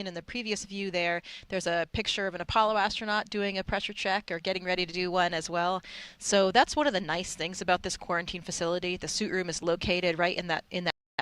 In the previous view there's a picture of an Apollo astronaut doing a pressure check or getting ready to do one as well. So that's one of the nice things about this quarantine facility. The suit room is located right in that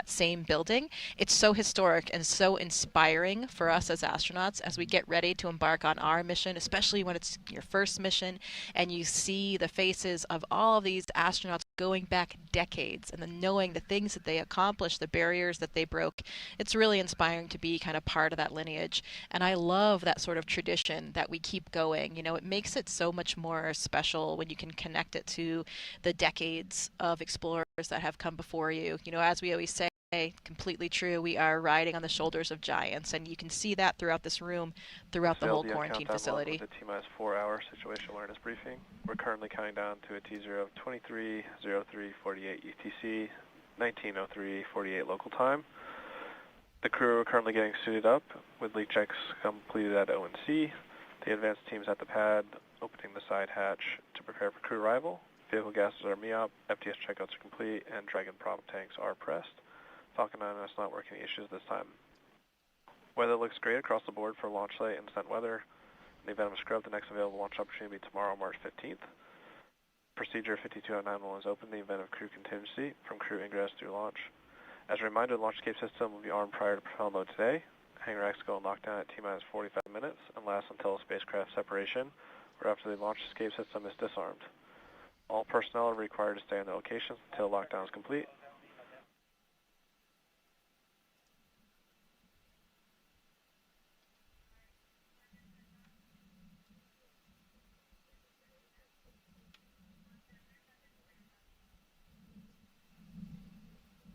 same building. It's so historic and so inspiring for us as astronauts as we get ready to embark on our mission, especially when it's your first mission and you see the faces of all of these astronauts going back decades and then knowing the things that they accomplished, the barriers that they broke. It's really inspiring to be kind of part of that lineage. And I love that sort of tradition that we keep going. You know, it makes it so much more special when you can connect it to the decades of explorers that have come before you. You know, as we always say, completely true, we are riding on the shoulders of giants, and you can see that throughout this room, throughout the whole quarantine facility. With a T-minus 4-hour situation awareness briefing. We're currently counting down to a T0 of 23:03:48 UTC, 19:03:48 local time. The crew are currently getting suited up with leak checks completed at ONC. The advanced team's at the pad, opening the side hatch to prepare for crew arrival. Vehicle gases are MEOP, FTS checkouts are complete, and Dragon prop tanks are pressed. Falcon 9 is not working issues this time. Weather looks great across the board for launch site and descent weather. In the event of a scrub, the next available launch opportunity will be tomorrow, March 15th. Procedure 52.91 is open in the event of crew contingency from crew ingress through launch. As a reminder, the launch escape system will be armed prior to propel mode today. Hangar racks go on lockdown at T-minus 45 minutes and last until spacecraft separation, or after the launch escape system is disarmed. All personnel are required to stay in their locations until lockdown is complete.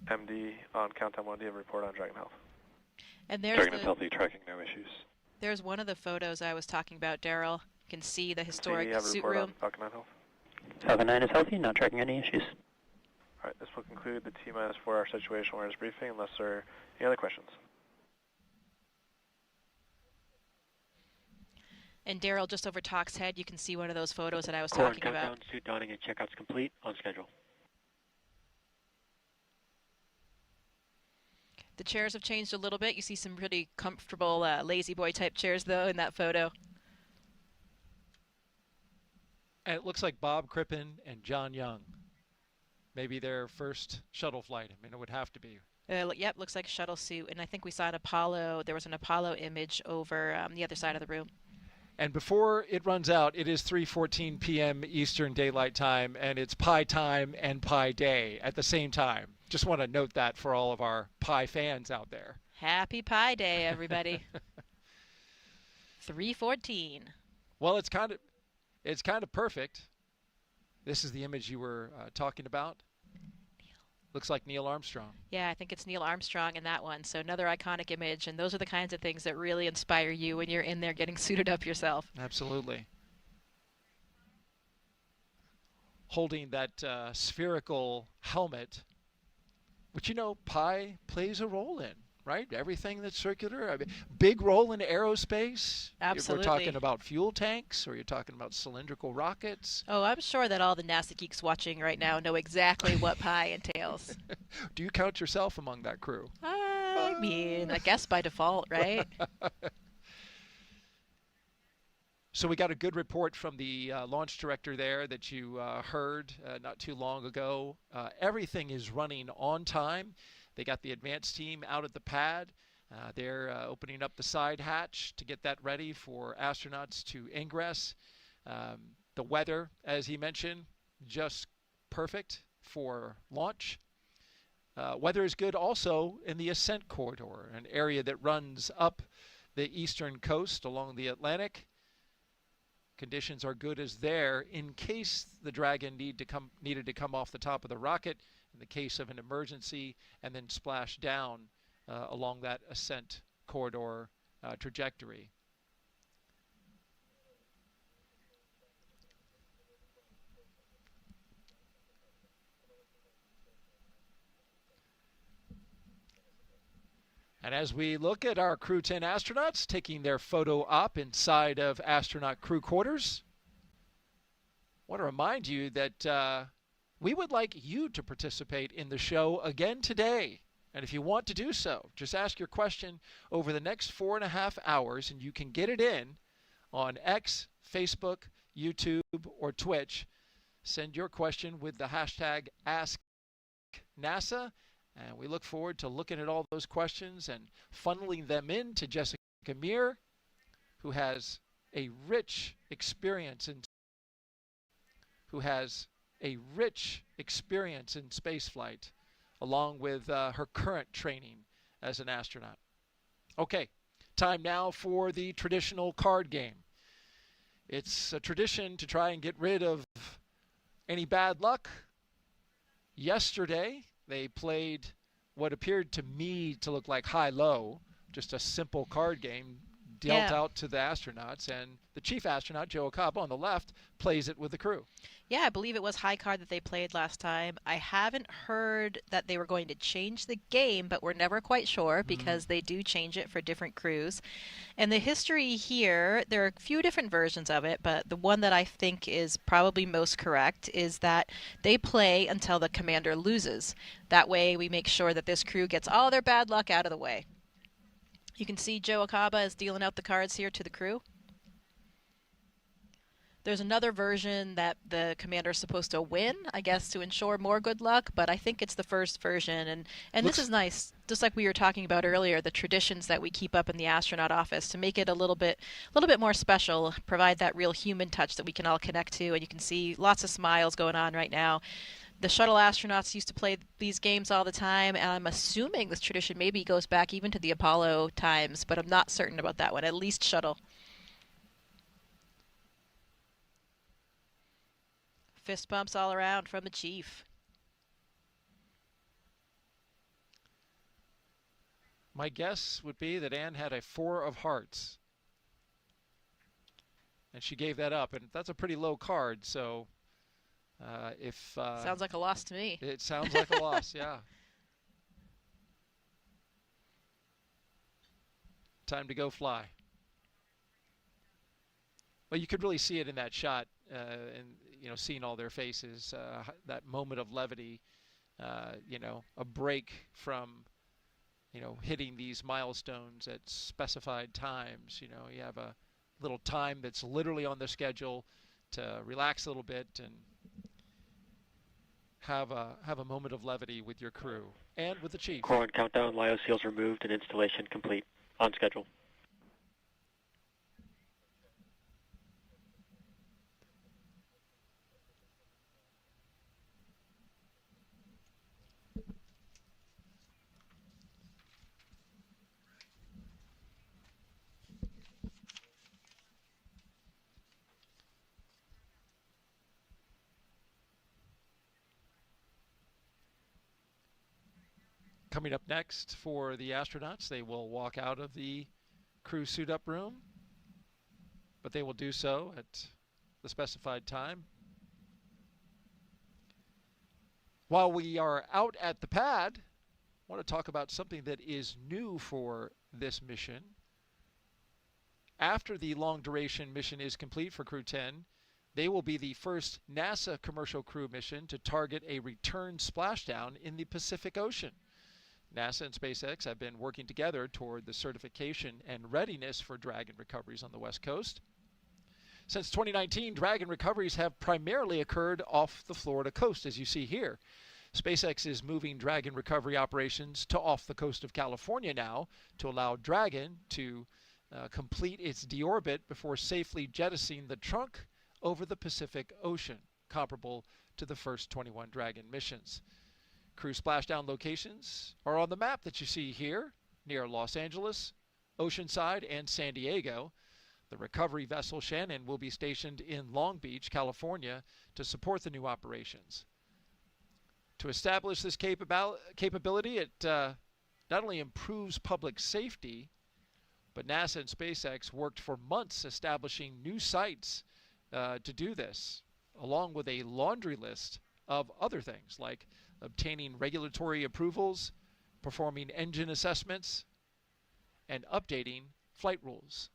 MD on countdown 1, do you have a report on Dragon Health? And there's Dragon is healthy, tracking no issues. There's one of the photos I was talking about, Daryl. You can see the historic suit room. room. Falcon 9 Health? Falcon 9 is healthy, not tracking any issues. All right, this will conclude the T-minus 4-hour situation awareness briefing unless there are any other questions. And Daryl, just over Talk's head, you can see one of those photos that I was talking about. Countdown, suit donning and checkouts complete, on schedule. The chairs have changed a little bit. You see some pretty comfortable lazy boy type chairs, though, in that photo. And it looks like Bob Crippen and John Young. Maybe their first shuttle flight. I mean, it would have to be. Yep, looks like a shuttle suit. And I think we saw an Apollo. There was an Apollo image over the other side of the room. And before it runs out, it is 3:14 p.m. Eastern Daylight Time, and it's Pi time and Pi Day at the same time. Just want to note that for all of our Pi fans out there. Happy Pi Day, everybody. 3:14. Well, it's kind of perfect. This is the image you were talking about. Looks like Neil Armstrong. Yeah, I think it's Neil Armstrong in that one. So another iconic image, and those are the kinds of things that really inspire you when you're in there getting suited up yourself. Absolutely. Holding that spherical helmet, which, you know, Pi plays a role in, right? Everything that's circular. I mean, big role in aerospace. Absolutely. If we're talking about fuel tanks, or you're talking about cylindrical rockets. Oh, I'm sure that all the NASA geeks watching right now know exactly what Pi entails. Do you count yourself among that crew? I mean, I guess by default, right? So we got a good report from the launch director there that you heard not too long ago. Everything is running on time. They got the advanced team out at the pad. They're opening up the side hatch to get that ready for astronauts to ingress. The weather, as he mentioned, just perfect for launch. Weather is good also in the ascent corridor, an area that runs up the eastern coast along the Atlantic. Conditions are good as there in case the Dragon needed to come off the top of the rocket in the case of an emergency and then splash down along that ascent corridor trajectory. And as we look at our Crew-10 astronauts taking their photo op inside of astronaut crew quarters, I want to remind you that we would like you to participate in the show again today. And if you want to do so, just ask your question over the next 4.5 hours, and you can get it in on X, Facebook, YouTube, or Twitch. Send your question with the hashtag AskNASA, and we look forward to looking at all those questions and funneling them in to Jessica Meir, who has a rich experience in spaceflight, along with her current training as an astronaut. Okay, time now for the traditional card game. It's a tradition to try and get rid of any bad luck. Yesterday, they played what appeared to me to look like high-low, just a simple card game dealt out to the astronauts, and the chief astronaut, Joe Acaba, on the left, plays it with the crew. Yeah, I believe it was high card that they played last time. I haven't heard that they were going to change the game, but we're never quite sure because they do change it for different crews. And the history here, there are a few different versions of it, but the one that I think is probably most correct is that they play until the commander loses. That way we make sure that this crew gets all their bad luck out of the way. You can see Joe Acaba is dealing out the cards here to the crew. There's another version that the commander is supposed to win, I guess, to ensure more good luck, but I think it's the first version. And this is nice, just like we were talking about earlier, the traditions that we keep up in the astronaut office to make it a little bit more special, provide that real human touch that we can all connect to, and you can see lots of smiles going on right now. The shuttle astronauts used to play these games all the time, and I'm assuming this tradition maybe goes back even to the Apollo times, but I'm not certain about that one, at least shuttle. Fist bumps all around from the chief. My guess would be that Anne had a 4 of hearts, and she gave that up, and that's a pretty low card, so sounds like a loss to me. It sounds like a loss, yeah. Time to go fly. Well, you could really see it in that shot, and seeing all their faces, that moment of levity, a break from, hitting these milestones at specified times. You have a little time that's literally on the schedule to relax a little bit and have a moment of levity with your crew and with the chief. Core on countdown, LIO seals removed, and installation complete. On schedule. Coming up next for the astronauts, they will walk out of the crew suit-up room, but they will do so at the specified time. While we are out at the pad, I want to talk about something that is new for this mission. After the long-duration mission is complete for Crew-10, they will be the first NASA commercial crew mission to target a return splashdown in the Pacific Ocean. NASA and SpaceX have been working together toward the certification and readiness for Dragon recoveries on the West Coast. Since 2019, Dragon recoveries have primarily occurred off the Florida coast, as you see here. SpaceX is moving Dragon recovery operations to off the coast of California now to allow Dragon to complete its deorbit before safely jettisoning the trunk over the Pacific Ocean, comparable to the first 21 Dragon missions. Crew splashdown locations are on the map that you see here near Los Angeles, Oceanside, and San Diego. The recovery vessel Shannon will be stationed in Long Beach, California to support the new operations. To establish this capability, it not only improves public safety, but NASA and SpaceX worked for months establishing new sites to do this, along with a laundry list of other things like obtaining regulatory approvals, performing engine assessments, and updating flight rules.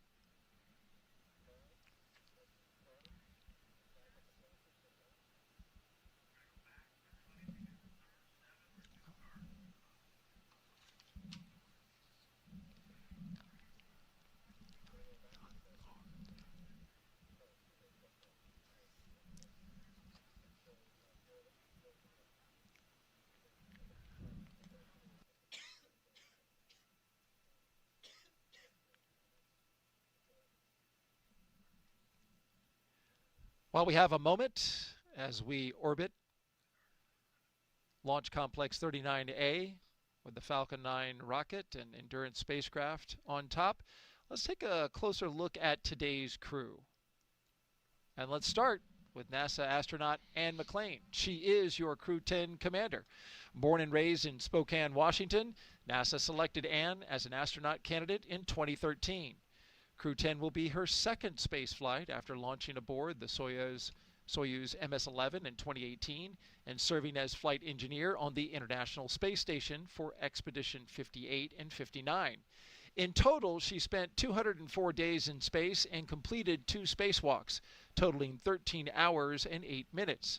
While we have a moment as we orbit Launch Complex 39A with the Falcon 9 rocket and Endurance spacecraft on top, let's take a closer look at today's crew. And let's start with NASA astronaut Anne McClain. She is your Crew-10 commander. Born and raised in Spokane, Washington, NASA selected Anne as an astronaut candidate in 2013. Crew-10 will be her second space flight after launching aboard the Soyuz MS-11 in 2018 and serving as flight engineer on the International Space Station for Expedition 58 and 59. In total, she spent 204 days in space and completed 2 spacewalks, totaling 13 hours and 8 minutes.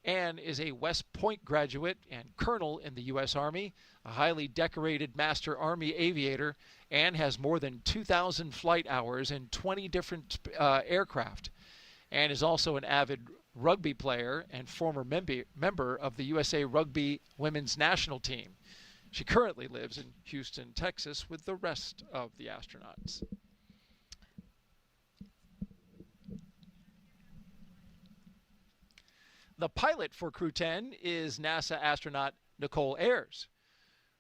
Anne is a West Point graduate and colonel in the U.S. Army, a highly decorated Master Army aviator. Anne has more than 2,000 flight hours in 20 different aircraft. Anne is also an avid rugby player and former member of the USA Rugby Women's National Team. She currently lives in Houston, Texas, with the rest of the astronauts. The pilot for Crew-10 is NASA astronaut Nichole Ayers.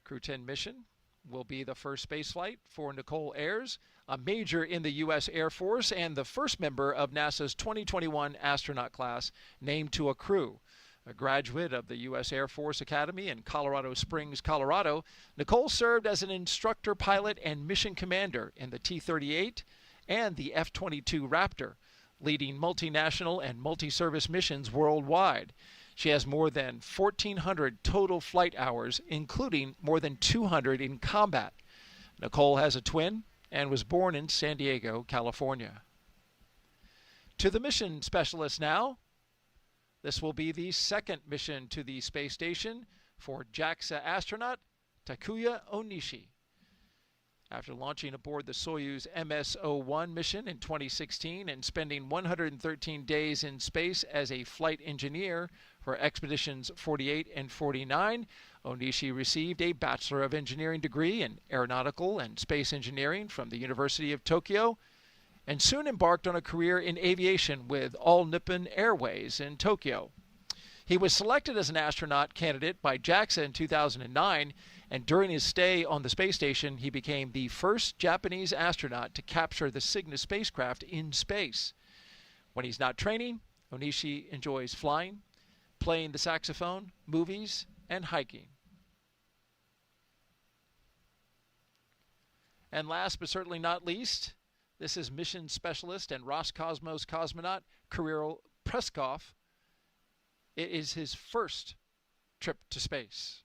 Crew-10 mission will be the first spaceflight for Nichole Ayers, a major in the U.S. Air Force and the first member of NASA's 2021 astronaut class named to a crew. A graduate of the U.S. Air Force Academy in Colorado Springs, Colorado, Nichole served as an instructor pilot and mission commander in the T-38 and the F-22 Raptor, leading multinational and multi-service missions worldwide. She has more than 1,400 total flight hours, including more than 200 in combat. Nichole has a twin and was born in San Diego, California. To the mission specialist now. This will be the second mission to the space station for JAXA astronaut Takuya Onishi. After launching aboard the Soyuz MS-01 mission in 2016 and spending 113 days in space as a flight engineer for Expeditions 48 and 49, Onishi received a Bachelor of Engineering degree in Aeronautical and Space Engineering from the University of Tokyo, and soon embarked on a career in aviation with All Nippon Airways in Tokyo. He was selected as an astronaut candidate by JAXA in 2009, and during his stay on the space station, he became the first Japanese astronaut to capture the Cygnus spacecraft in space. When he's not training, Onishi enjoys flying, playing the saxophone, movies, and hiking. And last but certainly not least, this is mission specialist and Roscosmos cosmonaut Kirill Peskov. It is his first trip to space.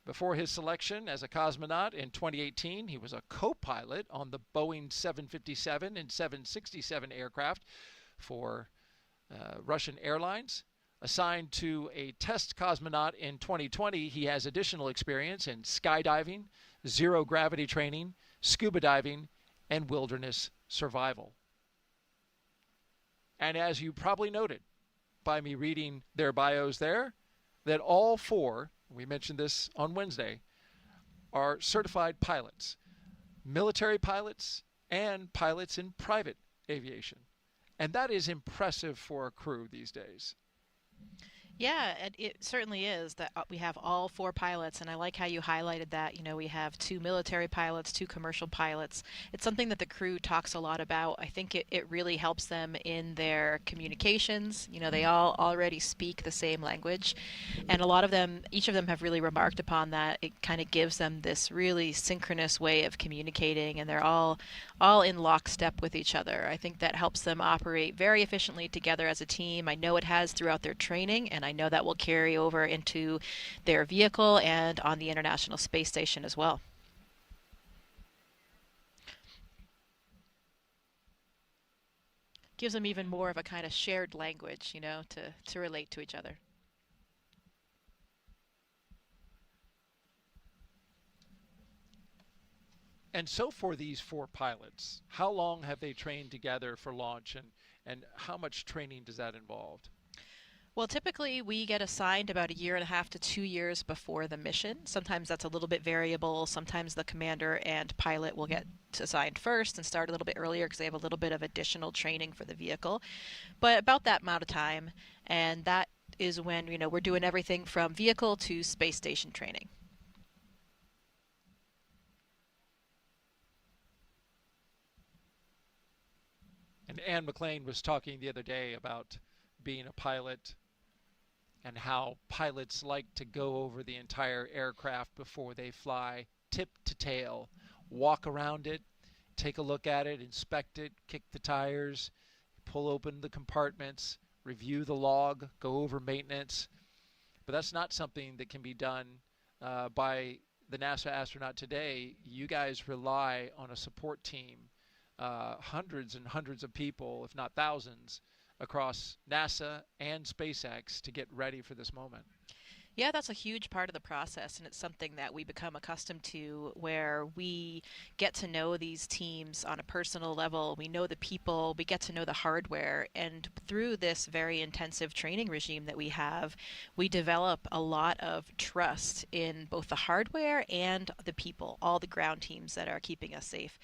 Before his selection as a cosmonaut in 2018, he was a co-pilot on the Boeing 757 and 767 aircraft for Russian Airlines. Assigned to a test cosmonaut in 2020, he has additional experience in skydiving, zero-gravity training, scuba diving, and wilderness survival. And as you probably noted by me reading their bios there, that all 4, we mentioned this on Wednesday, are certified pilots, military pilots, and pilots in private aviation. And that is impressive for a crew these days. Yeah, it certainly is that we have all 4 pilots, and I like how you highlighted that. You know, we have 2 military pilots, 2 commercial pilots. It's something that the crew talks a lot about. I think it really helps them in their communications. You know, they all already speak the same language, and a lot of them, each of them have really remarked upon that. It kind of gives them this really synchronous way of communicating, and they're all in lockstep with each other. I think that helps them operate very efficiently together as a team. I know it has throughout their training, and I know that will carry over into their vehicle and on the International Space Station as well. Gives them even more of a kind of shared language, you know, to relate to each other. And so for these 4 pilots, how long have they trained together for launch, and how much training does that involve? Well, typically we get assigned about a year and a half to 2 years before the mission. Sometimes that's a little bit variable. Sometimes the commander and pilot will get assigned first and start a little bit earlier because they have a little bit of additional training for the vehicle. But about that amount of time, and that is when, we're doing everything from vehicle to space station training. And Anne McClain was talking the other day about being a pilot and how pilots like to go over the entire aircraft before they fly, tip to tail, walk around it, take a look at it, inspect it, kick the tires, pull open the compartments, review the log, go over maintenance. But that's not something that can be done by the NASA astronaut today. You guys rely on a support team, hundreds and hundreds of people, if not thousands, across NASA and SpaceX to get ready for this moment. Yeah, that's a huge part of the process, and it's something that we become accustomed to where we get to know these teams on a personal level. We know the people, we get to know the hardware, and through this very intensive training regime that we have, we develop a lot of trust in both the hardware and the people, all the ground teams that are keeping us safe.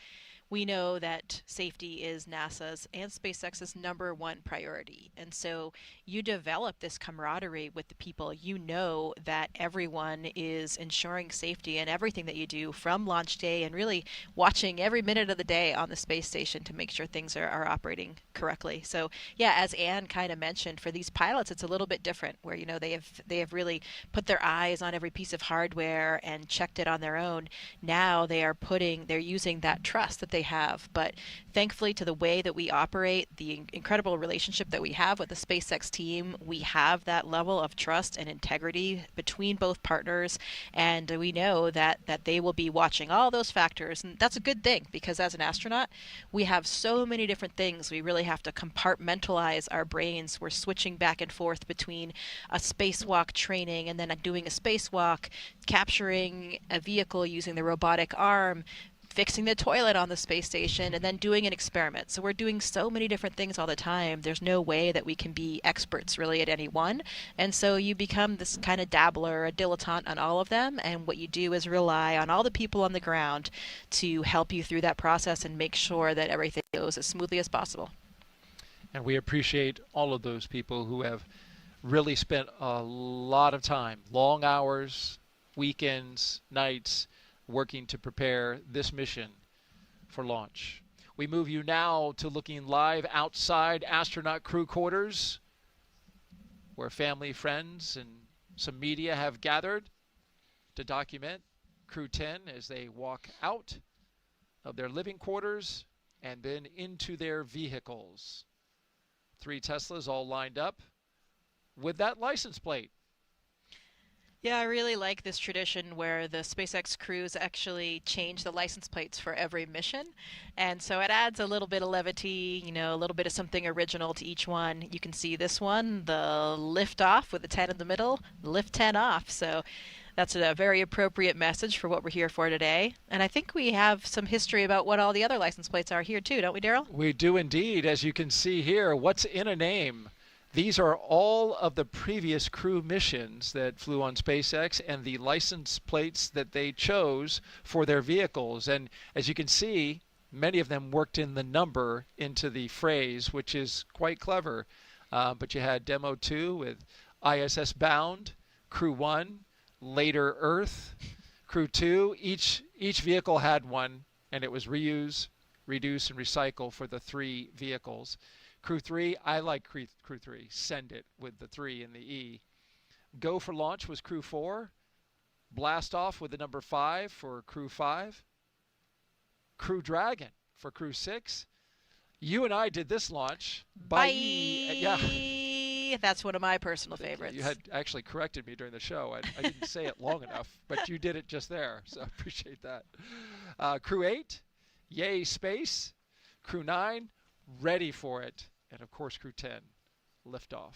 We know that safety is NASA's and SpaceX's #1 priority. And so you develop this camaraderie with the people. You know that everyone is ensuring safety in everything that you do from launch day and really watching every minute of the day on the space station to make sure things are operating correctly. So yeah, as Anne kind of mentioned, for these pilots, it's a little bit different where, they have really put their eyes on every piece of hardware and checked it on their own. Now they're using that trust that they have. But thankfully, to the way that we operate, the incredible relationship that we have with the SpaceX team, we have that level of trust and integrity between both partners, and we know that they will be watching all those factors, and that's a good thing because as an astronaut, we have so many different things. We really have to compartmentalize our brains. We're switching back and forth between a spacewalk training and then doing a spacewalk, capturing a vehicle using the robotic arm, fixing the toilet on the space station, and then doing an experiment. So we're doing so many different things all the time. There's no way that we can be experts really at any one. And so you become this kind of dabbler, a dilettante on all of them. And what you do is rely on all the people on the ground to help you through that process and make sure that everything goes as smoothly as possible. And we appreciate all of those people who have really spent a lot of time, long hours, weekends, nights, working to prepare this mission for launch. We move you now to looking live outside astronaut crew quarters, where family, friends, and some media have gathered to document Crew-10 as they walk out of their living quarters and then into their vehicles. 3 Teslas all lined up with that license plate. Yeah, I really like this tradition where the SpaceX crews actually change the license plates for every mission. And so it adds a little bit of levity, a little bit of something original to each one. You can see this one, the Liftoff with the 10 in the middle, lift 10 off. So that's a very appropriate message for what we're here for today. And I think we have some history about what all the other license plates are here too, don't we, Daryl? We do indeed. As you can see here, what's in a name? These are all of the previous crew missions that flew on SpaceX and the license plates that they chose for their vehicles. And as you can see, many of them worked in the number into the phrase, which is quite clever. But you had Demo 2 with ISS Bound, Crew-1, later Earth, Crew-2. Each vehicle had one, and it was reuse, reduce, and recycle for the 3 vehicles. Crew-3, I like Crew-3. Send it with the 3 and the E. Go for launch was Crew-4. Blast off with the number 5 for Crew-5. Crew Dragon for Crew-6. You and I did this launch. Bye! Yeah. That's one of my personal favorites. You had actually corrected me during the show. I didn't say it long enough, but you did it just there, so I appreciate that. Crew-8, yay space. Crew-9, ready for it. And, of course, Crew-10, liftoff.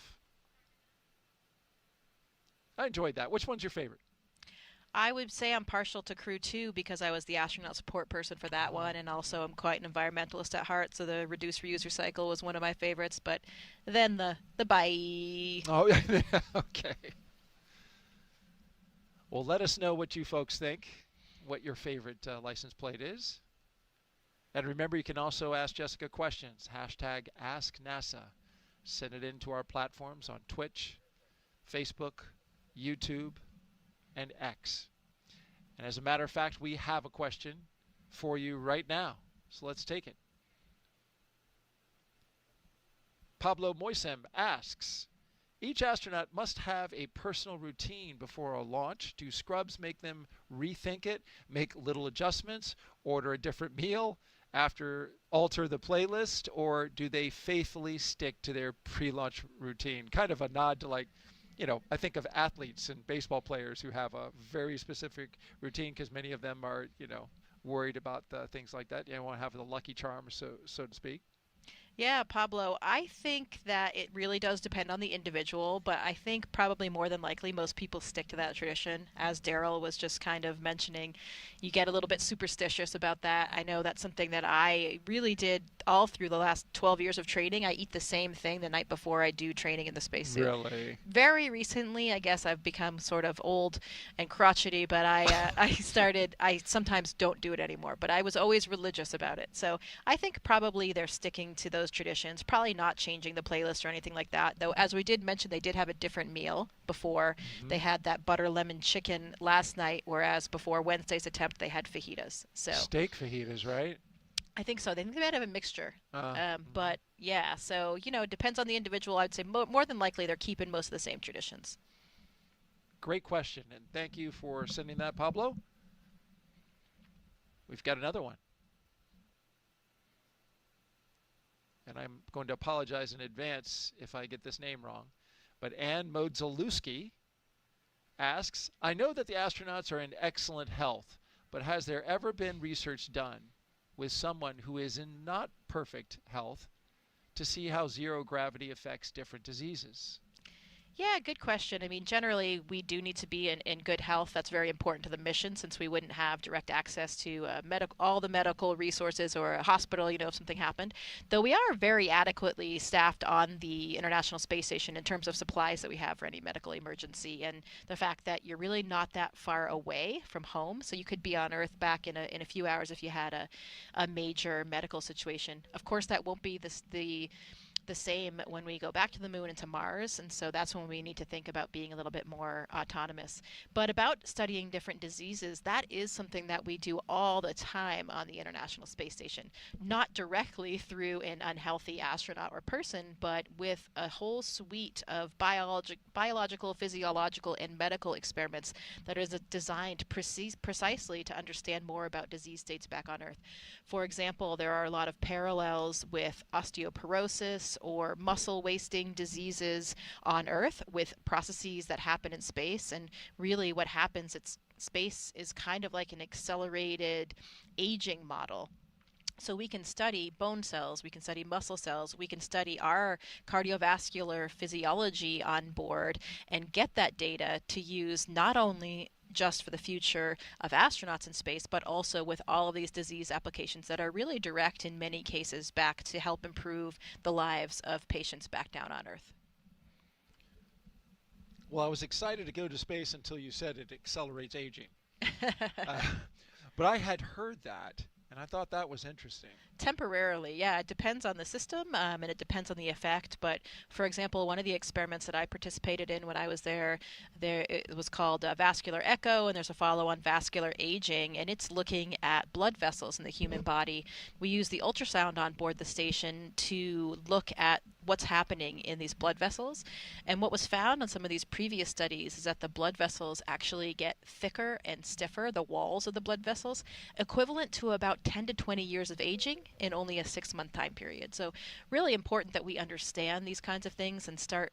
I enjoyed that. Which one's your favorite? I would say I'm partial to Crew-2 because I was the astronaut support person for that one, and also I'm quite an environmentalist at heart, so the reduce, reuse, recycle was one of my favorites. But then the bye. Oh, yeah. Okay. Well, let us know what you folks think, what your favorite license plate is. And remember, you can also ask Jessica questions. Hashtag AskNASA. Send it into our platforms on Twitch, Facebook, YouTube, and X. And as a matter of fact, we have a question for you right now. So let's take it. Pablo Moisem asks, each astronaut must have a personal routine before a launch. Do scrubs make them rethink it, make little adjustments, order a different meal, alter the playlist, or do they faithfully stick to their pre-launch routine? Kind of a nod to, like, I think of athletes and baseball players who have a very specific routine because many of them are, worried about things like that. You want to have the lucky charm, so to speak. Yeah, Pablo, I think that it really does depend on the individual, but I think probably more than likely most people stick to that tradition. As Daryl was just kind of mentioning, you get a little bit superstitious about that. I know that's something that I really did all through the last 12 years of training. I eat the same thing the night before I do training in the spacesuit. Really? Very recently, I guess I've become sort of old and crotchety, but I sometimes don't do it anymore, but I was always religious about it. So I think probably they're sticking to those traditions, probably not changing the playlist or anything like that, though as we did mention, they did have a different meal before. They had that butter lemon chicken last night, whereas before Wednesday's attempt they had fajitas. So steak fajitas, right? I think so. They think they might have a mixture. But yeah, so it depends on the individual. I'd say more than likely they're keeping most of the same traditions. Great question, and thank you for sending that, Pablo. We've got another one. And I'm going to apologize in advance if I get this name wrong. But Anne Modzalewski asks, I know that the astronauts are in excellent health, but has there ever been research done with someone who is in not perfect health to see how zero gravity affects different diseases? Yeah, good question. I mean, generally, we do need to be in good health. That's very important to the mission since we wouldn't have direct access to all the medical resources or a hospital, if something happened. Though we are very adequately staffed on the International Space Station in terms of supplies that we have for any medical emergency, and the fact that you're really not that far away from home. So you could be on Earth back in a few hours if you had a major medical situation. Of course, that won't be the same when we go back to the moon and to Mars, and so that's when we need to think about being a little bit more autonomous. But about studying different diseases, that is something that we do all the time on the International Space Station. Not directly through an unhealthy astronaut or person, but with a whole suite of biological, physiological, and medical experiments that is designed precisely to understand more about disease states back on Earth. For example, there are a lot of parallels with osteoporosis or muscle wasting diseases on Earth with processes that happen in space. And really what happens, space is kind of like an accelerated aging model. So we can study bone cells, we can study muscle cells, we can study our cardiovascular physiology on board and get that data to use not only just for the future of astronauts in space, but also with all of these disease applications that are really direct in many cases back to help improve the lives of patients back down on Earth. Well, I was excited to go to space until you said it accelerates aging. But I had heard that, and I thought that was interesting. Temporarily, yeah. It depends on the system, and it depends on the effect. But, for example, one of the experiments that I participated in when I was there it was called vascular echo, and there's a follow-on vascular aging, and it's looking at blood vessels in the human body. We use the ultrasound on board the station to look at what's happening in these blood vessels. And what was found on some of these previous studies is that the blood vessels actually get thicker and stiffer, the walls of the blood vessels, equivalent to about 10 to 20 years of aging in only a 6-month time period. So really important that we understand these kinds of things and start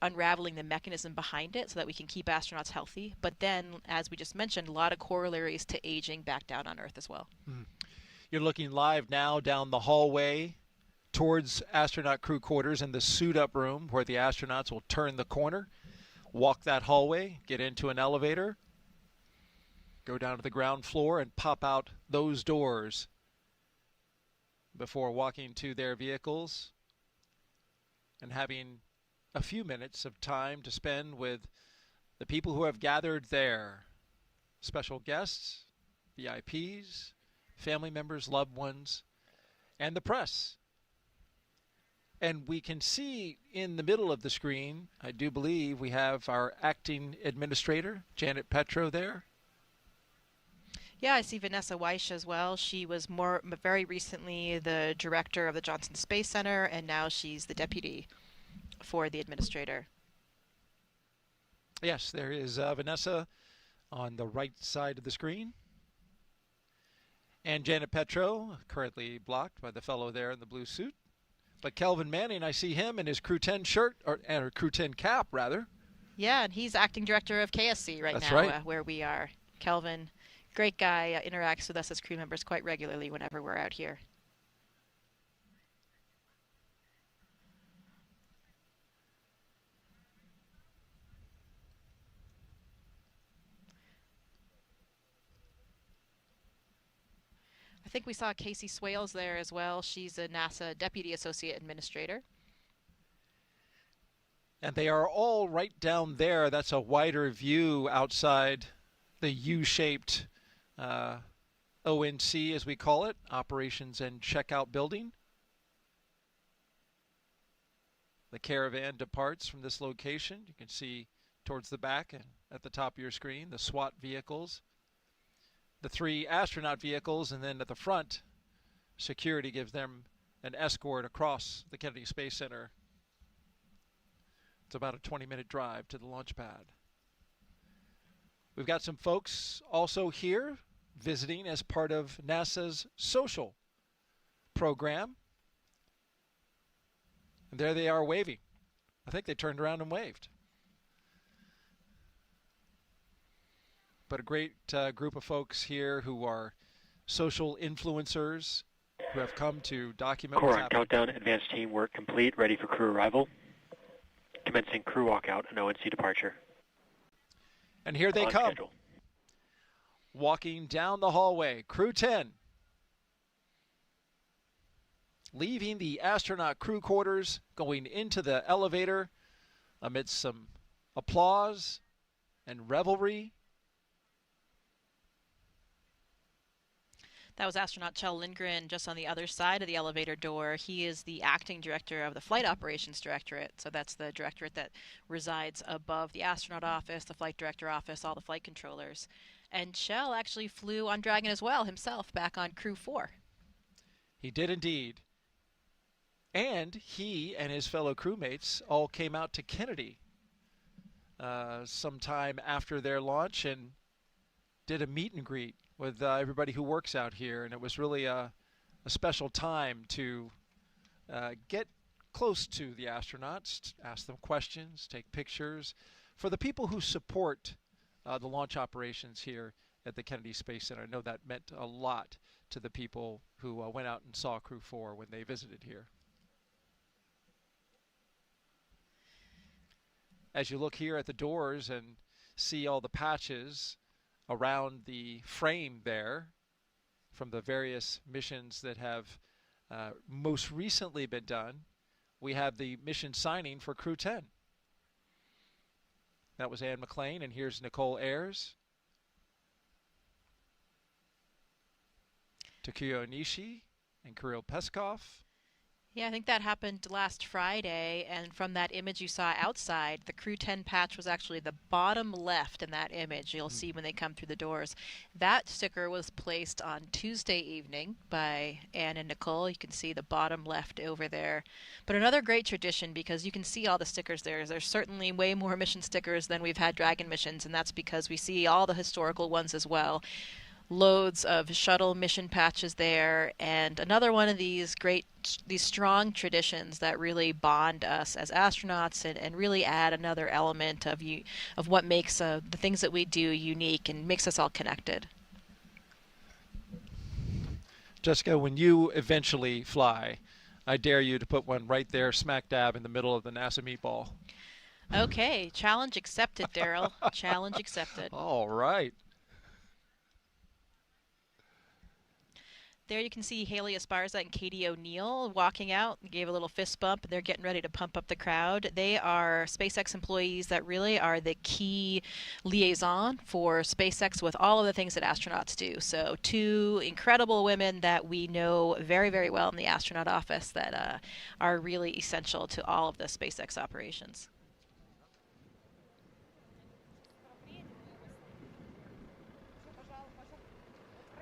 unraveling the mechanism behind it so that we can keep astronauts healthy. But then, as we just mentioned, a lot of corollaries to aging back down on Earth as well. You're looking live now down the hallway towards astronaut crew quarters in the suit-up room where the astronauts will turn the corner, walk that hallway, get into an elevator, go down to the ground floor and pop out those doors before walking to their vehicles and having a few minutes of time to spend with the people who have gathered there. Special guests, VIPs, family members, loved ones, and the press. And we can see in the middle of the screen, I do believe we have our acting administrator, Janet Petro, there. Yeah, I see Vanessa Weish as well. She was very recently the director of the Johnson Space Center, and now she's the deputy for the administrator. Yes, there is Vanessa on the right side of the screen. And Janet Petro, currently blocked by the fellow there in the blue suit. But Kelvin Manning, I see him in his Crew-10 shirt, or Crew-10 cap, rather. Yeah, and he's acting director of KSC That's now, right. Where we are. Kelvin, great guy, interacts with us as crew members quite regularly whenever we're out here. I think we saw Casey Swales there as well. She's a NASA Deputy Associate Administrator. And they are all right down there. That's a wider view outside the U-shaped ONC, as we call it, Operations and Checkout Building. The caravan departs from this location. You can see towards the back and at the top of your screen the SWAT vehicles, the 3 astronaut vehicles, and then at the front, security gives them an escort across the Kennedy Space Center. It's about a 20-minute drive to the launch pad. We've got some folks also here visiting as part of NASA's social program. And there they are waving. I think they turned around and waved. But a great group of folks here who are social influencers who have come to document what's Core on happening. countdown, advanced team work complete, ready for crew arrival. Commencing crew walkout and ONC departure. And here they On come, schedule. walking down the hallway. Crew-10, leaving the astronaut crew quarters, going into the elevator amidst some applause and revelry. That was astronaut Kjell Lindgren just on the other side of the elevator door. He is the acting director of the Flight Operations Directorate. So that's the directorate that resides above the astronaut office, the flight director office, all the flight controllers. And Kjell actually flew on Dragon as well himself back on Crew-4. He did indeed. And he and his fellow crewmates all came out to Kennedy sometime after their launch and did a meet and greet with everybody who works out here. And it was really a special time to get close to the astronauts, ask them questions, take pictures. For the people who support the launch operations here at the Kennedy Space Center, I know that meant a lot to the people who went out and saw Crew-4 when they visited here. As you look here at the doors and see all the patches around the frame there from the various missions that have most recently been done, we have the mission signing for Crew-10. That was Anne McClain, and here's Nichole Ayers, Takuya Onishi, and Kirill Peskov. Yeah, I think that happened last Friday, and from that image you saw outside, the Crew-10 patch was actually the bottom left in that image. You'll see when they come through the doors. That sticker was placed on Tuesday evening by Anne and Nichole. You can see the bottom left over there. But another great tradition, because you can see all the stickers there. There's certainly way more mission stickers than we've had Dragon missions, and that's because we see all the historical ones as well. Loads of shuttle mission patches there, and another one of these strong traditions that really bond us as astronauts and really add another element of what makes the things that we do unique and makes us all connected. Jessica, when you eventually fly, I dare you to put one right there smack dab in the middle of the NASA meatball. Okay, challenge accepted, Daryl. Challenge accepted. All right. There you can see Haley Esparza and Katie O'Neill walking out, gave a little fist bump, and they're getting ready to pump up the crowd. They are SpaceX employees that really are the key liaison for SpaceX with all of the things that astronauts do. So two incredible women that we know very, very well in the astronaut office that are really essential to all of the SpaceX operations.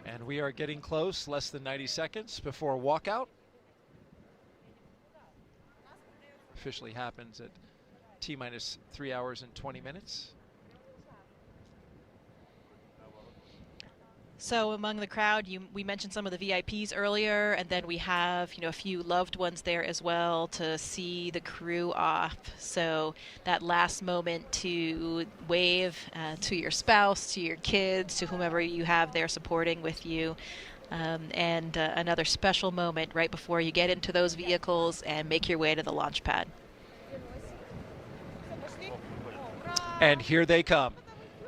And we are getting close, less than 90 seconds before walkout. Officially happens at T-minus 3 hours and 20 minutes. So among the crowd, we mentioned some of the VIPs earlier, and then we have a few loved ones there as well to see the crew off. So that last moment to wave to your spouse, to your kids, to whomever you have there supporting with you, and another special moment right before you get into those vehicles and make your way to the launch pad. And here they come.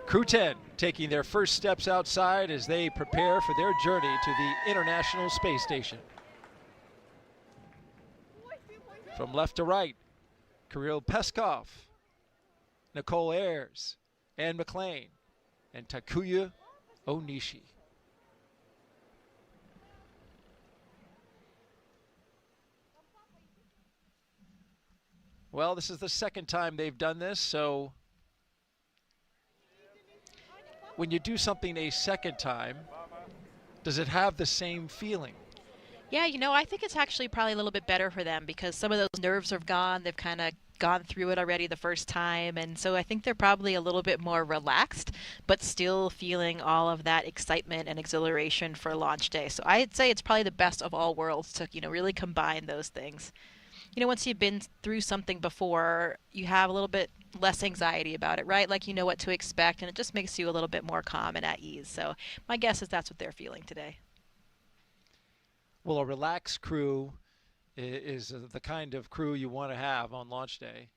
Crew-10 taking their first steps outside as they prepare for their journey to the International Space Station. From left to right, Kirill Peskov, Nichole Ayers, Anne McClain, and Takuya Onishi. Well, this is the second time they've done this, so when you do something a second time, does it have the same feeling? Yeah, I think it's actually probably a little bit better for them because some of those nerves are gone. They've kind of gone through it already the first time, and so I think they're probably a little bit more relaxed, but still feeling all of that excitement and exhilaration for launch day. So I'd say it's probably the best of all worlds to, really combine those things. Once you've been through something before, you have a little bit less anxiety about it, right? Like you know what to expect, and it just makes you a little bit more calm and at ease. So my guess is that's what they're feeling today. Well, a relaxed crew is the kind of crew you want to have on launch day.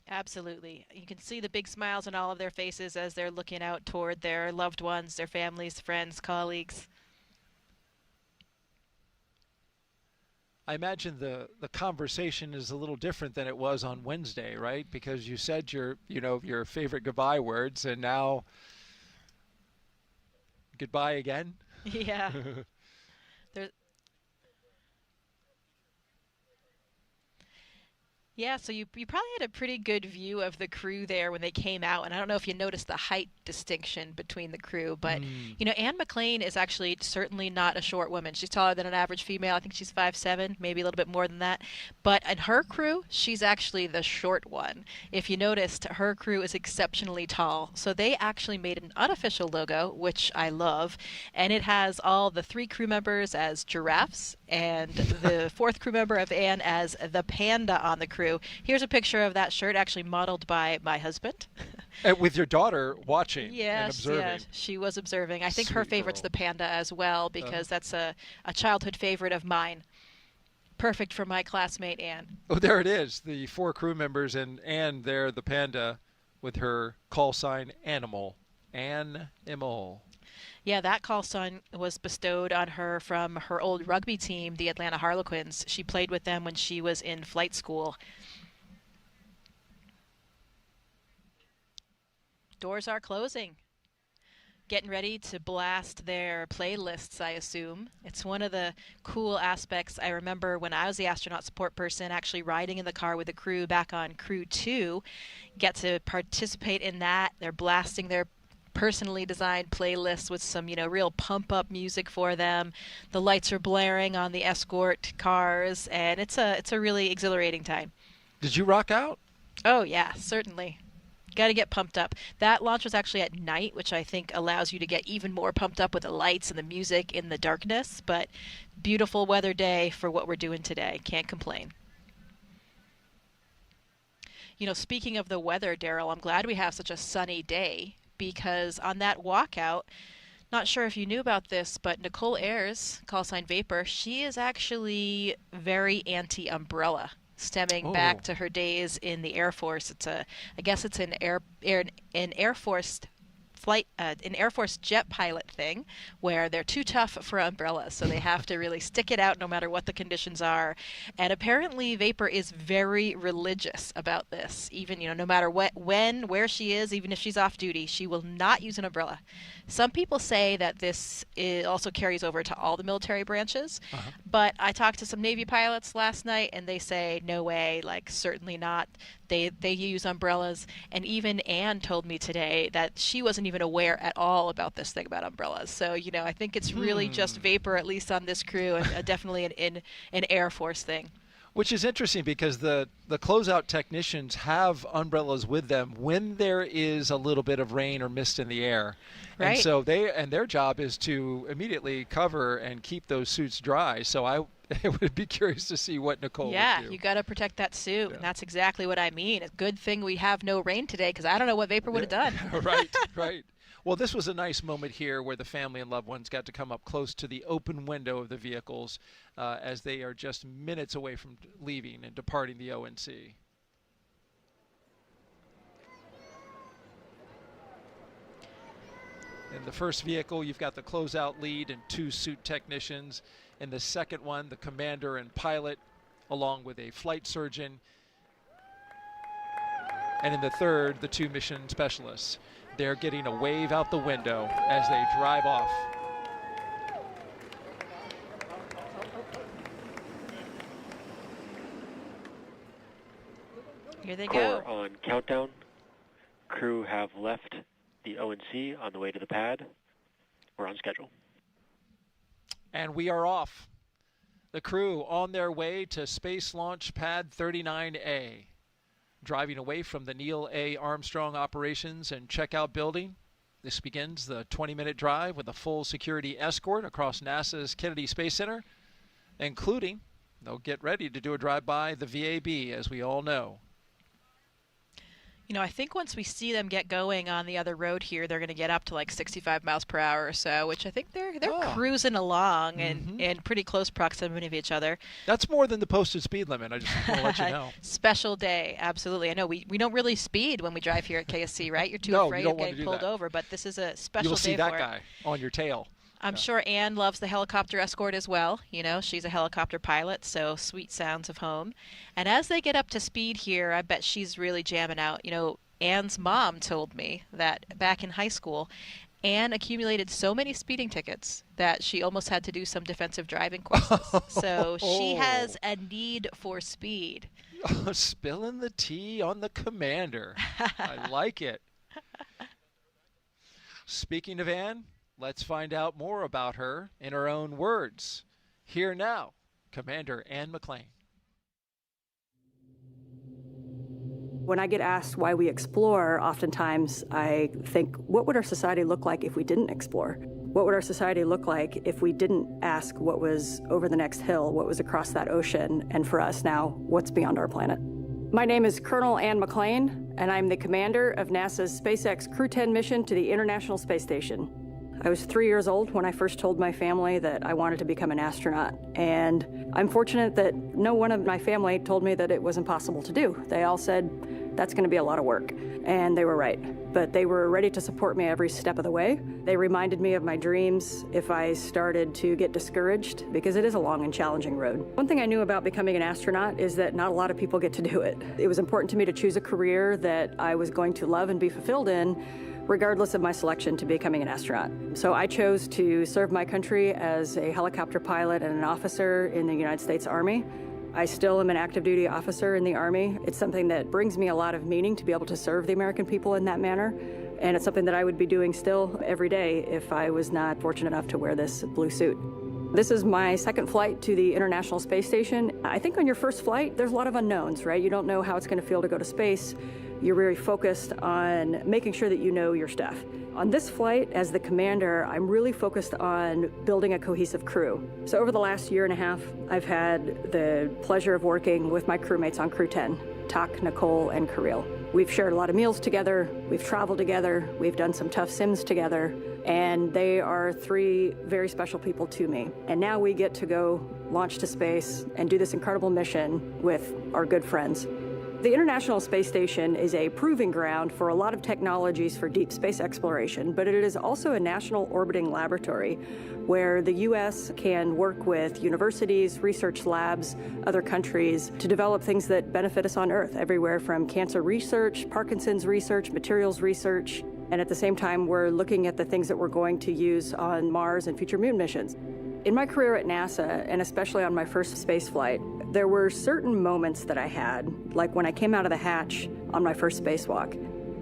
Absolutely. You can see the big smiles on all of their faces as they're looking out toward their loved ones, their families, friends, colleagues. I imagine the conversation is a little different than it was on Wednesday, right? Because you said your favorite goodbye words, and now goodbye again. Yeah. Yeah, so you probably had a pretty good view of the crew there when they came out, and I don't know if you noticed the height distinction between the crew, but Anne McClain is actually certainly not a short woman. She's taller than an average female. I think she's 5'7", maybe a little bit more than that. But in her crew, she's actually the short one. If you noticed, her crew is exceptionally tall. So they actually made an unofficial logo, which I love, and it has all the 3 crew members as giraffes and the 4th crew member of Anne as the panda on the crew. Here's a picture of that shirt, actually modeled by my husband. And with your daughter watching and Yes, observing. yeah, she was observing. I think her Sweet favorite's girl. the panda as well because that's a childhood favorite of mine. Perfect for my classmate, Anne. Oh, there it is. The 4 crew members and there, the panda with her call sign Animal. Animal. Yeah, that call sign was bestowed on her from her old rugby team, the Atlanta Harlequins. She played with them when she was in flight school. Doors are closing. Getting ready to blast their playlists, I assume. It's one of the cool aspects. I remember when I was the astronaut support person actually riding in the car with the crew back on Crew-10. Get to participate in that. They're blasting their personally designed playlists with some, real pump-up music for them. The lights are blaring on the escort cars, and it's a really exhilarating time. Did you rock out? Oh, yeah, certainly. Got to get pumped up. That launch was actually at night, which I think allows you to get even more pumped up with the lights and the music in the darkness, but beautiful weather day for what we're doing today. Can't complain. Speaking of the weather, Daryl, I'm glad we have such a sunny day, because on that walkout, not sure if you knew about this, but Nichole Ayers, call sign Vapor, she is actually very anti-umbrella, stemming back to her days in the Air Force. I guess it's an Air Force an Air Force jet pilot thing where they're too tough for umbrellas, so they have to really stick it out no matter what the conditions are. And apparently Vapor is very religious about this. Even, no matter where she is, even if she's off duty, she will not use an umbrella. Some people say that this also carries over to all the military branches, but I talked to some Navy pilots last night, and they say, no way, like, certainly not. They use umbrellas, and even Anne told me today that she wasn't even aware at all about this thing about umbrellas. So, I think it's really just Vapor, at least on this crew, and definitely an Air Force thing. Which is interesting because the closeout technicians have umbrellas with them when there is a little bit of rain or mist in the air. Right. And so their job is to immediately cover and keep those suits dry. So I would be curious to see what Nichole would do. Yeah, you got to protect that suit, and that's exactly what I mean. A good thing we have no rain today, because I don't know what Vapor would have done. Right. Well, this was a nice moment here where the family and loved ones got to come up close to the open window of the vehicles as they are just minutes away from leaving and departing the ONC. In the first vehicle, you've got the closeout lead and 2 suit technicians. In the second one, the commander and pilot, along with a flight surgeon. And in the third, the 2 mission specialists. They're getting a wave out the window as they drive off. Here they go. Core on countdown. Crew have left the ONC on the way to the pad. We're on schedule. And we are off. The crew on their way to Space Launch Pad 39A. Driving away from the Neil A. Armstrong Operations and Checkout Building. This begins the 20-minute drive with a full security escort across NASA's Kennedy Space Center, including, they'll get ready to do a drive-by the VAB, as we all know. I think once we see them get going on the other road here, they're going to get up to like 65 miles per hour or so, which I think they're cruising along in pretty close proximity of each other. That's more than the posted speed limit. I just want to let you know. Special day, absolutely. I know we don't really speed when we drive here at KSC, right? You're too No, afraid you don't of want getting to do pulled that. over, but this is a special day You'll see for that it. guy on your tail. I'm sure Anne loves the helicopter escort as well. She's a helicopter pilot, so sweet sounds of home. And as they get up to speed here, I bet she's really jamming out. Anne's mom told me that back in high school, Anne accumulated so many speeding tickets that she almost had to do some defensive driving courses. So she has a need for speed. Spilling the tea on the commander. I like it. Speaking of Anne, let's find out more about her in her own words. Here now, Commander Anne McClain. When I get asked why we explore, oftentimes I think, what would our society look like if we didn't explore? What would our society look like if we didn't ask what was over the next hill, what was across that ocean, and for us now, what's beyond our planet? My name is Colonel Anne McClain, and I'm the commander of NASA's SpaceX Crew-10 mission to the International Space Station. I was 3 years old when I first told my family that I wanted to become an astronaut, and I'm fortunate that no one of my family told me that it was impossible to do. They all said, that's going to be a lot of work, and they were right. But they were ready to support me every step of the way. They reminded me of my dreams if I started to get discouraged, because it is a long and challenging road. One thing I knew about becoming an astronaut is that not a lot of people get to do it. It was important to me to choose a career that I was going to love and be fulfilled in, regardless of my selection to becoming an astronaut. So I chose to serve my country as a helicopter pilot and an officer in the United States Army. I still am an active duty officer in the Army. It's something that brings me a lot of meaning to be able to serve the American people in that manner. And it's something that I would be doing still every day if I was not fortunate enough to wear this blue suit. This is my second flight to the International Space Station. I think on your first flight, there's a lot of unknowns, right? You don't know how it's going to feel to go to space. You're very focused on making sure that you know your stuff. On this flight, as the commander, I'm really focused on building a cohesive crew. So over the last year and a half, I've had the pleasure of working with my crewmates on Crew-10, Tak, Nichole, and Kirill. We've shared a lot of meals together, we've traveled together, we've done some tough sims together, and they are 3 very special people to me. And now we get to go launch to space and do this incredible mission with our good friends. The International Space Station is a proving ground for a lot of technologies for deep space exploration, but it is also a national orbiting laboratory where the U.S. can work with universities, research labs, other countries to develop things that benefit us on Earth, everywhere from cancer research, Parkinson's research, materials research, and at the same time, we're looking at the things that we're going to use on Mars and future moon missions. In my career at NASA, and especially on my first space flight, there were certain moments that I had, like when I came out of the hatch on my first spacewalk,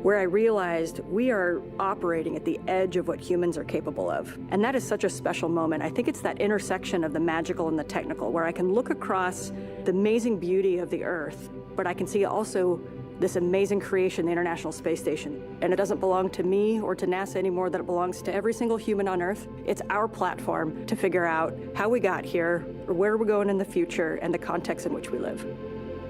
where I realized we are operating at the edge of what humans are capable of. And that is such a special moment. I think it's that intersection of the magical and the technical, where I can look across the amazing beauty of the Earth, but I can see also this amazing creation, the International Space Station. And it doesn't belong to me or to NASA anymore, that it belongs to every single human on Earth. It's our platform to figure out how we got here, or where we're going in the future, and the context in which we live.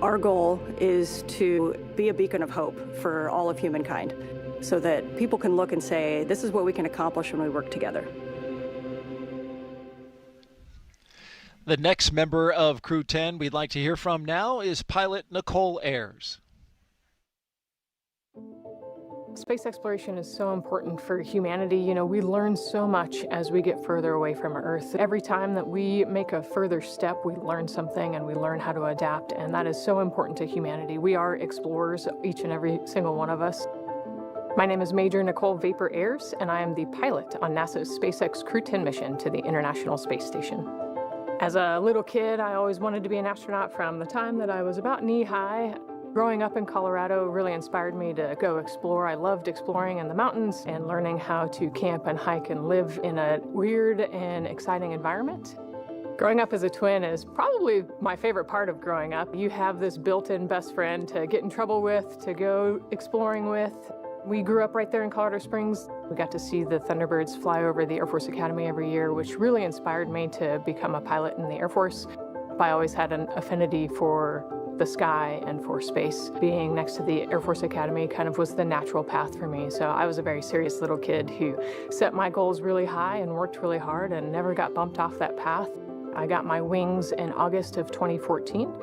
Our goal is to be a beacon of hope for all of humankind, so that people can look and say, this is what we can accomplish when we work together. The next member of Crew-10 we'd like to hear from now is pilot Nichole Ayers. Space exploration is so important for humanity. You know, we learn so much as we get further away from Earth. Every time that we make a further step, we learn something and we learn how to adapt, and that is so important to humanity. We are explorers, each and every single one of us. My name is Major Nichole Vapor Ayers, and I am the pilot on NASA's SpaceX Crew-10 mission to the International Space Station. As a little kid, I always wanted to be an astronaut from the time that I was about knee-high. Growing up in Colorado really inspired me to go explore. I loved exploring in the mountains and learning how to camp and hike and live in a weird and exciting environment. Growing up as a twin is probably my favorite part of growing up. You have this built-in best friend to get in trouble with, to go exploring with. We grew up right there in Colorado Springs. We got to see the Thunderbirds fly over the Air Force Academy every year, which really inspired me to become a pilot in the Air Force. I always had an affinity for the sky and for space. Being next to the Air Force Academy kind of was the natural path for me. So I was a very serious little kid who set my goals really high and worked really hard and never got bumped off that path. I got my wings in August of 2014,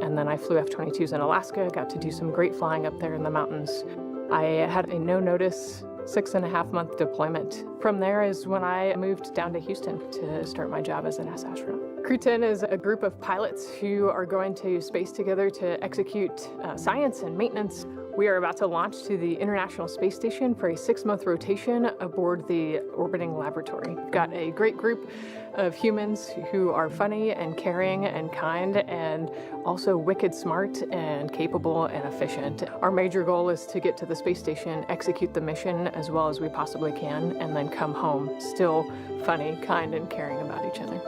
and then I flew F-22s in Alaska, got to do some great flying up there in the mountains. I had a no-notice 6.5-month deployment. From there is when I moved down to Houston to start my job as a NASA astronaut. Crew-10 is a group of pilots who are going to space together to execute science and maintenance. We are about to launch to the International Space Station for a 6-month rotation aboard the orbiting laboratory. We've got a great group of humans who are funny and caring and kind and also wicked smart and capable and efficient. Our major goal is to get to the space station, execute the mission as well as we possibly can, and then come home still funny, kind, and caring about each other.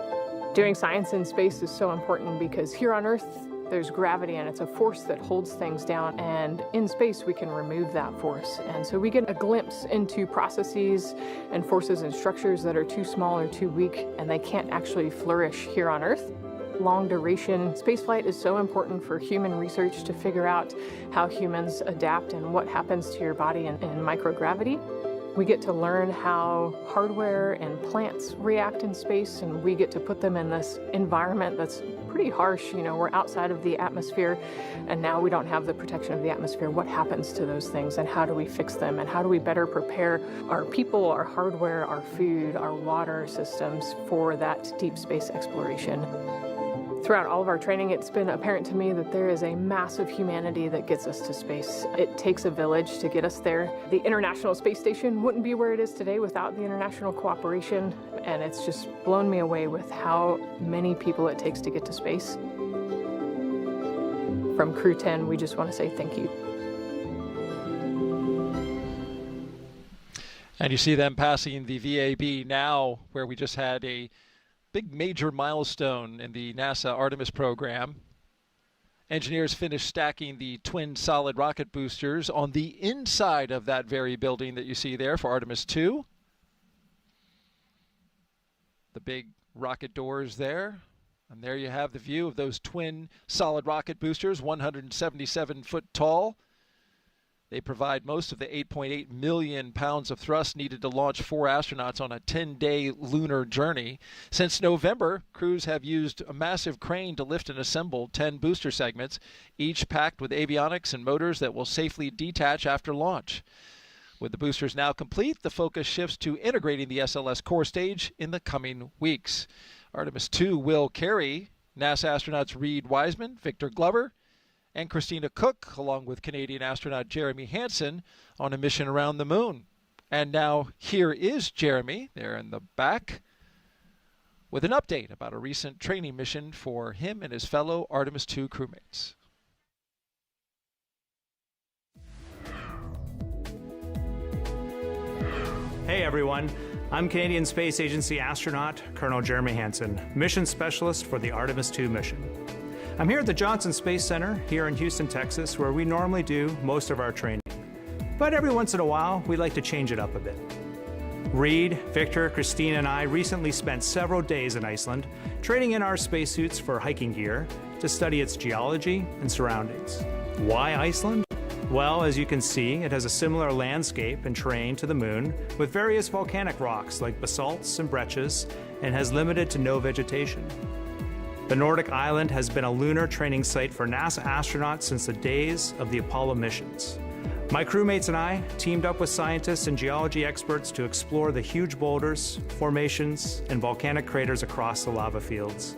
Doing science in space is so important because here on Earth, there's gravity and it's a force that holds things down, and in space we can remove that force. And so we get a glimpse into processes and forces and structures that are too small or too weak and they can't actually flourish here on Earth. Long duration spaceflight is so important for human research to figure out how humans adapt and what happens to your body in microgravity. We get to learn how hardware and plants react in space, and we get to put them in this environment that's pretty harsh. You know, we're outside of the atmosphere, and now we don't have the protection of the atmosphere. What happens to those things, and how do we fix them, and how do we better prepare our people, our hardware, our food, our water systems for that deep space exploration? Throughout all of our training, it's been apparent to me that there is a massive humanity that gets us to space. It takes a village to get us there. The International Space Station wouldn't be where it is today without the international cooperation, and it's just blown me away with how many people it takes to get to space. From Crew-10, we just want to say thank you. And you see them passing the VAB now, where we just had a big major milestone in the NASA Artemis program. Engineers finished stacking the twin solid rocket boosters on the inside of that very building that you see there for Artemis 2. The big rocket doors there. And there you have the view of those twin solid rocket boosters, 177 foot tall. They provide most of the 8.8 million pounds of thrust needed to launch 4 astronauts on a 10-day lunar journey. Since November, crews have used a massive crane to lift and assemble 10 booster segments, each packed with avionics and motors that will safely detach after launch. With the boosters now complete, the focus shifts to integrating the SLS core stage in the coming weeks. Artemis II will carry NASA astronauts Reed Wiseman, Victor Glover, and Christina Cook, along with Canadian astronaut Jeremy Hansen, on a mission around the moon. And now here is Jeremy, there in the back, with an update about a recent training mission for him and his fellow Artemis II crewmates. Hey everyone, I'm Canadian Space Agency astronaut Colonel Jeremy Hansen, mission specialist for the Artemis II mission. I'm here at the Johnson Space Center here in Houston, Texas, where we normally do most of our training. But every once in a while, we like to change it up a bit. Reed, Victor, Christine, and I recently spent several days in Iceland trading in our spacesuits for hiking gear to study its geology and surroundings. Why Iceland? Well, as you can see, it has a similar landscape and terrain to the moon, with various volcanic rocks like basalts and breccias, and has limited to no vegetation. The Nordic island has been a lunar training site for NASA astronauts since the days of the Apollo missions. My crewmates and I teamed up with scientists and geology experts to explore the huge boulders, formations, and volcanic craters across the lava fields.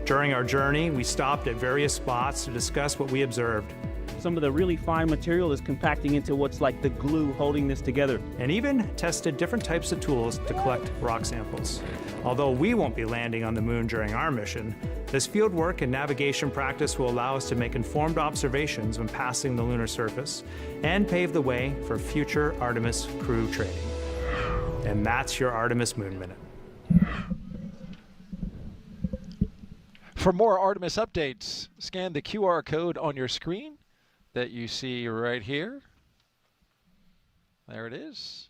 During our journey, we stopped at various spots to discuss what we observed. Some of the really fine material is compacting into what's like the glue holding this together. And even tested different types of tools to collect rock samples. Although we won't be landing on the moon during our mission, this field work and navigation practice will allow us to make informed observations when passing the lunar surface and pave the way for future Artemis crew training. And that's your Artemis Moon Minute. For more Artemis updates, scan the QR code on your screen that you see right here. There it is.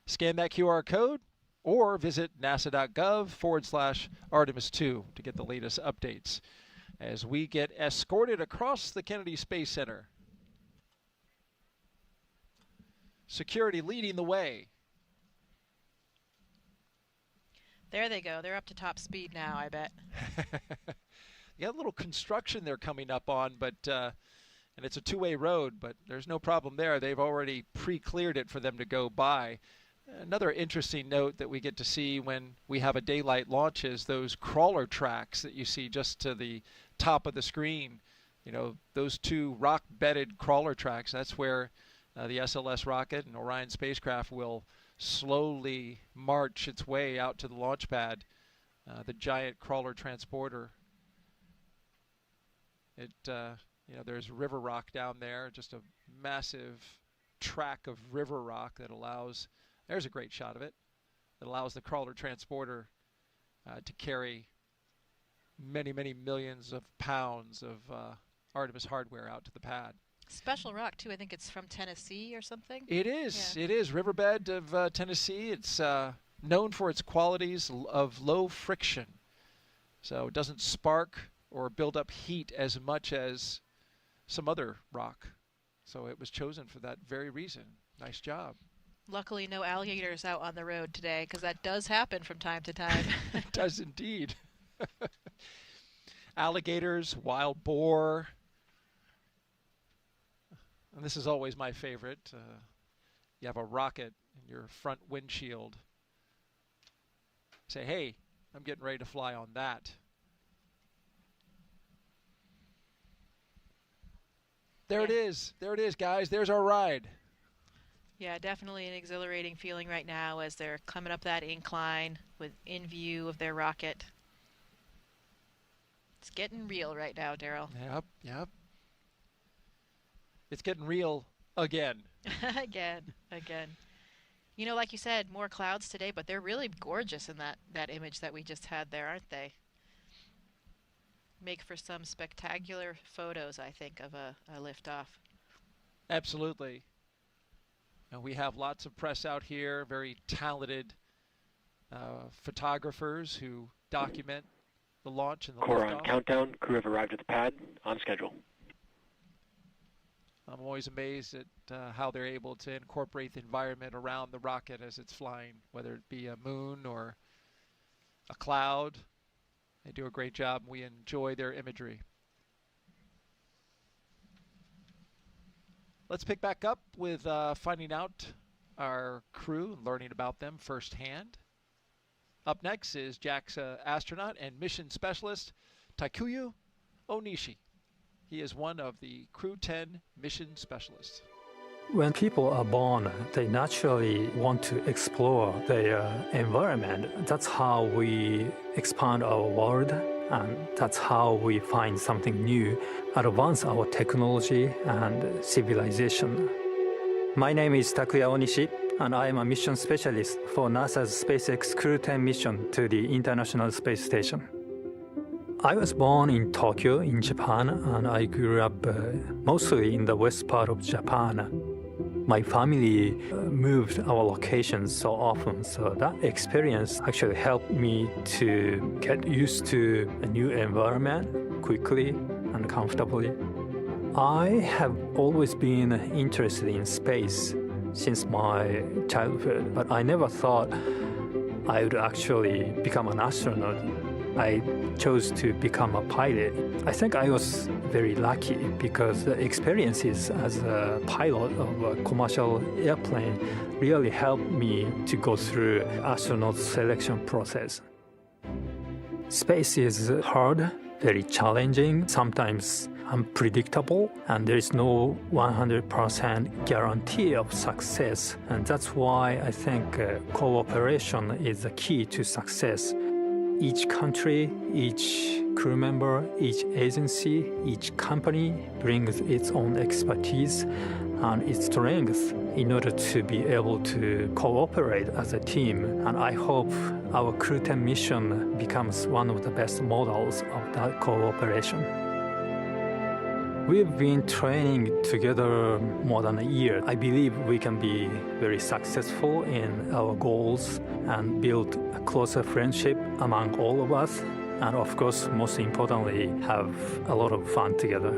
Scan that QR code or visit nasa.gov/Artemis2 to get the latest updates as we get escorted across the Kennedy Space Center. Security leading the way. There they go. They're up to top speed now, I bet. You got a little construction they're coming up on, but and it's a two-way road, but there's no problem there. They've already pre-cleared it for them to go by. Another interesting note that we get to see when we have a daylight launch is those crawler tracks that you see just to the top of the screen. You know, those two rock-bedded crawler tracks, that's where the SLS rocket and Orion spacecraft will slowly march its way out to the launch pad, the giant crawler transporter. You know, there's river rock down there, just a massive track of river rock that allows, there's a great shot of it, that allows the crawler transporter to carry many, many millions of pounds of Artemis hardware out to the pad. Special rock, too. I think it's from Tennessee or something. It is. Yeah. It is. Riverbed of Tennessee. It's known for its qualities of low friction. So it doesn't spark or build up heat as much as some other rock. So it was chosen for that very reason. Nice job. Luckily, no alligators out on the road today, because that does happen from time to time. It does indeed. Alligators, wild boar. And this is always my favorite. You have a rocket in your front windshield. Say, hey, I'm getting ready to fly on that. There it is. There it is, guys. There's our ride. Yeah, definitely an exhilarating feeling right now as they're coming up that incline in view of their rocket. It's getting real right now, Daryl. Yep. It's getting real again. Again. You know, like you said, more clouds today, but they're really gorgeous in that image that we just had there, aren't they? Make for some spectacular photos, I think, of a liftoff. Absolutely. And we have lots of press out here, very talented photographers who document the launch and the Core liftoff. on countdown. Crew have arrived at the pad on schedule. I'm always amazed at how they're able to incorporate the environment around the rocket as it's flying, whether it be a moon or a cloud. They do a great job. We enjoy their imagery. Let's pick back up with finding out our crew and learning about them firsthand. Up next is JAXA astronaut and mission specialist Takuya Onishi. He is one of the Crew-10 mission specialists. When people are born, they naturally want to explore their environment. That's how we expand our world, and that's how we find something new, advance our technology and civilization. My name is Takuya Onishi, and I am a mission specialist for NASA's SpaceX Crew-10 mission to the International Space Station. I was born in Tokyo, in Japan, and I grew up mostly in the west part of Japan. My family moved our locations so often, so that experience actually helped me to get used to a new environment quickly and comfortably. I have always been interested in space since my childhood, but I never thought I would actually become an astronaut. I chose to become a pilot. I think I was very lucky because the experiences as a pilot of a commercial airplane really helped me to go through astronaut selection process. Space is hard, very challenging, sometimes unpredictable, and there is no 100% guarantee of success. And that's why I think cooperation is the key to success. Each country, each crew member, each agency, each company brings its own expertise and its strengths in order to be able to cooperate as a team. And I hope our Crew-10 mission becomes one of the best models of that cooperation. We've been training together more than a year. I believe we can be very successful in our goals and build a closer friendship among all of us. And of course, most importantly, have a lot of fun together.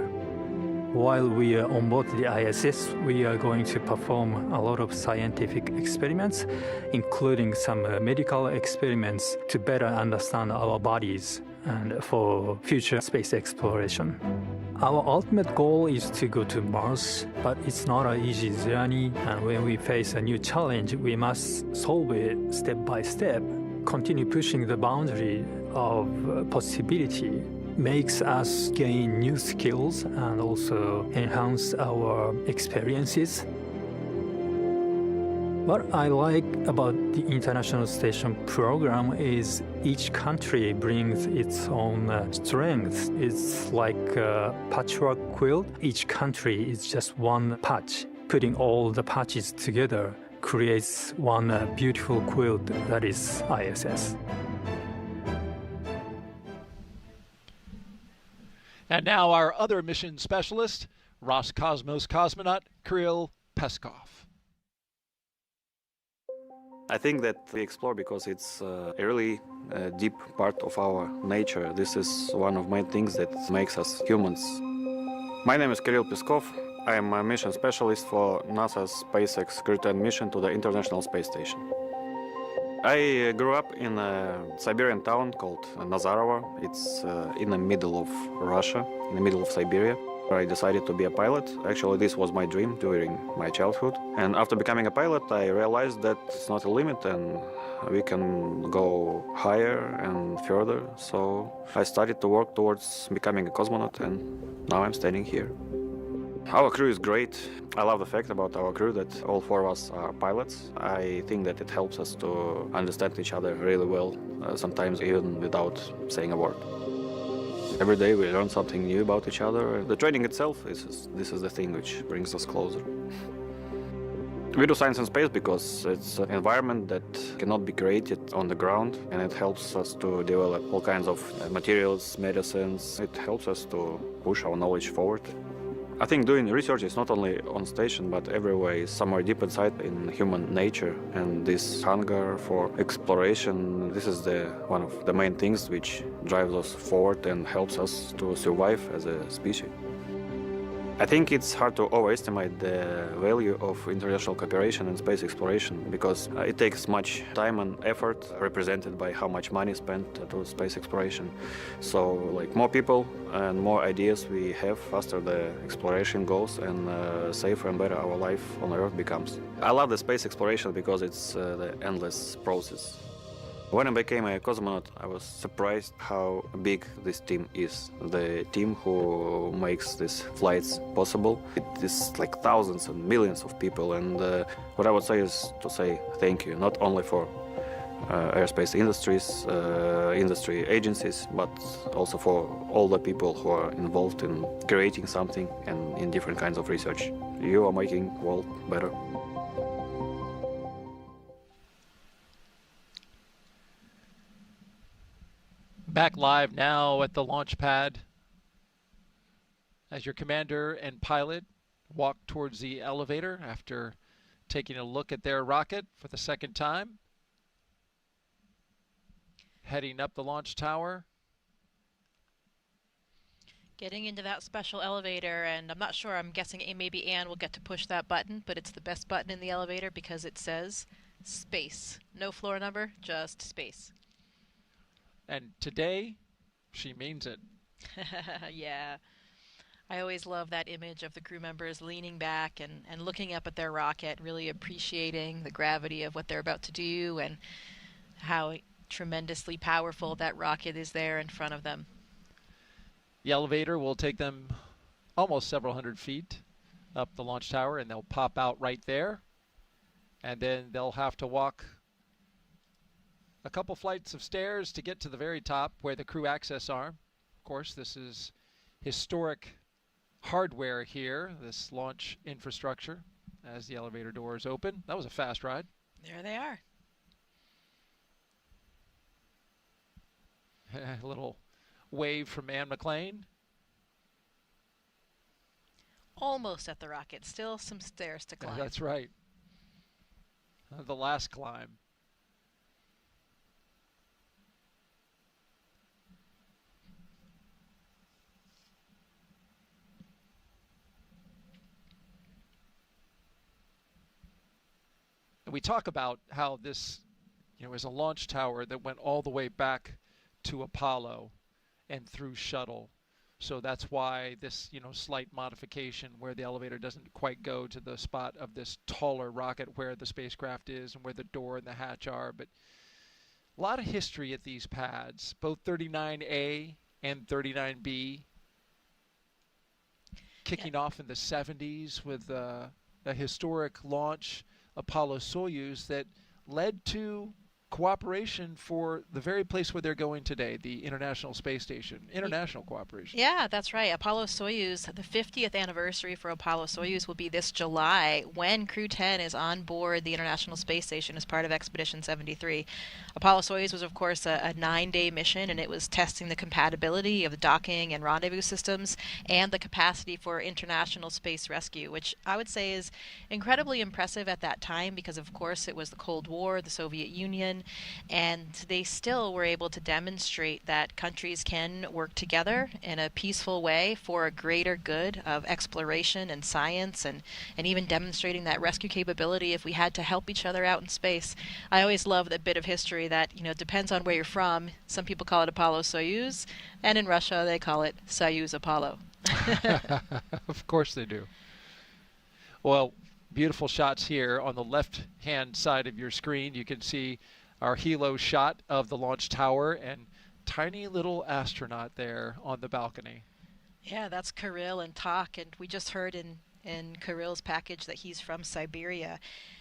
While we are on board the ISS, we are going to perform a lot of scientific experiments, including some medical experiments to better understand our bodies and for future space exploration. Our ultimate goal is to go to Mars, but it's not an easy journey, and when we face a new challenge, we must solve it step by step. Continue pushing the boundary of possibility makes us gain new skills and also enhance our experiences. What I like about the International Station program is each country brings its own strengths. It's like a patchwork quilt. Each country is just one patch. Putting all the patches together creates one beautiful quilt that is ISS. And now our other mission specialist, Roscosmos cosmonaut Kirill Peskov. I think that we explore because it's a really deep part of our nature. This is one of my things that makes us humans. My name is Kirill Peskov. I am a mission specialist for NASA's SpaceX Crew-10 mission to the International Space Station. I grew up in a Siberian town called Nazarovo. It's in the middle of Russia, in the middle of Siberia. I decided to be a pilot. Actually, this was my dream during my childhood. And after becoming a pilot, I realized that it's not a limit and we can go higher and further. So I started to work towards becoming a cosmonaut, and now I'm standing here. Our crew is great. I love the fact about our crew that all four of us are pilots. I think that it helps us to understand each other really well, sometimes even without saying a word. Every day we learn something new about each other. The training itself, this is the thing which brings us closer. We do science in space because it's an environment that cannot be created on the ground, and it helps us to develop all kinds of materials, medicines. It helps us to push our knowledge forward. I think doing research is not only on station, but everywhere is somewhere deep inside in human nature. And this hunger for exploration, this is one of the main things which drives us forward and helps us to survive as a species. I think it's hard to overestimate the value of international cooperation in space exploration because it takes much time and effort represented by how much money spent to space exploration. So like more people and more ideas we have, faster the exploration goes and safer and better our life on Earth becomes. I love the space exploration because it's the endless process. When I became a cosmonaut, I was surprised how big this team is. The team who makes these flights possible. It is like thousands and millions of people, and what I would say is to say thank you, not only for aerospace industry agencies, but also for all the people who are involved in creating something and in different kinds of research. You are making the world better. Back live now at the launch pad as your commander and pilot walk towards the elevator after taking a look at their rocket for the second time. Heading up the launch tower. Getting into that special elevator, and I'm not sure, I'm guessing maybe Anne will get to push that button, but it's the best button in the elevator because it says space. No floor number, just space. And today, she means it. Yeah. I always love that image of the crew members leaning back and looking up at their rocket, really appreciating the gravity of what they're about to do and how tremendously powerful that rocket is there in front of them. The elevator will take them almost several hundred feet up the launch tower, and they'll pop out right there. And then they'll have to walk a couple flights of stairs to get to the very top where the crew access are. Of course, this is historic hardware here, this launch infrastructure, as the elevator doors open. That was a fast ride. There they are. A little wave from Anne McClain. Almost at the rocket. Still some stairs to climb. That's right. The last climb. We talk about how this, is a launch tower that went all the way back to Apollo and through shuttle. So that's why this, slight modification where the elevator doesn't quite go to the spot of this taller rocket where the spacecraft is and where the door and the hatch are. But a lot of history at these pads, both 39A and 39B, kicking off in the 70s with a historic launch, Apollo-Soyuz, that led to cooperation for the very place where they're going today, the International Space Station. International cooperation. Yeah, that's right. Apollo-Soyuz, the 50th anniversary for Apollo-Soyuz will be this July when Crew-10 is on board the International Space Station as part of Expedition 73. Apollo-Soyuz was, of course, a 9-day mission, and it was testing the compatibility of the docking and rendezvous systems and the capacity for international space rescue, which I would say is incredibly impressive at that time because, of course, it was the Cold War, the Soviet Union, and they still were able to demonstrate that countries can work together in a peaceful way for a greater good of exploration and science, and even demonstrating that rescue capability if we had to help each other out in space. I always love that bit of history that, depends on where you're from. Some people call it Apollo-Soyuz, and in Russia they call it Soyuz-Apollo. Of course they do. Well, beautiful shots here on the left-hand side of your screen. You can see our helo shot of the launch tower and tiny little astronaut there on the balcony. Yeah, that's Kirill and Tak, and we just heard in Kirill's package that he's from Siberia.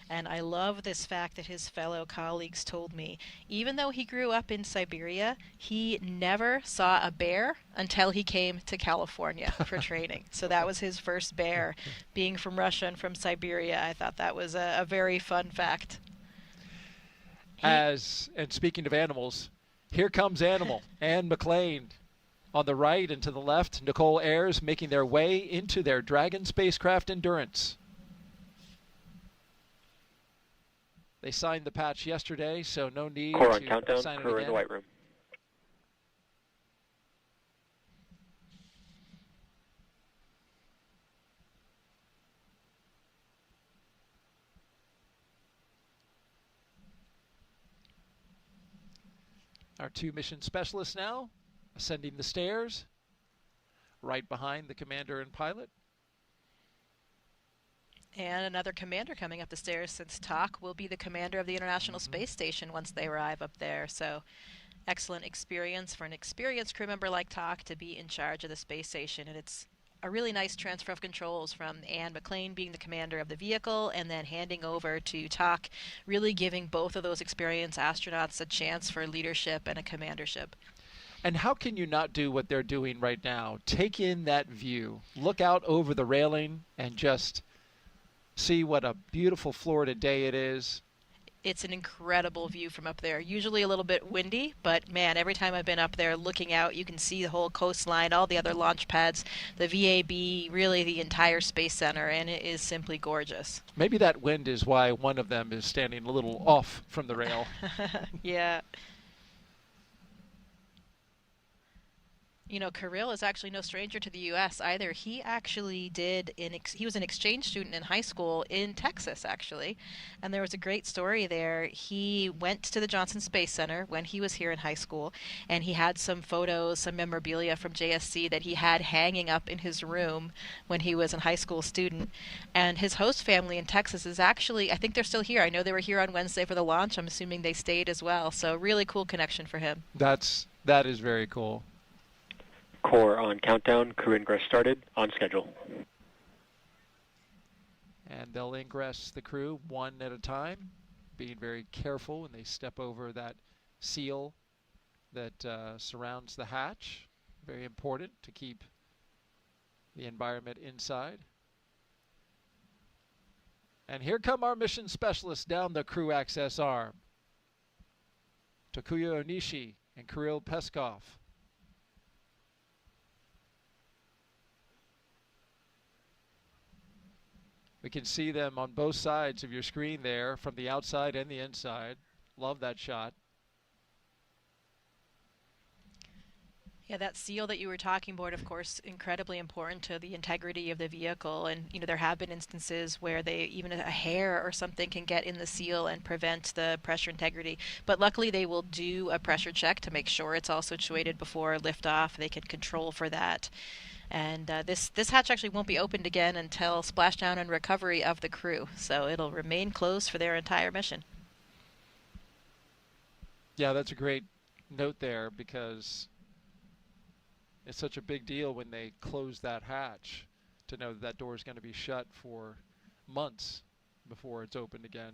And I love this fact that his fellow colleagues told me. Even though he grew up in Siberia, he never saw a bear until he came to California for training. So that was his first bear, being from Russia and from Siberia. I thought that was a very fun fact. And speaking of animals, here comes Animal, Anne McClain on the right, and to the left, Nichole Ayers making their way into their Dragon spacecraft Endurance. They signed the patch yesterday, so no need Core on to countdown, sign it crew again. in the white room. Our 2 mission specialists now ascending the stairs, right behind the commander and pilot. And another commander coming up the stairs, since Tak will be the commander of the International Space Station once they arrive up there. So excellent experience for an experienced crew member like Tak to be in charge of the space station. And it's a really nice transfer of controls from Anne McClain being the commander of the vehicle and then handing over to Tak, really giving both of those experienced astronauts a chance for leadership and a commandership. And how can you not do what they're doing right now? Take in that view. Look out over the railing and just see what a beautiful Florida day it is. It's an incredible view from up there. Usually a little bit windy, but man, every time I've been up there looking out, you can see the whole coastline, all the other launch pads, the VAB, really the entire Space Center, and it is simply gorgeous. Maybe that wind is why one of them is standing a little off from the rail. Yeah. You know, Kirill is actually no stranger to the U.S. either. He actually he was an exchange student in high school in Texas, actually. And there was a great story there. He went to the Johnson Space Center when he was here in high school, and he had some photos, some memorabilia from JSC that he had hanging up in his room when he was a high school student. And his host family in Texas is actually, I think they're still here. I know they were here on Wednesday for the launch. I'm assuming they stayed as well. So really cool connection for him. That is very cool. Core on countdown. Crew ingress started. On schedule. And they'll ingress the crew one at a time, being very careful when they step over that seal that surrounds the hatch. Very important to keep the environment inside. And here come our mission specialists down the crew access arm. Takuya Onishi and Kirill Peskov. We can see them on both sides of your screen there, from the outside and the inside. Love that shot. Yeah, that seal that you were talking about, of course, incredibly important to the integrity of the vehicle. And, you know, there have been instances where even a hair or something can get in the seal and prevent the pressure integrity. But luckily they will do a pressure check to make sure it's all situated before liftoff. They can control for that. And this hatch actually won't be opened again until splashdown and recovery of the crew. So it'll remain closed for their entire mission. Yeah, that's a great note there, because it's such a big deal when they close that hatch to know that door is going to be shut for months before it's opened again.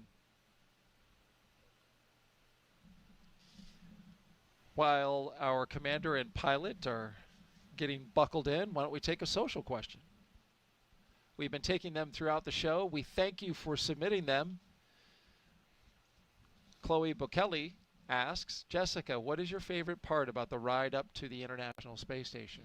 While our commander and pilot are getting buckled in, why don't we take a social question? We've been taking them throughout the show. We thank you for submitting them. Chloe Bokeli asks, Jessica, what is your favorite part about the ride up to the International Space Station?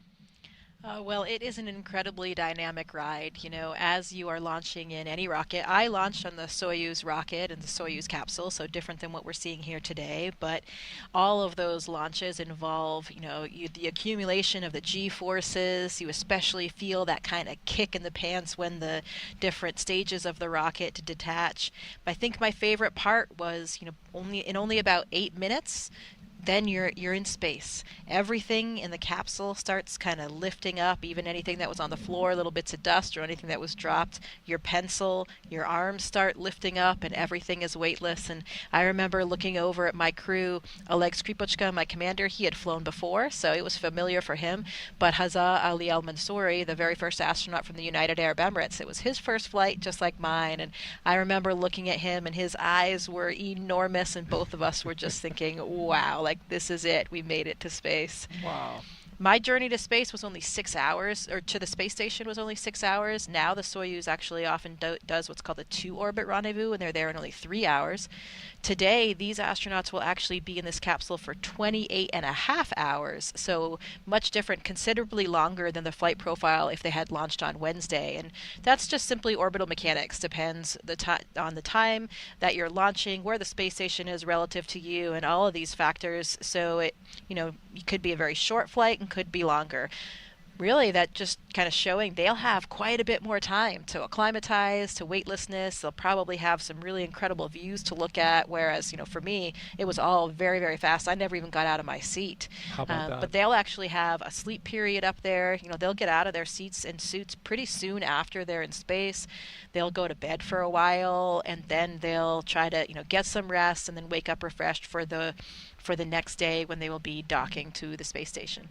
Well, it is an incredibly dynamic ride. You know, as you are launching in any rocket, I launched on the Soyuz rocket and the Soyuz capsule, so different than what we're seeing here today. But all of those launches involve, you know, the accumulation of the G-forces. You especially feel that kind of kick in the pants when the different stages of the rocket detach. But I think my favorite part was, you know, only about 8 minutes, then you're in space. Everything in the capsule starts kind of lifting up, even anything that was on the floor, little bits of dust or anything that was dropped. Your pencil, your arms start lifting up, and everything is weightless. And I remember looking over at my crew. Oleg Skripochka, my commander, he had flown before, so it was familiar for him. But Hazza Ali Al-Mansouri, the very first astronaut from the United Arab Emirates, it was his first flight, just like mine. And I remember looking at him, and his eyes were enormous, and both of us were just thinking, wow, like, this is it. We made it to space. Wow. My journey to space was only 6 hours, or to the space station was only 6 hours. Now the Soyuz actually often does what's called a 2-orbit rendezvous, and they're there in only 3 hours. Today, these astronauts will actually be in this capsule for 28.5 hours, so much different, considerably longer than the flight profile if they had launched on Wednesday. And that's just simply orbital mechanics. Depends on the time that you're launching, where the space station is relative to you, and all of these factors. So it could be a very short flight and could be longer. really that just kind of showing they'll have quite a bit more time to acclimatize to weightlessness. They'll probably have some really incredible views to look at, whereas, for me, it was all very, very fast. I never even got out of my seat. How about that? But they'll actually have a sleep period up there. They'll get out of their seats and suits pretty soon after they're in space. They'll go to bed for a while, and then they'll try to, get some rest and then wake up refreshed for the next day when they will be docking to the space station.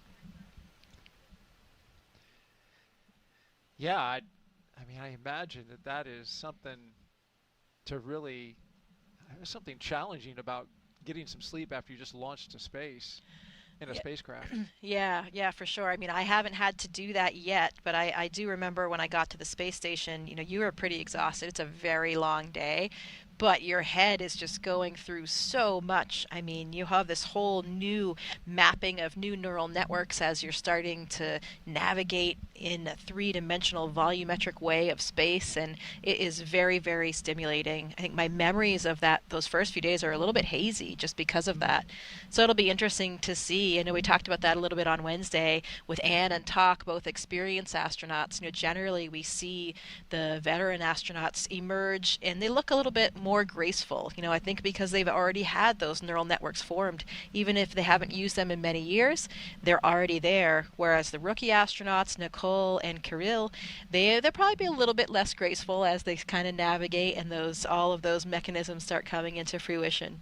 Yeah, I imagine that is something to really, something challenging about getting some sleep after you just launched to space in a spacecraft. Yeah, for sure. I haven't had to do that yet, but I do remember when I got to the space station, you were pretty exhausted. It's a very long day, but your head is just going through so much. You have this whole new mapping of new neural networks as you're starting to navigate in a three-dimensional volumetric way of space, and it is very, very stimulating. I think my memories of those first few days are a little bit hazy just because of that. So it'll be interesting to see. I know we talked about that a little bit on Wednesday with Anne and Tak, both experienced astronauts. Generally we see the veteran astronauts emerge and they look a little bit more graceful. I think because they've already had those neural networks formed. Even if they haven't used them in many years, they're already there. Whereas the rookie astronauts, Nichole and Kirill, they'll probably be a little bit less graceful as they kind of navigate and all of those mechanisms start coming into fruition.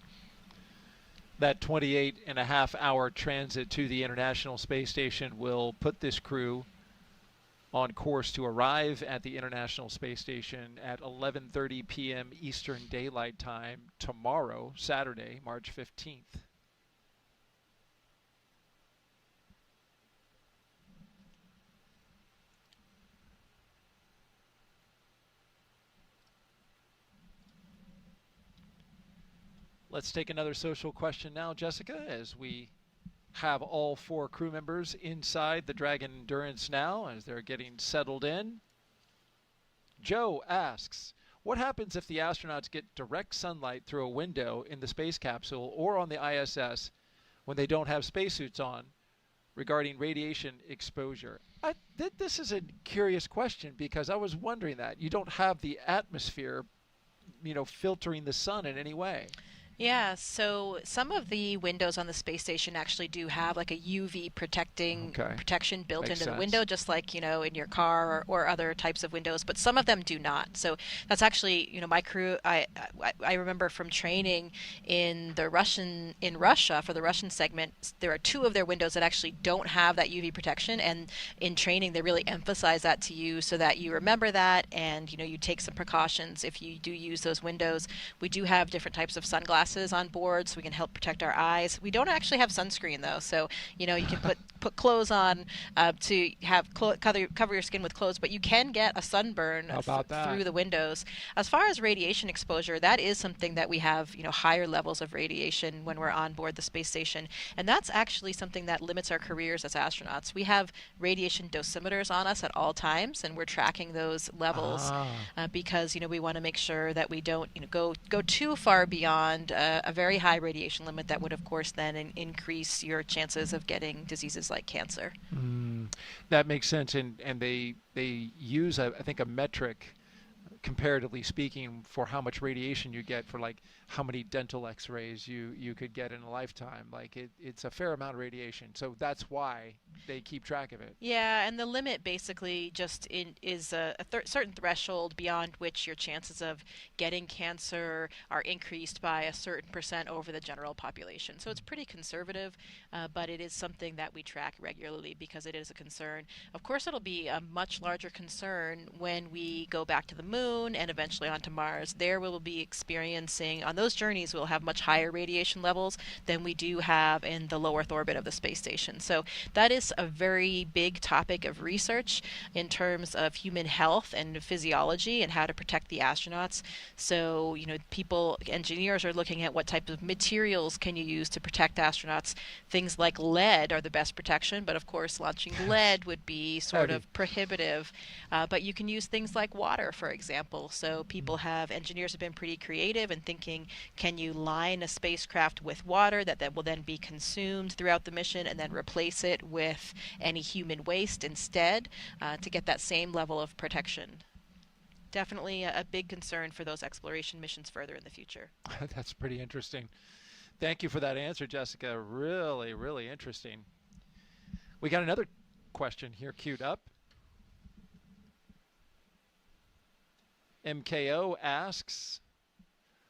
That 28.5-hour transit to the International Space Station will put this crew on course to arrive at the International Space Station at 11:30 p.m. Eastern Daylight Time tomorrow, Saturday, March 15th. Let's take another social question now, Jessica, as we have all 4 crew members inside the Dragon Endurance now as they're getting settled in. Joe asks, what happens if the astronauts get direct sunlight through a window in the space capsule or on the ISS when they don't have spacesuits on regarding radiation exposure? This is a curious question because I was wondering that. You don't have the atmosphere, filtering the sun in any way. Yeah, so some of the windows on the space station actually do have like a UV protection built into the window, just like, in your car or other types of windows, but some of them do not. So that's actually, my crew, I remember from training in Russia for the Russian segment, there are 2 of their windows that actually don't have that UV protection, and in training they really emphasize that to you so that you remember that and, you take some precautions if you do use those windows. We do have different types of sunglasses on board so we can help protect our eyes. We don't actually have sunscreen though, so you can put clothes on to have cover your skin with clothes, but you can get a sunburn through the windows. As far as radiation exposure, that is something that we have higher levels of radiation when we're on board the space station, and that's actually something that limits our careers as astronauts. We have radiation dosimeters on us at all times, and we're tracking those levels because we want to make sure that we don't go too far beyond a very high radiation limit that would, of course, then increase your chances of getting diseases like cancer. That makes sense, and they use, I think, a metric, comparatively speaking, for how much radiation you get for like how many dental x-rays you could get in a lifetime. Like it's a fair amount of radiation, so that's why they keep track of it. Yeah, and the limit basically just is a certain threshold beyond which your chances of getting cancer are increased by a certain % over the general population. So it's pretty conservative, but it is something that we track regularly because it is a concern. Of course, it'll be a much larger concern when we go back to the moon and eventually onto Mars. There we will be experiencing, on those journeys, we'll have much higher radiation levels than we do have in the low Earth orbit of the space station. So that is a very big topic of research in terms of human health and physiology and how to protect the astronauts. So, engineers are looking at what type of materials can you use to protect astronauts. Things like lead are the best protection, but of course launching lead would be sort of prohibitive. But you can use things like water, for example. example. So engineers have been pretty creative in thinking, can you line a spacecraft with water that will then be consumed throughout the mission and then replace it with any human waste instead to get that same level of protection. Definitely a big concern for those exploration missions further in the future. That's pretty interesting. Thank you for that answer, Jessica. Really, really interesting. We got another question here queued up. MKO asks,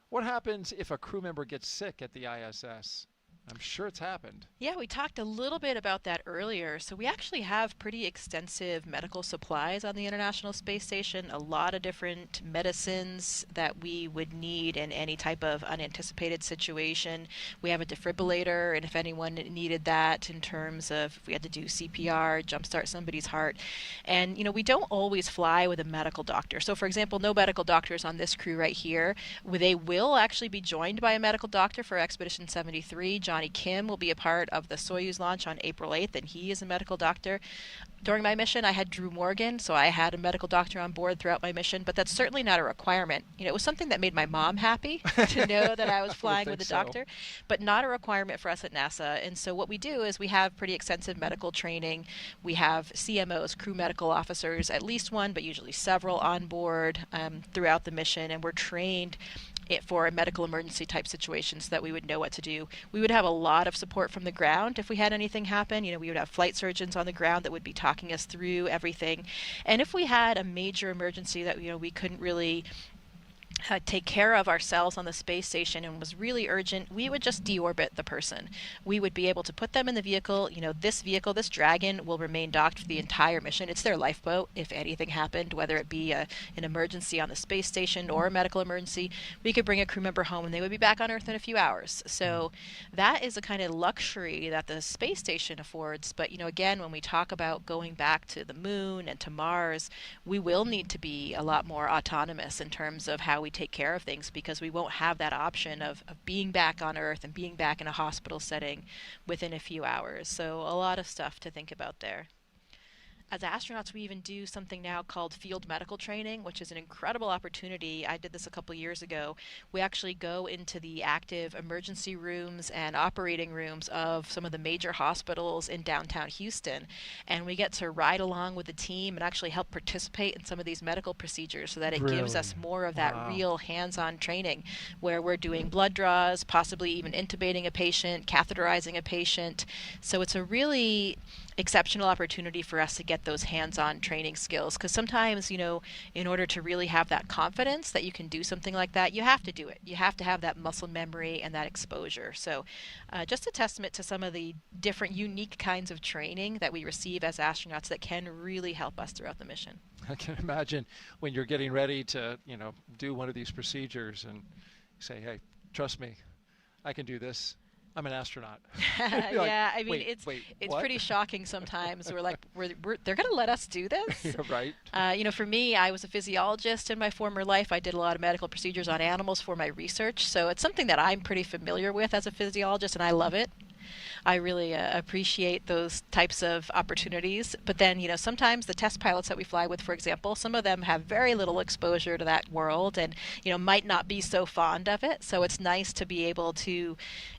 what happens if a crew member gets sick at the ISS? I'm sure it's happened. Yeah, we talked a little bit about that earlier. So we actually have pretty extensive medical supplies on the International Space Station, a lot of different medicines that we would need in any type of unanticipated situation. We have a defibrillator, and if anyone needed that in terms of if we had to do CPR, jumpstart somebody's heart. And, we don't always fly with a medical doctor. So, for example, no medical doctors on this crew right here. They will actually be joined by a medical doctor for Expedition 73. Johnny Kim will be a part of the Soyuz launch on April 8th, and he is a medical doctor. During my mission, I had Drew Morgan, so I had a medical doctor on board throughout my mission, but that's certainly not a requirement. It was something that made my mom happy to know that I was flying with a doctor, but not a requirement for us at NASA. And so what we do is we have pretty extensive medical training. We have CMOs, crew medical officers, at least one, but usually several on board throughout the mission, and we're trained for a medical emergency type situation so that we would know what to do. We would have a lot of support from the ground if we had anything happen. We would have flight surgeons on the ground that would be talking us through everything. And if we had a major emergency that we couldn't really take care of ourselves on the space station and was really urgent, we would just deorbit the person. We would be able to put them in the vehicle. This Dragon will remain docked for the entire mission. It's their lifeboat if anything happened, whether it be an emergency on the space station or a medical emergency. We could bring a crew member home and they would be back on Earth in a few hours. So that is a kind of luxury that the space station affords. But again, when we talk about going back to the moon and to Mars, we will need to be a lot more autonomous in terms of how we take care of things, because we won't have that option of being back on Earth and being back in a hospital setting within a few hours. So a lot of stuff to think about there. As astronauts, we even do something now called field medical training, which is an incredible opportunity. I did this a couple years ago. We actually go into the active emergency rooms and operating rooms of some of the major hospitals in downtown Houston, and we get to ride along with the team and actually help participate in some of these medical procedures so that it gives us more of that real hands-on training where we're doing blood draws, possibly even intubating a patient, catheterizing a patient. So it's a really exceptional opportunity for us to get those hands-on training skills, because sometimes, in order to really have that confidence that you can do something like that, you have to do it. You have to have that muscle memory and that exposure. So just a testament to some of the different unique kinds of training that we receive as astronauts that can really help us throughout the mission. I can imagine when you're getting ready to, do one of these procedures and say, hey, trust me, I can do this. I'm an astronaut. Yeah, I mean, it's what? pretty shocking sometimes. We're like, they're going to let us do this? Right. For me, I was a physiologist in my former life. I did a lot of medical procedures on animals for my research, so it's something that I'm pretty familiar with as a physiologist, and I love it. I really appreciate those types of opportunities. But then, sometimes the test pilots that we fly with, for example, some of them have very little exposure to that world and, might not be so fond of it. So it's nice to be able to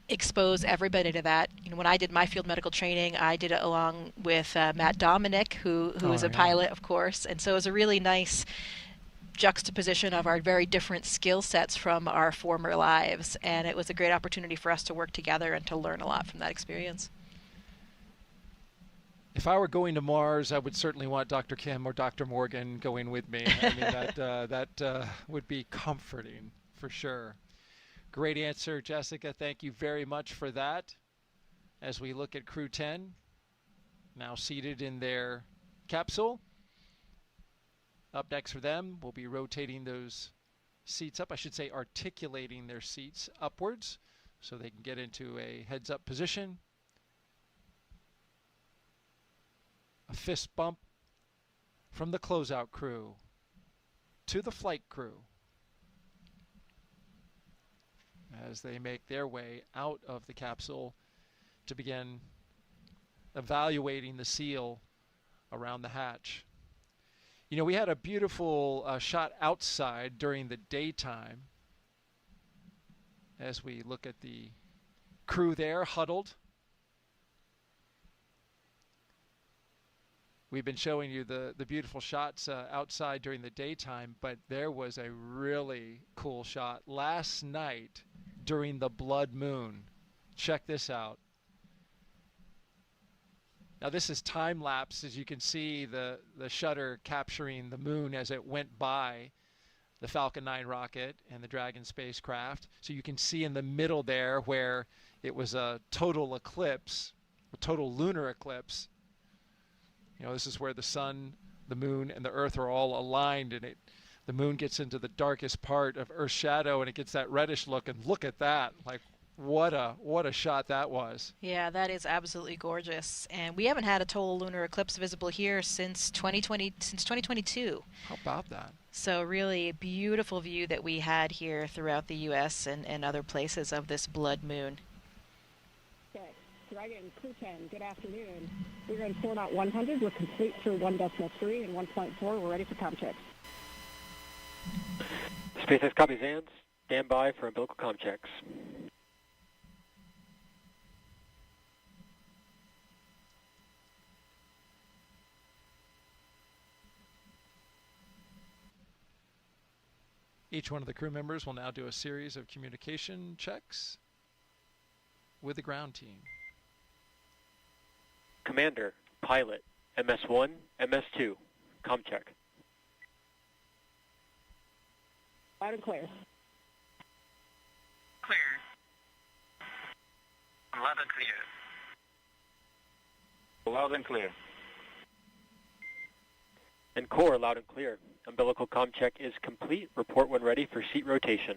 expose everybody to that. When I did my field medical training, I did it along with Matt Dominic, who is a pilot, of course. And so it was a really nice juxtaposition of our very different skill sets from our former lives, and it was a great opportunity for us to work together and to learn a lot from that experience. If I were going to Mars, I would certainly want Dr. Kim or Dr. Morgan going with me. I mean, that would be comforting for sure. Great answer, Jessica. Thank you very much for that. As we look at Crew-10, now seated in their capsule. Up next for them, we'll be rotating those seats up. I should say articulating their seats upwards so they can get into a heads-up position. A fist bump from the closeout crew to the flight crew as they make their way out of the capsule to begin evaluating the seal around the hatch. You know, we had a beautiful shot outside during the daytime as we look at the crew there huddled. We've been showing you the beautiful shots outside during the daytime, but there was a really cool shot last night during the blood moon. Check this out. Now this is time lapse, as you can see the shutter capturing the moon as it went by the Falcon 9 rocket and the Dragon spacecraft. So you can see in the middle there where it was a total eclipse, a total lunar eclipse. You know, this is where the sun, the moon, and the Earth are all aligned, and the moon gets into the darkest part of Earth's shadow, and it gets that reddish look. And look at that! Like, what a shot that was. Yeah, that is absolutely gorgeous. And we haven't had a total lunar eclipse visible here since 2022. How about that? So really a beautiful view that we had here throughout the U.S. and other places of this blood moon. Okay, Dragon, Crew-10, good afternoon. We're in 4.100. We're complete through 1.3 and 1.4. We're ready for comm checks. SpaceX copies, and stand by for umbilical comm checks. Each one of the crew members will now do a series of communication checks with the ground team. Commander, pilot, MS-1, MS-2, comm check. Loud and clear. Clear. Loud and clear. Loud and clear. And core, loud and clear. Umbilical comm check is complete. Report when ready for seat rotation.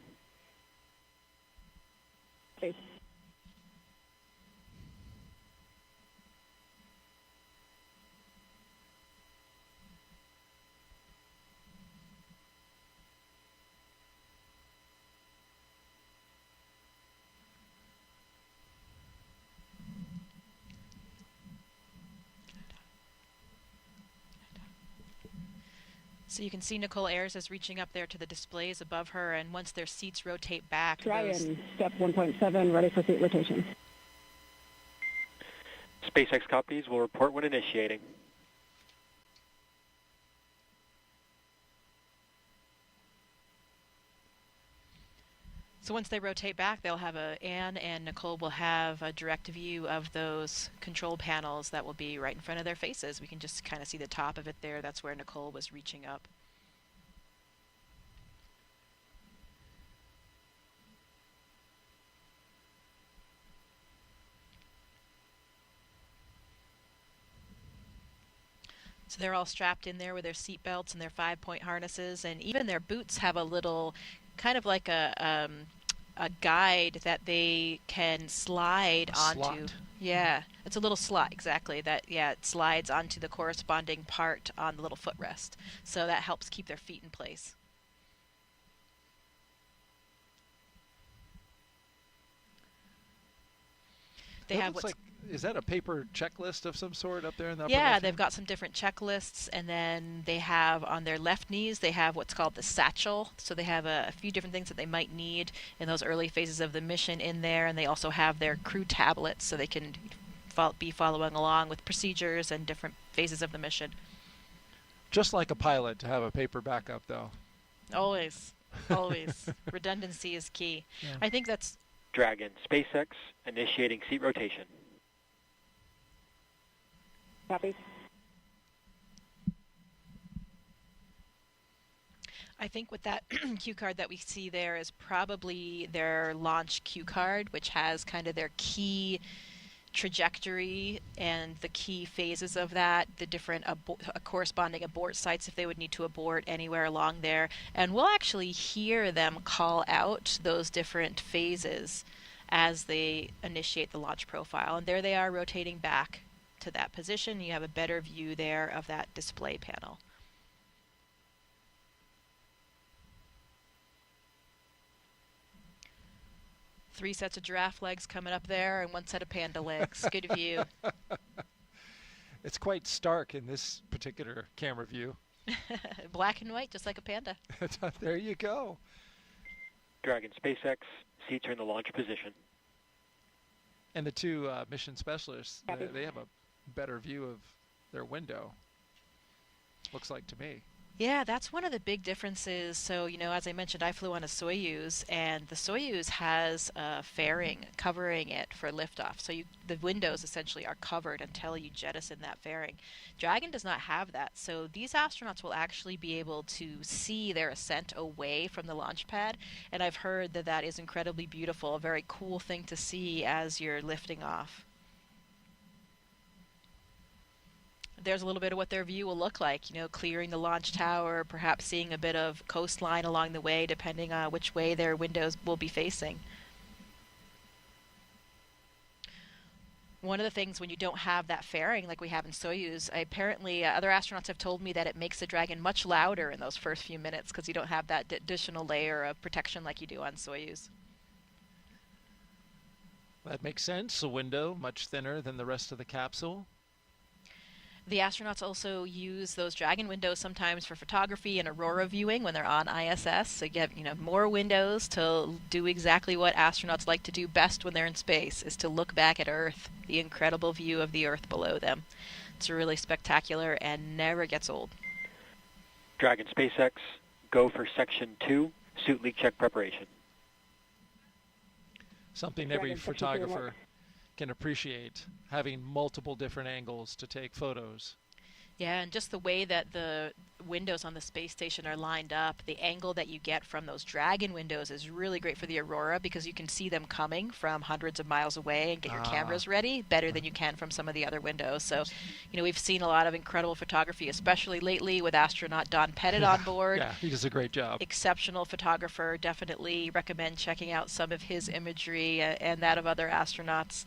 Okay. So you can see Nichole Ayers is reaching up there to the displays above her, and once their seats rotate back, Dragon, step 1.7, ready for seat rotation. SpaceX copies will report when initiating. So once they rotate back, they'll have Anne and Nichole will have a direct view of those control panels that will be right in front of their faces. We can just kind of see the top of it there. That's where Nichole was reaching up. So they're all strapped in there with their seat belts and their 5-point harnesses, and even their boots have a little, kind of like a guide that they can slide onto. Slot. Yeah, it's a little slot, exactly. That, yeah, it slides onto the corresponding part on the little footrest. So that helps keep their feet in place. They have what's is that a paper checklist of some sort up there in the upper Yeah, left they've hand? got some different checklists, and then they have on their left knees, they have what's called the satchel. So they have a few different things that they might need in those early phases of the mission in there, and they also have their crew tablets so they can be following along with procedures and different phases of the mission. Just like a pilot to have a paper backup, though. Always, always. Redundancy is key. Yeah. I think that's... Dragon, SpaceX, initiating seat rotation. Copy. I think with that cue card that we see there is probably their launch cue card, which has kind of their key trajectory and the key phases of that, the different corresponding abort sites if they would need to abort anywhere along there. And we'll actually hear them call out those different phases as they initiate the launch profile. And there they are rotating back to that position. You have a better view there of that display panel. Three sets of giraffe legs coming up there and one set of panda legs. Good view. It's quite stark in this particular camera view. Black and white, just like a panda. There you go. Dragon SpaceX, seats are in the launch position. And the two mission specialists, they have a better view of their window, looks like to me. Yeah, that's one of the big differences. So, as I mentioned, I flew on a Soyuz, and the Soyuz has a fairing covering it for liftoff. So the windows essentially are covered until you jettison that fairing. Dragon does not have that. So these astronauts will actually be able to see their ascent away from the launch pad. And I've heard that that is incredibly beautiful, a very cool thing to see as you're lifting off. There's a little bit of what their view will look like, clearing the launch tower, perhaps seeing a bit of coastline along the way, depending on which way their windows will be facing. One of the things when you don't have that fairing like we have in Soyuz, apparently other astronauts have told me that it makes the Dragon much louder in those first few minutes because you don't have that additional layer of protection like you do on Soyuz. That makes sense. A window much thinner than the rest of the capsule. The astronauts also use those Dragon windows sometimes for photography and aurora viewing when they're on ISS. So you get, more windows to do exactly what astronauts like to do best when they're in space, is to look back at Earth, the incredible view of the Earth below them. It's really spectacular and never gets old. Dragon SpaceX, go for Section 2, suit leak check preparation. Something every photographer can appreciate, having multiple different angles to take photos. Yeah, and just the way that the windows on the space station are lined up, the angle that you get from those Dragon windows is really great for the aurora because you can see them coming from hundreds of miles away and get your cameras ready better than you can from some of the other windows. So, we've seen a lot of incredible photography, especially lately with astronaut Don Pettit on board. Yeah, he does a great job. Exceptional photographer. Definitely recommend checking out some of his imagery and that of other astronauts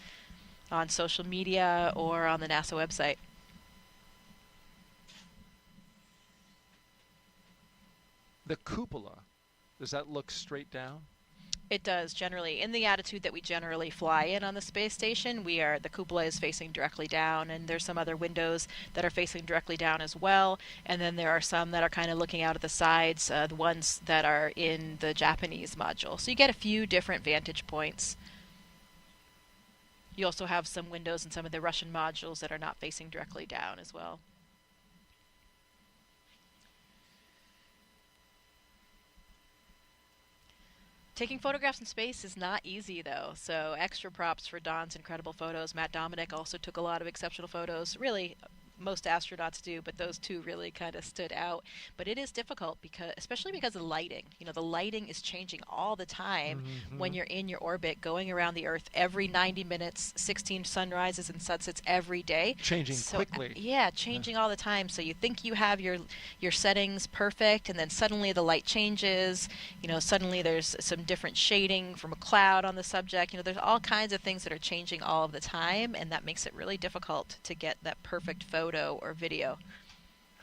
on social media or on the NASA website. The cupola, does that look straight down? It does, generally. In the attitude that we generally fly in on the space station, the cupola is facing directly down, and there's some other windows that are facing directly down as well. And then there are some that are kind of looking out at the sides, the ones that are in the Japanese module. So you get a few different vantage points. You also have some windows in some of the Russian modules that are not facing directly down as well. Taking photographs in space is not easy, though, so extra props for Don's incredible photos. Matt Dominic also took a lot of exceptional photos. Really, most astronauts do, but those two really kind of stood out. But it is difficult, especially because of the lighting. The lighting is changing all the time when you're in your orbit, going around the Earth every 90 minutes, 16 sunrises and sunsets every day. Changing quickly. Yeah, changing all the time. So you think you have your settings perfect, and then suddenly the light changes. Suddenly there's some different shading from a cloud on the subject. There's all kinds of things that are changing all of the time, and that makes it really difficult to get that perfect photo or video.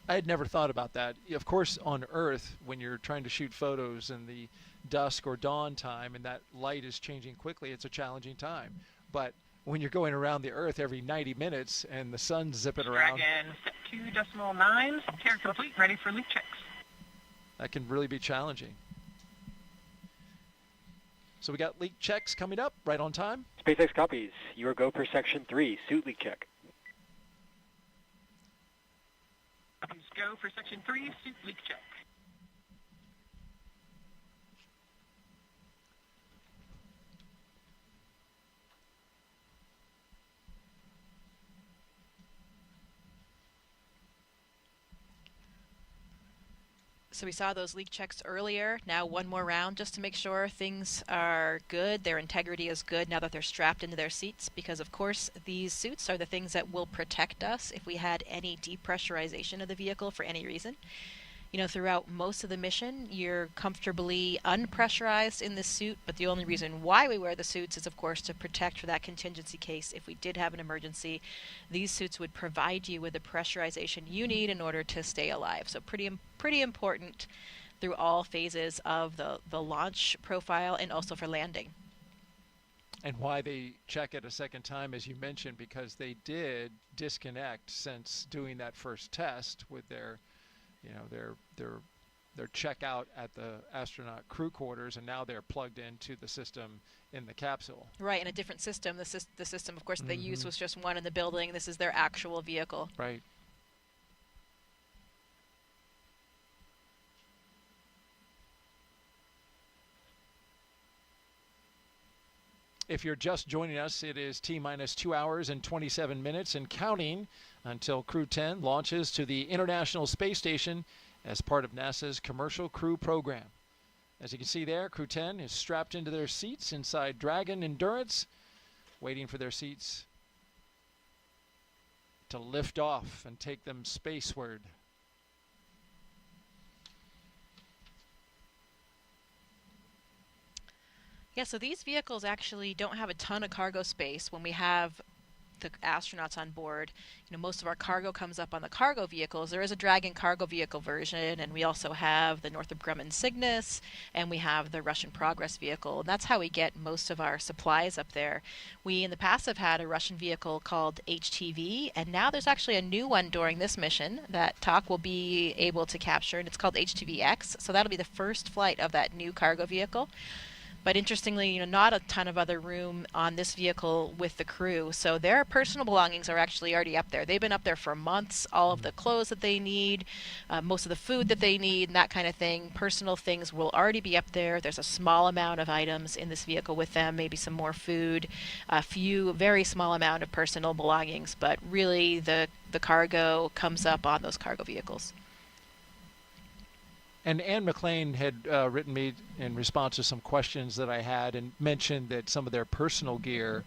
I had never thought about that. Of course, on Earth, when you're trying to shoot photos in the dusk or dawn time and that light is changing quickly, it's a challenging time. But when you're going around the Earth every 90 minutes and the sun's zipping around... Dragon, set 2.9, carry complete, ready for leak checks. That can really be challenging. So we got leak checks coming up right on time. SpaceX copies. Your go for Section 3, suit leak check. Go for Section 3, suit leak check. So we saw those leak checks earlier. Now one more round just to make sure things are good, their integrity is good now that they're strapped into their seats, because of course these suits are the things that will protect us if we had any depressurization of the vehicle for any reason. Throughout most of the mission, you're comfortably unpressurized in this suit, but the only reason why we wear the suits is, of course, to protect for that contingency case. If we did have an emergency, these suits would provide you with the pressurization you need in order to stay alive. So pretty important through all phases of the launch profile and also for landing. And why they check it a second time, as you mentioned, because they did disconnect since doing that first test with their their checkout at the astronaut crew quarters, and now they're plugged into the system in the capsule. Right, in a different system. The system, of course, that they used was just one in the building. This is their actual vehicle. Right. If you're just joining us, it is T-minus 2 hours and 27 minutes and counting until Crew-10 launches to the International Space Station as part of NASA's Commercial Crew Program. As you can see there, Crew-10 is strapped into their seats inside Dragon Endurance, waiting for their seats to lift off and take them spaceward. Yeah, so these vehicles actually don't have a ton of cargo space when we have the astronauts on board. Most of our cargo comes up on the cargo vehicles. There is a Dragon cargo vehicle version, and we also have the Northrop Grumman Cygnus, and we have the Russian Progress vehicle. And that's how we get most of our supplies up there. We, in the past, have had a Russian vehicle called HTV, and now there's actually a new one during this mission that TAK will be able to capture, and it's called HTVX. So that'll be the first flight of that new cargo vehicle. But interestingly, not a ton of other room on this vehicle with the crew. So their personal belongings are actually already up there. They've been up there for months. All of the clothes that they need, most of the food that they need, and that kind of thing. Personal things will already be up there. There's a small amount of items in this vehicle with them, maybe some more food, a few, very small amount of personal belongings. But really, the cargo comes up on those cargo vehicles. And Anne McClain had written me in response to some questions that I had and mentioned that some of their personal gear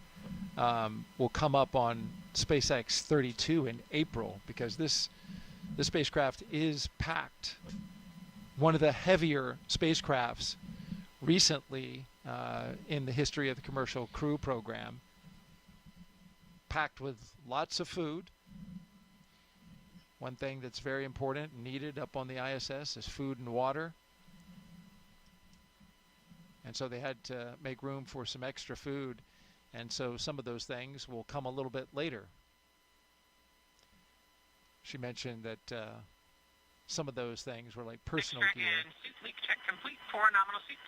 will come up on SpaceX 32 in April, because this spacecraft is packed. One of the heavier spacecrafts recently in the history of the Commercial Crew Program, packed with lots of food. One thing that's very important and needed up on the ISS is food and water. And so they had to make room for some extra food. And so some of those things will come a little bit later. She mentioned that some of those things were like personal gear. Suit leak check complete. 4 nominal seats.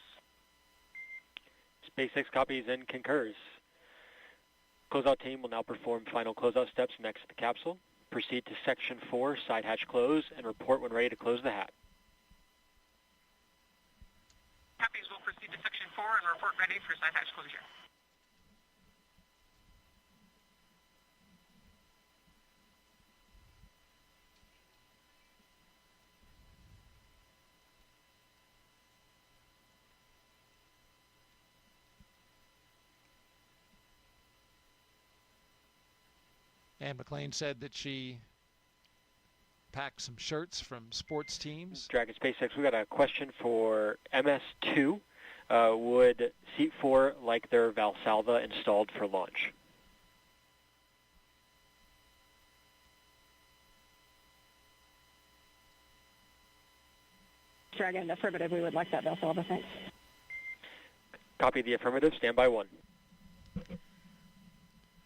SpaceX copies and concurs. Closeout team will now perform final closeout steps next to the capsule. Proceed to Section 4, side hatch close, and report when ready to close the hatch. Copies will proceed to Section 4 and report ready for side hatch closure. Anne McClain said that she packed some shirts from sports teams. Dragon SpaceX, we got a question for MS2. Would Seat 4 like their Valsalva installed for launch? Dragon, affirmative. We would like that Valsalva, thanks. Copy the affirmative. Stand by 1.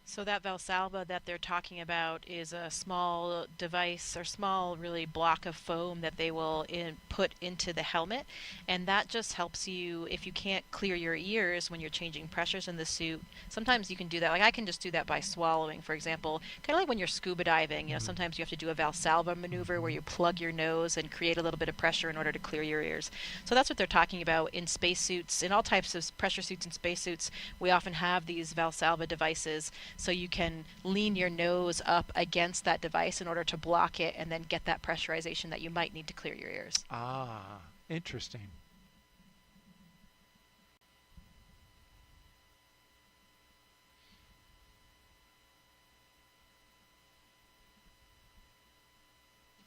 So that Valsalva that they're talking about is a small device or small really block of foam that they will put into the helmet, and that just helps you if you can't clear your ears when you're changing pressures in the suit. Sometimes you can do that. Like I can just do that by swallowing, for example, kind of like when you're scuba diving. Sometimes you have to do a Valsalva maneuver where you plug your nose and create a little bit of pressure in order to clear your ears. So that's what they're talking about in spacesuits. In all types of pressure suits and spacesuits, we often have these Valsalva devices. So you can lean your nose up against that device in order to block it and then get that pressurization that you might need to clear your ears. Ah, interesting.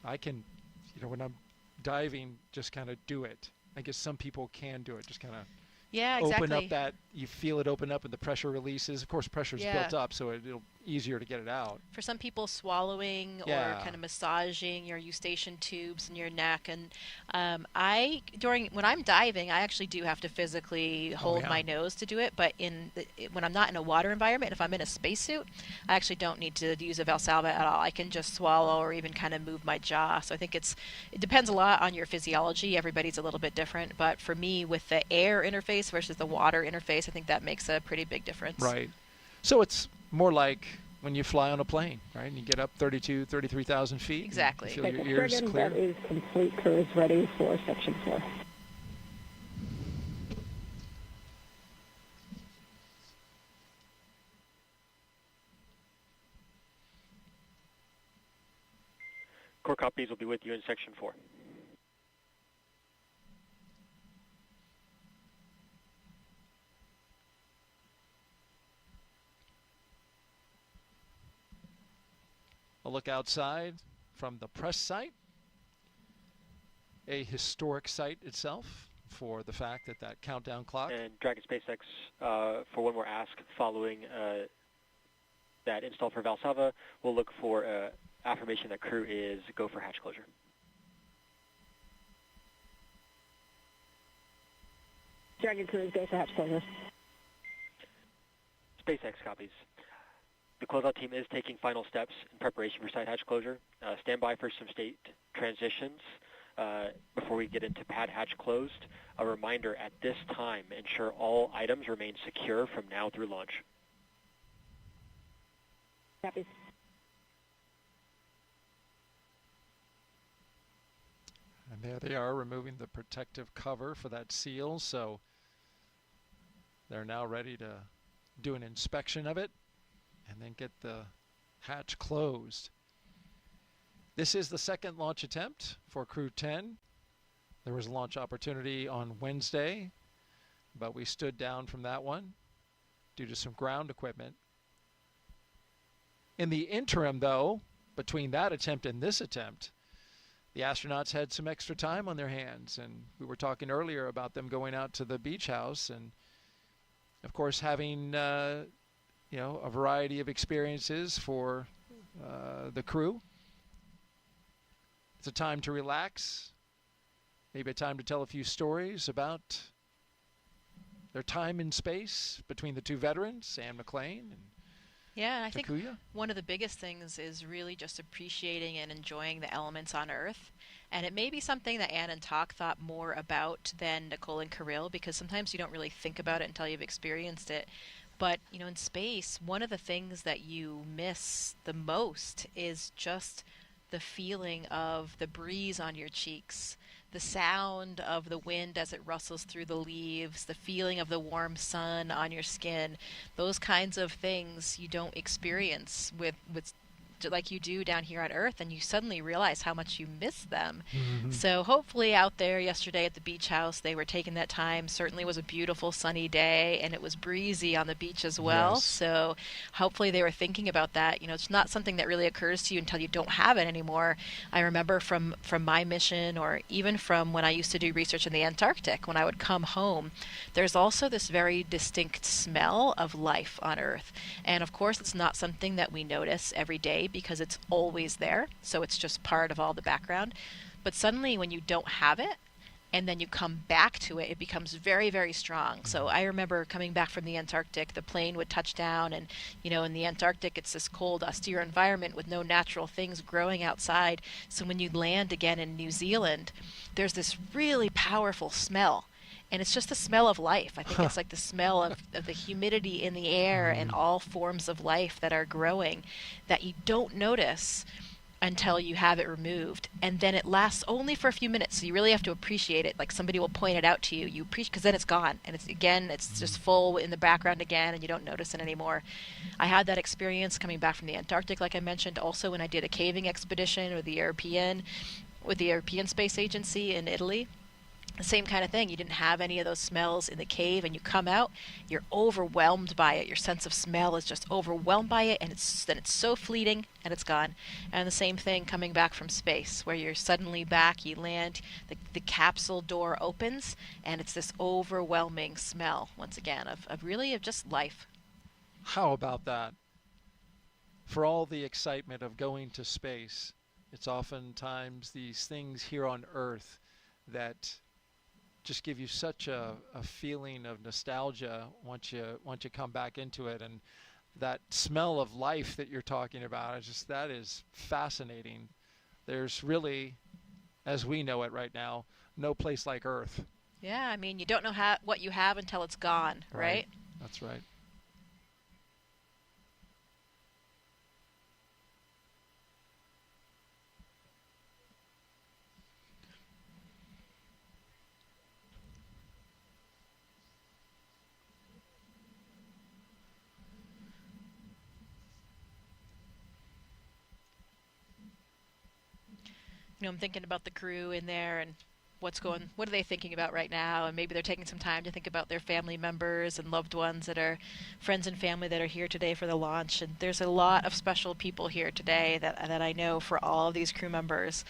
I can, when I'm diving, just kind of do it. I guess some people can do it, just kind of Yeah, exactly. open up that, you feel it open up and the pressure releases. Of course, pressure is built up, so easier to get it out. For some people, swallowing or kind of massaging your eustachian tubes in your neck. And when I'm diving, I actually do have to physically hold my nose to do it. But when I'm not in a water environment, if I'm in a spacesuit, I actually don't need to use a Valsalva at all. I can just swallow or even kind of move my jaw. So I think it depends a lot on your physiology. Everybody's a little bit different. But for me, with the air interface versus the water interface, I think that makes a pretty big difference. Right. So it's more like when you fly on a plane, right? And you get up 33,000 feet. Exactly. You feel your ears clear. That is complete. Crew is ready for Section 4. Core copies will be with you in Section 4. A look outside from the press site. A historic site itself for the fact that countdown clock. And Dragon SpaceX, for one more ask following that install for Valsalva, we'll look for affirmation that Crew is go for hatch closure. Dragon Crew is go for hatch closure. SpaceX copies. The closeout team is taking final steps in preparation for side hatch closure. Stand by for some state transitions before we get into pad hatch closed. A reminder at this time, ensure all items remain secure from now through launch. Copy. And there they are, removing the protective cover for that seal, so they're now ready to do an inspection of it and then get the hatch closed. This is the second launch attempt for Crew-10. There was a launch opportunity on Wednesday, but we stood down from that one due to some ground equipment. In the interim, though, between that attempt and this attempt, the astronauts had some extra time on their hands, and we were talking earlier about them going out to the beach house and, of course, having a variety of experiences for the crew. It's a time to relax, maybe a time to tell a few stories about their time in space between the two veterans, Anne McClain and Yeah, and I think Takuya? one of the biggest things is really just appreciating and enjoying the elements on Earth. And it may be something that Anne and Tak thought more about than Nichole and Kirill, because sometimes you don't really think about it until you've experienced it. But, in space, one of the things that you miss the most is just the feeling of the breeze on your cheeks, the sound of the wind as it rustles through the leaves, the feeling of the warm sun on your skin. Those kinds of things you don't experience with like you do down here on Earth, and you suddenly realize how much you miss them. Mm-hmm. So hopefully out there yesterday at the beach house, they were taking that time. Certainly was a beautiful sunny day, and it was breezy on the beach as well. Yes. So hopefully they were thinking about that. It's not something that really occurs to you until you don't have it anymore. I remember from my mission, or even from when I used to do research in the Antarctic, when I would come home, there's also this very distinct smell of life on Earth. And of course, it's not something that we notice every day because it's always there. So it's just part of all the background. But suddenly when you don't have it, and then you come back to it, it becomes very, very strong. So I remember coming back from the Antarctic, the plane would touch down, and in the Antarctic it's this cold, austere environment with no natural things growing outside. So when you land again in New Zealand, there's this really powerful smell. And it's just the smell of life. I think it's like the smell of the humidity in the air and all forms of life that are growing that you don't notice until you have it removed. And then it lasts only for a few minutes, so you really have to appreciate it. Like somebody will point it out to you. You appreciate, because then it's gone. And it's just full in the background again, and you don't notice it anymore. I had that experience coming back from the Antarctic, like I mentioned, also when I did a caving expedition with the European Space Agency in Italy. The same kind of thing. You didn't have any of those smells in the cave, and you come out, you're overwhelmed by it. Your sense of smell is just overwhelmed by it, and it's so fleeting, and it's gone. And the same thing coming back from space, where you're suddenly back, you land, the capsule door opens, and it's this overwhelming smell, once again, of just life. How about that? for all the excitement of going to space, it's oftentimes these things here on Earth that just give you such a feeling of nostalgia once you come back into it. And that smell of life that you're talking about, that is fascinating. There's really, as we know it right now, no place like Earth. Yeah, I mean, you don't know what you have until it's gone, right? That's right. I'm thinking about the crew in there and what are they thinking about right now, and maybe they're taking some time to think about their family members and loved ones that are friends and family that are here today for the launch. And there's a lot of special people here today that I know for all of these crew members.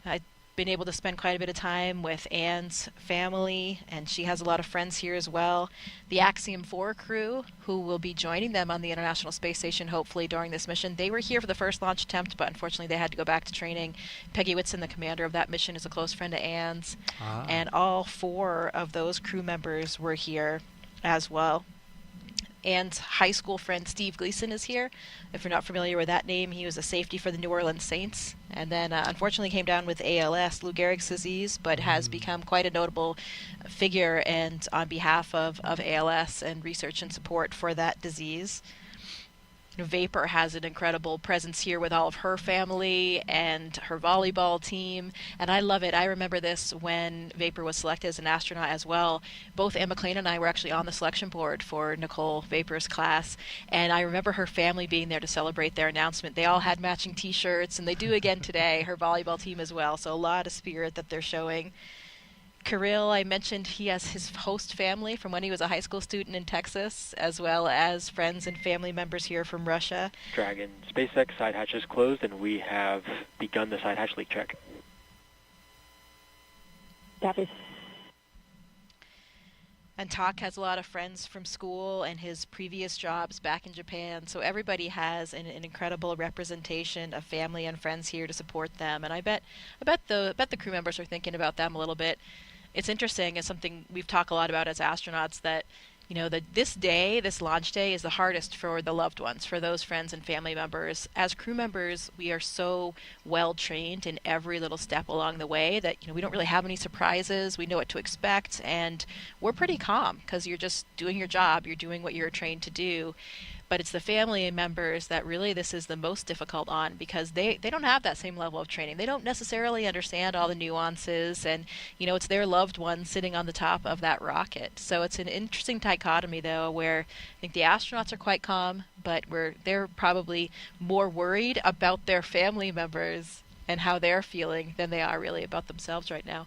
I've been able to spend quite a bit of time with Anne's family, and she has a lot of friends here as well. The Axiom 4 crew, who will be joining them on the International Space Station hopefully during this mission, they were here for the first launch attempt, but unfortunately they had to go back to training. Peggy Whitson, the commander of that mission, is a close friend of Anne's, and all 4 of those crew members were here as well. Anne's high school friend Steve Gleason is here. If you're not familiar with that name, he was a safety for the New Orleans Saints, and then unfortunately came down with ALS, Lou Gehrig's disease, but has become quite a notable figure and on behalf of ALS and research and support for that disease. Vapor has an incredible presence here with all of her family and her volleyball team, and I love it. I remember this when Vapor was selected as an astronaut as well. Both Anne McClain and I were actually on the selection board for Nichole Vapor's class, and I remember her family being there to celebrate their announcement. They all had matching t-shirts, and they do again today, her volleyball team as well, so a lot of spirit that they're showing. Kirill, I mentioned he has his host family from when he was a high school student in Texas, as well as friends and family members here from Russia. Dragon, SpaceX side hatch is closed, and we have begun the side hatch leak check. Copy. And Tak has a lot of friends from school and his previous jobs back in Japan, so everybody has an incredible representation of family and friends here to support them. And I bet the crew members are thinking about them a little bit. It's interesting. It's something we've talked a lot about as astronauts, that this launch day is the hardest for the loved ones, for those friends and family members. As crew members, we are so well trained in every little step along the way that we don't really have any surprises. We know what to expect, and we're pretty calm because you're just doing your job. You're doing what you're trained to do. But it's the family members that really this is the most difficult on, because they don't have that same level of training. They don't necessarily understand all the nuances, and it's their loved one sitting on the top of that rocket. So it's an interesting dichotomy, though, where I think the astronauts are quite calm, but they're probably more worried about their family members and how they're feeling than they are really about themselves right now.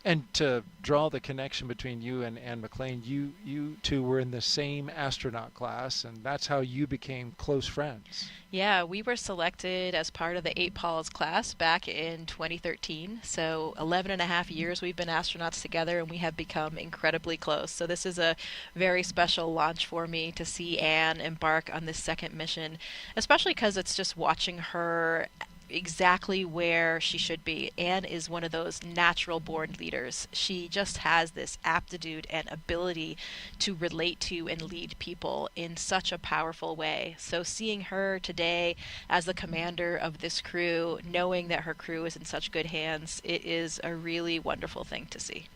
And to draw the connection between you and Anne McClain, you two were in the same astronaut class, and that's how you became close friends. Yeah, we were selected as part of the 8 Pauls class back in 2013. So 11 and a half years we've been astronauts together, and we have become incredibly close. So this is a very special launch for me to see Anne embark on this second mission, especially because it's just watching her exactly where she should be. Anne is one of those natural born leaders. She just has this aptitude and ability to relate to and lead people in such a powerful way. So seeing her today as the commander of this crew, knowing that her crew is in such good hands, it is a really wonderful thing to see.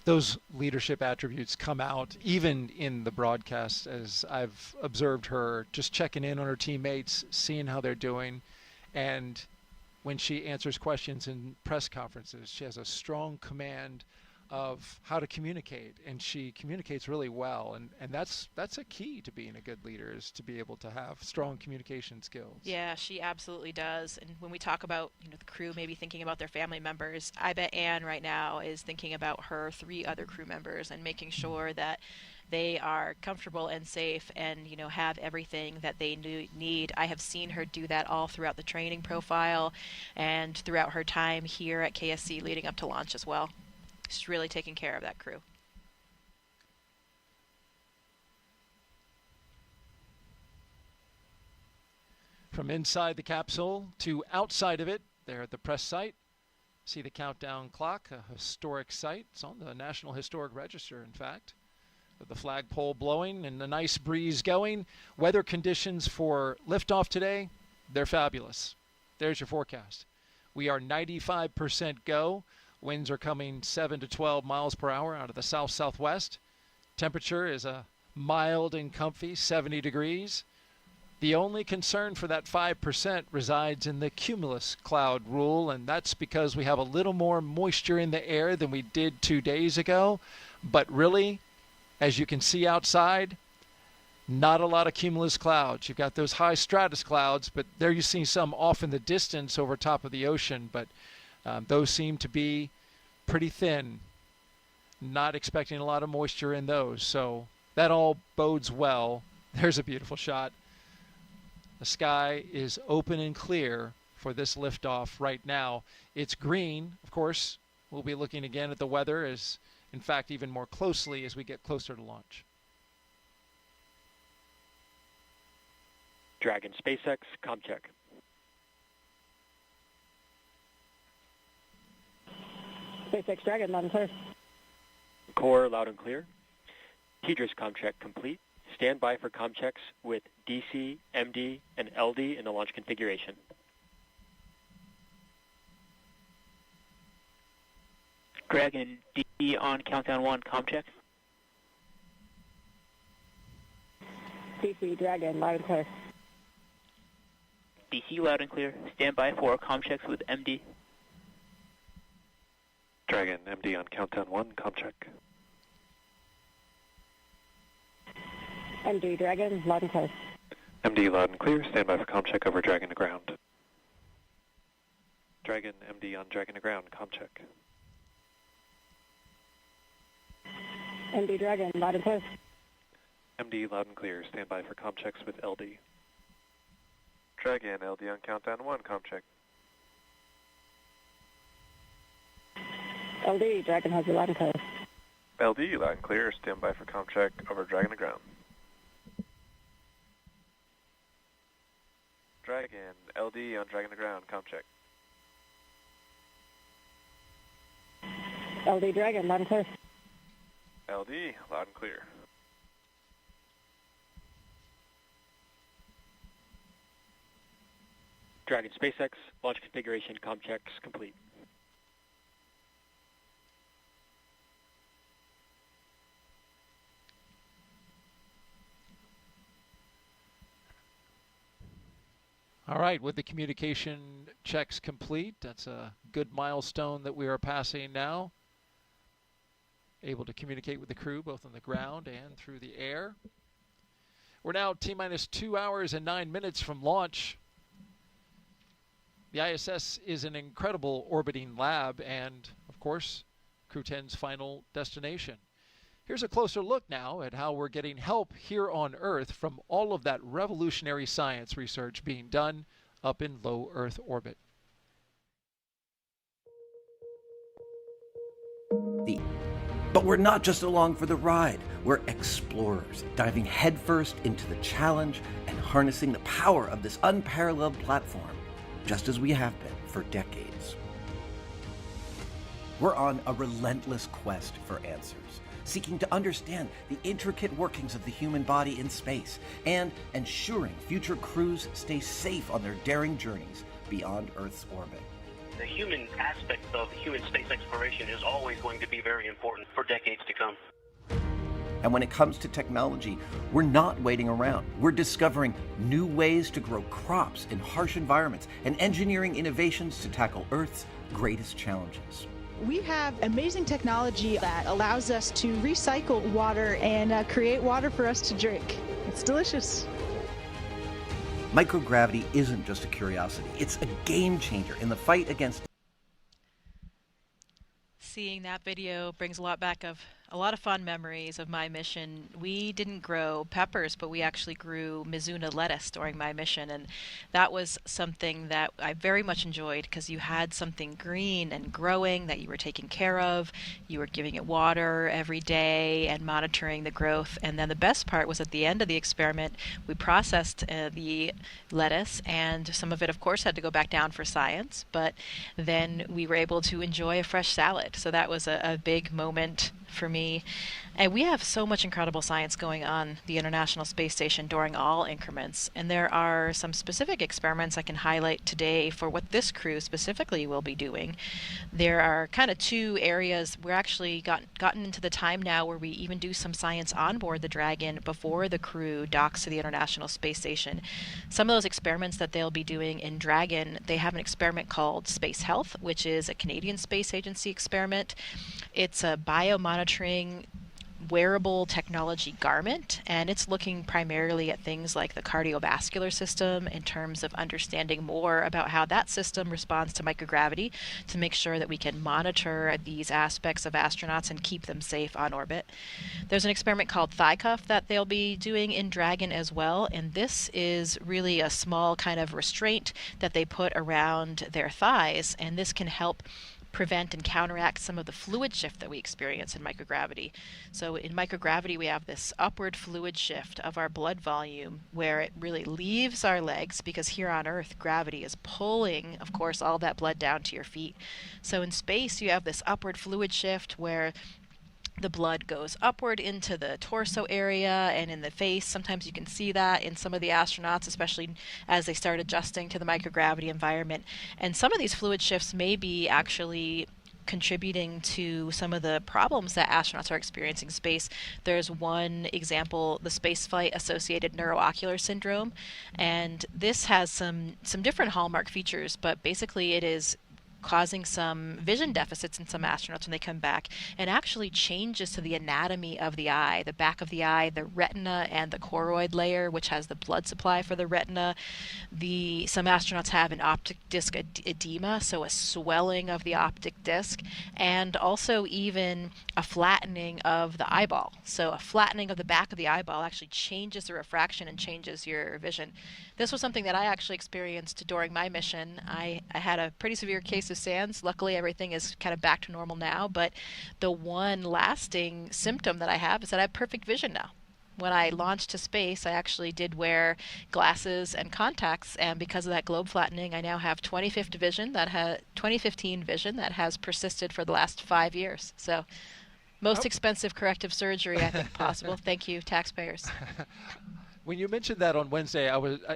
Those leadership attributes come out even in the broadcast, as I've observed her just checking in on her teammates, seeing how they're doing. And when she answers questions in press conferences, she has a strong command of how to communicate, and she communicates really well. And that's a key to being a good leader, is to be able to have strong communication skills. Yeah, she absolutely does. And when we talk about the crew maybe thinking about their family members, I bet Anne right now is thinking about her 3 other crew members and making sure that they are comfortable and safe and have everything that they need. I have seen her do that all throughout the training profile and throughout her time here at KSC leading up to launch as well. She's really taking care of that crew. From inside the capsule to outside of it, there at the press site, see the countdown clock, a historic site. It's on the National Historic Register, in fact, with the flagpole blowing and a nice breeze going. Weather conditions for liftoff today, they're fabulous. There's your forecast. We are 95% go. Winds are coming 7 to 12 miles per hour out of the south-southwest. Temperature is a mild and comfy 70 degrees. The only concern for that 5% resides in the cumulus cloud rule, and that's because we have a little more moisture in the air than we did 2 days ago. But really, as you can see outside, not a lot of cumulus clouds. You've got those high stratus clouds, but there you see some off in the distance over top of the ocean, but those seem to be pretty thin. Not expecting a lot of moisture in those, so that all bodes well. There's a beautiful shot. The sky is open and clear for this liftoff right now. It's green, of course. We'll be looking again at the weather, as, in fact, even more closely as we get closer to launch. Dragon SpaceX, ComCheck. SpaceX Dragon, loud and clear. Core, loud and clear. TDRS ComCheck complete. Stand by for ComChecks with DC, MD, and LD in the launch configuration. Dragon D on countdown 1, ComCheck. DC Dragon, loud and clear. DC loud and clear. Stand by for ComChecks with MD. Dragon MD on countdown 1, ComCheck. MD Dragon, loud and clear. MD loud and clear. Stand by for ComCheck over Dragon to ground. Dragon MD on Dragon to ground, ComCheck. MD Dragon, loud and clear. MD loud and clear. Stand by for ComChecks with LD. Dragon LD on countdown 1, ComCheck. LD Dragon has you loud and clear. LD loud and clear. Stand by for ComCheck over Dragon to ground. Dragon LD on Dragon to ground, ComCheck. LD Dragon, loud and clear. LD loud and clear. Dragon SpaceX, launch configuration, ComChecks complete. All right, with the communication checks complete, that's a good milestone that we are passing now. Able to communicate with the crew both on the ground and through the air. We're now T-minus 2 hours and 9 minutes from launch. The ISS is an incredible orbiting lab and, of course, Crew-10's final destination. Here's a closer look now at how we're getting help here on Earth from all of that revolutionary science research being done up in low Earth orbit. But we're not just along for the ride. We're explorers, diving headfirst into the challenge and harnessing the power of this unparalleled platform, just as we have been for decades. We're on a relentless quest for answers, seeking to understand the intricate workings of the human body in space and ensuring future crews stay safe on their daring journeys beyond Earth's orbit. The human aspect of human space exploration is always going to be very important for decades to come. And when it comes to technology, we're not waiting around. We're discovering new ways to grow crops in harsh environments and engineering innovations to tackle Earth's greatest challenges. We have amazing technology that allows us to recycle water and create water for us to drink. It's delicious. Microgravity isn't just a curiosity, it's a game changer in the fight against... Seeing that video brings a lot back of A lot of fond memories of my mission. We didn't grow peppers, but we actually grew Mizuna lettuce during my mission, and that was something that I very much enjoyed because you had something green and growing that you were taking care of. You were giving it water every day and monitoring the growth. And then the best part was at the end of the experiment, we processed the lettuce, and some of it, of course, had to go back down for science, but then we were able to enjoy a fresh salad. So that was a big moment for me. And we have so much incredible science going on the International Space Station during all increments. And there are some specific experiments I can highlight today for what this crew specifically will be doing. There are kind of two areas. We're actually gotten into the time now where we even do some science on board the Dragon before the crew docks to the International Space Station. Some of those experiments that they'll be doing in Dragon, they have an experiment called Space Health, which is a Canadian Space Agency experiment. It's a biomonitoring wearable technology garment, and it's looking primarily at things like the cardiovascular system in terms of understanding more about how that system responds to microgravity to make sure that we can monitor these aspects of astronauts and keep them safe on orbit. There's an experiment called Thigh Cuff that they'll be doing in Dragon as well, and this is really a small kind of restraint that they put around their thighs, and this can help prevent and counteract some of the fluid shift that we experience in microgravity. So in microgravity, we have this upward fluid shift of our blood volume where it really leaves our legs, because here on Earth, gravity is pulling, of course, all that blood down to your feet. So in space, you have this upward fluid shift where the blood goes upward into the torso area and in the face. Sometimes you can see that in some of the astronauts, especially as they start adjusting to the microgravity environment. And some of these fluid shifts may be actually contributing to some of the problems that astronauts are experiencing in space. There's one example, the spaceflight associated neuroocular syndrome, and this has some different hallmark features, but basically it is causing some vision deficits in some astronauts when they come back, and actually changes to the anatomy of the eye, the back of the eye, the retina, and the choroid layer, which has the blood supply for the retina. Some astronauts have an optic disc edema, so a swelling of the optic disc, and also even a flattening of the eyeball. So a flattening of the back of the eyeball actually changes the refraction and changes your vision. This was something that I actually experienced during my mission. I had a pretty severe case of SANS. Luckily, everything is kind of back to normal now, but the one lasting symptom that I have is that I have perfect vision now. When I launched to space, I actually did wear glasses and contacts, and because of that globe flattening, I now have 2015 vision that has persisted for the last 5 years. So, most expensive corrective surgery I think possible. Thank you, taxpayers. When you mentioned that on Wednesday,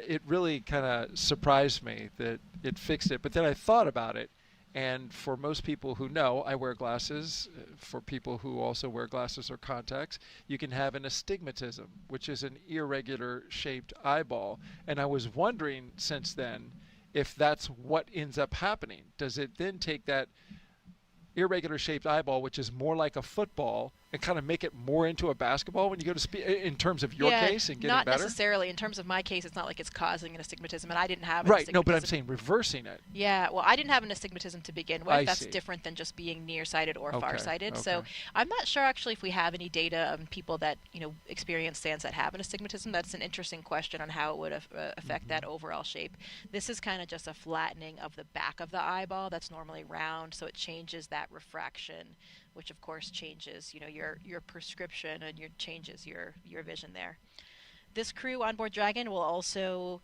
it really kind of surprised me that it fixed it. But then I thought about it, and for most people who know, I wear glasses. For people who also wear glasses or contacts, you can have an astigmatism, which is an irregular shaped eyeball. And I was wondering since then if that's what ends up happening. Does it then take that irregular shaped eyeball, which is more like a football, and kind of make it more into a basketball when you go to in terms of your case and getting better? Not necessarily. In terms of my case, it's not like it's causing an astigmatism, and I didn't have an right. astigmatism. No, but I'm saying reversing it. Yeah, well, I didn't have an astigmatism to begin with. That's see. Different than just being nearsighted or farsighted. Okay. So I'm not sure actually if we have any data on people that experience SANS that have an astigmatism. That's an interesting question on how it would affect that overall shape. This is kind of just a flattening of the back of the eyeball that's normally round, so it changes that refraction, which of course changes, your prescription and changes your vision there. This crew on board Dragon will also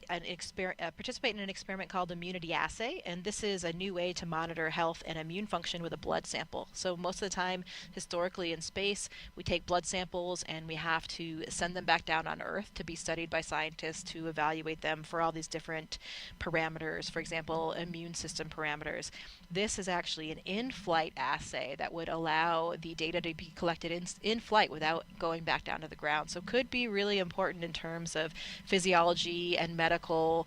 participate in an experiment called Immunity Assay, and this is a new way to monitor health and immune function with a blood sample. So most of the time, historically in space, we take blood samples and we have to send them back down on Earth to be studied by scientists to evaluate them for all these different parameters, for example, immune system parameters. This is actually an in-flight assay that would allow the data to be collected in flight without going back down to the ground. So could be really important in terms of physiology and medical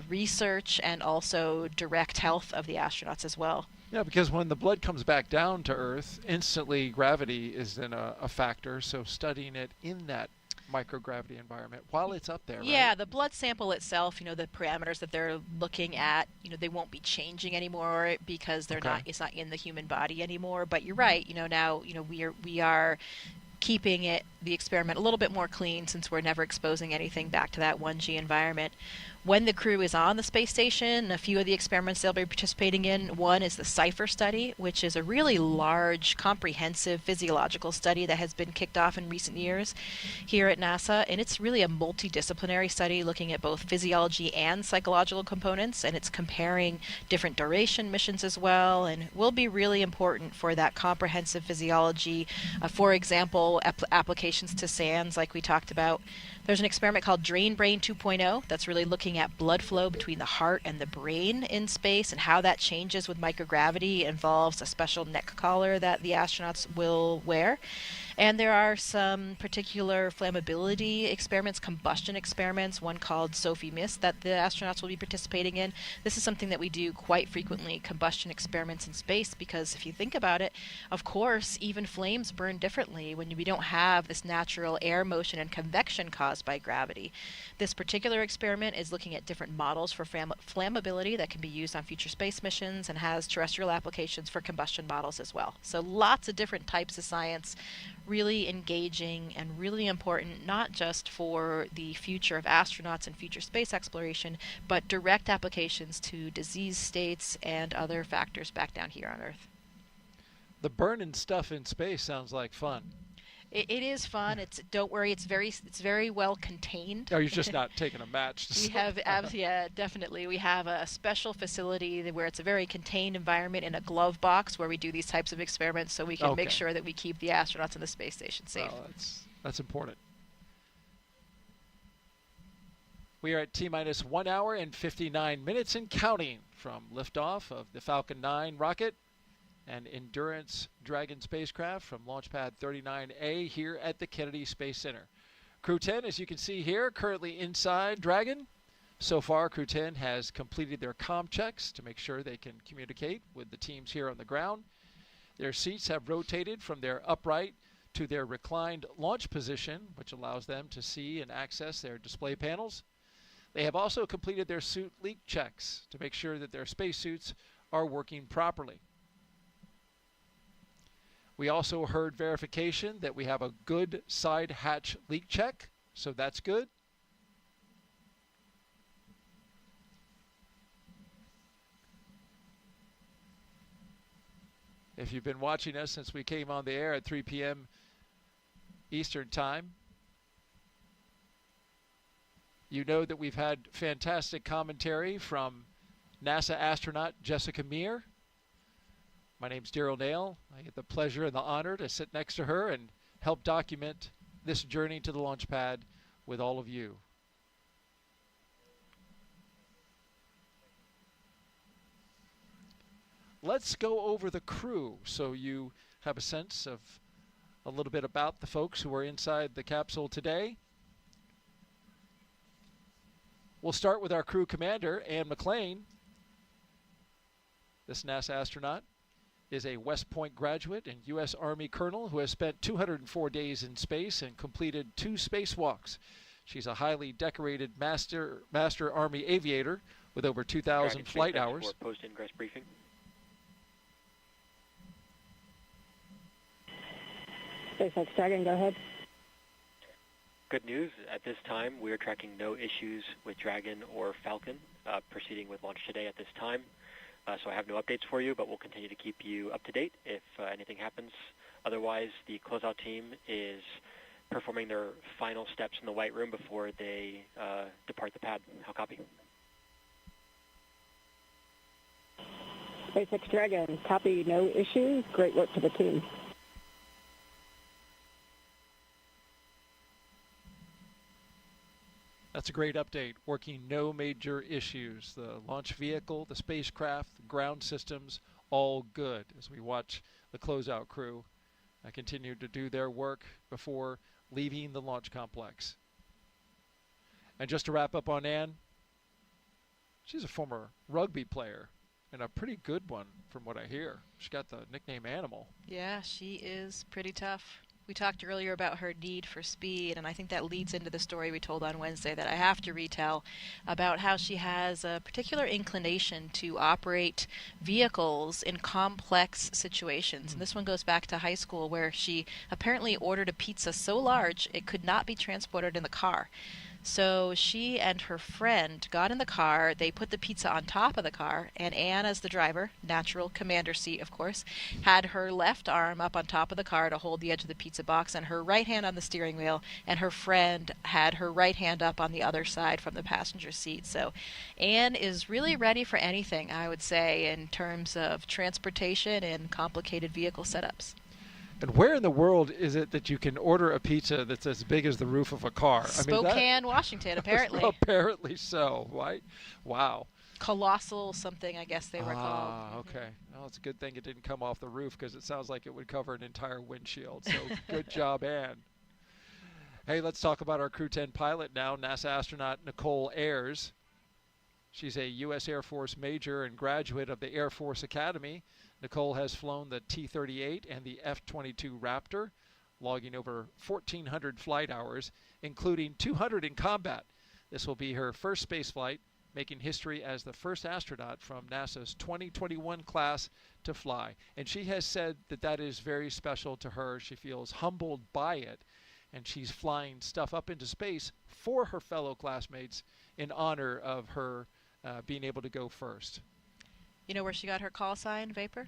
research, and also direct health of the astronauts as well. Yeah, because when the blood comes back down to Earth, instantly gravity is then a factor. So studying it in that microgravity environment while it's up there, Yeah, right? the blood sample itself, the parameters that they're looking at, they won't be changing anymore because it's not in the human body anymore. But you're right, now, we are keeping the experiment a little bit more clean since we're never exposing anything back to that 1G environment. When the crew is on the space station, a few of the experiments they'll be participating in, one is the CIPHER study, which is a really large, comprehensive physiological study that has been kicked off in recent years here at NASA, and it's really a multidisciplinary study looking at both physiology and psychological components, and it's comparing different duration missions as well, and will be really important for that comprehensive physiology. For example, applications to SANS, like we talked about. There's an experiment called Drain Brain 2.0 that's really looking at blood flow between the heart and the brain in space and how that changes with microgravity. It involves a special neck collar that the astronauts will wear. And there are some particular flammability experiments, combustion experiments, one called Sophie Mist that the astronauts will be participating in. This is something that we do quite frequently, combustion experiments in space, because if you think about it, of course, even flames burn differently when we don't have this natural air motion and convection caused by gravity. This particular experiment is looking at different models for flammability that can be used on future space missions and has terrestrial applications for combustion models as well. So lots of different types of science, really engaging and really important, not just for the future of astronauts and future space exploration, but direct applications to disease states and other factors back down here on Earth. The burning stuff in space sounds like fun. It is fun. Don't worry. It's very well contained. Oh, you're just not taking a match. Yeah, definitely. We have a special facility where it's a very contained environment in a glove box where we do these types of experiments, so we can make sure that we keep the astronauts in the space station safe. Oh, that's important. We are at T-minus 1 hour and 59 minutes and counting from liftoff of the Falcon 9 rocket and Endurance Dragon spacecraft from Launchpad 39A here at the Kennedy Space Center. Crew-10, as you can see here, currently inside Dragon. So far, Crew-10 has completed their comm checks to make sure they can communicate with the teams here on the ground. Their seats have rotated from their upright to their reclined launch position, which allows them to see and access their display panels. They have also completed their suit leak checks to make sure that their spacesuits are working properly. We also heard verification that we have a good side hatch leak check, so that's good. If you've been watching us since we came on the air at 3 p.m. Eastern Time, you know that we've had fantastic commentary from NASA astronaut Jessica Meir. My name's Daryl Nail. I get the pleasure and the honor to sit next to her and help document this journey to the launch pad with all of you. Let's go over the crew so you have a sense of a little bit about the folks who are inside the capsule today. We'll start with our crew commander, Anne McClain. This NASA astronaut is a West Point graduate and U.S. Army colonel who has spent 204 days in space and completed 2 spacewalks. She's a highly decorated Master Army aviator with over 2,000 flight hours. Post-ingress briefing. SpaceX Dragon, go ahead. Good news. At this time, we are tracking no issues with Dragon or Falcon proceeding with launch today at this time. So I have no updates for you, but we'll continue to keep you up to date if anything happens. Otherwise, the closeout team is performing their final steps in the White Room before they depart the pad. How copy? SpaceX Dragon, copy, no issues. Great work to the team. That's a great update. Working no major issues. The launch vehicle, the spacecraft, the ground systems, all good as we watch the closeout crew continue to do their work before leaving the launch complex. And just to wrap up on Anne, she's a former rugby player and a pretty good one from what I hear. She got the nickname Animal. Yeah, she is pretty tough. We talked earlier about her need for speed, and I think that leads into the story we told on Wednesday that I have to retell about how she has a particular inclination to operate vehicles in complex situations. And this one goes back to high school, where she apparently ordered a pizza so large it could not be transported in the car. So she and her friend got in the car, they put the pizza on top of the car, and Anne, as the driver, natural commander seat of course, had her left arm up on top of the car to hold the edge of the pizza box and her right hand on the steering wheel, and her friend had her right hand up on the other side from the passenger seat. So Anne is really ready for anything, I would say, in terms of transportation and complicated vehicle setups. And where in the world is it that you can order a pizza that's as big as the roof of a car? Spokane, Washington, apparently. Apparently so, right? Wow. Colossal something, I guess they were called. Okay. Well, it's a good thing it didn't come off the roof, because it sounds like it would cover an entire windshield. So good job, Anne. Hey, let's talk about our Crew-10 pilot now, NASA astronaut Nichole Ayers. She's a U.S. Air Force major and graduate of the Air Force Academy. Nichole has flown the T-38 and the F-22 Raptor, logging over 1,400 flight hours, including 200 in combat. This will be her first spaceflight, making history as the first astronaut from NASA's 2021 class to fly. And she has said that that is very special to her. She feels humbled by it, and she's flying stuff up into space for her fellow classmates in honor of her being able to go first. You know where she got her call sign, Vapor?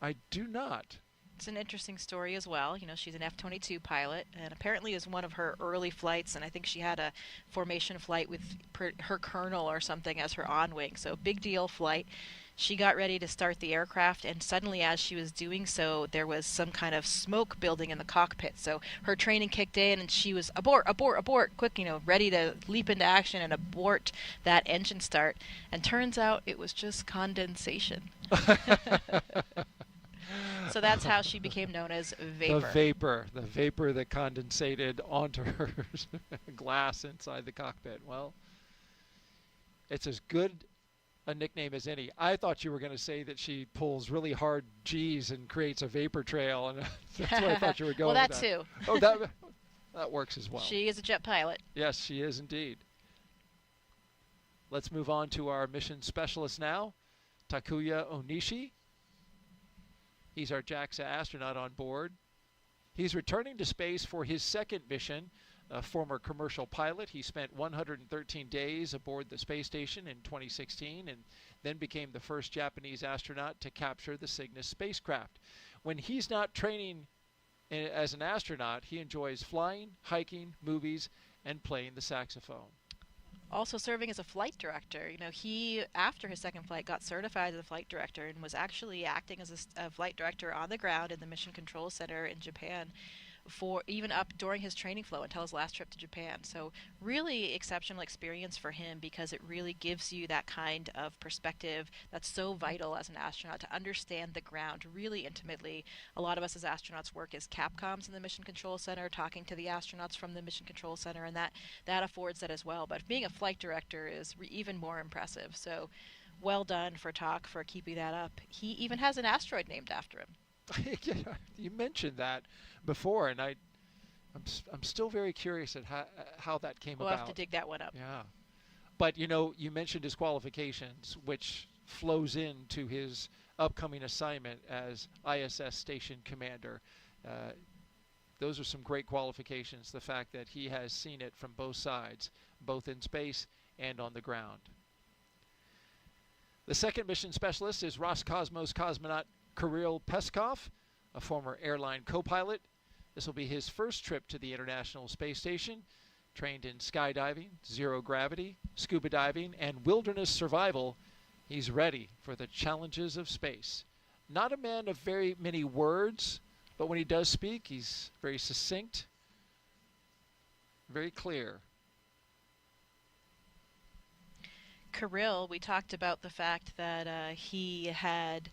I do not. It's an interesting story as well. You know, she's an F-22 pilot, and apparently it was one of her early flights, and I think she had a formation flight with her colonel or something as her on-wing, so big deal flight. She got ready to start the aircraft, and suddenly as she was doing so, there was some kind of smoke building in the cockpit. So her training kicked in, and she was abort, abort, abort, quick, you know, ready to leap into action and abort that engine start. And turns out it was just condensation. So that's how she became known as Vapor. The vapor that condensated onto her glass inside the cockpit. Well, it's as good a nickname as any. I thought you were going to say that she pulls really hard G's and creates a vapor trail, and that's what I thought you were going well, with. That too. Oh, that works as well. She is a jet pilot. Yes, she is indeed. Let's move on to our mission specialist now, Takuya Onishi. He's our JAXA astronaut on board. He's returning to space for his second mission. A former commercial pilot, he spent 113 days aboard the space station in 2016 and then became the first Japanese astronaut to capture the Cygnus spacecraft. When he's not training as an astronaut, he enjoys flying, hiking, movies, and playing the saxophone. Also serving as a flight director. You know, he, after his second flight, got certified as a flight director and was actually acting as a flight director on the ground in the Mission Control Center in Japan for even up during his training flow until his last trip to Japan. So really exceptional experience for him, because it really gives you that kind of perspective that's so vital as an astronaut, to understand the ground really intimately. A lot of us as astronauts work as Capcoms in the Mission Control Center, talking to the astronauts from the Mission Control Center, and that affords that as well. But being a flight director is even more impressive. So well done for Tak for keeping that up. He even has an asteroid named after him. Yeah, you mentioned that before, and I'm still very curious at how that came about. We'll have to dig that one up. Yeah, but you know, you mentioned his qualifications, which flows into his upcoming assignment as ISS Station Commander. Those are some great qualifications. The fact that he has seen it from both sides, both in space and on the ground. The second mission specialist is Roscosmos cosmonaut Kirill Peskov, a former airline co-pilot. This will be his first trip to the International Space Station. Trained in skydiving, zero gravity, scuba diving, and wilderness survival, he's ready for the challenges of space. Not a man of very many words, but when he does speak, he's very succinct, very clear. Kirill, we talked about the fact that he had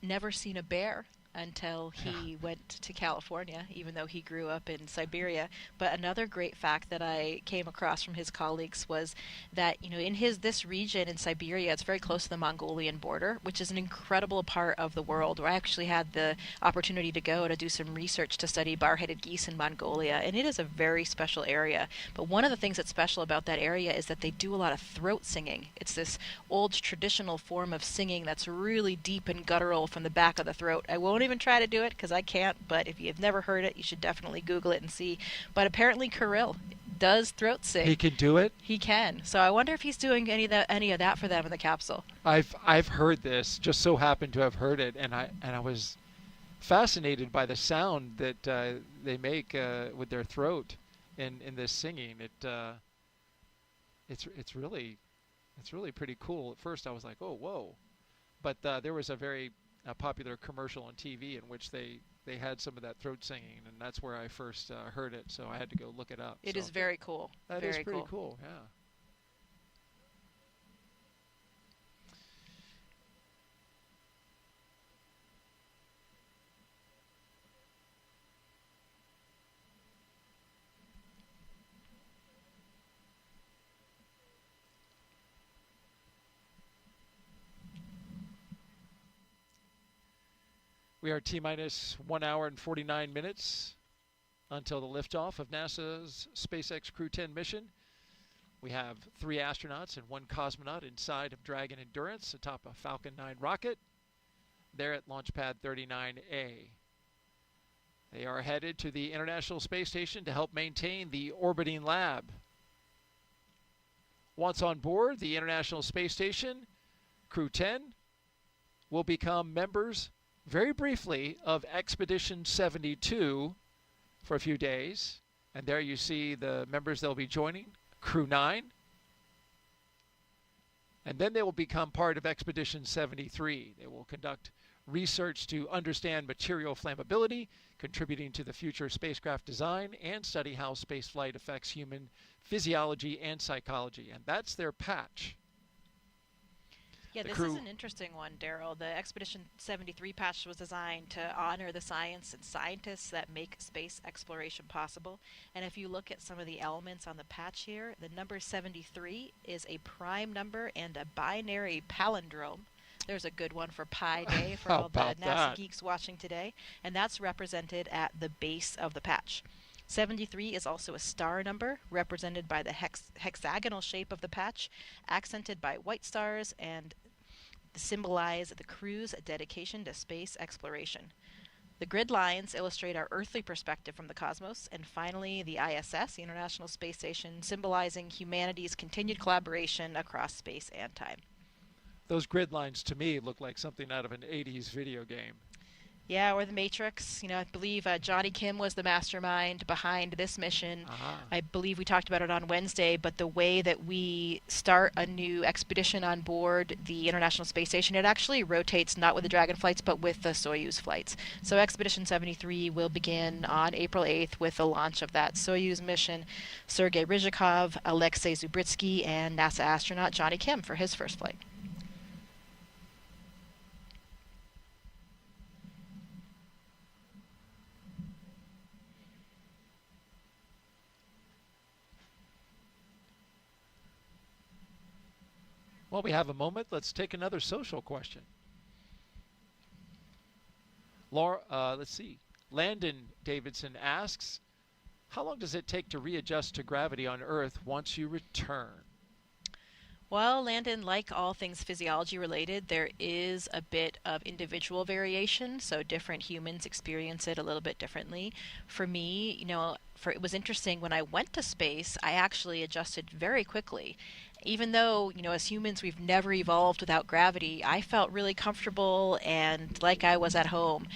never seen a bear until he went to California, even though he grew up in Siberia. But another great fact that I came across from his colleagues was that, in this region in Siberia, it's very close to the Mongolian border, which is an incredible part of the world, where I actually had the opportunity to go to do some research to study bar-headed geese in Mongolia, and it is a very special area. But one of the things that's special about that area is that they do a lot of throat singing. It's this old traditional form of singing that's really deep and guttural from the back of the throat. I won't even try to do it because I can't, but if you've never heard it, you should definitely Google it and see. But apparently Kirill does throat sing. He can do it? He can. So I wonder if he's doing any of that for them in the capsule. I've heard this, just so happened to have heard it, and I was fascinated by the sound that they make with their throat in this singing. It's really pretty cool. At first I was like, oh, whoa. But there was a very popular commercial on TV in which they had some of that throat singing, and that's where I first heard it, so I had to go look it up. It is very cool. That is pretty cool, yeah. We are T-minus 1 hour and 49 minutes until the liftoff of NASA's SpaceX Crew-10 mission. We have 3 astronauts and 1 cosmonaut inside of Dragon Endurance atop a Falcon 9 rocket. They're at Launch Pad 39A. They are headed to the International Space Station to help maintain the orbiting lab. Once on board the International Space Station, Crew-10 will become members very briefly of Expedition 72 for a few days. And there you see the members they'll be joining, Crew-9. And then they will become part of Expedition 73. They will conduct research to understand material flammability, contributing to the future spacecraft design, and study how spaceflight affects human physiology and psychology. And that's their patch. Yeah, this is an interesting one, Daryl. The Expedition 73 patch was designed to honor the science and scientists that make space exploration possible. And if you look at some of the elements on the patch here, the number 73 is a prime number and a binary palindrome. There's a good one for Pi Day for all the NASA geeks watching today. And that's represented at the base of the patch. 73 is also a star number, represented by the hexagonal shape of the patch, accented by white stars, and symbolize the crew's dedication to space exploration. The grid lines illustrate our earthly perspective from the cosmos, and finally the ISS, the International Space Station, symbolizing humanity's continued collaboration across space and time. Those grid lines to me look like something out of an 80s video game. Yeah, or the Matrix. I believe Johnny Kim was the mastermind behind this mission. I believe we talked about it on Wednesday, but the way that we start a new expedition on board the International Space Station, it actually rotates not with the Dragon flights, but with the Soyuz flights. So Expedition 73 will begin on April 8th with the launch of that Soyuz mission. Sergei Ryzhikov, Alexei Zubritsky, and NASA astronaut Johnny Kim for his first flight. While we have a moment, let's take another social question. Let's see. Landon Davidson asks, how long does it take to readjust to gravity on Earth once you return? Well, Landon, like all things physiology related, there is a bit of individual variation, so different humans experience it a little bit differently. For me, it was interesting when I went to space, I actually adjusted very quickly. Even though, as humans, we've never evolved without gravity, I felt really comfortable and like I was at home.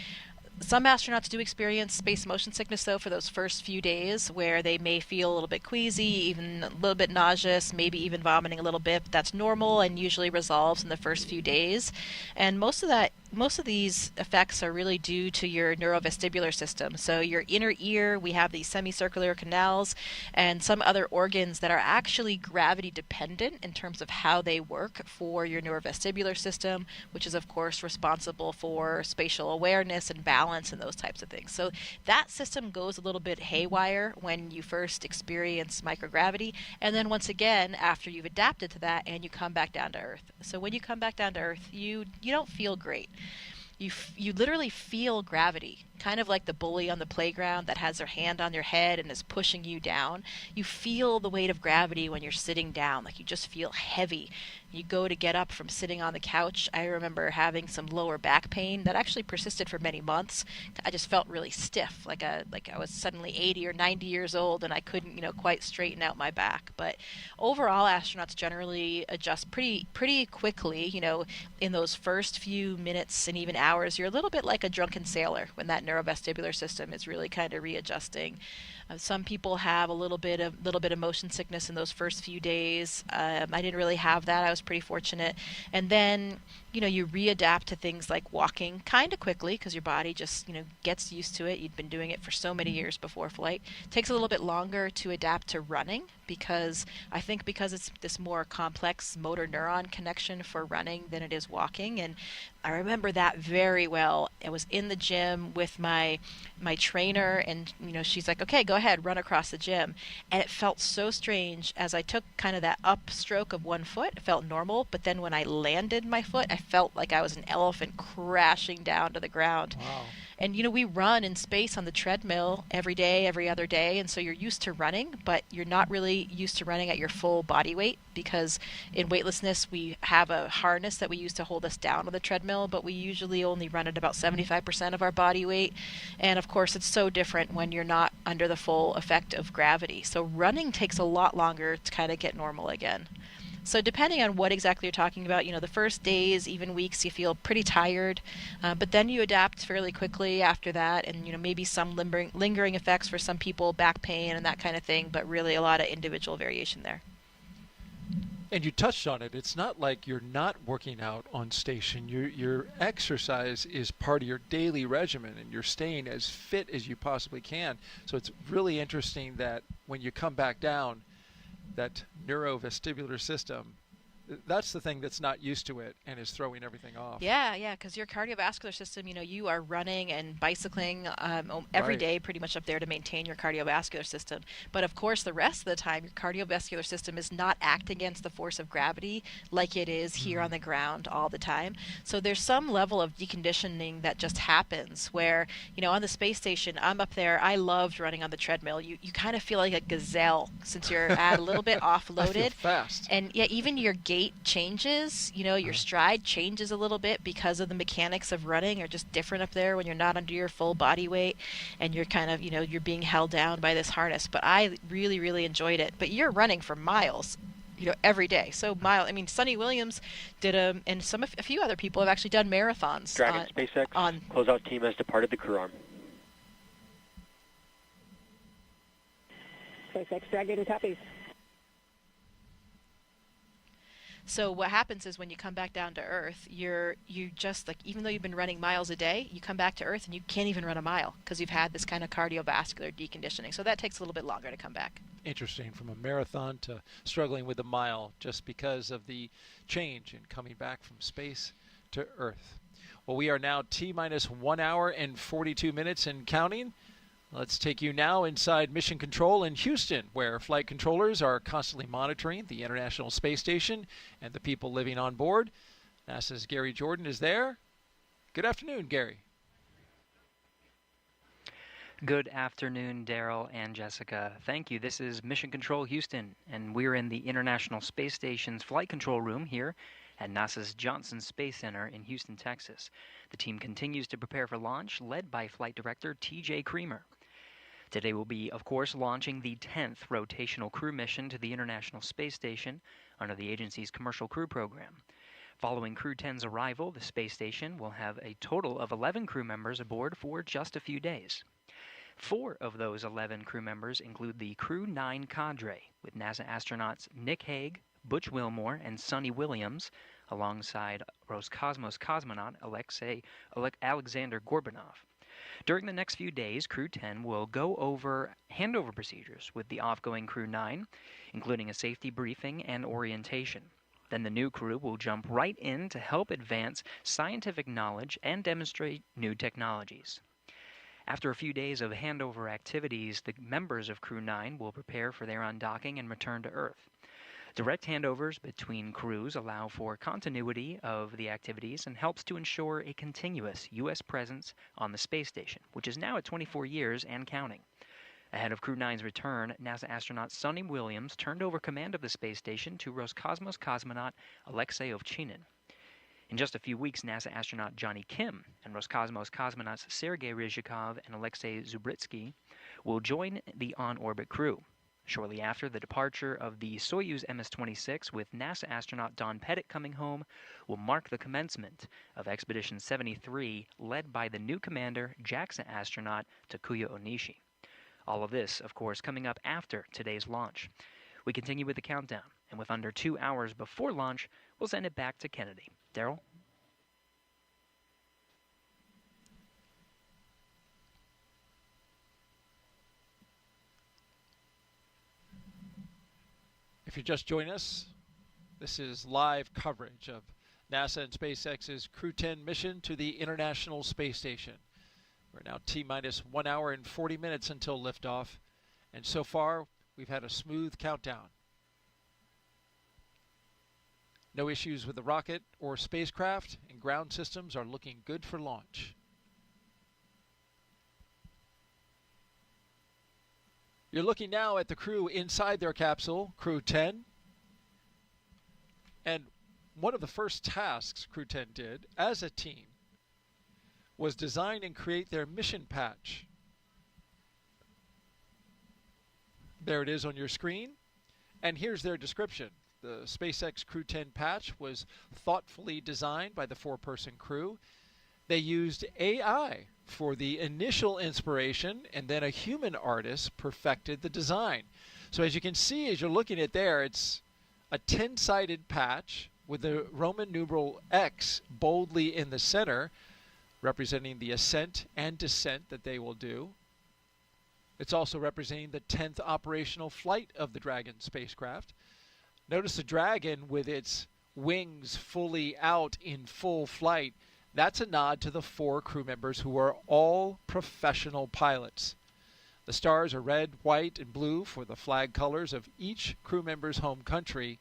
Some astronauts do experience space motion sickness, though, for those first few days, where they may feel a little bit queasy, even a little bit nauseous, maybe even vomiting a little bit. But that's normal and usually resolves in the first few days. And most of that most of these effects are really due to your neurovestibular system. So your inner ear, we have these semicircular canals and some other organs that are actually gravity dependent in terms of how they work for your neurovestibular system, which is of course responsible for spatial awareness and balance and those types of things. So that system goes a little bit haywire when you first experience microgravity, and then once again after you've adapted to that and you come back down to Earth. So when you come back down to Earth, you don't feel great. You literally feel gravity, kind of like the bully on the playground that has their hand on your head and is pushing you down. You feel the weight of gravity when you're sitting down, like you just feel heavy. You go to get up from sitting on the couch. I remember having some lower back pain that actually persisted for many months. I just felt really stiff, like I was suddenly 80 or 90 years old and I couldn't, quite straighten out my back. But overall, astronauts generally adjust pretty quickly. In those first few minutes and even hours, you're a little bit like a drunken sailor when that neurovestibular system is really kind of readjusting. Some people have a little bit of motion sickness in those first few days. I didn't really have that. I was pretty fortunate. And then, you readapt to things like walking kind of quickly because your body just, gets used to it. You'd been doing it for so many years before flight. It takes a little bit longer to adapt to running because it's this more complex motor neuron connection for running than it is walking. And I remember that very well. I was in the gym with my trainer and, she's like, okay, go ahead, run across the gym. And it felt so strange as I took kind of that upstroke of one foot. It felt normal, but then when I landed my foot, I felt like I was an elephant crashing down to the ground. Wow. And, we run in space on the treadmill every day, every other day. And so you're used to running, but you're not really used to running at your full body weight because in weightlessness, we have a harness that we use to hold us down on the treadmill, but we usually only run at about 75% of our body weight. And of course, it's so different when you're not under the full effect of gravity. So running takes a lot longer to kind of get normal again. So depending on what exactly you're talking about, the first days, even weeks, you feel pretty tired, but then you adapt fairly quickly after that, and maybe some lingering effects for some people, back pain and that kind of thing, but really a lot of individual variation there. And you touched on it. It's not like you're not working out on station. Your exercise is part of your daily regimen, and you're staying as fit as you possibly can. So it's really interesting that when you come back down, that neurovestibular system, that's the thing that's not used to it and is throwing everything off. Yeah, because your cardiovascular system, you are running and bicycling every day pretty much up there to maintain your cardiovascular system. But of course, the rest of the time, your cardiovascular system is not acting against the force of gravity like it is here on the ground all the time. So there's some level of deconditioning that just happens where, on the space station, I'm up there, I loved running on the treadmill. You kind of feel like a gazelle since you're a little bit offloaded. I feel fast. And yeah, even your gait changes, your stride changes a little bit because of the mechanics of running are just different up there when you're not under your full body weight and you're kind of, you're being held down by this harness. But I really, really enjoyed it. But you're running for miles, every day. So Sonny Williams did and a few other people have actually done marathons. Dragon SpaceX closeout team has departed the crew arm. SpaceX Dragon copies. So what happens is when you come back down to Earth, you just like, even though you've been running miles a day, you come back to Earth and you can't even run a mile because you've had this kind of cardiovascular deconditioning. So that takes a little bit longer to come back. Interesting, from a marathon to struggling with a mile just because of the change in coming back from space to Earth. Well, we are now T-minus 1 hour and 42 minutes and counting. Let's take you now inside Mission Control in Houston, where flight controllers are constantly monitoring the International Space Station and the people living on board. NASA's Gary Jordan is there. Good afternoon, Gary. Good afternoon, Daryl and Jessica. Thank you. This is Mission Control Houston, and we're in the International Space Station's flight control room here at NASA's Johnson Space Center in Houston, Texas. The team continues to prepare for launch, led by Flight Director T.J. Creamer. Today we'll be, of course, launching the 10th rotational crew mission to the International Space Station under the agency's Commercial Crew Program. Following Crew-10's arrival, the space station will have a total of 11 crew members aboard for just a few days. 4 of those 11 crew members include the Crew-9 cadre, with NASA astronauts Nick Hague, Butch Wilmore, and Sonny Williams, alongside Roscosmos cosmonaut Alexander Gorbanov. During the next few days, Crew-10 will go over handover procedures with the off-going Crew-9, including a safety briefing and orientation. Then the new crew will jump right in to help advance scientific knowledge and demonstrate new technologies. After a few days of handover activities, the members of Crew-9 will prepare for their undocking and return to Earth. Direct handovers between crews allow for continuity of the activities and helps to ensure a continuous U.S. presence on the space station, which is now at 24 years and counting. Ahead of Crew-9's return, NASA astronaut Sonny Williams turned over command of the space station to Roscosmos cosmonaut Alexei Ovchinin. In just a few weeks, NASA astronaut Johnny Kim and Roscosmos cosmonauts Sergei Ryzhikov and Alexei Zubritsky will join the on-orbit crew. Shortly after the departure of the Soyuz MS-26 with NASA astronaut Don Pettit coming home will mark the commencement of Expedition 73 led by the new commander, JAXA astronaut Takuya Onishi. All of this, of course, coming up after today's launch. We continue with the countdown, and with under 2 hours before launch, we'll send it back to Kennedy. Daryl? If you're just joining us, this is live coverage of NASA and SpaceX's Crew-10 mission to the International Space Station. We're now T-minus 1 hour and 40 minutes until liftoff, and so far we've had a smooth countdown. No issues with the rocket or spacecraft, and ground systems are looking good for launch. You're looking now at the crew inside their capsule, Crew-10. And one of the first tasks Crew-10 did as a team was design and create their mission patch. There it is on your screen. And here's their description. The SpaceX Crew-10 patch was thoughtfully designed by the 4-person crew. They used AI for the initial inspiration, and then a human artist perfected the design. So as you can see, as you're looking at there, it's a 10-sided patch with the Roman numeral X boldly in the center, representing the ascent and descent that they will do. It's also representing the 10th operational flight of the Dragon spacecraft. Notice the Dragon with its wings fully out in full flight. That's a nod to the 4 crew members who are all professional pilots. The stars are red, white, and blue for the flag colors of each crew member's home country,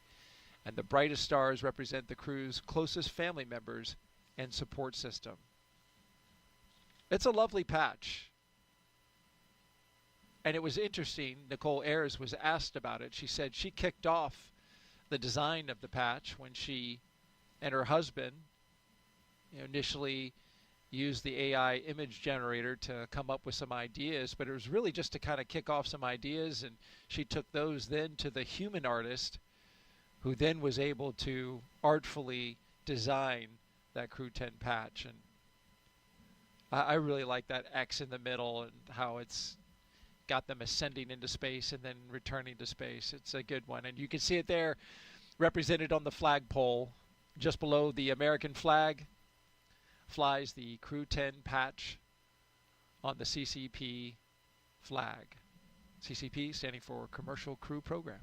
and the brightest stars represent the crew's closest family members and support system. It's a lovely patch. And it was interesting, Nichole Ayers was asked about it. She said she kicked off the design of the patch when she and her husband initially used the AI image generator to come up with some ideas, but it was really just to kind of kick off some ideas, and she took those then to the human artist, who then was able to artfully design that Crew-10 patch. And I really like that X in the middle and how it's got them ascending into space and then returning to space. It's a good one, and you can see it there represented on the flagpole just below the American flag. Flies the Crew-10 patch on the CCP flag. CCP standing for Commercial Crew Program.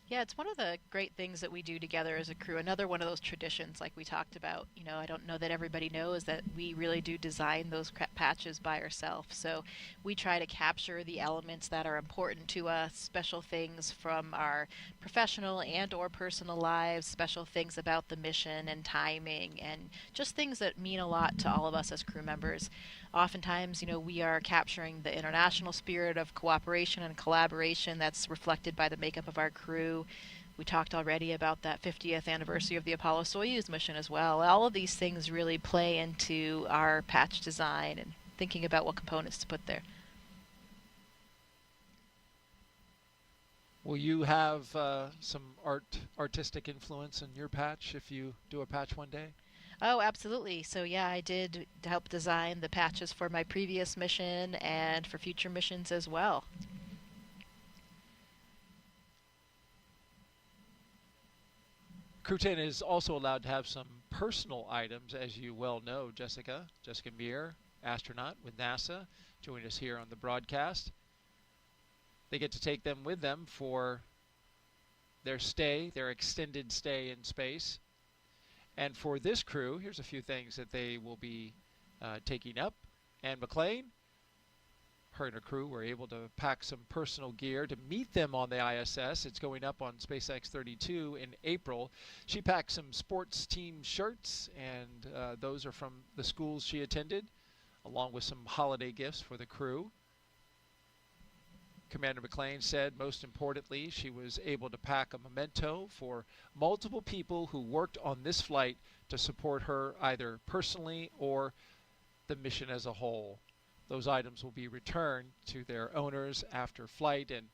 Yeah, it's one of the great things that we do together as a crew. Another one of those traditions like we talked about. You know, I don't know that everybody knows that we really do design those patches by ourselves. So we try to capture the elements that are important to us, special things from our professional and or personal lives, special things about the mission and timing, and just things that mean a lot to all of us as crew members. Oftentimes, you know, we are capturing the international spirit of cooperation and collaboration that's reflected by the makeup of our crew. We talked already about that 50th anniversary of the Apollo-Soyuz mission as well. All of these things really play into our patch design and thinking about what components to put there. Will you have some artistic influence in your patch if you do a patch one day? Oh, absolutely. So yeah, I did help design the patches for my previous mission and for future missions as well. Crew-10 is also allowed to have some personal items, as you well know, Jessica. Jessica Meir, astronaut with NASA, joined us here on the broadcast. They get to take them with them for their stay, their extended stay in space. And for this crew, here's a few things that they will be taking up. Anne McClain, her and her crew were able to pack some personal gear to meet them on the ISS. It's going up on SpaceX 32 in April. She packed some sports team shirts, and those are from the schools she attended, along with some holiday gifts for the crew. Commander McClain said, most importantly, she was able to pack a memento for multiple people who worked on this flight to support her either personally or the mission as a whole. Those items will be returned to their owners after flight, and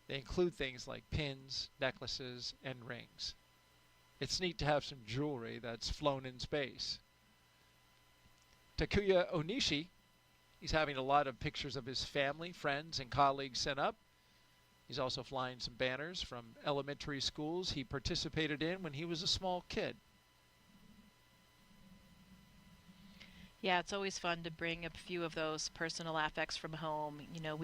they include things like pins, necklaces, and rings. It's neat to have some jewelry that's flown in space. Takuya Onishi, he's having a lot of pictures of his family, friends, and colleagues sent up. He's also flying some banners from elementary schools he participated in when he was a small kid. Yeah, it's always fun to bring a few of those personal affects from home. You know,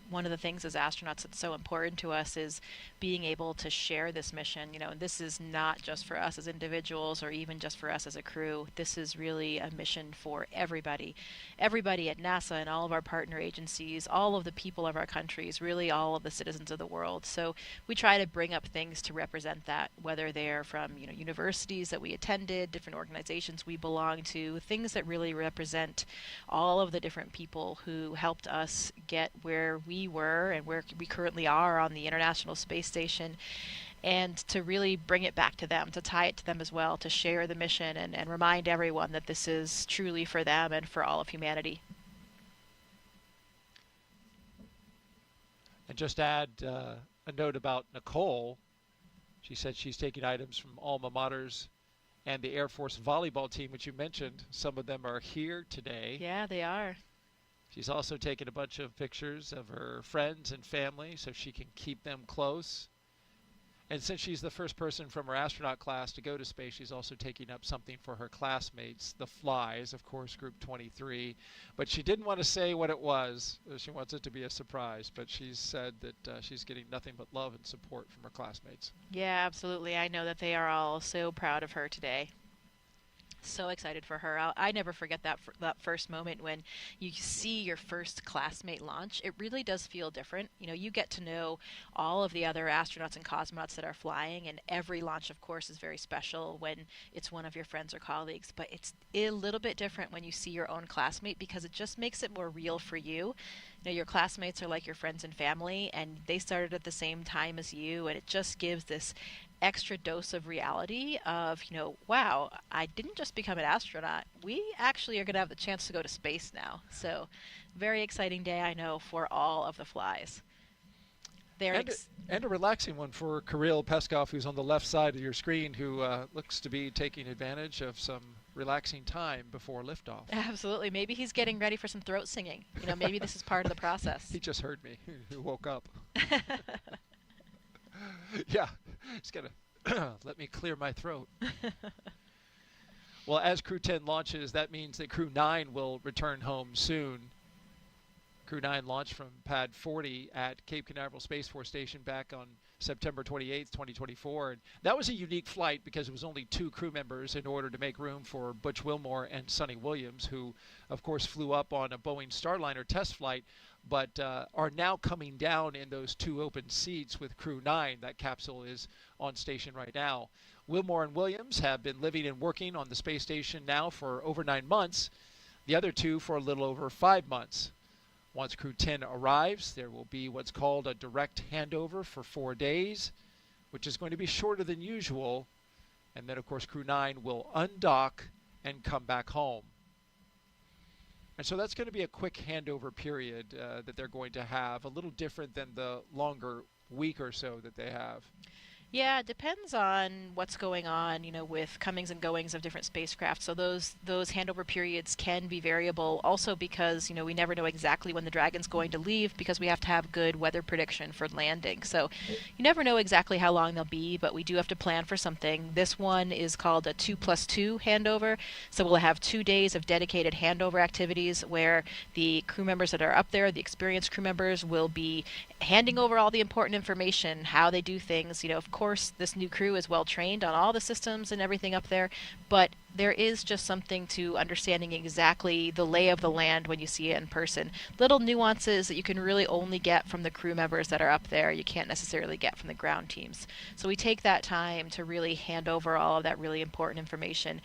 one of the things as astronauts that's so important to us is being able to share this mission. You know, and this is not just for us as individuals or even just for us as a crew. This is really a mission for everybody. Everybody at NASA and all of our partner agencies, all of the people of our countries, really all of the citizens of the world. So we try to bring up things to represent that, whether they're from, you know, universities that we attended, different organizations we belong to, things that really represent all of the different people who helped us get where we were and where we currently are on the International Space Station, and to really bring it back to them, to tie it to them as well, to share the mission and remind everyone that this is truly for them and for all of humanity. And just add a note about Nichole. She said she's taking items from alma maters and the Air Force volleyball team, which you mentioned. Some of them are here today. Yeah, they are. She's also taken a bunch of pictures of her friends and family so she can keep them close. And since she's the first person from her astronaut class to go to space, she's also taking up something for her classmates, the Flies, of course, Group 23. But she didn't want to say what it was. She wants it to be a surprise. But she's said that she's getting nothing but love and support from her classmates. Yeah, absolutely. I know that they are all so proud of her today. So excited for her. I never forget that first moment when you see your first classmate launch. It really does feel different. You know, you get to know all of the other astronauts and cosmonauts that are flying, and every launch, of course, is very special when it's one of your friends or colleagues. But it's a little bit different when you see your own classmate, because it just makes it more real for you. You know, your classmates are like your friends and family, and they started at the same time as you, and it just gives this extra dose of reality of, you know, wow, I didn't just become an astronaut. We actually are going to have the chance to go to space now. So very exciting day, I know, for all of the Flies. And a relaxing one for Kirill Peskov, who's on the left side of your screen, who looks to be taking advantage of some relaxing time before liftoff. Absolutely. Maybe he's getting ready for some throat singing. You know, maybe this is part of the process. He just heard me. He woke up. Yeah, he's going to let me clear my throat. Well, as Crew-10 launches, that means that Crew-9 will return home soon. Crew-9 launched from Pad 40 at Cape Canaveral Space Force Station back on September 28th, 2024. And that was a unique flight because it was only 2 crew members in order to make room for Butch Wilmore and Sonny Williams, who, of course, flew up on a Boeing Starliner test flight, but are now coming down in those 2 open seats with Crew-9. That capsule is on station right now. Wilmore and Williams have been living and working on the space station now for over 9 months, the other 2 for a little over 5 months. Once Crew-10 arrives, there will be what's called a direct handover for 4 days, which is going to be shorter than usual. And then, of course, Crew-9 will undock and come back home. And so that's going to be a quick handover period that they're going to have, a little different than the longer week or so that they have. Yeah, it depends on what's going on, with comings and goings of different spacecraft. So those handover periods can be variable. Also because, we never know exactly when the Dragon's going to leave because we have to have good weather prediction for landing. So you never know exactly how long they'll be, but we do have to plan for something. This one is called a 2+2 handover. So we'll have 2 days of dedicated handover activities where the crew members that are up there, the experienced crew members, will be handing over all the important information, how they do things. Of course, this new crew is well trained on all the systems and everything up there, but there is just something to understanding exactly the lay of the land when you see it in person. Little nuances that you can really only get from the crew members that are up there, you can't necessarily get from the ground teams. So we take that time to really hand over all of that really important information.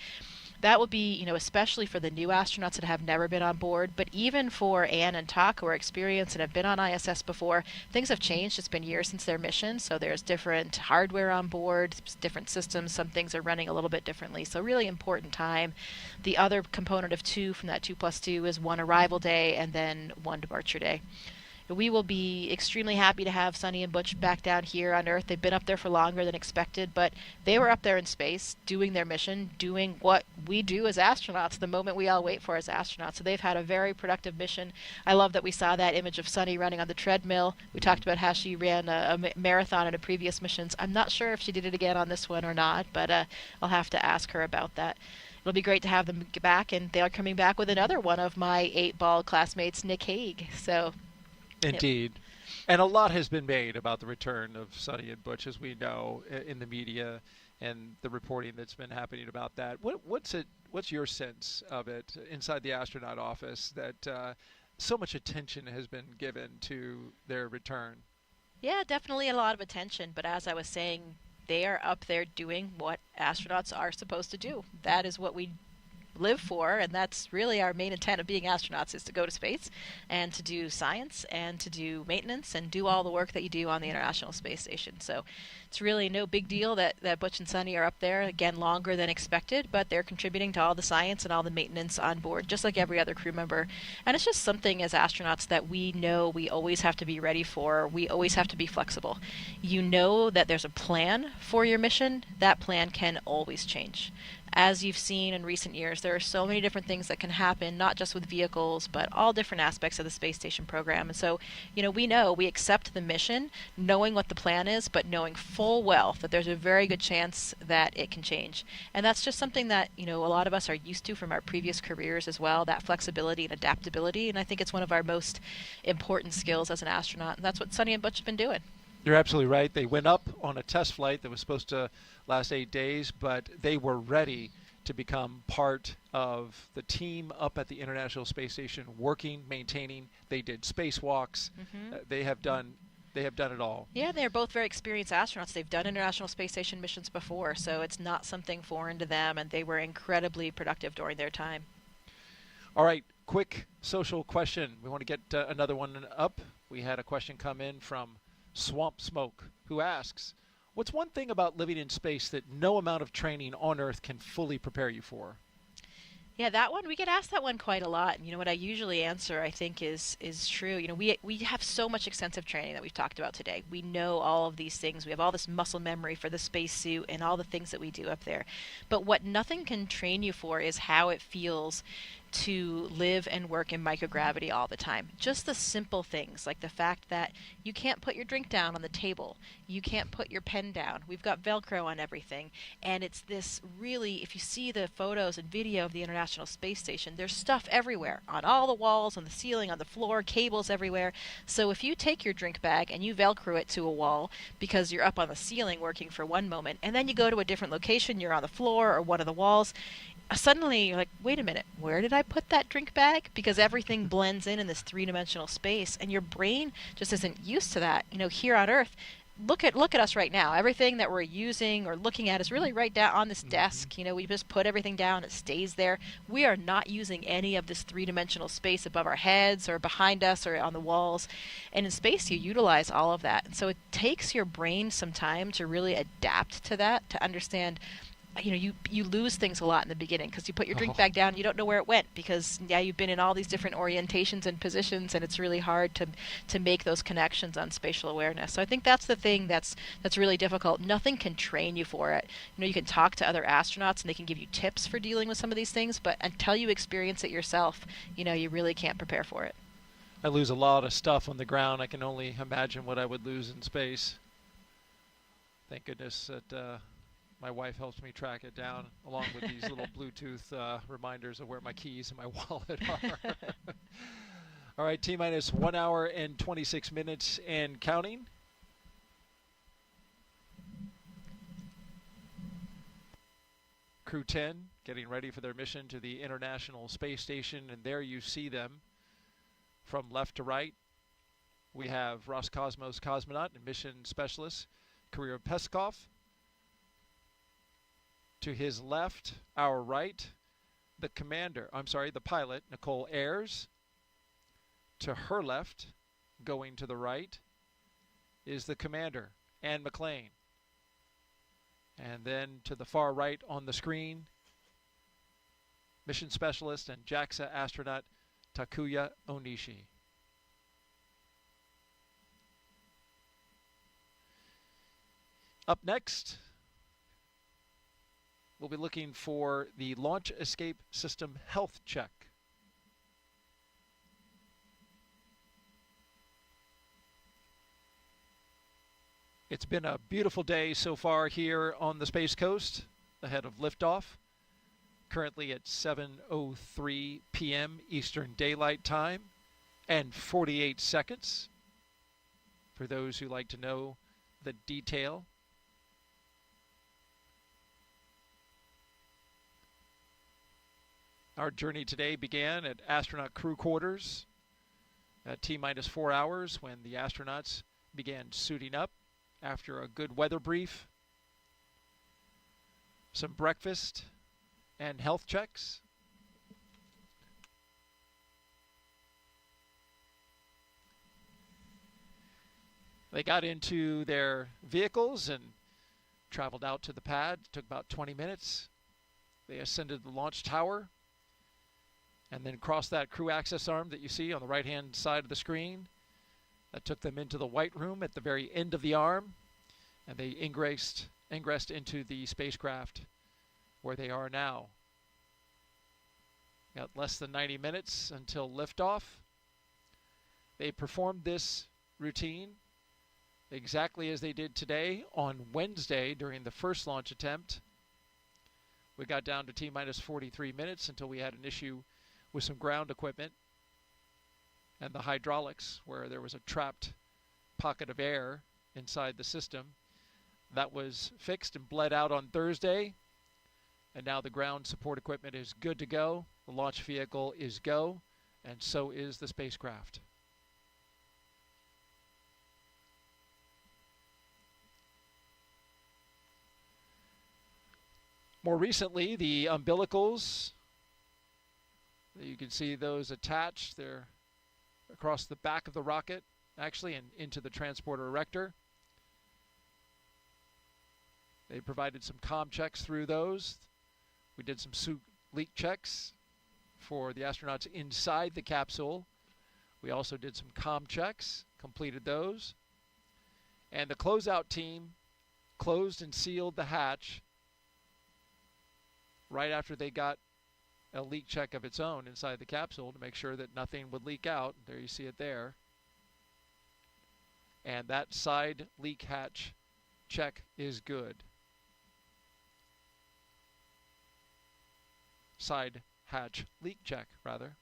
That will be, especially for the new astronauts that have never been on board, but even for Anne and Tak, who are experienced and have been on ISS before, things have changed. It's been years since their mission, so there's different hardware on board, different systems. Some things are running a little bit differently, so really important time. The other component of 2 from that 2+2 is 1 arrival day and then 1 departure day. We will be extremely happy to have Sunny and Butch back down here on Earth. They've been up there for longer than expected, but they were up there in space doing their mission, doing what we do as astronauts, the moment we all wait for as astronauts. So they've had a very productive mission. I love that we saw that image of Sunny running on the treadmill. We talked about how she ran a marathon in a previous missions. I'm not sure if she did it again on this one or not, but I'll have to ask her about that. It'll be great to have them back, and they are coming back with another one of my 8-ball classmates, Nick Hague. So Indeed. And a lot has been made about the return of Sunny and Butch, as we know, in the media and the reporting that's been happening about that. What's your sense of it inside the astronaut office that so much attention has been given to their return? Yeah, definitely a lot of attention. But as I was saying, they are up there doing what astronauts are supposed to do. That is what we live for, and that's really our main intent of being astronauts, is to go to space and to do science and to do maintenance and do all the work that you do on the International Space Station. So it's really no big deal that Butch and Sunny are up there, again, longer than expected, but they're contributing to all the science and all the maintenance on board, just like every other crew member. And it's just something as astronauts that we know we always have to be ready for. We always have to be flexible. You know that there's a plan for your mission. That plan can always change. As you've seen in recent years, there are so many different things that can happen, not just with vehicles, but all different aspects of the space station program. And so, we accept the mission, knowing what the plan is, but knowing full well that there's a very good chance that it can change. And that's just something that, a lot of us are used to from our previous careers as well, that flexibility and adaptability. And I think it's one of our most important skills as an astronaut. And that's what Sunny and Butch have been doing. You're absolutely right. They went up on a test flight that was supposed to last 8 days, but they were ready to become part of the team up at the International Space Station, working, maintaining. They did spacewalks. They have done it all. Yeah, they're both very experienced astronauts. They've done International Space Station missions before, so it's not something foreign to them, and they were incredibly productive during their time. All right, quick social question. We want to get another one up. We had a question come in from Swamp Smoke, who asks, what's one thing about living in space that no amount of training on Earth can fully prepare you for? Yeah, that one, we get asked that one quite a lot. And what I usually answer, I think, is true. We have so much extensive training that we've talked about today. We know all of these things. We have all this muscle memory for the spacesuit and all the things that we do up there. But what nothing can train you for is how it feels to live and work in microgravity all the time. Just the simple things, like the fact that you can't put your drink down on the table, you can't put your pen down, we've got Velcro on everything, and it's this really, if you see the photos and video of the International Space Station, there's stuff everywhere, on all the walls, on the ceiling, on the floor, cables everywhere. So if you take your drink bag and you Velcro it to a wall because you're up on the ceiling working for one moment, and then you go to a different location, you're on the floor or one of the walls, suddenly you're like, wait a minute, where did I put that drink bag? Because everything blends in this three-dimensional space, and your brain just isn't used to that. Here on Earth, look at us right now. Everything that we're using or looking at is really right down on this desk. We just put everything down, it stays there. We are not using any of this three-dimensional space above our heads or behind us or on the walls. And in space, you utilize all of that. And so it takes your brain some time to really adapt to that, to understand you lose things a lot in the beginning because you put your drink bag down, you don't know where it went because you've been in all these different orientations and positions, and it's really hard to make those connections on spatial awareness. So I think that's the thing that's really difficult. Nothing can train you for it. You can talk to other astronauts and they can give you tips for dealing with some of these things, but until you experience it yourself, you really can't prepare for it. I lose a lot of stuff on the ground. I can only imagine what I would lose in space. Thank goodness that my wife helps me track it down, along with these little Bluetooth reminders of where my keys and my wallet are. All right, T-minus 1 hour and 26 minutes and counting. Crew-10 getting ready for their mission to the International Space Station, and there you see them from left to right. We have Roscosmos cosmonaut and mission specialist Kirill Peskov. To his left, our right, the pilot, Nichole Ayers. To her left, going to the right, is the commander, Anne McClain. And then to the far right on the screen, mission specialist and JAXA astronaut Takuya Onishi. Up next, we'll be looking for the Launch Escape System Health Check. It's been a beautiful day so far here on the Space Coast ahead of liftoff. Currently at 7:03 p.m. Eastern Daylight Time and 48 seconds for those who like to know the detail. Our journey today began at astronaut crew quarters at T-minus 4 hours when the astronauts began suiting up after a good weather brief, some breakfast, and health checks. They got into their vehicles and traveled out to the pad. It took about 20 minutes. They ascended the launch tower and then crossed that crew access arm that you see on the right-hand side of the screen. That took them into the white room at the very end of the arm, and they ingressed into the spacecraft where they are now. Got less than 90 minutes until liftoff. They performed this routine exactly as they did today on Wednesday during the first launch attempt. We got down to T-minus 43 minutes until we had an issue with some ground equipment and the hydraulics, where there was a trapped pocket of air inside the system. That was fixed and bled out on Thursday, and now the ground support equipment is good to go. The launch vehicle is go, and so is the spacecraft. More recently, the umbilicals, you can see those attached. They're across the back of the rocket, actually, and into the transporter erector. They provided some comm checks through those. We did some suit leak checks for the astronauts inside the capsule. We also did some comm checks, completed those. And the closeout team closed and sealed the hatch right after they got a leak check of its own inside the capsule to make sure that nothing would leak out. There you see it there. And that side leak hatch check is good. Side hatch leak check, rather.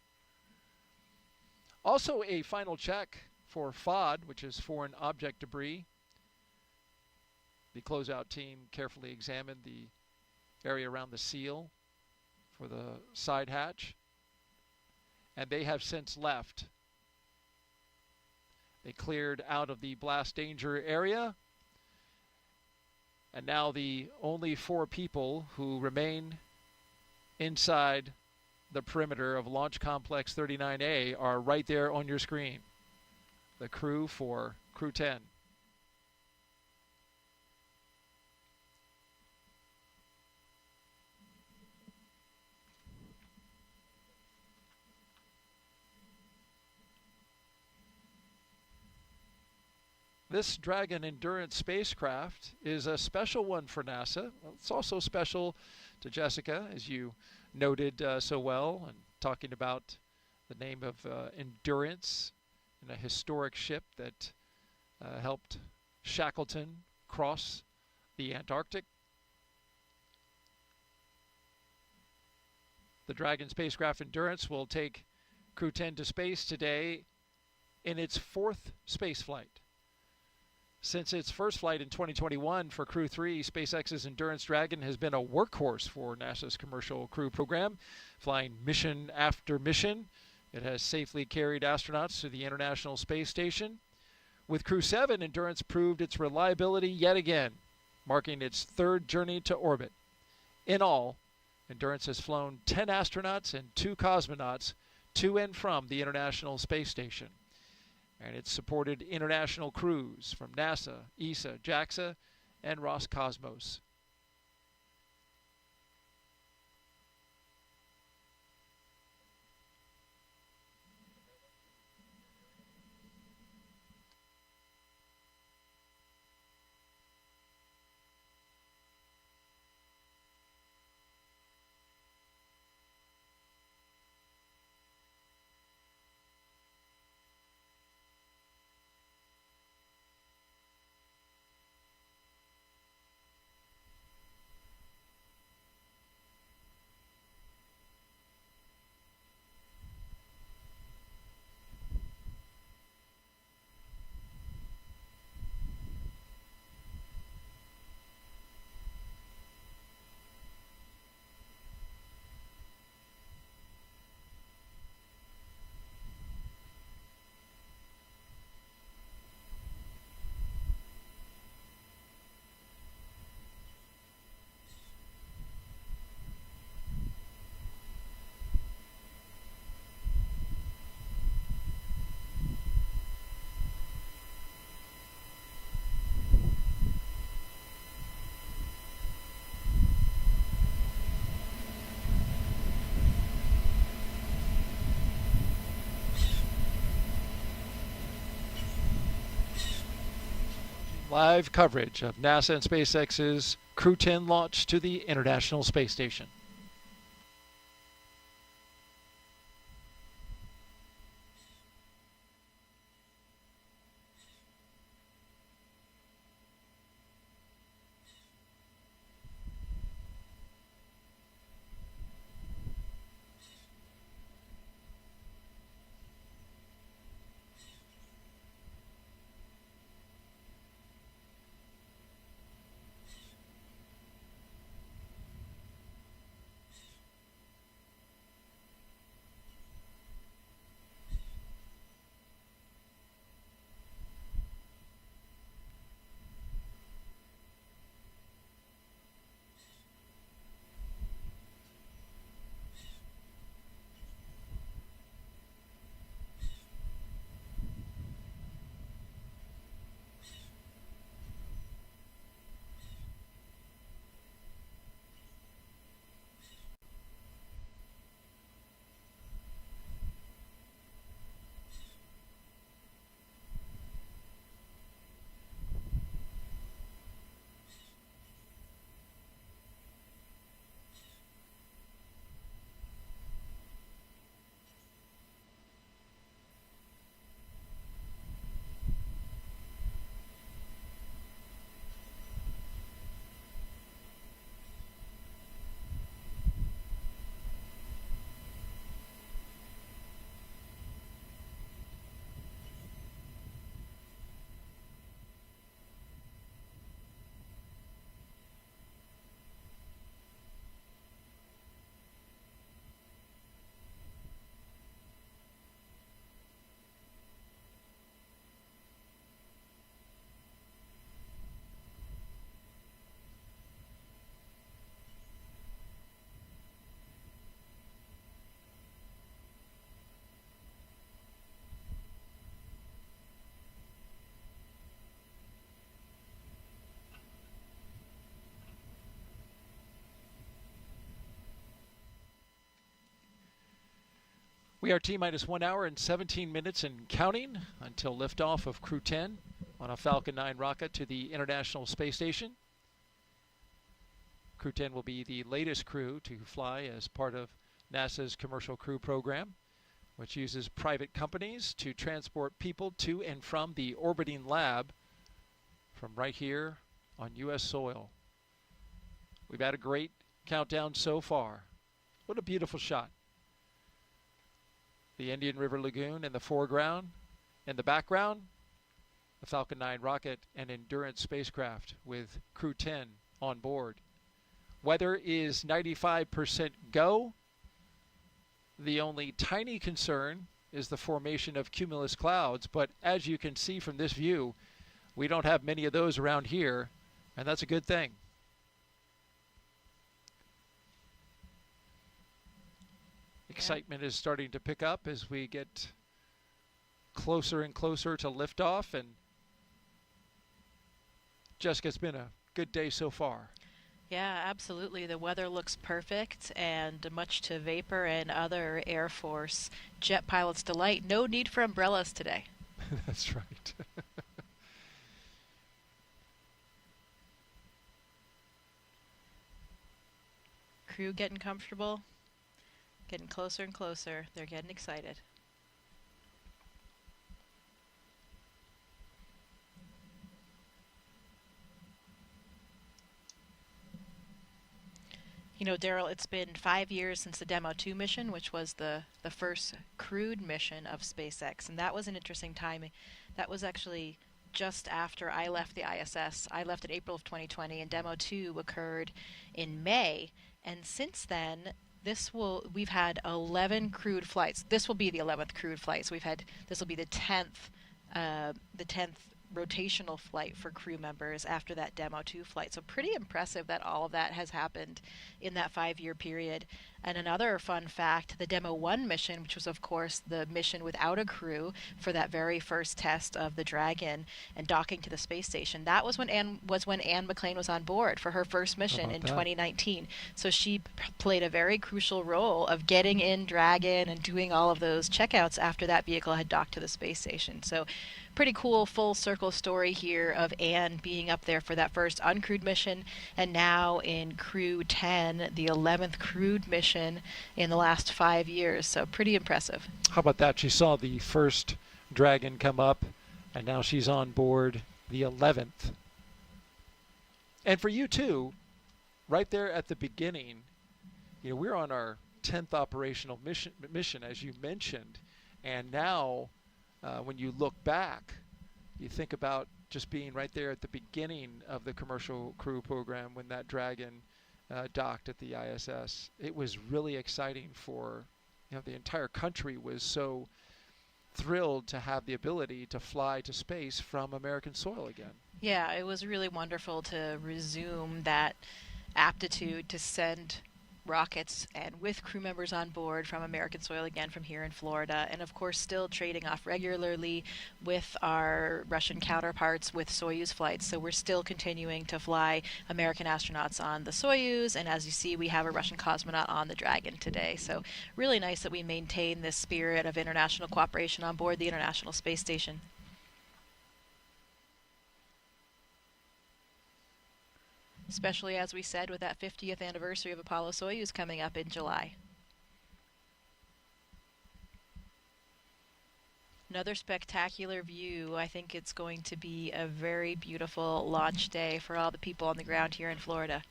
Also a final check for FOD, which is foreign object debris. The closeout team carefully examined the area around the seal for the side hatch, and they have since left. They cleared out of the blast danger area, and now the only 4 people who remain inside the perimeter of Launch Complex 39A are right there on your screen. The crew for Crew-10. This Dragon Endurance spacecraft is a special one for NASA. It's also special to Jessica, as you noted so well, and talking about the name of Endurance, and a historic ship that helped Shackleton cross the Antarctic. The Dragon spacecraft Endurance will take Crew-10 to space today in its 4th spaceflight. Since its first flight in 2021 for Crew-3, SpaceX's Endurance Dragon has been a workhorse for NASA's Commercial Crew program, flying mission after mission. It has safely carried astronauts to the International Space Station. With Crew-7, Endurance proved its reliability yet again, marking its 3rd journey to orbit. In all, Endurance has flown 10 astronauts and 2 cosmonauts to and from the International Space Station. And it's supported international crews from NASA, ESA, JAXA, and Roscosmos. Live coverage of NASA and SpaceX's Crew-10 launch to the International Space Station. We are T-minus 1 hour and 17 minutes and counting until liftoff of Crew-10. on a Falcon 9 rocket to the International Space Station. Crew-10 will be the latest crew to fly as part of NASA's Commercial Crew Program, which uses private companies to transport people to and from the orbiting lab from right here on U.S. soil. We've had a great countdown so far. What a beautiful shot. The Indian River Lagoon in the foreground. In the background, the Falcon 9 rocket and Endurance spacecraft with Crew-10 on board. Weather is 95% go. The only tiny concern is the formation of cumulus clouds, but as you can see from this view, we don't have many of those around here, and that's a good thing. Excitement is starting to pick up as we get closer and closer to liftoff, and Jessica, it's been a good day so far. Yeah, absolutely. The weather looks perfect, and much to Vapor and other Air Force jet pilots' delight, no need for umbrellas today. That's right. Crew getting comfortable, getting closer and closer. They're getting excited. You know, Daryl, it's been 5 years since the Demo 2 mission, which was the first crewed mission of SpaceX, and that was an interesting timing. That was actually just after I left the ISS. I left in April of 2020, and Demo 2 occurred in May, and since then, we've had 11 crewed flights. This will be the 11th crewed flight, so this will be the 10th rotational flight for crew members after that Demo 2 flight. So pretty impressive that all of that has happened in that 5-year period. And another fun fact, the Demo 1 mission, which was of course the mission without a crew for that very first test of the Dragon and docking to the space station, that was when Anne McClain was on board for her first mission in 2019. So she played a very crucial role of getting in Dragon and doing all of those checkouts after that vehicle had docked to the space station. So pretty cool full circle story here of Anne being up there for that first uncrewed mission, and now in Crew-10, the 11th crewed mission in the last 5 years. So pretty impressive. How about that? She saw the first Dragon come up, and now she's on board the 11th. And for you too, right there at the beginning, you know, we're on our 10th operational mission, as you mentioned, and now when you look back, you think about just being right there at the beginning of the commercial crew program when that Dragon docked at the ISS. It was really exciting for, you know, the entire country was so thrilled to have the ability to fly to space from American soil again. Yeah, it was really wonderful to resume that aptitude to send rockets and with crew members on board from American soil again from here in Florida, and of course still trading off regularly with our Russian counterparts with Soyuz flights. So we're still continuing to fly American astronauts on the Soyuz, and as you see, we have a Russian cosmonaut on the Dragon today. So really nice that we maintain this spirit of international cooperation on board the International Space Station. Especially, as we said, with that 50th anniversary of Apollo-Soyuz coming up in July. Another spectacular view. I think it's going to be a very beautiful launch day for all the people on the ground here in Florida.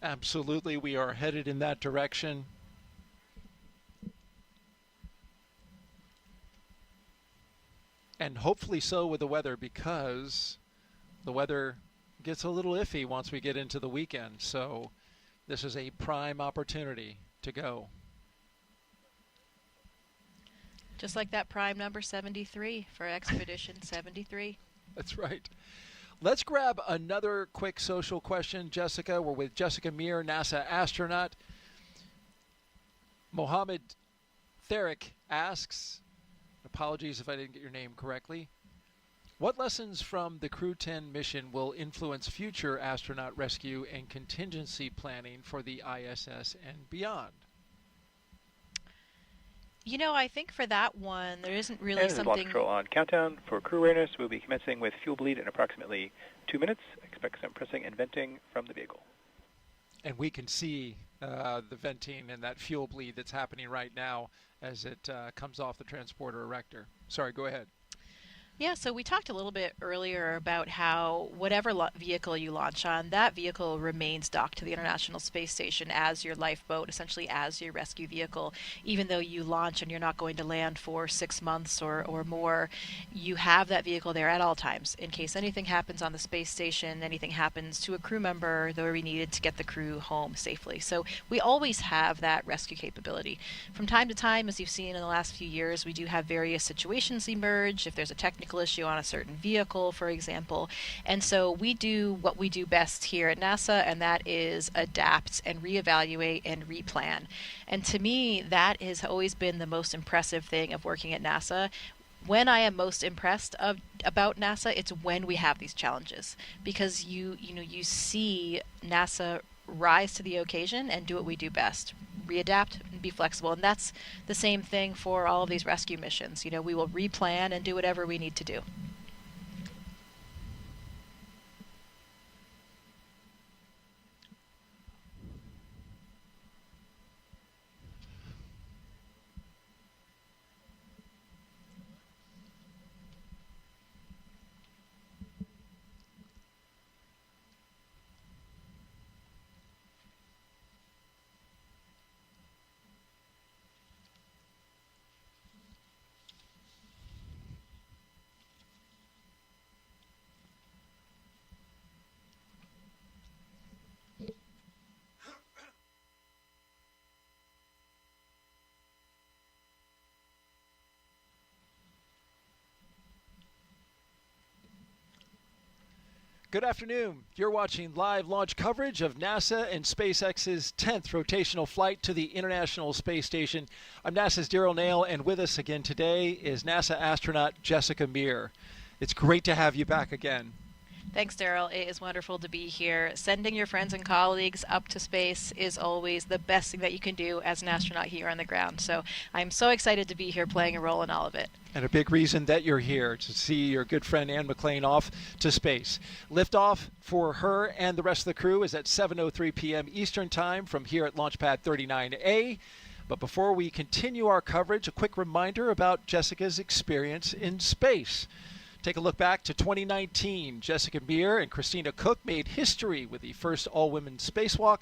Absolutely, we are headed in that direction. And hopefully so with the weather, because the weather gets a little iffy once we get into the weekend. So this is a prime opportunity to go. Just like that prime number 73 for Expedition 73. That's right. Let's grab another quick social question, Jessica. We're with Jessica Meir, NASA astronaut. Mohammed Therick asks, apologies if I didn't get your name correctly, what lessons from the Crew-10 mission will influence future astronaut rescue and contingency planning for the ISS and beyond? You know, I think for that one, there isn't really And this is Launch something... Control on countdown for crew readiness. We'll be commencing with fuel bleed in approximately 2 minutes. Expect some pressing and venting from the vehicle. And we can see the venting and that fuel bleed that's happening right now as it comes off the transporter erector. Sorry, go ahead. Yeah, so we talked a little bit earlier about how whatever vehicle you launch on, that vehicle remains docked to the International Space Station as your lifeboat, essentially as your rescue vehicle. Even though you launch and you're not going to land for 6 months or more, you have that vehicle there at all times in case anything happens on the space station, anything happens to a crew member, though we needed to get the crew home safely. So we always have that rescue capability. From time to time, as you've seen in the last few years, we do have various situations emerge. If there's a technical issue on a certain vehicle, for example. And so we do what we do best here at NASA, and that is adapt and reevaluate and replan. And to me, that has always been the most impressive thing of working at NASA. When I am most impressed about NASA, it's when we have these challenges, because you see NASA rise to the occasion and do what we do best, readapt and be flexible. And that's the same thing for all of these rescue missions. You know, we will replan and do whatever we need to do. Good afternoon. You're watching live launch coverage of NASA and SpaceX's 10th rotational flight to the International Space Station. I'm NASA's Daryl Nail, and with us again today is NASA astronaut Jessica Meir. It's great to have you back again. Thanks, Daryl. It is wonderful to be here. Sending your friends and colleagues up to space is always the best thing that you can do as an astronaut here on the ground. So I'm so excited to be here playing a role in all of it. And a big reason that you're here, to see your good friend Anne McClain off to space. Liftoff for her and the rest of the crew is at 7:03 p.m. Eastern Time from here at Launch Pad 39A. But before we continue our coverage, a quick reminder about Jessica's experience in space. Take a look back to 2019. Jessica Meir and Christina Cook made history with the first all-women spacewalk,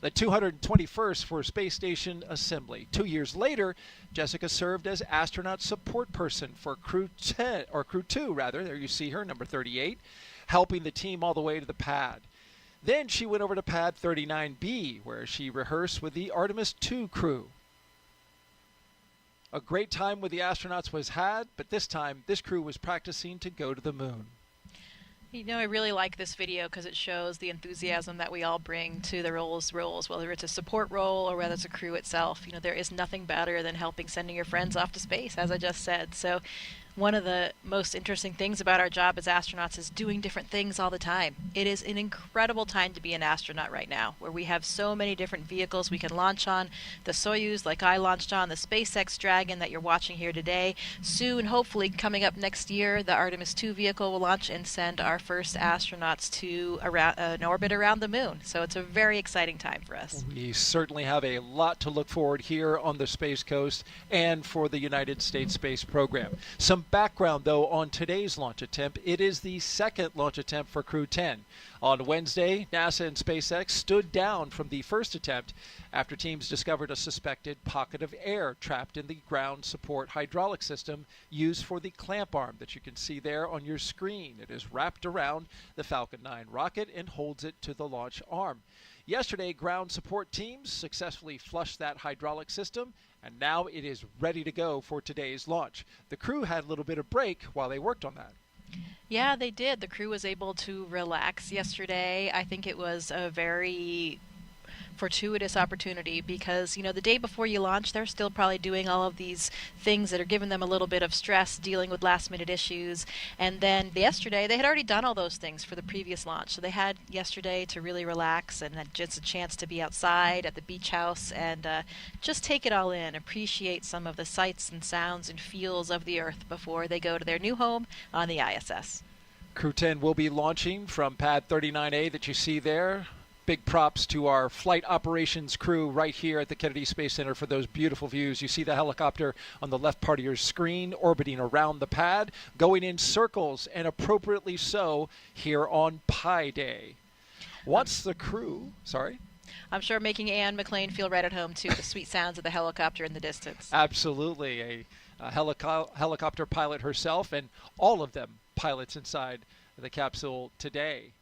the 221st for space station assembly. 2 years later, Jessica served as astronaut support person for Crew-10, or Crew-2 rather. There you see her, number 38, helping the team all the way to the pad. Then she went over to pad 39B, where she rehearsed with the Artemis II crew. A great time with the astronauts was had, but this time this crew was practicing to go to the moon. You know, I really like this video because it shows the enthusiasm that we all bring to the roles, whether it's a support role or whether it's a crew itself. You know, there is nothing better than helping sending your friends off to space, as I just said. So one of the most interesting things about our job as astronauts is doing different things all the time. It is an incredible time to be an astronaut right now, where we have so many different vehicles we can launch on. The Soyuz, like I launched on, the SpaceX Dragon that you're watching here today. Soon, hopefully, coming up next year, the Artemis II vehicle will launch and send our first astronauts to an orbit around the moon. So it's a very exciting time for us. We certainly have a lot to look forward here on the Space Coast and for the United States space program. Some background, though, on today's launch attempt. It is the second launch attempt for Crew-10. On Wednesday, NASA and SpaceX stood down from the first attempt after teams discovered a suspected pocket of air trapped in the ground support hydraulic system used for the clamp arm that you can see there on your screen. It is wrapped around the Falcon 9 rocket and holds it to the launch arm. Yesterday, ground support teams successfully flushed that hydraulic system, and now it is ready to go for today's launch. The crew had a little bit of break while they worked on that. Yeah, they did. The crew was able to relax yesterday. I think it was a very fortuitous opportunity because, you know, the day before you launch, they're still probably doing all of these things that are giving them a little bit of stress, dealing with last-minute issues. And then yesterday, they had already done all those things for the previous launch. So they had yesterday to really relax and had just a chance to be outside at the beach house and just take it all in, appreciate some of the sights and sounds and feels of the Earth before they go to their new home on the ISS. Crew-10 will be launching from pad 39A that you see there. Big props to our flight operations crew right here at the Kennedy Space Center for those beautiful views. You see the helicopter on the left part of your screen orbiting around the pad, going in circles, and appropriately so, here on Pi Day. Once the crew, sorry? I'm sure making Anne McClain feel right at home, too, the sweet sounds of the helicopter in the distance. Absolutely. A helicopter pilot herself, and all of them pilots inside the capsule today.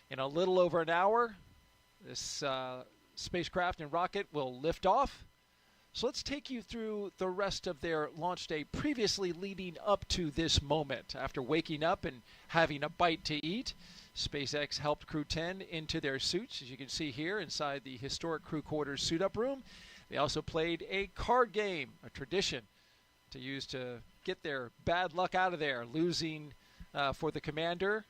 In a little over an hour, this spacecraft and rocket will lift off. So let's take you through the rest of their launch day previously leading up to this moment. After waking up and having a bite to eat, SpaceX helped Crew-10 into their suits, as you can see here inside the historic crew quarters suit-up room. They also played a card game, a tradition to use to get their bad luck out of there, losing for the commander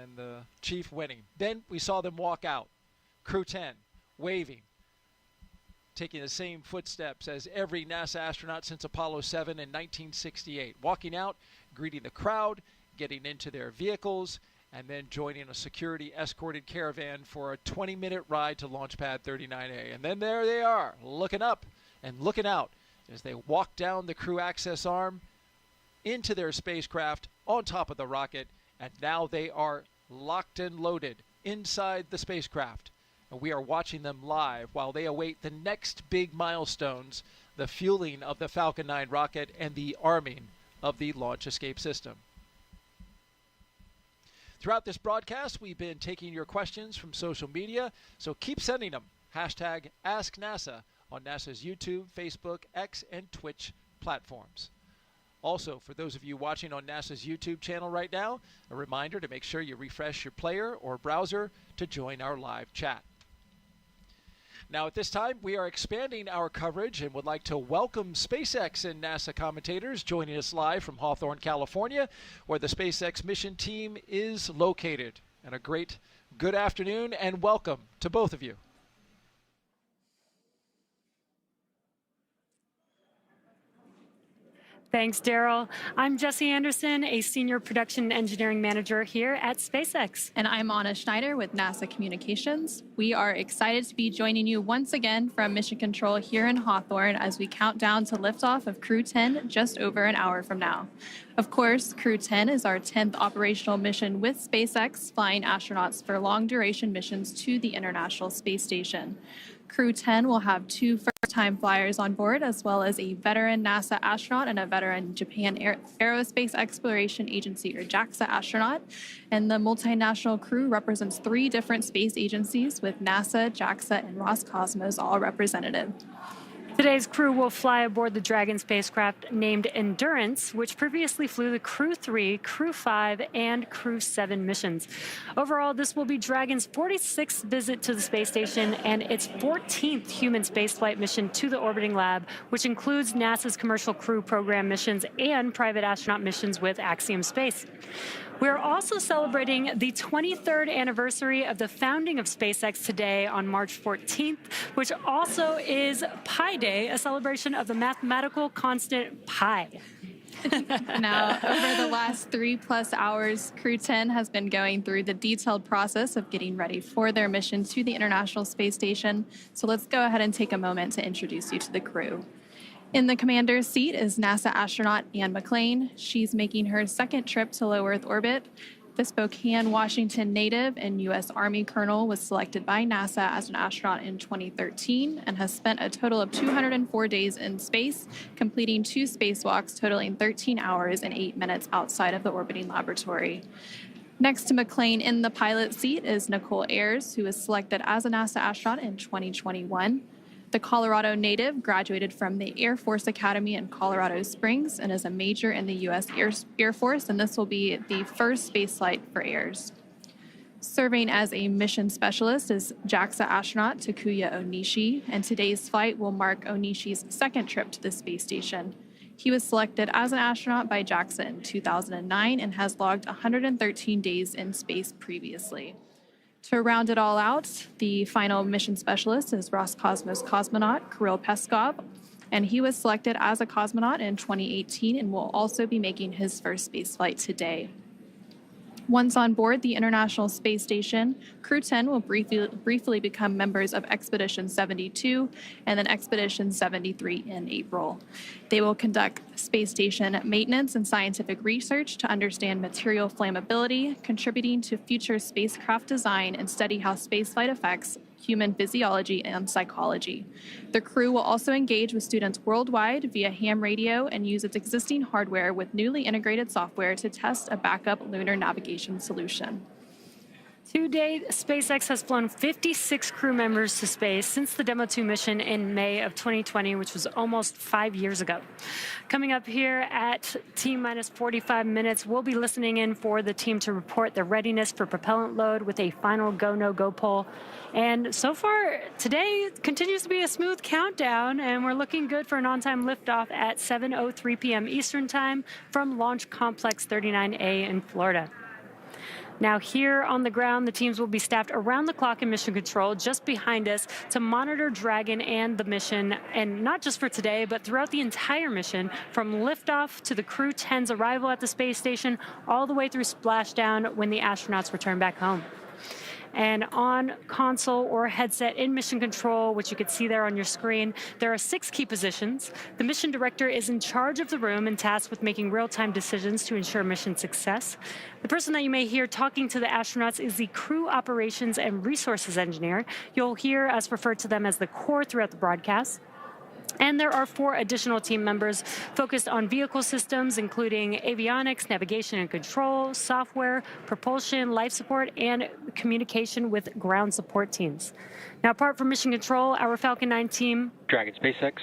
and the chief winning. Then we saw them walk out, Crew-10 waving, taking the same footsteps as every NASA astronaut since Apollo 7 in 1968, walking out, greeting the crowd, getting into their vehicles, and then joining a security escorted caravan for a 20-minute ride to launch pad 39A. And then there they are, looking up and looking out as they walk down the crew access arm into their spacecraft on top of the rocket, and now they are locked and loaded inside the spacecraft. And we are watching them live while they await the next big milestones, the fueling of the Falcon 9 rocket and the arming of the launch escape system. Throughout this broadcast, we've been taking your questions from social media, so keep sending them. Hashtag AskNASA on NASA's YouTube, Facebook, X, and Twitch platforms. Also, for those of you watching on NASA's YouTube channel right now, a reminder to make sure you refresh your player or browser to join our live chat. Now, at this time, we are expanding our coverage and would like to welcome SpaceX and NASA commentators joining us live from Hawthorne, California, where the SpaceX mission team is located. And a great good afternoon and welcome to both of you. Thanks, Daryl. I'm Jessie Anderson, a Senior Production Engineering Manager here at SpaceX. And I'm Anna Schneider with NASA Communications. We are excited to be joining you once again from Mission Control here in Hawthorne as we count down to liftoff of Crew-10 just over an hour from now. Of course, Crew-10 is our 10th operational mission with SpaceX, flying astronauts for long-duration missions to the International Space Station. Crew-10 will have 2 first-time flyers on board, as well as a veteran NASA astronaut and a veteran Japan Aerospace Exploration Agency, or JAXA astronaut. And the multinational crew represents 3 different space agencies, with NASA, JAXA, and Roscosmos all represented. Today's crew will fly aboard the Dragon spacecraft named Endurance, which previously flew the Crew-3, Crew-5, and Crew-7 missions. Overall, this will be Dragon's 46th visit to the space station and its 14th human spaceflight mission to the orbiting lab, which includes NASA's Commercial Crew Program missions and private astronaut missions with Axiom Space. We're also celebrating the 23rd anniversary of the founding of SpaceX today on March 14th, which also is Pi Day, a celebration of the mathematical constant pi. Now, over the last 3+ hours, Crew-10 has been going through the detailed process of getting ready for their mission to the International Space Station. So let's go ahead and take a moment to introduce you to the crew. In the commander's seat is NASA astronaut Anne McClain. She's making her second trip to low Earth orbit. The Spokane, Washington native and U.S. Army colonel was selected by NASA as an astronaut in 2013 and has spent a total of 204 days in space, completing 2 spacewalks totaling 13 hours and 8 minutes outside of the orbiting laboratory. Next to McClain in the pilot seat is Nichole Ayers, who was selected as a NASA astronaut in 2021. The Colorado native graduated from the Air Force Academy in Colorado Springs and is a major in the U.S. Air Force, and this will be the first spaceflight for Ayers. Serving as a mission specialist is JAXA astronaut Takuya Onishi, and today's flight will mark Onishi's second trip to the space station. He was selected as an astronaut by JAXA in 2009 and has logged 113 days in space previously. To round it all out, the final mission specialist is Roscosmos cosmonaut Kirill Peskov, and he was selected as a cosmonaut in 2018 and will also be making his first spaceflight today. Once on board the International Space Station, Crew-10 will briefly become members of Expedition 72 and then Expedition 73 in April. They will conduct space station maintenance and scientific research to understand material flammability, contributing to future spacecraft design and study how spaceflight affects human physiology and psychology. The crew will also engage with students worldwide via ham radio and use its existing hardware with newly integrated software to test a backup lunar navigation solution. To date, SpaceX has flown 56 crew members to space since the Demo 2 mission in May of 2020, which was almost 5 years ago. Coming up here at T-minus 45 minutes, we'll be listening in for the team to report their readiness for propellant load with a final go, no-go poll. And so far, today continues to be a smooth countdown, and we're looking good for an on-time liftoff at 7:03 p.m. Eastern Time from Launch Complex 39A in Florida. Now here on the ground, the teams will be staffed around the clock in mission control just behind us to monitor Dragon and the mission, and not just for today, but throughout the entire mission, from liftoff to the Crew-10's arrival at the space station, all the way through splashdown when the astronauts return back home. And on console or headset in mission control, which you can see there on your screen, there are 6 key positions. The mission director is in charge of the room and tasked with making real-time decisions to ensure mission success. The person that you may hear talking to the astronauts is the crew operations and resources engineer. You'll hear us refer to them as the core throughout the broadcast. And there are 4 additional team members focused on vehicle systems, including avionics, navigation and control, software, propulsion, life support, and communication with ground support teams. Now, apart from mission control, our Falcon 9 team... Dragon SpaceX,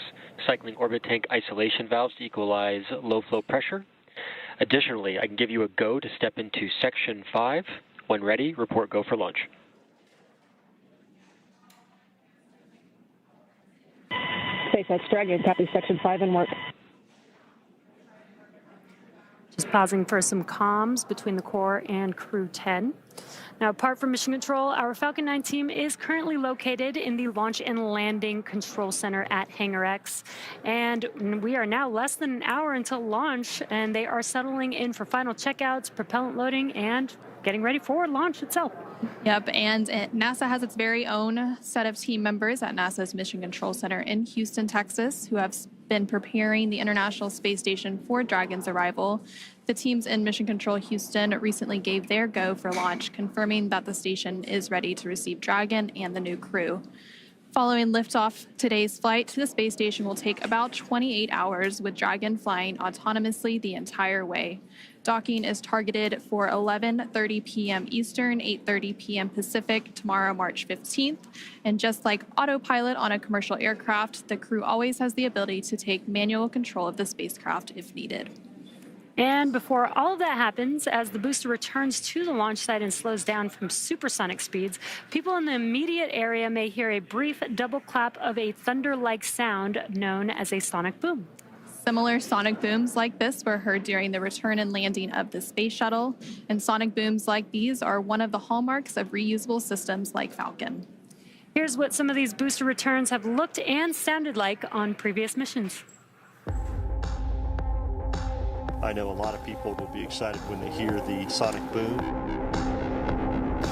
cycling orbit tank isolation valves to equalize low flow pressure. Additionally, I can give you a go to step into Section 5. When ready, report go for launch. SpaceX Dragon, copy Section 5 and work. Just pausing for some comms between the core and Crew-10. Now, apart from mission control, our Falcon 9 team is currently located in the Launch and Landing Control Center at Hangar X. And we are now less than an hour until launch, and they are settling in for final checkouts, propellant loading, and getting ready for launch itself. Yep, and NASA has its very own set of team members at NASA's Mission Control Center in Houston, Texas, who have been preparing the International Space Station for Dragon's arrival. The teams in Mission Control Houston recently gave their go for launch, confirming that the station is ready to receive Dragon and the new crew. Following liftoff, today's flight to the space station will take about 28 hours, with Dragon flying autonomously the entire way. Docking is targeted for 11:30 p.m. Eastern, 8:30 p.m. Pacific, tomorrow, March 15th. And just like autopilot on a commercial aircraft, the crew always has the ability to take manual control of the spacecraft if needed. And before all of that happens, as the booster returns to the launch site and slows down from supersonic speeds, people in the immediate area may hear a brief double clap of a thunder-like sound known as a sonic boom. Similar sonic booms like this were heard during the return and landing of the space shuttle, and sonic booms like these are one of the hallmarks of reusable systems like Falcon. Here's what some of these booster returns have looked and sounded like on previous missions. I know a lot of people will be excited when they hear the sonic boom.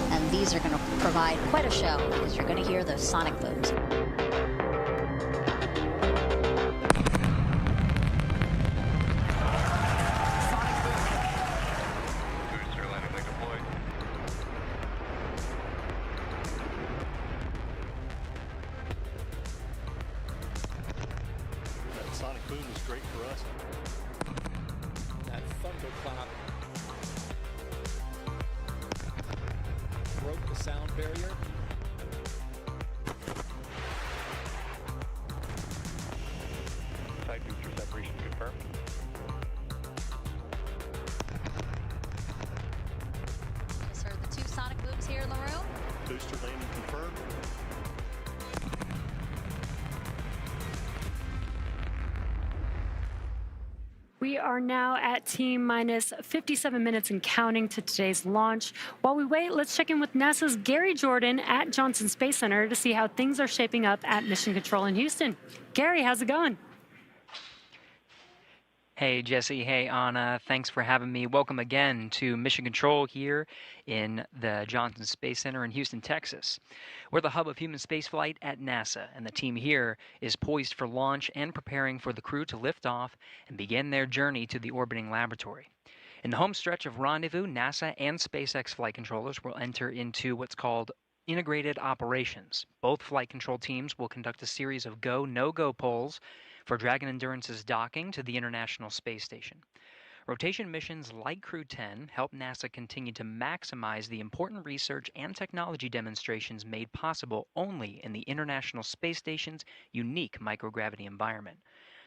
And these are going to provide quite a show because you're going to hear the sonic booms. That sonic boom is great for us. That thunderclap broke the sound barrier. Side booster separation confirmed. Just heard the 2 sonic booms here We are now at T-minus 57 minutes and counting to today's launch. While we wait, let's check in with NASA's Gary Jordan at Johnson Space Center to see how things are shaping up at Mission Control in Houston. Gary, how's it going? Hey, Jesse. Hey, Anna. Thanks for having me. Welcome again to Mission Control here in the Johnson Space Center in Houston, Texas. We're the hub of human spaceflight at NASA, and the team here is poised for launch and preparing for the crew to lift off and begin their journey to the orbiting laboratory. In the home stretch of rendezvous, NASA and SpaceX flight controllers will enter into what's called integrated operations. Both flight control teams will conduct a series of go, no-go polls for Dragon Endurance's docking to the International Space Station. Rotation missions like Crew-10 help NASA continue to maximize the important research and technology demonstrations made possible only in the International Space Station's unique microgravity environment.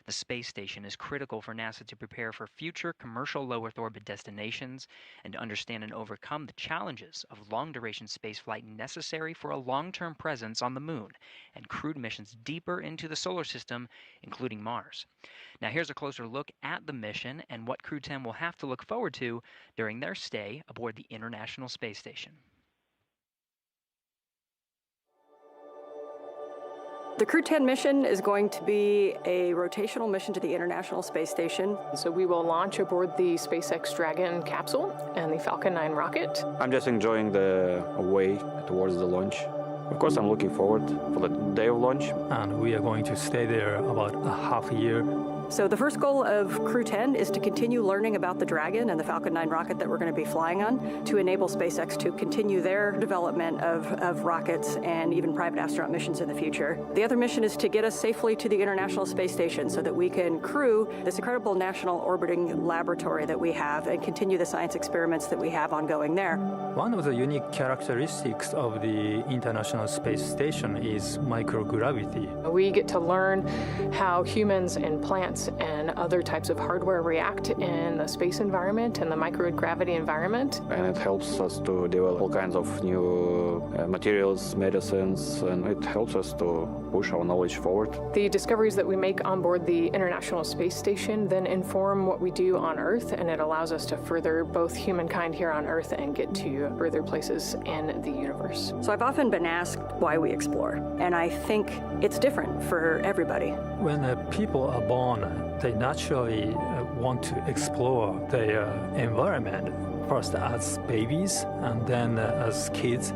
The space station is critical for NASA to prepare for future commercial low Earth orbit destinations and to understand and overcome the challenges of long-duration spaceflight necessary for a long-term presence on the Moon and crewed missions deeper into the solar system, including Mars. Now here's a closer look at the mission and what Crew-10 will have to look forward to during their stay aboard the International Space Station. The Crew-10 mission is going to be a rotational mission to the International Space Station. So we will launch aboard the SpaceX Dragon capsule and the Falcon 9 rocket. I'm just enjoying the way towards the launch. Of course, I'm looking forward for the day of launch. And we are going to stay there about a half a year. So the first goal of Crew-10 is to continue learning about the Dragon and the Falcon 9 rocket that we're going to be flying on to enable SpaceX to continue their development of rockets and even private astronaut missions in the future. The other mission is to get us safely to the International Space Station so that we can crew this incredible national orbiting laboratory that we have and continue the science experiments that we have ongoing there. One of the unique characteristics of the International Space Station is microgravity. We get to learn how humans and plants and other types of hardware react in the space environment and the microgravity environment. And it helps us to develop all kinds of new materials, medicines, and it helps us to push our knowledge forward. The discoveries that we make on board the International Space Station then inform what we do on Earth, and it allows us to further both humankind here on Earth and get to further places in the universe. So I've often been asked why we explore, and I think it's different for everybody. When people are born, they naturally want to explore their environment, first as babies, and then as kids,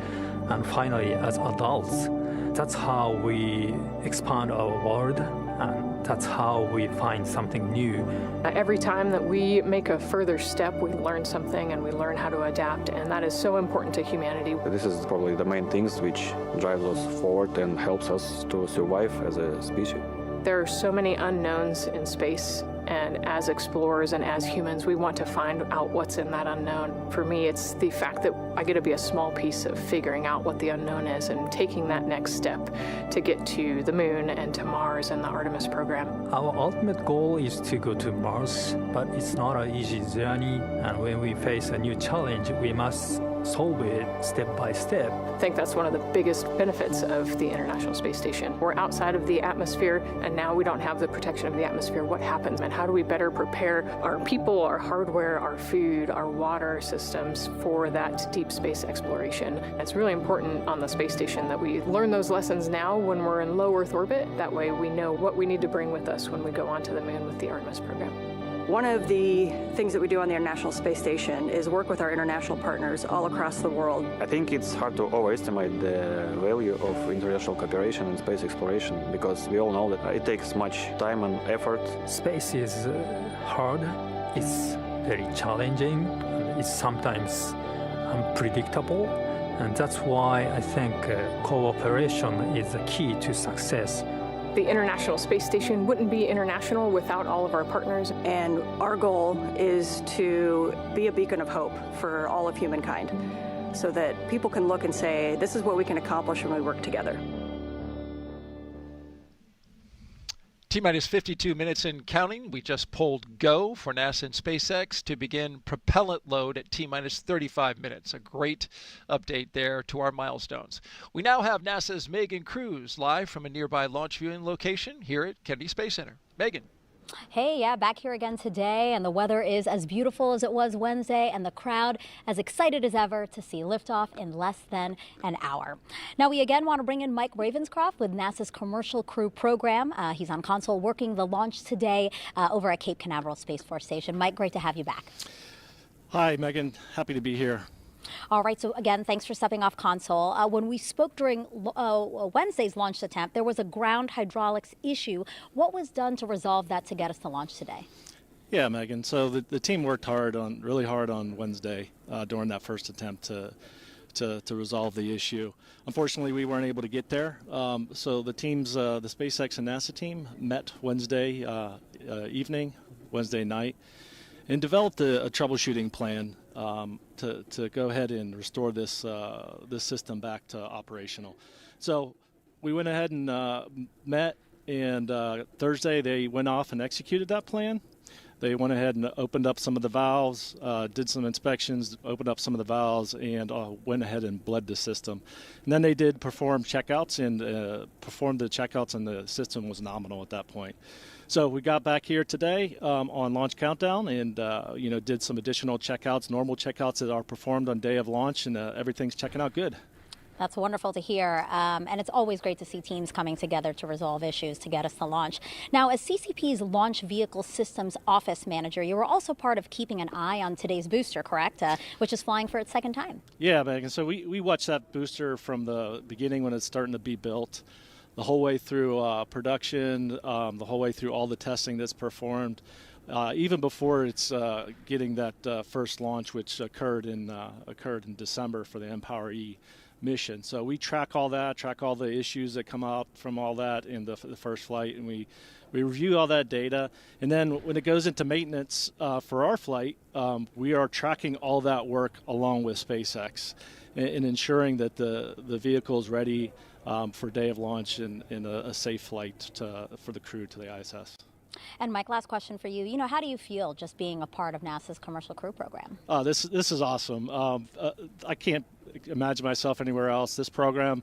and finally as adults. That's how we expand our world, and that's how we find something new. Every time that we make a further step, we learn something and we learn how to adapt, and that is so important to humanity. This is probably the main things which drives us forward and helps us to survive as a species. There are so many unknowns in space, and as explorers and as humans, we want to find out what's in that unknown. For me, it's the fact that I get to be a small piece of figuring out what the unknown is and taking that next step to get to the Moon and to Mars and the Artemis program. Our ultimate goal is to go to Mars, but it's not an easy journey, and when we face a new challenge, we must solve it step by step. I think that's one of the biggest benefits of the International Space Station. We're outside of the atmosphere, and now we don't have the protection of the atmosphere. What happens, and how do we better prepare our people, our hardware, our food, our water systems for that deep space exploration? It's really important on the space station that we learn those lessons now when we're in low Earth orbit. That way we know what we need to bring with us when we go onto the Moon with the Artemis program. One of the things that we do on the International Space Station is work with our international partners all across the world. I think it's hard to overestimate the value of international cooperation in space exploration because we all know that it takes much time and effort. Space is hard, it's very challenging, and it's sometimes unpredictable, and that's why I think cooperation is the key to success. The International Space Station wouldn't be international without all of our partners. And our goal is to be a beacon of hope for all of humankind so that people can look and say, this is what we can accomplish when we work together. T-minus 52 minutes and counting. We just pulled go for NASA and SpaceX to begin propellant load at T-minus 35 minutes. A great update there to our milestones. We now have NASA's Megan Cruz live from a nearby launch viewing location here at Kennedy Space Center. Megan. Hey, yeah, back here again today, and the weather is as beautiful as it was Wednesday, and the crowd as excited as ever to see liftoff in less than an hour. Now, we again want to bring in Mike Ravenscroft with NASA's Commercial Crew program. He's on console working the launch today over at Cape Canaveral Space Force Station. Mike, great to have you back. Hi, Megan. Happy to be here. All right, so again, thanks for stepping off console. When we spoke during Wednesday's launch attempt, there was a ground hydraulics issue. What was done to resolve that to get us to launch today? Yeah, Megan. So the team worked really hard on Wednesday during that first attempt to resolve the issue. Unfortunately, we weren't able to get there. So the teams, the SpaceX and NASA team, met Wednesday evening, Wednesday night, and developed a troubleshooting plan to go ahead and restore this system back to operational. So we went ahead and met, and Thursday they went off and executed that plan. They went ahead and opened up some of the valves, did some inspections, opened up some of the valves, and went ahead and bled the system. And then they did perform checkouts and performed the checkouts, and the system was nominal at that point. So we got back here today on launch countdown, and did some additional checkouts, normal checkouts that are performed on day of launch, and everything's checking out good. That's wonderful to hear, and it's always great to see teams coming together to resolve issues to get us to launch. Now, as CCP's Launch Vehicle Systems Office Manager, you were also part of keeping an eye on today's booster, correct? Which is flying for its second time. Yeah, Megan. So we watched that booster from the beginning when it's starting to be built, the whole way through production, the whole way through all the testing that's performed, even before it's getting that first launch, which occurred in December for the Empower-E mission. So we track all that, track all the issues that come out from all that in the first flight, and we review all that data. And then when it goes into maintenance for our flight, we are tracking all that work along with SpaceX and ensuring that the vehicle is ready for day of launch and a safe flight for the crew to the ISS. And Mike, last question for you. How do you feel just being a part of NASA's Commercial Crew program? This is awesome. I can't imagine myself anywhere else. This program,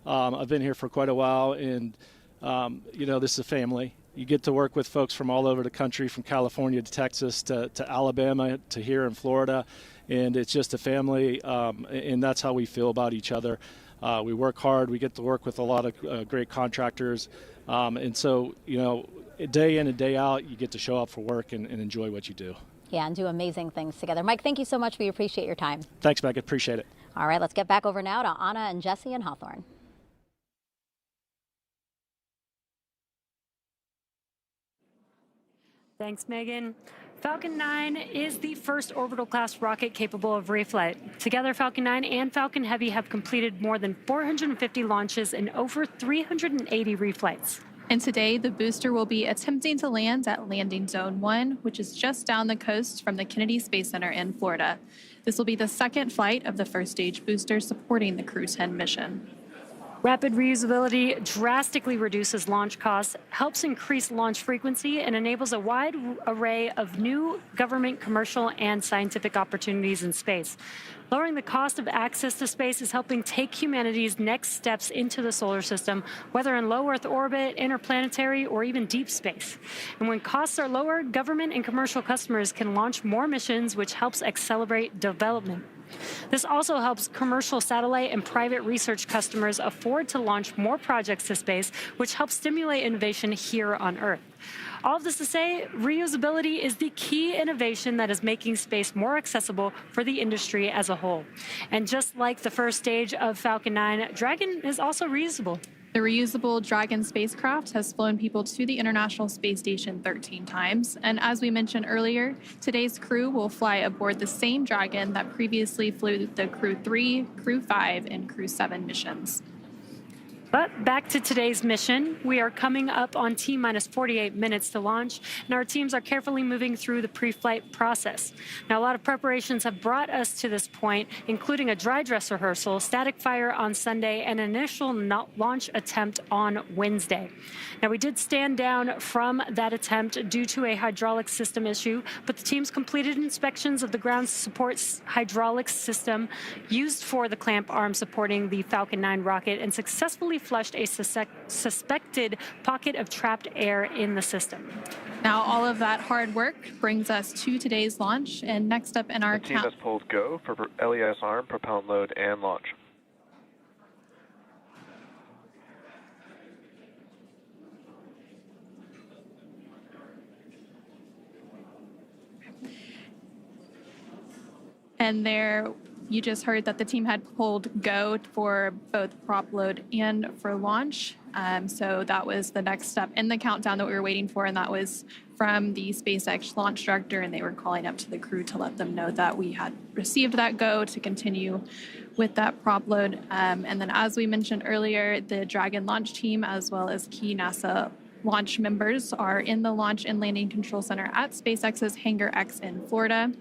I've been here for quite a while, and this is a family. You get to work with folks from all over the country, from California to Texas to Alabama to here in Florida, and it's just a family, and that's how we feel about each other. We work hard. We get to work with a lot of great contractors, and so day in and day out, you get to show up for work and enjoy what you do. Yeah, and do amazing things together. Mike, thank you so much. We appreciate your time. Thanks, Megan. Appreciate it. All right, let's get back over now to Anna and Jesse in Hawthorne. Thanks, Megan. Falcon 9 is the first orbital class rocket capable of reflight. Together, Falcon 9 and Falcon Heavy have completed more than 450 launches and over 380 reflights. And today, the booster will be attempting to land at Landing Zone 1, which is just down the coast from the Kennedy Space Center in Florida. This will be the second flight of the first stage booster supporting the Crew-10 mission. Rapid reusability drastically reduces launch costs, helps increase launch frequency, and enables a wide array of new government, commercial, and scientific opportunities in space. Lowering the cost of access to space is helping take humanity's next steps into the solar system, whether in low Earth orbit, interplanetary, or even deep space. And when costs are lower, government and commercial customers can launch more missions, which helps accelerate development. This also helps commercial satellite and private research customers afford to launch more projects to space, which helps stimulate innovation here on Earth. All of this to say, reusability is the key innovation that is making space more accessible for the industry as a whole. And just like the first stage of Falcon 9, Dragon is also reusable. The reusable Dragon spacecraft has flown people to the International Space Station 13 times. And as we mentioned earlier, today's crew will fly aboard the same Dragon that previously flew the Crew-3, Crew-5, and Crew-7 missions. But back to today's mission. We are coming up on T-minus 48 minutes to launch, and our teams are carefully moving through the pre-flight process. Now, a lot of preparations have brought us to this point, including a dry dress rehearsal, static fire on Sunday, and an initial launch attempt on Wednesday. Now, we did stand down from that attempt due to a hydraulic system issue, but the teams completed inspections of the ground support hydraulic system used for the clamp arm supporting the Falcon 9 rocket and successfully flushed a suspected pocket of trapped air in the system. Now, all of that hard work brings us to today's launch, and next up in our The team has pulled go for LES arm, propellant load, and launch. And there, you just heard that the team had pulled go for both prop load and for launch. So that was the next step in the countdown that we were waiting for, and that was from the SpaceX launch director, and they were calling up to the crew to let them know that we had received that go to continue with that prop load. And then, as we mentioned earlier, the Dragon launch team, as well as key NASA launch members, are in the Launch and Landing Control Center at SpaceX's Hangar X in Florida.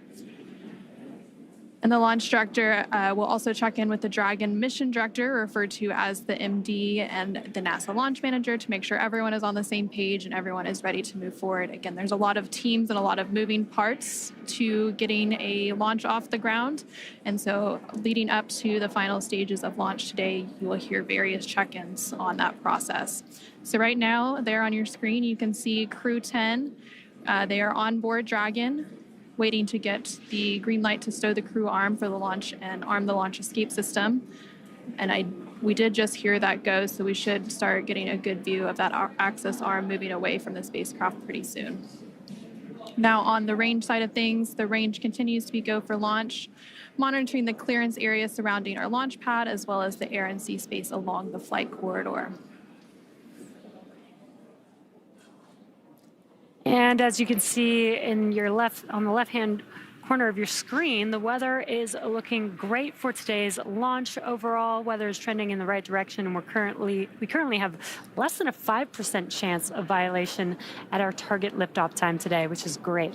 And the launch director will also check in with the Dragon mission director, referred to as the MD, and the NASA launch manager to make sure everyone is on the same page and everyone is ready to move forward. Again, there's a lot of teams and a lot of moving parts to getting a launch off the ground. And so leading up to the final stages of launch today, you will hear various check-ins on that process. So right now, there on your screen, you can see Crew-10. They are on board Dragon, waiting to get the green light to stow the crew arm for the launch and arm the launch escape system. And we did just hear that go, so we should start getting a good view of that access arm moving away from the spacecraft pretty soon. Now, on the range side of things, the range continues to be go for launch, monitoring the clearance area surrounding our launch pad, as well as the air and sea space along the flight corridor. And as you can see in your on the left-hand corner of your screen, the weather is looking great for today's launch. Overall, weather is trending in the right direction, and we currently have less than a 5% chance of violation at our target liftoff time today, which is great.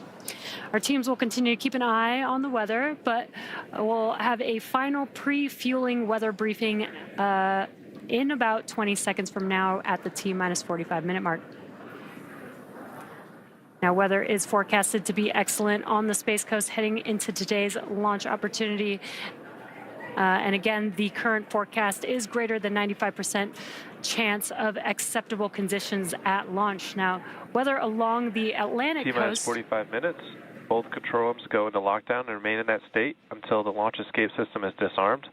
Our teams will continue to keep an eye on the weather, but we'll have a final pre-fueling weather briefing in about 20 seconds from now at the T-minus 45-minute mark. Now, weather is forecasted to be excellent on the Space Coast heading into today's launch opportunity. And again, the current forecast is greater than 95% chance of acceptable conditions at launch. Now, weather along the Atlantic T-minus coast... 45 minutes. Both control rooms go into lockdown and remain in that state until the launch escape system is disarmed.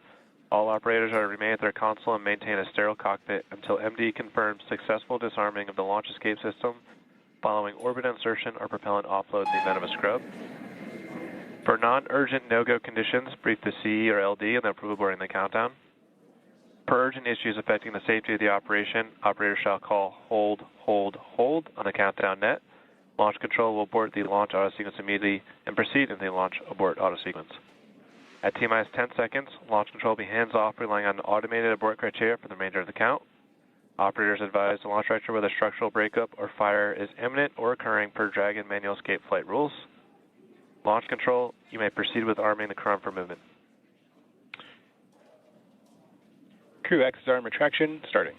All operators are to remain at their console and maintain a sterile cockpit until MD confirms successful disarming of the launch escape system following orbit insertion or propellant offload in the event of a scrub. For non-urgent no-go conditions, brief the CE or LD and then approve aborting the countdown. Per urgent issues affecting the safety of the operation, operators shall call hold, hold, hold on the countdown net. Launch control will abort the launch auto sequence immediately and proceed into the launch abort auto sequence. At T-minus 10 seconds, launch control will be hands-off, relying on automated abort criteria for the remainder of the count. Operators advise the launch director whether structural breakup or fire is imminent or occurring per Dragon manual escape flight rules. Launch control, you may proceed with arming the crew arm for movement. Crew access arm retraction starting.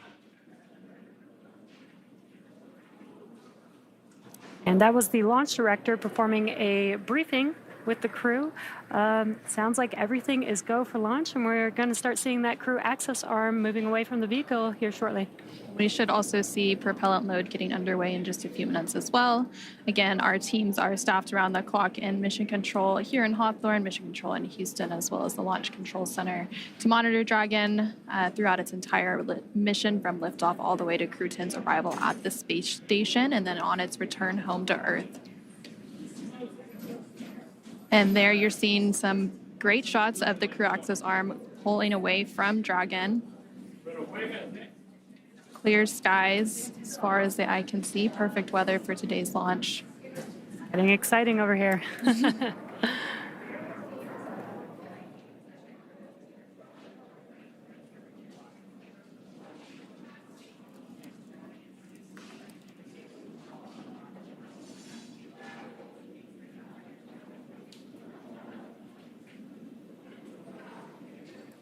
And that was the launch director performing a briefing with the crew. Sounds like everything is go for launch, and we're going to start seeing that crew access arm moving away from the vehicle here shortly. We should also see propellant load getting underway in just a few minutes as well. Again, our teams are staffed around the clock in Mission Control here in Hawthorne, Mission Control in Houston, as well as the Launch Control Center to monitor Dragon throughout its entire mission from liftoff all the way to Crew-10's arrival at the space station and then on its return home to Earth. And there you're seeing some great shots of the crew access arm pulling away from Dragon. Clear skies as far as the eye can see. Perfect weather for today's launch. Getting exciting over here.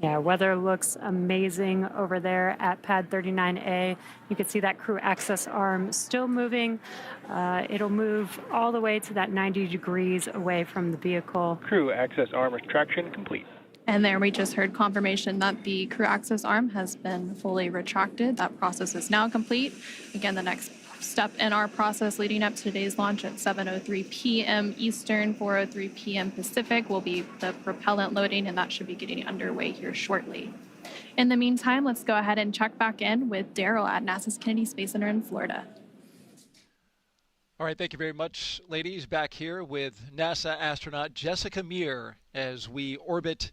Yeah, weather looks amazing over there at pad 39A. You can see that crew access arm still moving. It'll move all the way to that 90 degrees away from the vehicle. Crew access arm retraction complete. And there we just heard confirmation that the crew access arm has been fully retracted. That process is now complete. Again, the next step in our process leading up to today's launch at 7:03 p.m. Eastern, 4:03 p.m. Pacific will be the propellant loading, and that should be getting underway here shortly. In the meantime, let's go ahead and check back in with Daryl at NASA's Kennedy Space Center in Florida. All right, thank you very much, ladies. Back here with NASA astronaut Jessica Meir as we orbit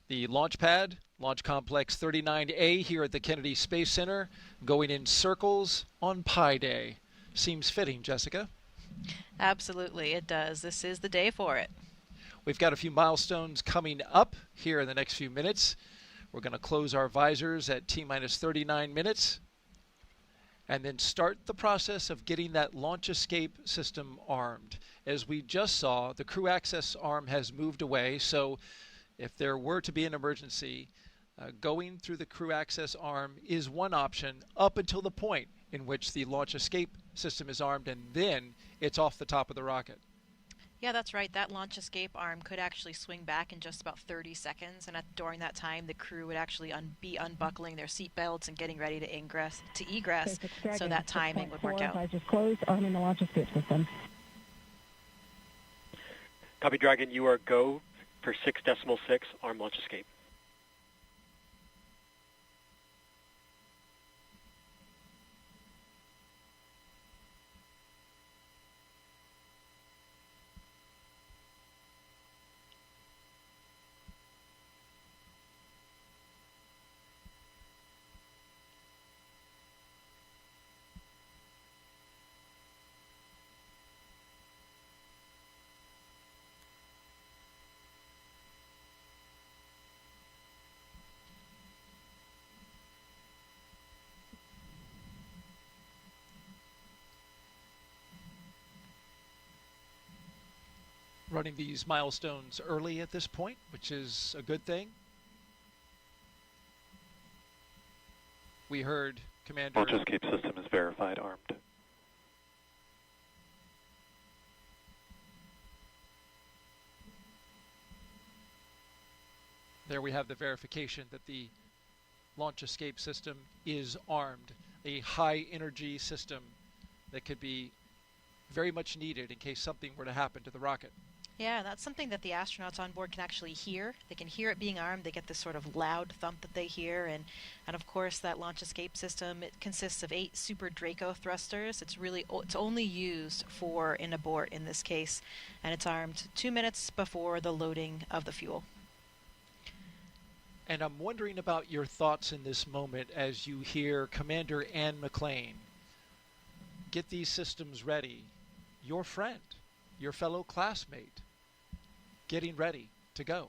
the launch pad, Launch Complex 39A here at the Kennedy Space Center, going in circles on Pi Day. Seems fitting, Jessica. Absolutely, it does. This is the day for it. We've got a few milestones coming up here in the next few minutes. We're going to close our visors at T-minus 39 minutes and then start the process of getting that launch escape system armed. As we just saw, the crew access arm has moved away, so if there were to be an emergency, going through the crew access arm is one option up until the point in which the launch escape system is armed, and then it's off the top of the rocket. Yeah, that's right. That launch escape arm could actually swing back in just about 30 seconds, and during that time, the crew would actually be unbuckling their seat belts and getting ready to egress, so that timing would work out. Visors closed, arming the launch escape system. Copy, Dragon. You are go for 6.6 arm launch escape. Running these milestones early at this point, which is a good thing. We heard Commander... Launch escape system is verified armed. There we have the verification that the launch escape system is armed. A high energy system that could be very much needed in case something were to happen to the rocket. Yeah, that's something that the astronauts on board can actually hear. They can hear it being armed. They get this sort of loud thump that they hear. And of course, that launch escape system, it consists of 8 Super Draco thrusters. It's only used for an abort in this case. And it's armed 2 minutes before the loading of the fuel. And I'm wondering about your thoughts in this moment as you hear Commander Anne McClain get these systems ready. Your friend, your fellow classmate, getting ready to go.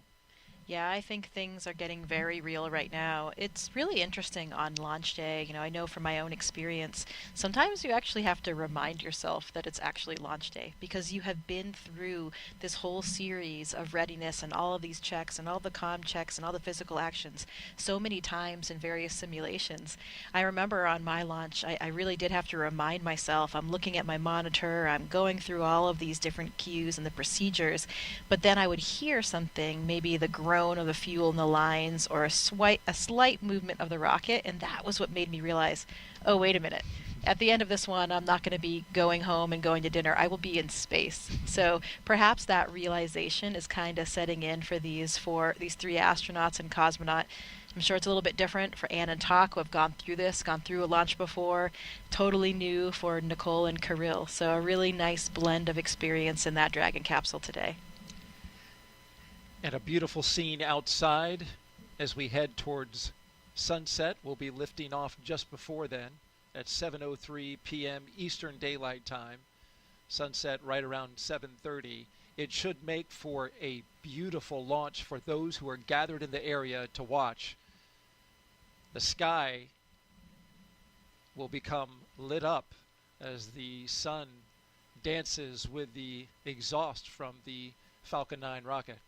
Yeah, I think things are getting very real right now. It's really interesting on launch day. You know, I know from my own experience, sometimes you actually have to remind yourself that it's actually launch day because you have been through this whole series of readiness and all of these checks and all the comm checks and all the physical actions so many times in various simulations. I remember on my launch, I really did have to remind myself, I'm looking at my monitor, I'm going through all of these different cues and the procedures, but then I would hear something, maybe the groan of the fuel in the lines or a slight movement of the rocket, and that was what made me realize, oh, wait a minute. At the end of this one, I'm not going to be going home and going to dinner. I will be in space. So perhaps that realization is kind of setting in for these 3 astronauts and cosmonaut. I'm sure it's a little bit different for Anne and Tak, who have gone through a launch before. Totally new for Nichole and Kirill. So a really nice blend of experience in that Dragon capsule today. And a beautiful scene outside as we head towards sunset. We'll be lifting off just before then at 7:03 p.m. Eastern Daylight Time. Sunset right around 7:30. It should make for a beautiful launch for those who are gathered in the area to watch. The sky will become lit up as the sun dances with the exhaust from the Falcon 9 rocket.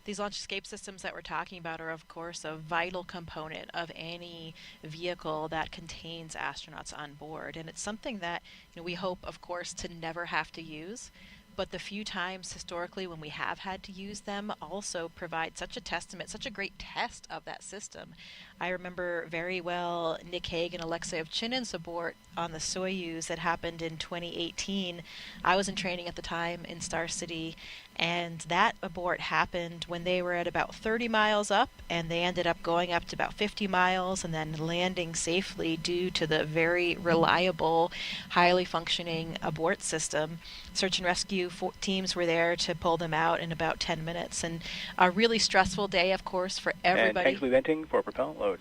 These launch escape systems that we're talking about are, of course, a vital component of any vehicle that contains astronauts on board. And it's something that we hope, of course, to never have to use. but the few times historically when we have had to use them also provide such a testament, such a great test of that system. I remember very well Nick Hague and Alexei Ovchinin's abort on the Soyuz that happened in 2018. I was in training at the time in Star City, and that abort happened when they were at about 30 miles up, and they ended up going up to about 50 miles and then landing safely due to the very reliable, highly functioning abort system. Search and rescue teams were there to pull them out in about 10 minutes. And a really stressful day, of course, for everybody. And tanks venting for propellant load.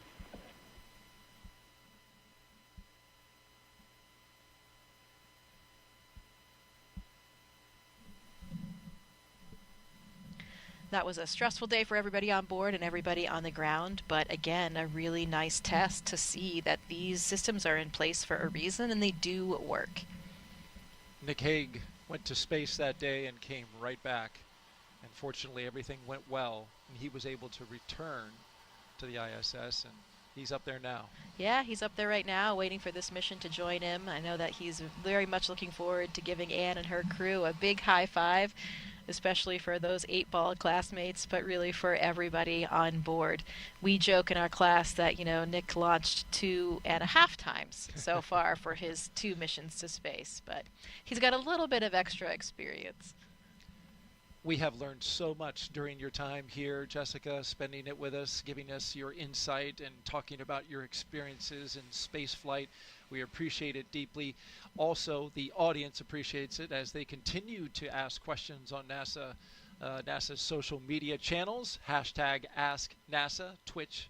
That was a stressful day for everybody on board and everybody on the ground, but again, a really nice test to see that these systems are in place for a reason and they do work. Nick Hague went to space that day and came right back. And fortunately, everything went well, and he was able to return to the ISS, and he's up there now. Yeah, he's up there right now waiting for this mission to join him. I know that he's very much looking forward to giving Anne and her crew a big high five, especially for those 8-ball classmates, but really for everybody on board. We joke in our class that, you know, Nick launched 2.5 times so far for his 2 missions to space, but he's got a little bit of extra experience. We have learned so much during your time here, Jessica, spending it with us, giving us your insight and talking about your experiences in space flight. We appreciate it deeply. Also, the audience appreciates it as they continue to ask questions on NASA's social media channels, #AskNASA, Twitch,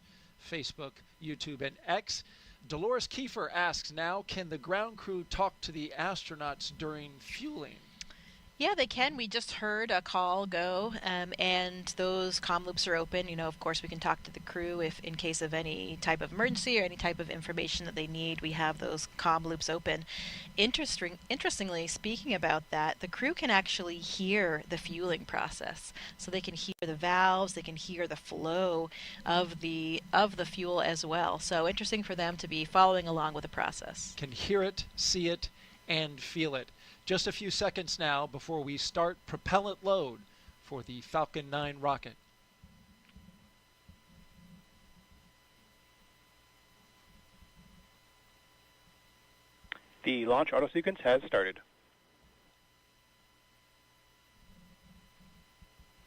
Facebook, YouTube, and X. Dolores Kiefer asks now, can the ground crew talk to the astronauts during fueling? Yeah, they can. We just heard a call go, and those comm loops are open. You know, of course, we can talk to the crew if in case of any type of emergency or any type of information that they need. We have those comm loops open. Interestingly, speaking about that, the crew can actually hear the fueling process. So they can hear the valves, they can hear the flow of the fuel as well. So interesting for them to be following along with the process. Can hear it, see it, and feel it. Just a few seconds now before we start propellant load for the Falcon 9 rocket. The launch auto sequence has started.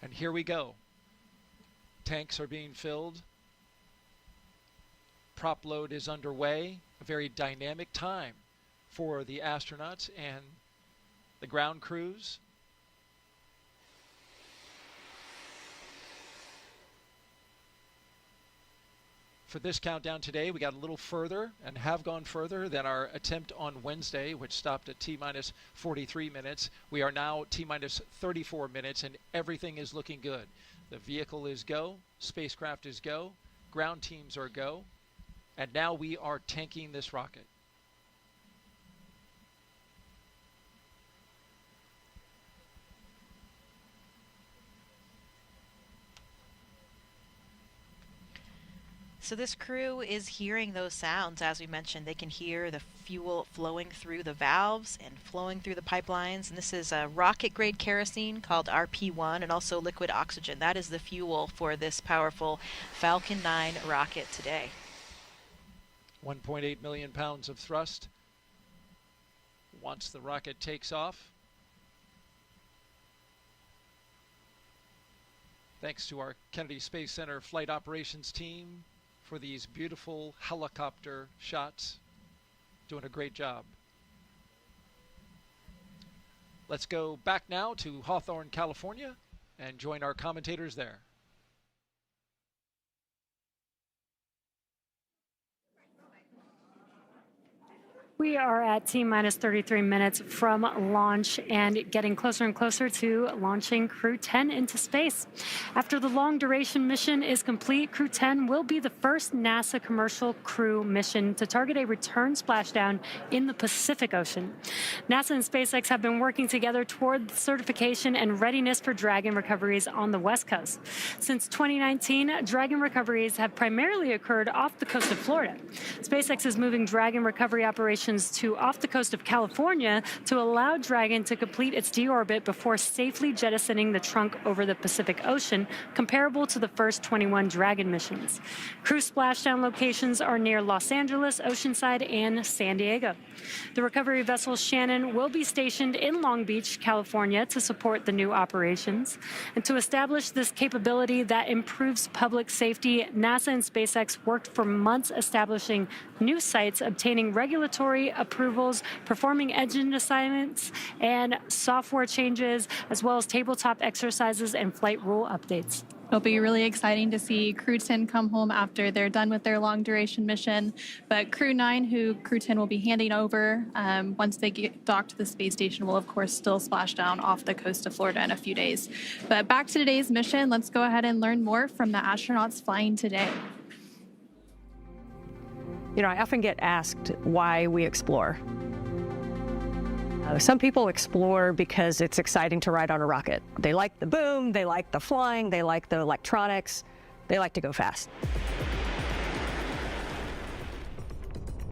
And here we go. Tanks are being filled. Prop load is underway. A very dynamic time for the astronauts and the ground crews. For this countdown today, we got a little further and have gone further than our attempt on Wednesday, which stopped at T-minus 43 minutes. We are now T-minus 34 minutes, and everything is looking good. The vehicle is go, spacecraft is go, ground teams are go, and now we are tanking this rocket. So this crew is hearing those sounds. As we mentioned, they can hear the fuel flowing through the valves and flowing through the pipelines. And this is a rocket-grade kerosene called RP1 and also liquid oxygen. That is the fuel for this powerful Falcon 9 rocket today. 1.8 million pounds of thrust once the rocket takes off. Thanks to our Kennedy Space Center flight operations team for these beautiful helicopter shots. Doing a great job. Let's go back now to Hawthorne, California, and join our commentators there. We are at T-minus 33 minutes from launch and getting closer and closer to launching Crew-10 into space. After the long-duration mission is complete, Crew-10 will be the first NASA commercial crew mission to target a return splashdown in the Pacific Ocean. NASA and SpaceX have been working together toward certification and readiness for Dragon recoveries on the West Coast. Since 2019, Dragon recoveries have primarily occurred off the coast of Florida. SpaceX is moving Dragon recovery operations missions to off the coast of California to allow Dragon to complete its deorbit before safely jettisoning the trunk over the Pacific Ocean, comparable to the first 21 Dragon missions. Crew splashdown locations are near Los Angeles, Oceanside, and San Diego. The recovery vessel Shannon will be stationed in Long Beach, California, to support the new operations. And to establish this capability that improves public safety, NASA and SpaceX worked for months establishing new sites, obtaining regulatory approvals, performing engine assignments and software changes, as well as tabletop exercises and flight rule updates. It'll be really exciting to see Crew-10 come home after they're done with their long-duration mission. But Crew-9, who Crew-10 will be handing over once they get docked to the space station, will, of course, still splash down off the coast of Florida in a few days. But back to today's mission, let's go ahead and learn more from the astronauts flying today. You know, I often get asked why we explore. Some people explore because it's exciting to ride on a rocket. They like the boom, they like the flying, they like the electronics, they like to go fast.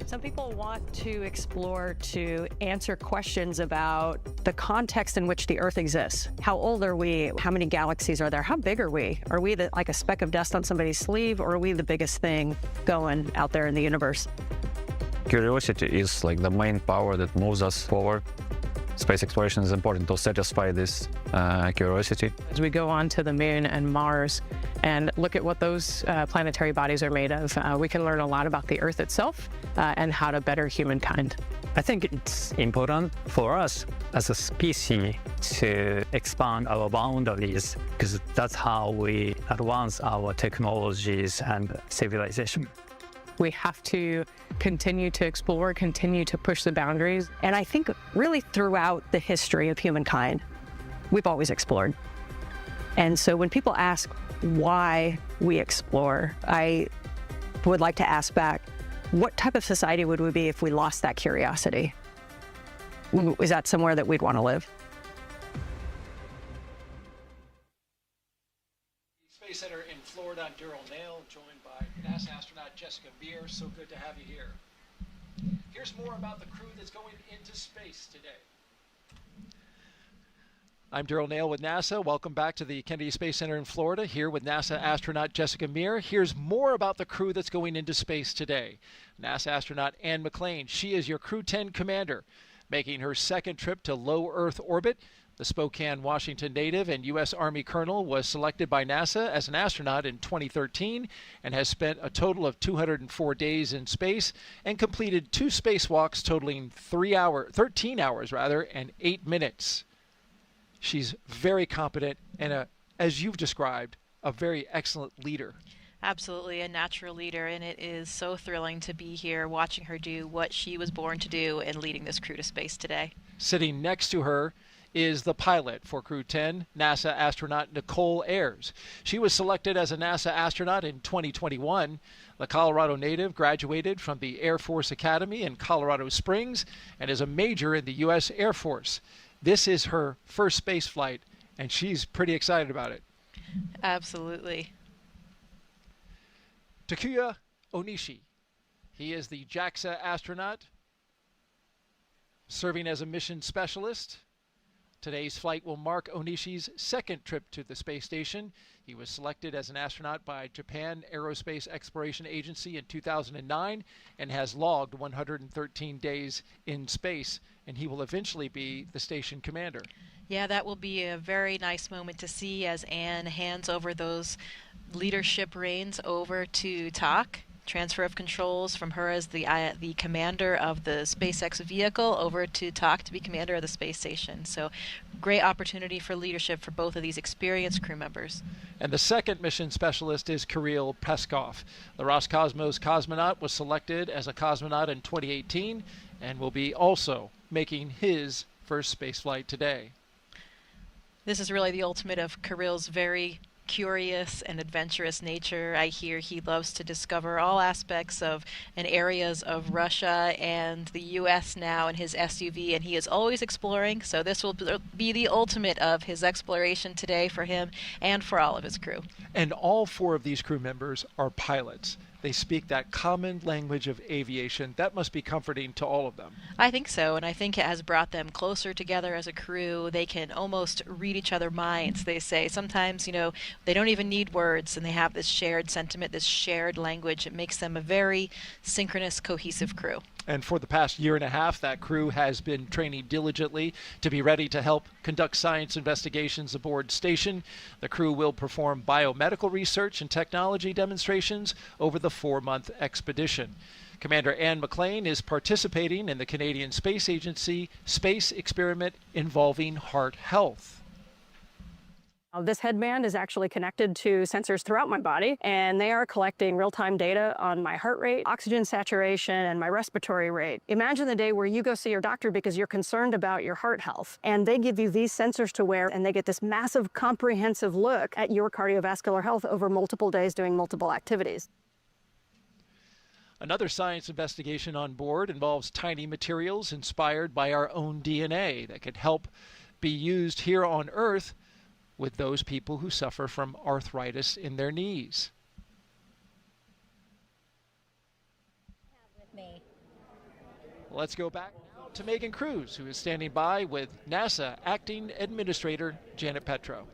Some people want to explore to answer questions about the context in which the Earth exists. How old are we? How many galaxies are there? How big are we? Are we like a speck of dust on somebody's sleeve, or are we the biggest thing going out there in the universe? Curiosity is like the main power that moves us forward. Space exploration is important to satisfy this curiosity. As we go on to the moon and Mars and look at what those planetary bodies are made of, we can learn a lot about the Earth itself and how to better humankind. I think it's important for us as a species to expand our boundaries, because that's how we advance our technologies and civilization. We have to continue to explore, continue to push the boundaries. And I think really throughout the history of humankind, we've always explored. And so when people ask why we explore, I would like to ask back, what type of society would we be if we lost that curiosity? Is that somewhere that we'd want to live? Space Center in Florida, I'm Daryl Nail, joined by NASA astronaut Jessica Meir. So good to have you here. Here's more about the crew that's going into space today. I'm Daryl Nail with NASA. Welcome back to the Kennedy Space Center in Florida, here with NASA astronaut Jessica Meir. Here's more about the crew that's going into space today. NASA astronaut Anne McClain, she is your Crew-10 commander, making her second trip to low Earth orbit. The Spokane, Washington native and U.S. Army colonel was selected by NASA as an astronaut in 2013 and has spent a total of 204 days in space and completed 2 spacewalks totaling 13 hours and 8 minutes. She's very competent and, as you've described, a very excellent leader. Absolutely, a natural leader, and it is so thrilling to be here watching her do what she was born to do and leading this crew to space today. Sitting next to her is the pilot for Crew-10, NASA astronaut Nichole Ayers. She was selected as a NASA astronaut in 2021. The Colorado native graduated from the Air Force Academy in Colorado Springs and is a major in the U.S. Air Force. This is her first space flight, and she's pretty excited about it. Absolutely. Takuya Onishi. He is the JAXA astronaut, serving as a mission specialist. Today's flight will mark Onishi's second trip to the space station. He was selected as an astronaut by Japan Aerospace Exploration Agency in 2009 and has logged 113 days in space, and he will eventually be the station commander. Yeah, that will be a very nice moment to see as Anne hands over those leadership reins over to Tak. Transfer of controls from her as the commander of the SpaceX vehicle over to Tak to be commander of the space station. So great opportunity for leadership for both of these experienced crew members. And the second mission specialist is Kirill Peskov. The Roscosmos cosmonaut was selected as a cosmonaut in 2018 and will be also making his first space flight today. This is really the ultimate of Kirill's very curious and adventurous nature. I hear he loves to discover all aspects of and areas of Russia and the U.S. now in his SUV, and he is always exploring, so this will be the ultimate of his exploration today for him and for all of his crew. And all 4 of these crew members are pilots. they speak that common language of aviation. That must be comforting to all of them. I think so, and I think it has brought them closer together as a crew. They can almost read each other's minds, they say. Sometimes, they don't even need words, and they have this shared sentiment, this shared language. It makes them a very synchronous, cohesive crew. And for the past year and a half, that crew has been training diligently to be ready to help conduct science investigations aboard station. The crew will perform biomedical research and technology demonstrations over the 4-month expedition. Commander Anne McClain is participating in the Canadian Space Agency space experiment involving heart health. This headband is actually connected to sensors throughout my body, and they are collecting real-time data on my heart rate, oxygen saturation, and my respiratory rate. Imagine the day where you go see your doctor because you're concerned about your heart health, and they give you these sensors to wear, and they get this massive, comprehensive look at your cardiovascular health over multiple days doing multiple activities. Another science investigation on board involves tiny materials inspired by our own DNA that could help be used here on Earth with those people who suffer from arthritis in their knees. Let's go back to Megan Cruz, who is standing by with NASA Acting Administrator Janet Petro.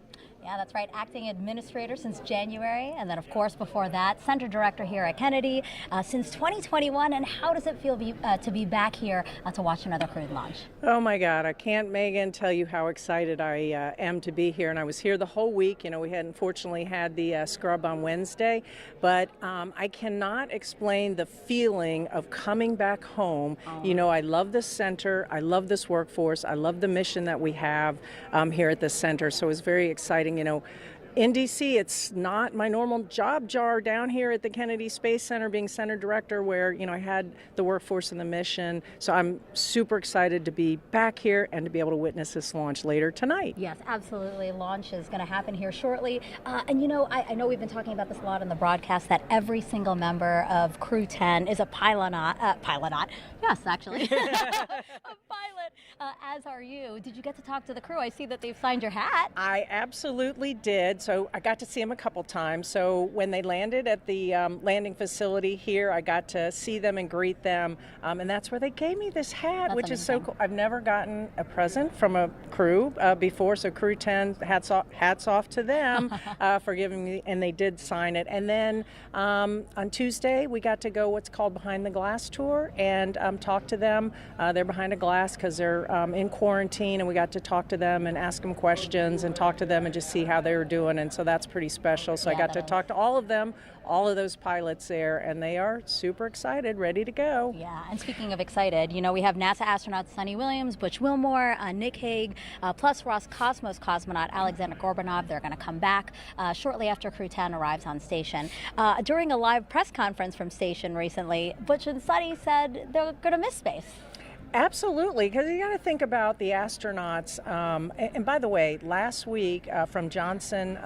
Yeah, that's right. Acting administrator since January, and then, of course, before that, center director here at Kennedy since 2021. And how does it feel to be back here to watch another crewed launch? Oh my God, I can't, Megan, tell you how excited I am to be here. And I was here the whole week. We had unfortunately had the scrub on Wednesday, but I cannot explain the feeling of coming back home. I love this center. I love this workforce. I love the mission that we have here at the center. So it was very exciting. In D.C., it's not my normal job jar down here at the Kennedy Space Center being center director where, I had the workforce and the mission. So I'm super excited to be back here and to be able to witness this launch later tonight. Yes, absolutely. Launch is going to happen here shortly. And, I know we've been talking about this a lot in the broadcast that every single member of Crew-10 is a pilonaut. Yes, actually. A pilot, as are you. Did you get to talk to the crew? I see that they've signed your hat. I absolutely did. So I got to see them a couple times. So when they landed at the landing facility here, I got to see them and greet them. And that's where they gave me this hat, That's which amazing. is so cool. I've never gotten a present from a crew before. So Crew-10, hats off to them for giving me, and they did sign it. And then on Tuesday, we got to go what's called Behind the Glass tour and talk to them. They're behind a glass because they're in quarantine, and we got to talk to them and ask them questions and talk to them and just see how they were doing. And so that's pretty special. So I got to talk to all of them, all of those pilots there, and they are super excited, ready to go. Yeah, and speaking of excited, we have NASA astronauts Sunny Williams, Butch Wilmore, Nick Hague, plus Roscosmos cosmonaut Alexander Gorbanov. They're going to come back shortly after Crew-10 arrives on station. During a live press conference from station recently, Butch and Sunny said they're going to miss space. Absolutely, because you got to think about the astronauts. And by the way, last week from Johnson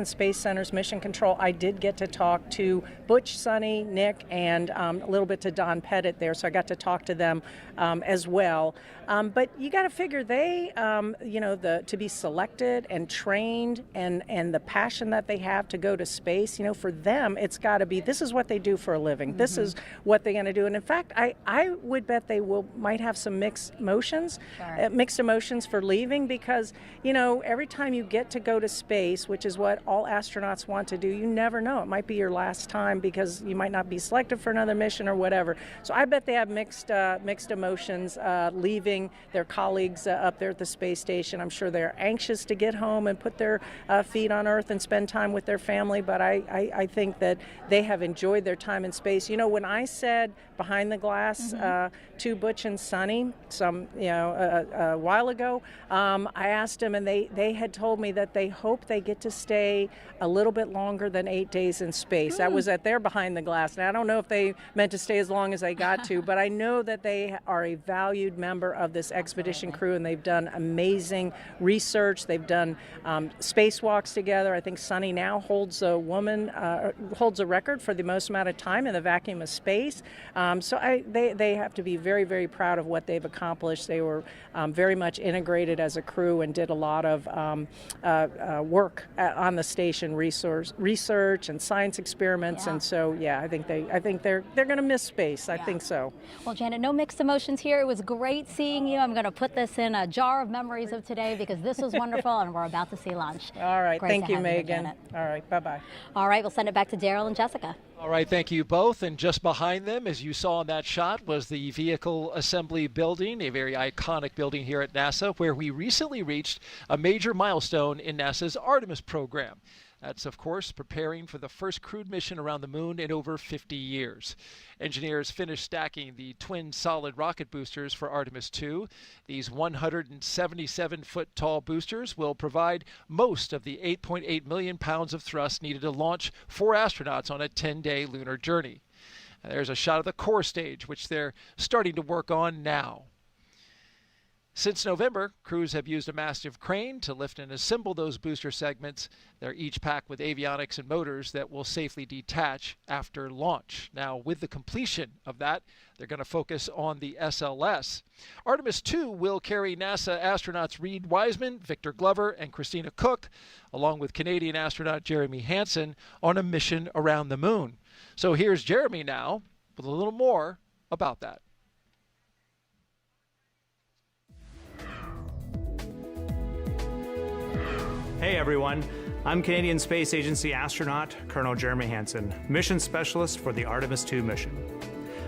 Space Center's Mission Control, I did get to talk to Butch, Sunny, Nick, and a little bit to Don Pettit there. So I got to talk to them as well. But you got to figure they, to be selected and trained and the passion that they have to go to space, for them, it's got to be, this is what they do for a living. Mm-hmm. This is what they're going to do. And in fact, I would bet they might have some mixed emotions for leaving because, every time you get to go to space, which is what all astronauts want to do, you never know. It might be your last time because you might not be selected for another mission or whatever. So I bet they have mixed emotions leaving their colleagues up there at the space station. I'm sure they're anxious to get home and put their feet on Earth and spend time with their family, but I think that they have enjoyed their time in space. When I said behind the glass to Butch and Sunny a while ago, I asked them, and they had told me that they hope they get to stay a little bit longer than 8 days in space. That was at their behind the glass. Now, I don't know if they meant to stay as long as they got to, but I know that they are a valued member of this expedition crew, and they've done amazing research. They've done spacewalks together. I think Sunny now holds a record for the most amount of time in the vacuum of space. So they have to be very, very very proud of what they've accomplished. They were very much integrated as a crew and did a lot of work on the station, research and science experiments. And so, yeah, I think they're going to miss space. I think so. Well, Janet, no mixed emotions here. It was great seeing you. I'm going to put this in a jar of memories of today because this was wonderful, and we're about to see launch. All right. Great Thank you, to have Megan. Janet. All right. Bye-bye. All right. We'll send it back to Daryl and Jessica. All right, thank you both. And just behind them, as you saw in that shot, was the Vehicle Assembly Building, a very iconic building here at NASA, where we recently reached a major milestone in NASA's Artemis program. That's, of course, preparing for the first crewed mission around the moon in over 50 years. Engineers finished stacking the twin solid rocket boosters for Artemis 2. These 177-foot tall boosters will provide most of the 8.8 million pounds of thrust needed to launch 4 astronauts on a 10-day lunar journey. There's a shot of the core stage, which they're starting to work on now. Since November, crews have used a massive crane to lift and assemble those booster segments. They're each packed with avionics and motors that will safely detach after launch. Now, with the completion of that, they're going to focus on the SLS. Artemis 2 will carry NASA astronauts Reid Wiseman, Victor Glover, and Christina Cook, along with Canadian astronaut Jeremy Hansen, on a mission around the moon. So here's Jeremy now with a little more about that. Hey everyone, I'm Canadian Space Agency astronaut Colonel Jeremy Hansen, mission specialist for the Artemis 2 mission.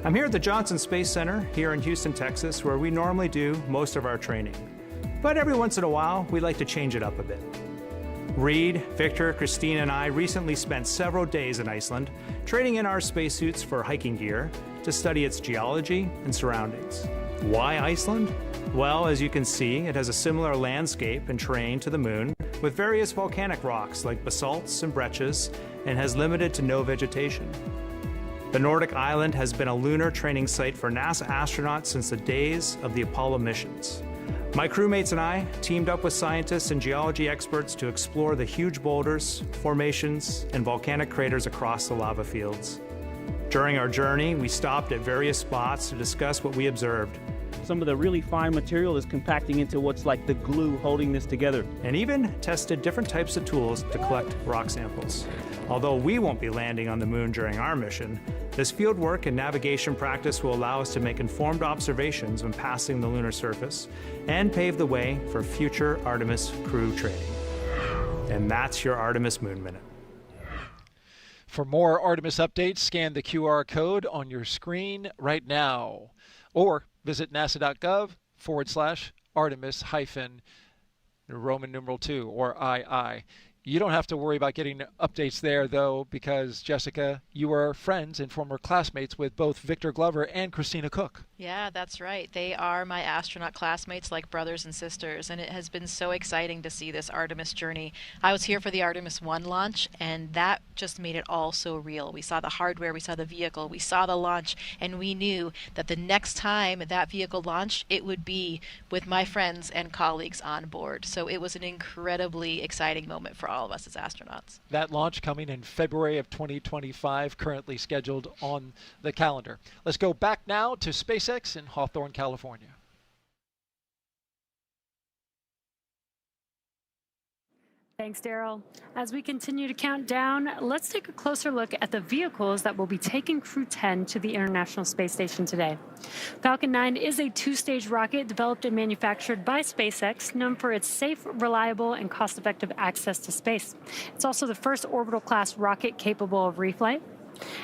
I'm here at the Johnson Space Center here in Houston, Texas, where we normally do most of our training. But every once in a while, we like to change it up a bit. Reid, Victor, Christina, and I recently spent several days in Iceland, trading in our spacesuits for hiking gear to study its geology and surroundings. Why Iceland? Well, as you can see, it has a similar landscape and terrain to the moon, with various volcanic rocks like basalts and breccias, and has limited to no vegetation. The Nordic island has been a lunar training site for NASA astronauts since the days of the Apollo missions. My crewmates and I teamed up with scientists and geology experts to explore the huge boulders, formations, and volcanic craters across the lava fields. During our journey, we stopped at various spots to discuss what we observed. Some of the really fine material is compacting into what's like the glue holding this together. And even tested different types of tools to collect rock samples. Although we won't be landing on the moon during our mission, this field work and navigation practice will allow us to make informed observations when passing the lunar surface and pave the way for future Artemis crew training. And that's your Artemis Moon Minute. For more Artemis updates, scan the QR code on your screen right now, or visit nasa.gov/Artemis-Roman numeral 2 or II. You don't have to worry about getting updates there, though, because, Jessica, you are friends and former classmates with both Victor Glover and Christina Cook. Yeah, that's right. They are my astronaut classmates, like brothers and sisters, and it has been so exciting to see this Artemis journey. I was here for the Artemis 1 launch, and that just made it all so real. We saw the hardware, we saw the vehicle, we saw the launch, and we knew that the next time that vehicle launched, it would be with my friends and colleagues on board. So it was an incredibly exciting moment for all of us as astronauts. That launch coming in February of 2025, currently scheduled on the calendar. Let's go back now to SpaceX in Hawthorne, California. Thanks, Daryl. As we continue to count down, let's take a closer look at the vehicles that will be taking Crew-10 to the International Space Station today. Falcon 9 is a two-stage rocket developed and manufactured by SpaceX, known for its safe, reliable, and cost-effective access to space. It's also the first orbital-class rocket capable of reflight.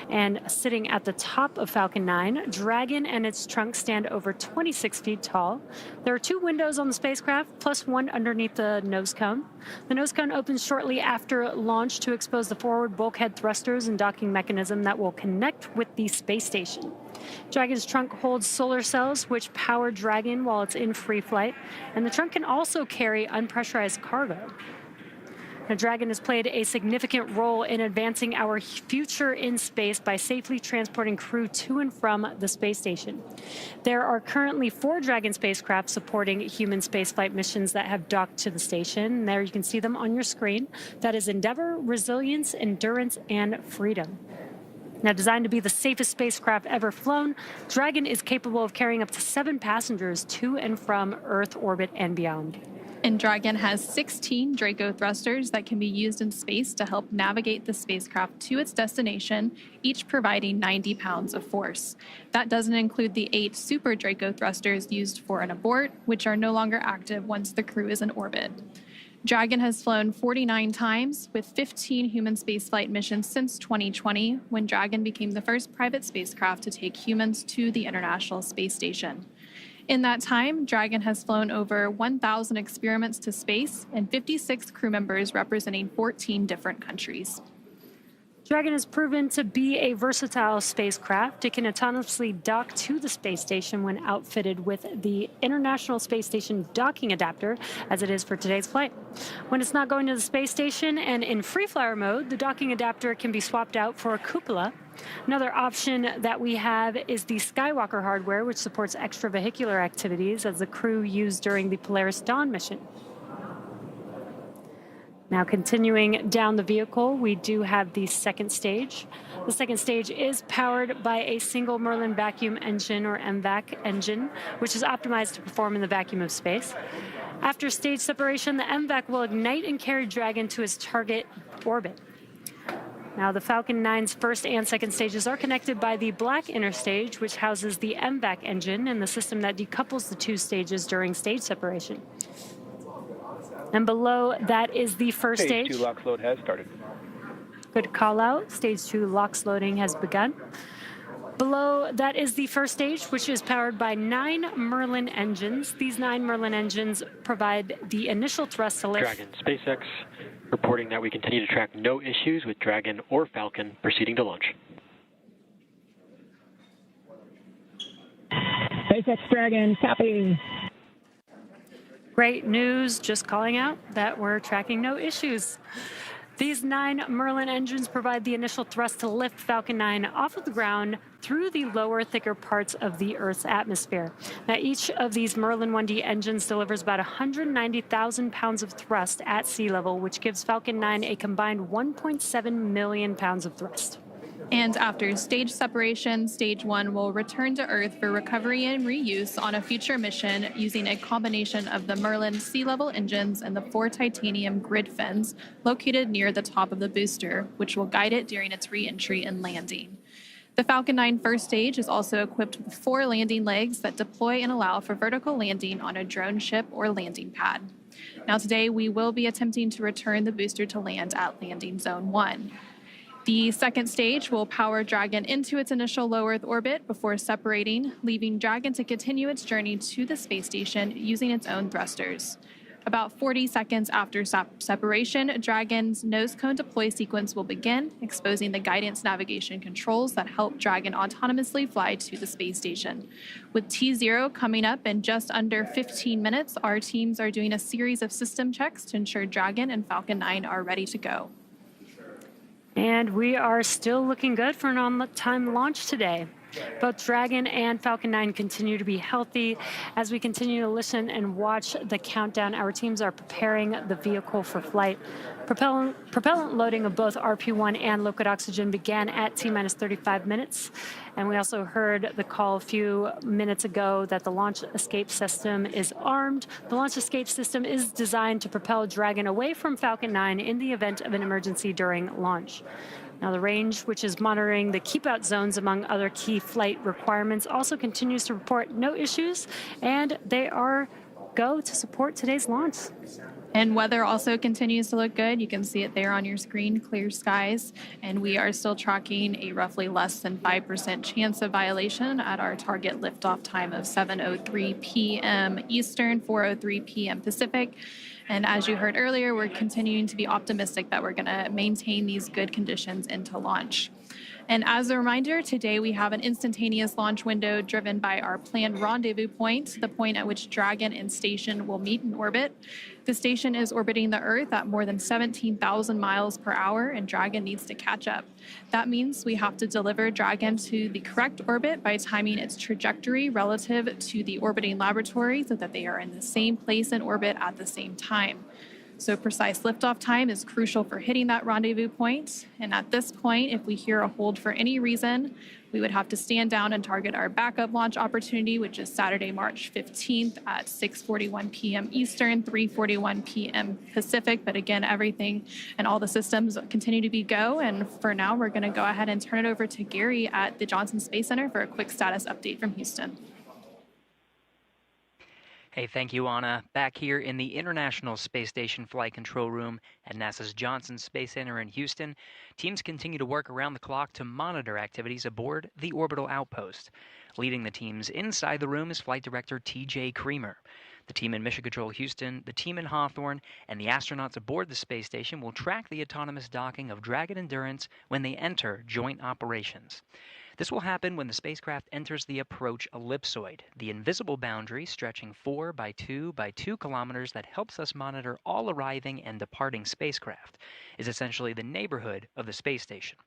And sitting at the top of Falcon 9, Dragon and its trunk stand over 26 feet tall. There are 2 windows on the spacecraft, plus one underneath the nose cone. The nose cone opens shortly after launch to expose the forward bulkhead thrusters and docking mechanism that will connect with the space station. Dragon's trunk holds solar cells, which power Dragon while it's in free flight, and the trunk can also carry unpressurized cargo. Now, Dragon has played a significant role in advancing our future in space by safely transporting crew to and from the space station. There are currently 4 Dragon spacecraft supporting human spaceflight missions that have docked to the station. There you can see them on your screen. That is Endeavour, Resilience, Endurance, and Freedom. Now, designed to be the safest spacecraft ever flown, Dragon is capable of carrying up to 7 passengers to and from Earth orbit and beyond. And Dragon has 16 Draco thrusters that can be used in space to help navigate the spacecraft to its destination, each providing 90 pounds of force. That doesn't include the 8 Super Draco thrusters used for an abort, which are no longer active once the crew is in orbit. Dragon has flown 49 times, with 15 human spaceflight missions since 2020, when Dragon became the first private spacecraft to take humans to the International Space Station. In that time, Dragon has flown over 1,000 experiments to space and 56 crew members representing 14 different countries. Dragon has proven to be a versatile spacecraft. It can autonomously dock to the space station when outfitted with the International Space Station docking adapter, as it is for today's flight. When it's not going to the space station and in free-flyer mode, the docking adapter can be swapped out for a cupola. Another option that we have is the Skywalker hardware, which supports extravehicular activities as the crew used during the Polaris Dawn mission. Now, continuing down the vehicle, we do have the second stage. The second stage is powered by a single Merlin vacuum engine, or MVAC engine, which is optimized to perform in the vacuum of space. After stage separation, the MVAC will ignite and carry Dragon to its target orbit. Now, the Falcon 9's first and second stages are connected by the black inner stage, which houses the MVAC engine and the system that decouples the 2 stages during stage separation. And below that is the first stage. Stage 2 LOX load has started. Good call out. Stage 2 LOX loading has begun. Below that is the first stage, which is powered by 9 Merlin engines. These 9 Merlin engines provide the initial thrust to lift. Dragon SpaceX reporting that we continue to track no issues with Dragon or Falcon proceeding to launch. SpaceX Dragon, copy. Great news, just calling out that we're tracking no issues. These 9 Merlin engines provide the initial thrust to lift Falcon 9 off of the ground through the lower, thicker parts of the Earth's atmosphere. Now, each of these Merlin 1D engines delivers about 190,000 pounds of thrust at sea level, which gives Falcon 9 a combined 1.7 million pounds of thrust. And after stage separation, stage 1 will return to Earth for recovery and reuse on a future mission using a combination of the Merlin sea level engines and the 4 titanium grid fins located near the top of the booster, which will guide it during its re-entry and landing. The Falcon 9 first stage is also equipped with 4 landing legs that deploy and allow for vertical landing on a drone ship or landing pad. Now, today we will be attempting to return the booster to land at landing zone 1. The second stage will power Dragon into its initial low Earth orbit before separating, leaving Dragon to continue its journey to the space station using its own thrusters. About 40 seconds after separation, Dragon's nose cone deploy sequence will begin, exposing the guidance navigation controls that help Dragon autonomously fly to the space station. With T0 coming up in just under 15 minutes, our teams are doing a series of system checks to ensure Dragon and Falcon 9 are ready to go. And we are still looking good for an on-time launch today. Both Dragon and Falcon 9 continue to be healthy. As we continue to listen and watch the countdown, our teams are preparing the vehicle for flight. Propellant loading of both RP1 and liquid oxygen began at T-minus 35 minutes. And we also heard the call a few minutes ago that the launch escape system is armed. The launch escape system is designed to propel Dragon away from Falcon 9 in the event of an emergency during launch. Now, the range, which is monitoring the keep-out zones among other key flight requirements, also continues to report no issues, and they are go to support today's launch. And weather also continues to look good. You can see it there on your screen, clear skies. And we are still tracking a roughly less than 5% chance of violation at our target liftoff time of 7:03 p.m. Eastern, 4:03 p.m. Pacific. And as you heard earlier, we're continuing to be optimistic that we're going to maintain these good conditions into launch. And as a reminder, today we have an instantaneous launch window driven by our planned rendezvous point, the point at which Dragon and station will meet in orbit. The station is orbiting the Earth at more than 17,000 miles per hour, and Dragon needs to catch up. That means we have to deliver Dragon to the correct orbit by timing its trajectory relative to the orbiting laboratory so that they are in the same place in orbit at the same time. So precise liftoff time is crucial for hitting that rendezvous point. And at this point, if we hear a hold for any reason, we would have to stand down and target our backup launch opportunity, which is Saturday, March 15th at 6:41 p.m. Eastern, 3:41 p.m. Pacific. But again, everything and all the systems continue to be go. And for now, we're going to go ahead and turn it over to Gary at the Johnson Space Center for a quick status update from Houston. Hey, thank you, Anna. Back here in the International Space Station Flight Control Room at NASA's Johnson Space Center in Houston, teams continue to work around the clock to monitor activities aboard the orbital outpost. Leading the teams inside the room is Flight Director T.J. Creamer. The team in Mission Control Houston, the team in Hawthorne, and the astronauts aboard the space station will track the autonomous docking of Dragon Endurance when they enter joint operations. This will happen when the spacecraft enters the approach ellipsoid, the invisible boundary stretching 4 by 2 by 2 kilometers that helps us monitor all arriving and departing spacecraft, is essentially the neighborhood of the space station.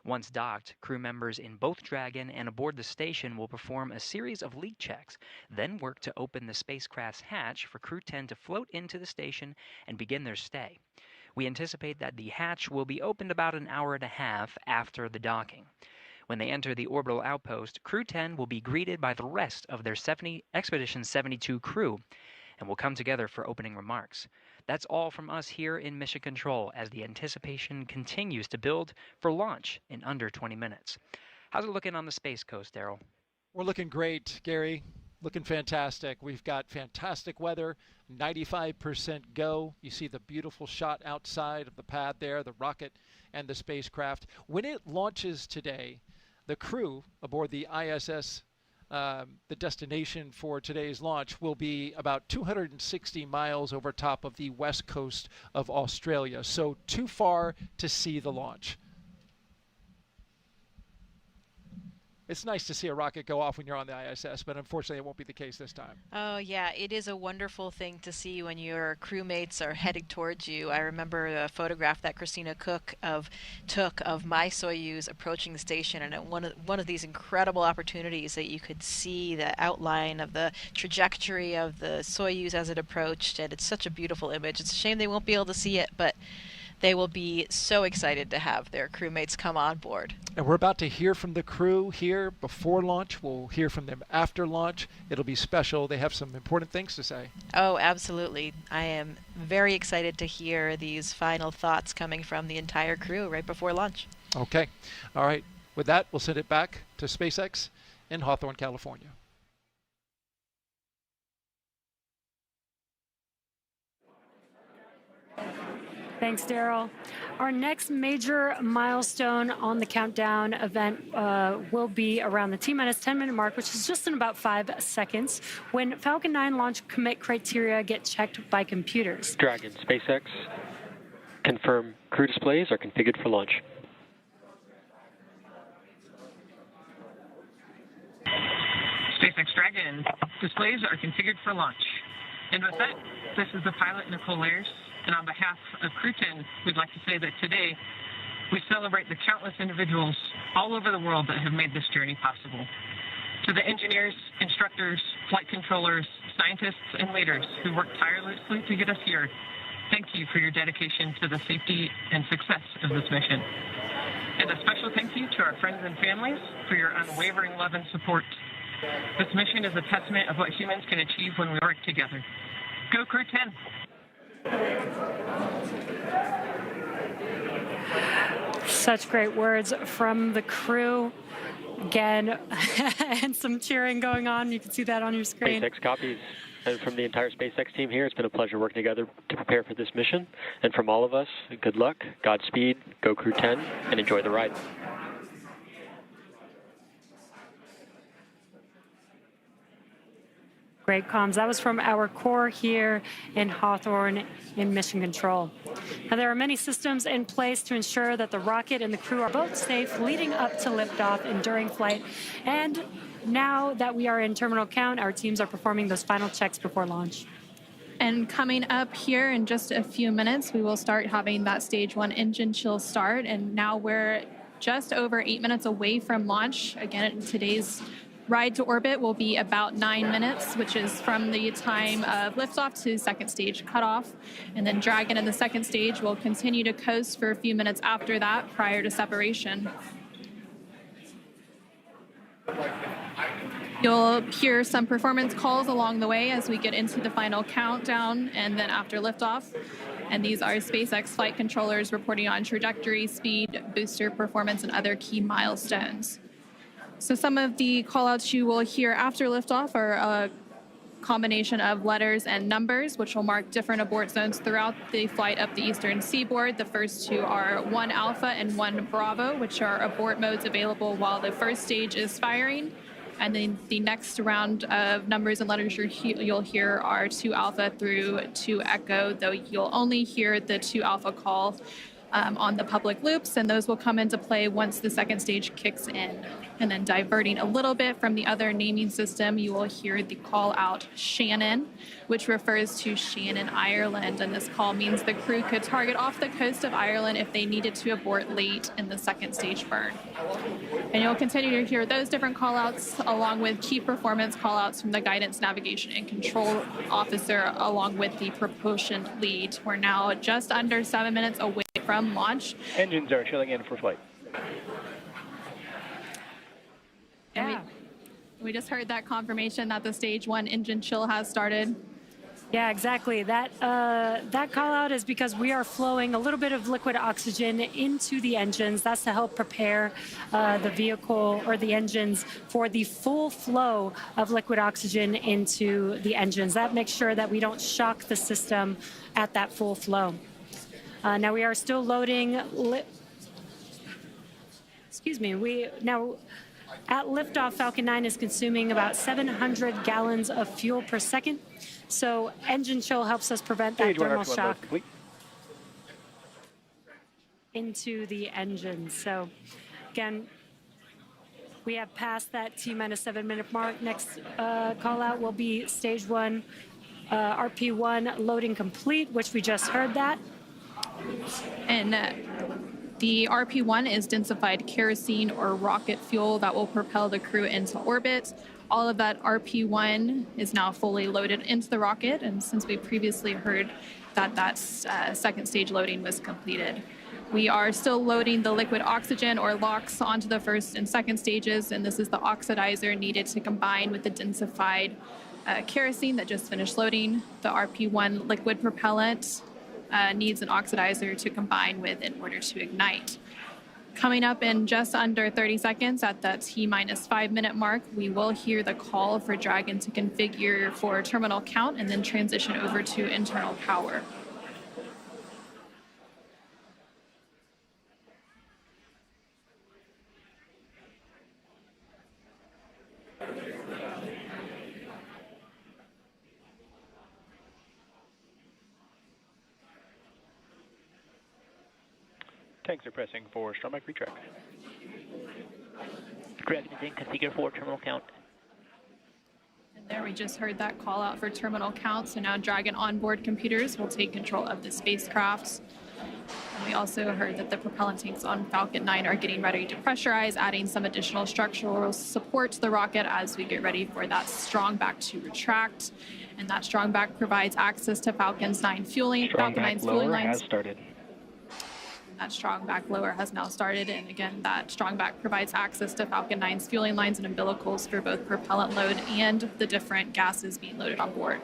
Once docked, crew members in both Dragon and aboard the station will perform a series of leak checks, then work to open the spacecraft's hatch for Crew-10 to float into the station and begin their stay. We anticipate that the hatch will be opened about an hour and a half after the docking. When they enter the orbital outpost, Crew-10 will be greeted by the rest of their Expedition 72 crew and will come together for opening remarks. That's all from us here in Mission Control as the anticipation continues to build for launch in under 20 minutes. How's it looking on the Space Coast, Daryl? We're looking great, Gary. Looking fantastic. We've got fantastic weather, 95% go. You see the beautiful shot outside of the pad there, the rocket and the spacecraft. When it launches today, the crew aboard the ISS, the destination for today's launch, will be about 260 miles over top of the west coast of Australia, so too far to see the launch. It's nice to see a rocket go off when you're on the ISS, but unfortunately it won't be the case this time. Oh, yeah, it is a wonderful thing to see when your crewmates are headed towards you. I remember a photograph that Christina Cook took of my Soyuz approaching the station, and one of these incredible opportunities that you could see the outline of the trajectory of the Soyuz as it approached, and it's such a beautiful image. It's a shame they won't be able to see it, but they will be so excited to have their crewmates come on board. And we're about to hear from the crew here before launch. We'll hear from them after launch. It'll be special. They have some important things to say. Oh, absolutely. I am very excited to hear these final thoughts coming from the entire crew right before launch. Okay. All right. With that, we'll send it back to SpaceX in Hawthorne, California. Thanks, Daryl. Our next major milestone on the countdown event will be around the T-minus 10-minute mark, which is just in about 5 seconds, when Falcon 9 launch commit criteria get checked by computers. Dragon, SpaceX, confirm crew displays are configured for launch. SpaceX Dragon, displays are configured for launch. And with that, this is the pilot, Nichole Ayers. And on behalf of Crew-10, we'd like to say that today we celebrate the countless individuals all over the world that have made this journey possible. To the engineers, instructors, flight controllers, scientists, and leaders who worked tirelessly to get us here, thank you for your dedication to the safety and success of this mission. And a special thank you to our friends and families for your unwavering love and support. This mission is a testament of what humans can achieve when we work together. Go Crew-10! Such great words from the crew. Again, and some cheering going on. You can see that on your screen. SpaceX copies. And from the entire SpaceX team here, it's been a pleasure working together to prepare for this mission. And from all of us, good luck, Godspeed, go Crew-10, and enjoy the ride. Great comms. That was from our core here in Hawthorne in Mission Control. Now, there are many systems in place to ensure that the rocket and the crew are both safe leading up to liftoff and during flight. And now that we are in terminal count, our teams are performing those final checks before launch. And coming up here in just a few minutes, we will start having that stage 1 engine chill start. And now we're just over 8 minutes away from launch. Again, today's ride to orbit will be about 9 minutes, which is from the time of liftoff to second stage cutoff. And then Dragon in the second stage will continue to coast for a few minutes after that prior to separation. You'll hear some performance calls along the way as we get into the final countdown and then after liftoff. And these are SpaceX flight controllers reporting on trajectory, speed, booster performance, and other key milestones. So some of the callouts you will hear after liftoff are a combination of letters and numbers, which will mark different abort zones throughout the flight up the eastern seaboard. The first two are 1 Alpha and 1 Bravo, which are abort modes available while the first stage is firing. And then the next round of numbers and letters you'll hear are 2 Alpha through 2 Echo, though you'll only hear the 2 Alpha call on the public loops, and those will come into play once the second stage kicks in. And then diverting a little bit from the other naming system, you will hear the call out Shannon, which refers to Shannon, Ireland. And this call means the crew could target off the coast of Ireland if they needed to abort late in the second stage burn. And you'll continue to hear those different call outs along with key performance call outs from the guidance, navigation, and control officer along with the propulsion lead. We're now just under 7 minutes away from launch. Engines are chilling in for flight. And we just heard that confirmation that the stage 1 engine chill has started. Yeah, exactly. That call out is because we are flowing a little bit of liquid oxygen into the engines. That's to help prepare the vehicle or the engines for the full flow of liquid oxygen into the engines. That makes sure that we don't shock the system at that full flow. Now we are still loading. At liftoff, Falcon 9 is consuming about 700 gallons of fuel per second. So engine chill helps us prevent that thermal shock into the engine. So again, we have passed that T-minus 7 minute mark. Next call out will be stage 1, RP1 loading complete, which we just heard that. And the RP1 is densified kerosene or rocket fuel that will propel the crew into orbit. All of that RP1 is now fully loaded into the rocket, and since we previously heard that second stage loading was completed. We are still loading the liquid oxygen or LOX onto the first and second stages, and this is the oxidizer needed to combine with the densified kerosene that just finished loading. The RP1 liquid propellant needs an oxidizer to combine with in order to ignite. Coming up in just under 30 seconds at that T-minus 5 minute mark, we will hear the call for Dragon to configure for terminal count and then transition over to internal power. Tanks are pressing for strong back retract. Dragon is in configure for terminal count. And there we just heard that call out for terminal count. So now Dragon onboard computers will take control of the spacecraft. And we also heard that the propellant tanks on Falcon 9 are getting ready to pressurize, adding some additional structural support to the rocket as we get ready for that strong back to retract. And that strong back provides access to Falcon 9's fueling lines. Has started. That strong back lower has now started, and again, that strong back provides access to Falcon 9's fueling lines and umbilicals for both propellant load and the different gases being loaded on board.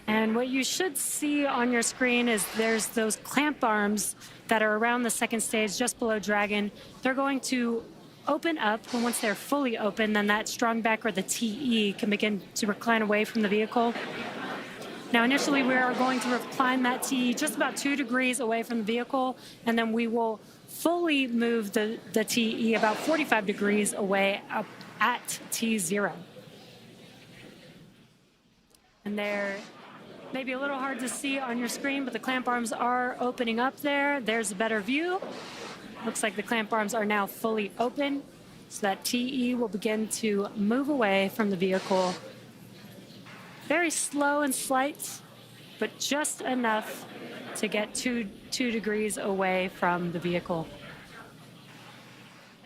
And what you should see on your screen is there's those clamp arms that are around the second stage just below Dragon. They're going to open up, and once they're fully open, then that strong back or the TE can begin to recline away from the vehicle. Now, initially, we are going to recline that TE just about 2 degrees away from the vehicle, and then we will fully move the TE about 45 degrees away up at T0. And they're maybe a little hard to see on your screen, but the clamp arms are opening up there. There's a better view. Looks like the clamp arms are now fully open, so that TE will begin to move away from the vehicle. Very slow and slight, but just enough to get two degrees away from the vehicle.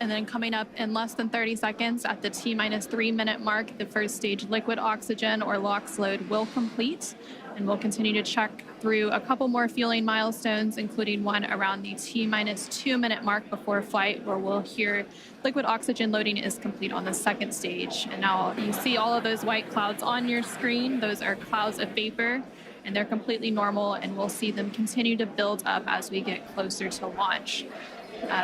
And then coming up in less than 30 seconds at the T-minus 3 minute mark, the first stage liquid oxygen or LOX load will complete. And we'll continue to check through a couple more fueling milestones, including one around the T-minus 2 minute mark before flight, where we'll hear liquid oxygen loading is complete on the second stage. And now you see all of those white clouds on your screen. Those are clouds of vapor, and they're completely normal, and we'll see them continue to build up as we get closer to launch.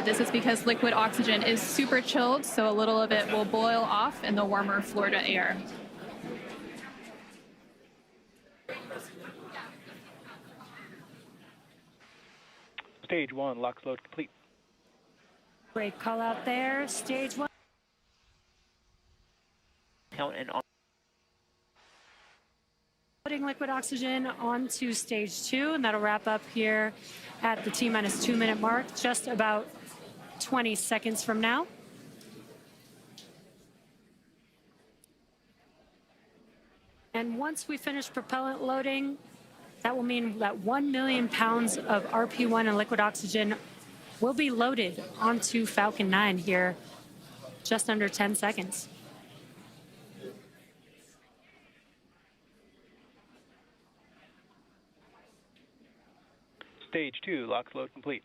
This is because liquid oxygen is super chilled, so a little of it will boil off in the warmer Florida air. Stage 1, LOX load complete. Great call out there. Stage 1. Count and on. Putting liquid oxygen onto stage 2, and that'll wrap up here at the T-minus 2 minute mark, just about 20 seconds from now. And once we finish propellant loading, that will mean that 1 million pounds of RP1 and liquid oxygen will be loaded onto Falcon 9 here, just under 10 seconds. Stage 2, LOX load complete.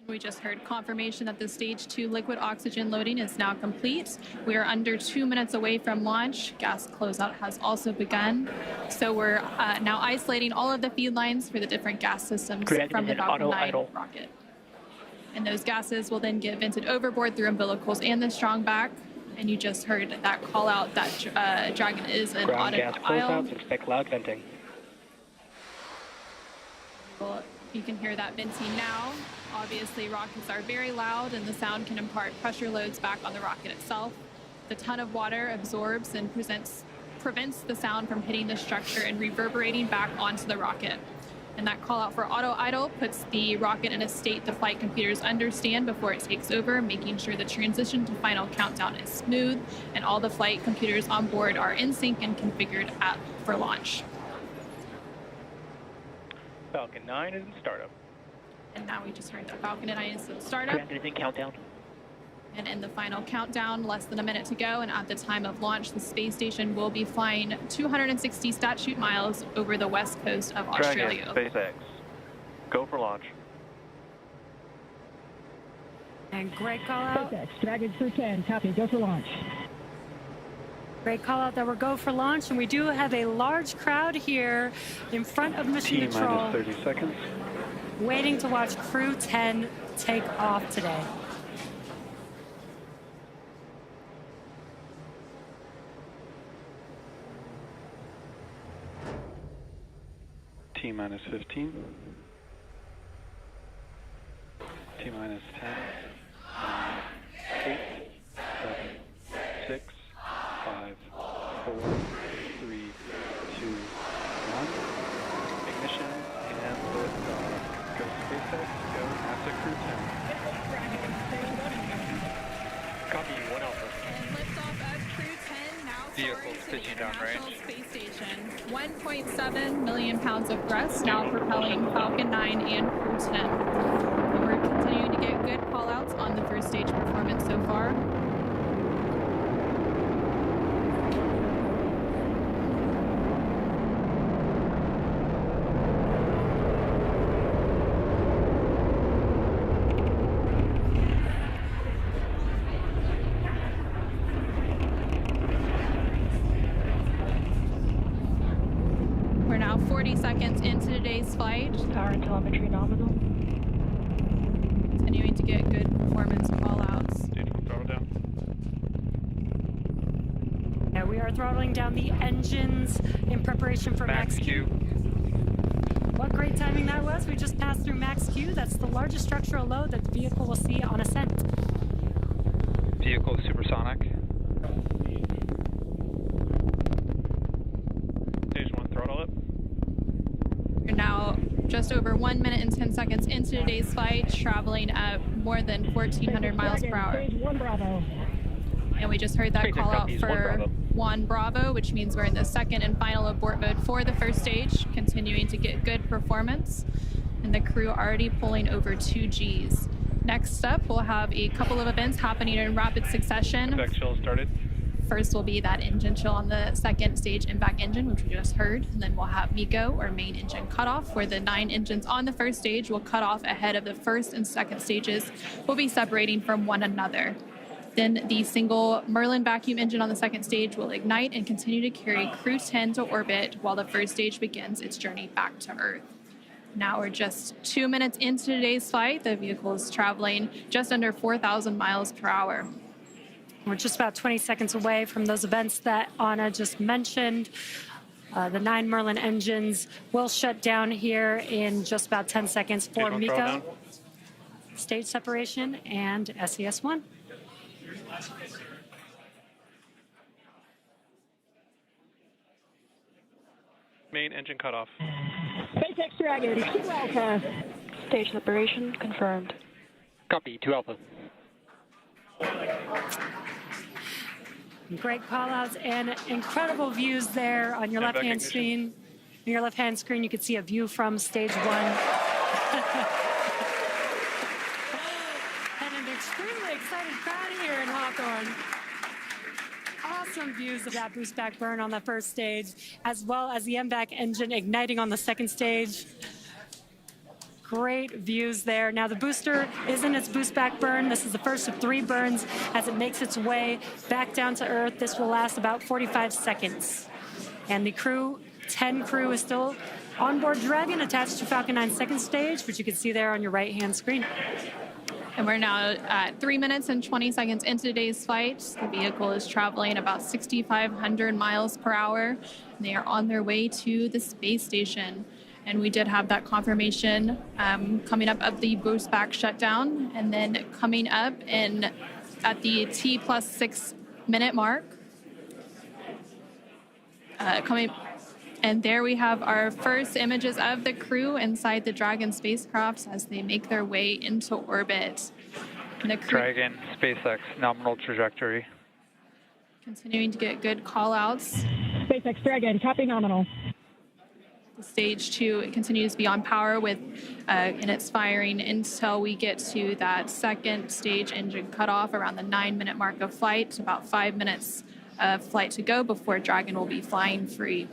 We just heard confirmation that the stage 2 liquid oxygen loading is now complete. We are under 2 minutes away from launch. Gas closeout has also begun. So we're now isolating all of the feed lines for the different gas systems from the Falcon 9 rocket. And those gases will then get vented overboard through umbilicals and the strong back. And you just heard that call out that Dragon is an Ground auto gas aisle. closeouts, expect loud venting. Well, you can hear that venting now. Obviously, rockets are very loud, and the sound can impart pressure loads back on the rocket itself. The ton of water absorbs and prevents the sound from hitting the structure and reverberating back onto the rocket. And that call out for auto idle puts the rocket in a state the flight computers understand before it takes over, making sure the transition to final countdown is smooth and all the flight computers on board are in sync and configured for launch. Falcon 9 is in startup. And now we just heard that Falcon 9 is in startup. Ground is in countdown. And in the final countdown, less than a minute to go, and at the time of launch, the space station will be flying 260 statute miles over the west coast of Australia. Dragon, SpaceX, go for launch. And great call out. SpaceX, Dragon Crew-10, copy, go for launch. Great call out that we're go for launch, and we do have a large crowd here in front of Mission Control. T-minus 30 seconds. Waiting to watch Crew-10 take off today. T-minus 15. T-minus 10. 8, 7, 6, 5, 4, 3, 2, 1. Ignition and liftoff. Go SpaceX, go NASA Crew-10. Copy, 1 Alpha. And liftoff of Crew-10 now Vehicles pitching down range. Space Station. 1.7 million pounds of thrust now propelling Falcon 9 and Crew-10. And we're continuing to get good call-outs on the first stage performance so far. We're now 40 seconds into today's flight. Power and telemetry nominal. Continuing to get good performance call-outs. Throttle down. Yeah, we are throttling down the engines in preparation for Max Q. What great timing that was. We just passed through Max Q. That's the largest structural load that the vehicle will see on ascent. Vehicle supersonic. Stage 1, throttle up. We're now just over 1 minute and 10 seconds into today's flight, traveling at more than 1,400 miles per hour. Stage 1 Bravo. And we just heard that call out for 1 Bravo, which means we're in the second and final abort mode for the first stage, continuing to get good performance. And the crew already pulling over 2 Gs. Next up, we'll have a couple of events happening in rapid succession. Back chill started. First will be that engine chill on the second stage impact engine, which we just heard. And then we'll have MECO, or main engine cutoff, where the 9 engines on the first stage will cut off ahead of the first and second stages. Will be separating from one another. Then the single Merlin vacuum engine on the second stage will ignite and continue to carry Crew-10 to orbit while the first stage begins its journey back to Earth. Now we're just 2 minutes into today's flight. The vehicle is traveling just under 4,000 miles per hour. We're just about 20 seconds away from those events that Anna just mentioned. The 9 Merlin engines will shut down here in just about 10 seconds for MECO, stage separation, and SES-1. Main engine cutoff. SpaceX Dragon, 2 Alpha. Stage separation confirmed. Copy, 2 Alpha. Great call-outs and incredible views there on your left-hand screen. On your left-hand screen, you can see a view from stage 1. And an extremely excited crowd here in Hawthorne. Awesome views of that boost back burn on the first stage, as well as the MVAC engine igniting on the second stage. Great views there. Now the booster is in its boost back burn. This is the first of 3 burns as it makes its way back down to Earth. This will last about 45 seconds. And the Crew-10 crew is still on board Dragon, attached to Falcon 9's second stage, which you can see there on your right-hand screen. And we're now at 3 minutes and 20 seconds into today's flight. The vehicle is traveling about 6,500 miles per hour. They are on their way to the space station. And we did have that confirmation coming up of the boost back shutdown, and then coming up at the T+6 minute mark. And there we have our first images of the crew inside the Dragon spacecraft as they make their way into orbit. And the crew Dragon, SpaceX, nominal trajectory. continuing to get good call-outs. SpaceX Dragon, copy nominal. Stage 2, it continues to be on power with in its firing until we get to that second stage engine cutoff around the 9-minute mark of flight. About 5 minutes of flight to go before Dragon will be flying free.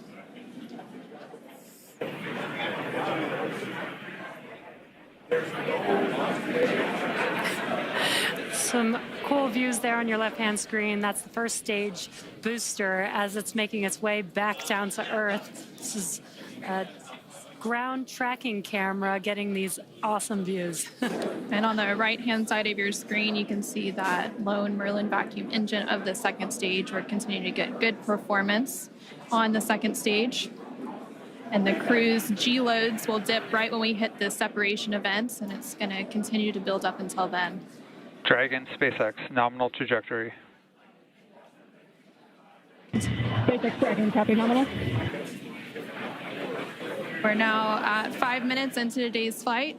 Some cool views there on your left-hand screen. That's the first stage booster as it's making its way back down to Earth. This is a ground tracking camera getting these awesome views. And on the right-hand side of your screen, you can see that lone Merlin vacuum engine of the second stage. We're continuing to get good performance on the second stage. And the crew's G-loads will dip right when we hit the separation event, and it's going to continue to build up until then. Dragon, SpaceX, nominal trajectory. SpaceX Dragon, copy nominal. We're now at 5 minutes into today's flight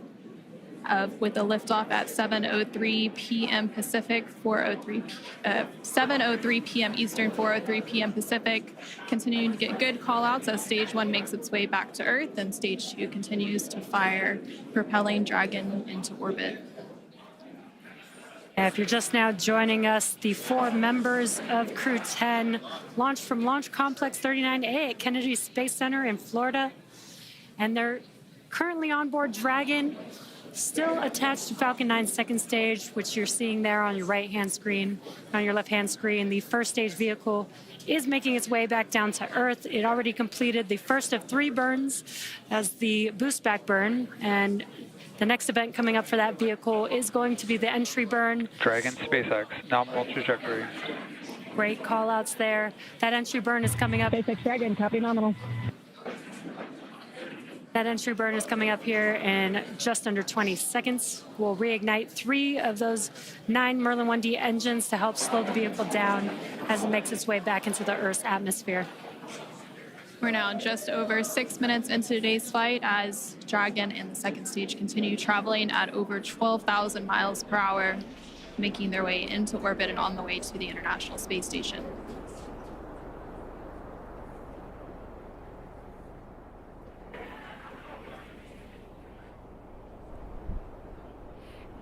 with a liftoff at 7:03 p.m. Pacific, 7:03 p.m. Eastern, 4:03 p.m. Pacific. Continuing to get good call-outs as Stage 1 makes its way back to Earth, and Stage 2 continues to fire, propelling Dragon into orbit. If you're just now joining us, the 4 members of Crew-10 launched from Launch Complex 39A at Kennedy Space Center in Florida. And they're currently on board Dragon, still attached to Falcon 9's second stage, which you're seeing there on your right-hand screen. On your left-hand screen, the first stage vehicle is making its way back down to Earth. It already completed the first of 3 burns as the boost back burn, and the next event coming up for that vehicle is going to be the entry burn. Dragon, SpaceX, nominal trajectory. Great call-outs there. That entry burn is coming up. SpaceX Dragon, copy nominal. That entry burn is coming up here in just under 20 seconds. We'll reignite 3 of those 9 Merlin 1D engines to help slow the vehicle down as it makes its way back into the Earth's atmosphere. We're now just over 6 minutes into today's flight as Dragon and the second stage continue traveling at over 12,000 miles per hour, making their way into orbit and on the way to the International Space Station.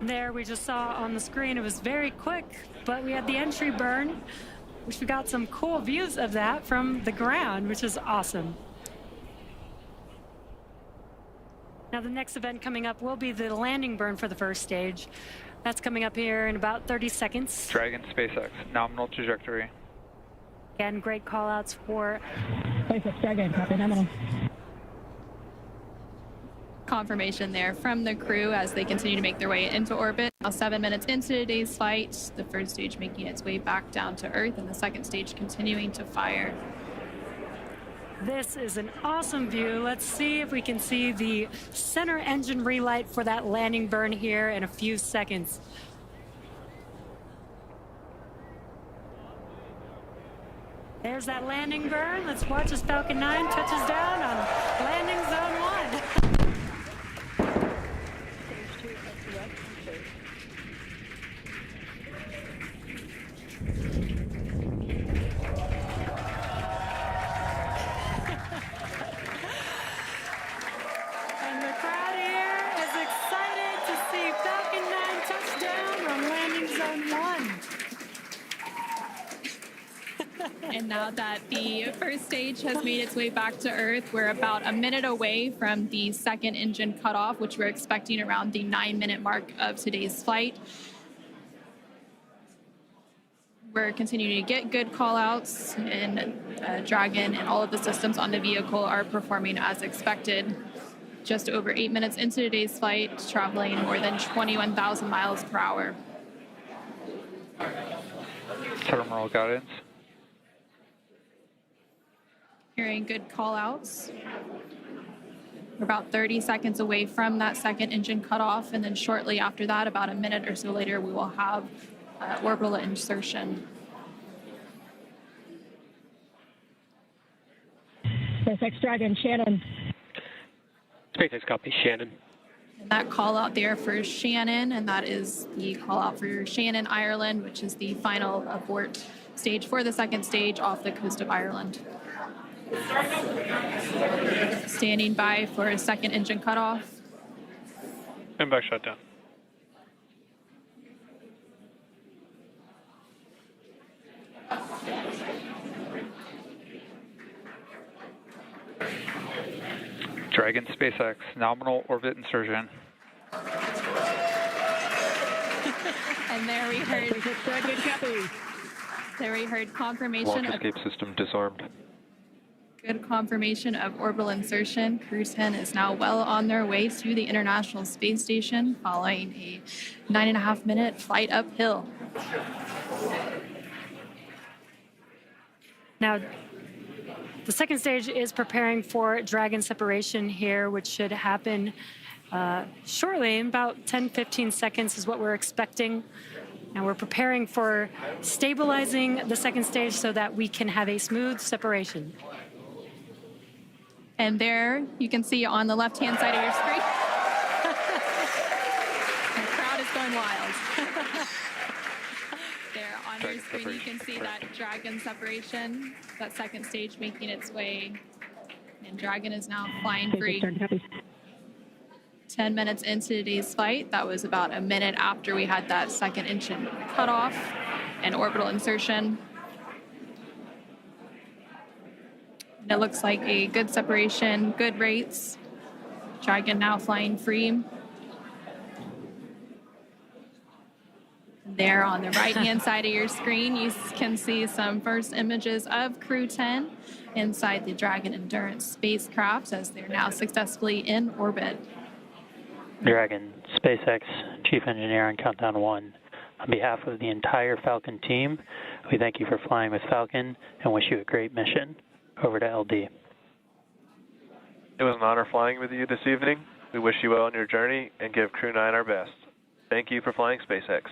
There, we just saw on the screen, it was very quick, but we had the entry burn, which we got some cool views of that from the ground, which is awesome. Now, the next event coming up will be the landing burn for the first stage. That's coming up here in about 30 seconds. Dragon SpaceX, nominal trajectory. Again, great call-outs for SpaceX Dragon, copy nominal. Confirmation there from the crew as they continue to make their way into orbit. Now 7 minutes into today's flight, the first stage making its way back down to Earth and the second stage continuing to fire. This is an awesome view. Let's see if we can see the center engine relight for that landing burn here in a few seconds. There's that landing burn. Let's watch as Falcon 9 touches down on landing zone 1. And the crowd here is excited to see Falcon 9 touch down on landing zone 1. And now that the first stage has made its way back to Earth, we're about a minute away from the second engine cutoff, which we're expecting around the 9-minute mark of today's flight. We're continuing to get good call-outs, and Dragon and all of the systems on the vehicle are performing as expected. Just over 8 minutes into today's flight, traveling more than 21,000 miles per hour. Terminal guidance. Hearing good call-outs. We're about 30 seconds away from that second engine cutoff, and then shortly after that, about a minute or so later, we will have orbital insertion. SpaceX Dragon, Shannon. SpaceX copy, Shannon. And that call out there for Shannon, and that is the call out for Shannon, Ireland, which is the final abort stage for the second stage off the coast of Ireland. Standing by for a second engine cutoff. And back shutdown. Dragon SpaceX, nominal orbit insertion. And there we heard confirmation Launch escape system disarmed. Good confirmation of orbital insertion. Crew-10 is now well on their way to the International Space Station following a 9.5-minute flight uphill. Now, the second stage is preparing for Dragon separation here, which should happen shortly, in about 10-15 seconds is what we're expecting. Now we're preparing for stabilizing the second stage so that we can have a smooth separation. And there you can see on the left-hand side of your screen, the crowd is going wild. There on your screen you can see that Dragon separation, that second stage making its way, and Dragon is now flying free. 10 minutes into today's flight, that was about a minute after we had that second engine cutoff and orbital insertion. And it looks like a good separation, good rates. Dragon now flying free. There on the right-hand side of your screen, you can see some first images of Crew-10 inside the Dragon Endurance spacecraft as they're now successfully in orbit. Dragon, SpaceX, Chief Engineer on Countdown 1. On behalf of the entire Falcon team, we thank you for flying with Falcon and wish you a great mission. Over to LD. It was an honor flying with you this evening. We wish you well on your journey and give Crew 9 our best. Thank you for flying SpaceX.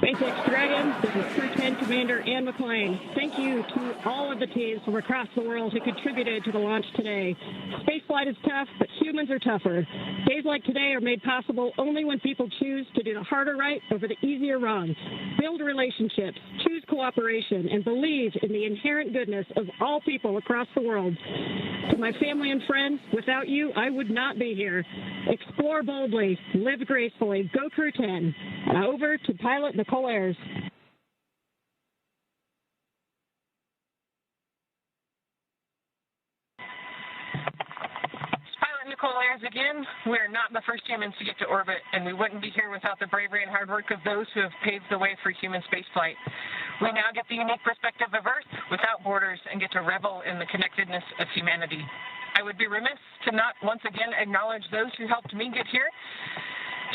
SpaceX Dragon, this is Crew-10 Commander Anne McClain. Thank you to all of the teams from across the world who contributed to the launch today. Spaceflight is tough, but humans are tougher. Days like today are made possible only when people choose to do the harder right over the easier wrong. Build relationships, choose cooperation, and believe in the inherent goodness of all people across the world. To my family and friends, without you, I would not be here. Explore boldly, live gracefully, go Crew-10. And over to pilot Nichole Ayers. Pilot Nichole Ayers again. We are not the first humans to get to orbit, and we wouldn't be here without the bravery and hard work of those who have paved the way for human spaceflight. We now get the unique perspective of Earth without borders and get to revel in the connectedness of humanity. I would be remiss to not once again acknowledge those who helped me get here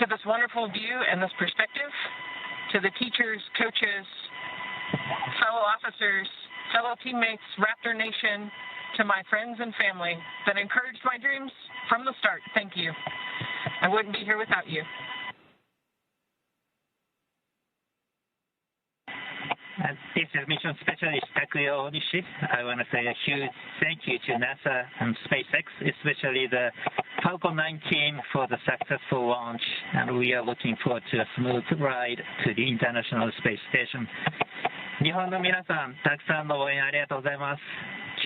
to this wonderful view and this perspective, to the teachers, coaches, fellow officers, fellow teammates, Raptor Nation, to my friends and family that encouraged my dreams from the start. Thank you. I wouldn't be here without you. This is Mission Specialist Takuya Onishi. I want to say a huge thank you to NASA and SpaceX, especially the Falcon 9 team for the successful launch, and we are looking forward to a smooth ride to the International Space Station. 日本の皆さん、たくさんの応援ありがとうございます。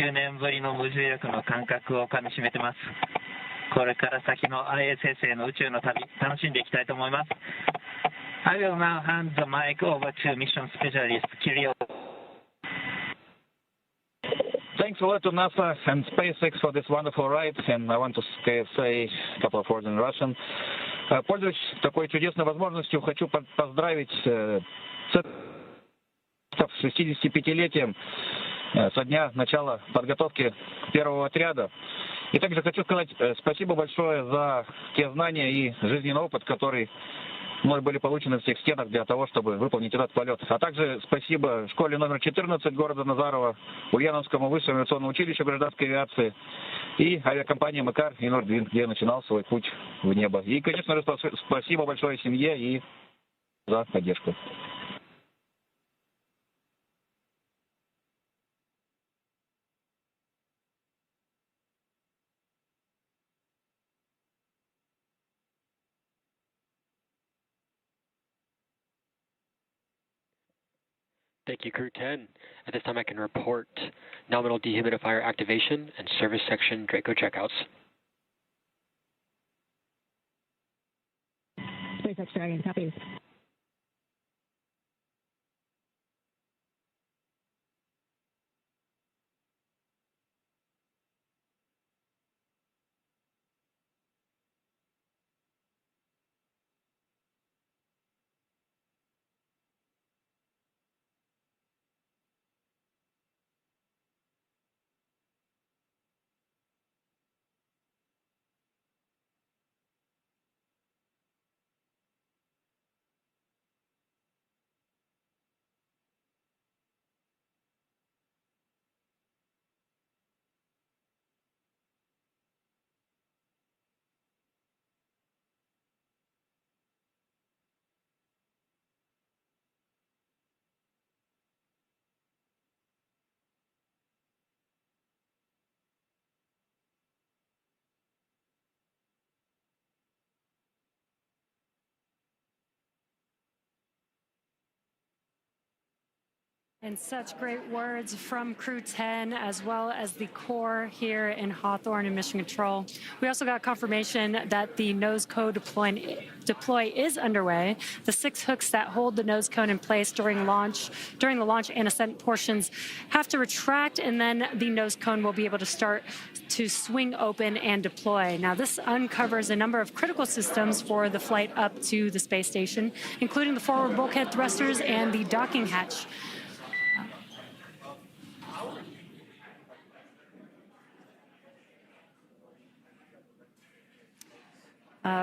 9年ぶりの無重力の感覚をかみしめてます。これから先の ISS への宇宙の旅、楽しんでいきたいと思います。I will now hand the mic over to Mission Specialist Kirill. Thanks a lot to NASA and SpaceX for this wonderful ride, and I want to say a couple of words in Russian. Пользуясь такой чудесной возможностью, хочу поздравить с 65-летием со дня начала подготовки первого отряда. И также хочу сказать спасибо большое за те знания и жизненный опыт, который мной были получены в всех стенах для того, чтобы выполнить этот полет. А также спасибо школе номер 14 города Назарова, Ульяновскому высшему авиационному училищу гражданской авиации и авиакомпании «Макар» и «Нордвин», где я начинал свой путь в небо. И, конечно же, спасибо большое семье и за поддержку. Thank you, Crew-10. At this time, I can report nominal dehumidifier activation and service section Draco checkouts. SpaceX Dragon, copies. And such great words from Crew-10 as well as the core here in Hawthorne and Mission Control. We also got confirmation that the nose cone deploy is underway. The 6 hooks that hold the nose cone in place during the launch and ascent portions have to retract, and then the nose cone will be able to start to swing open and deploy. Now, this uncovers a number of critical systems for the flight up to the space station, including the forward bulkhead thrusters and the docking hatch.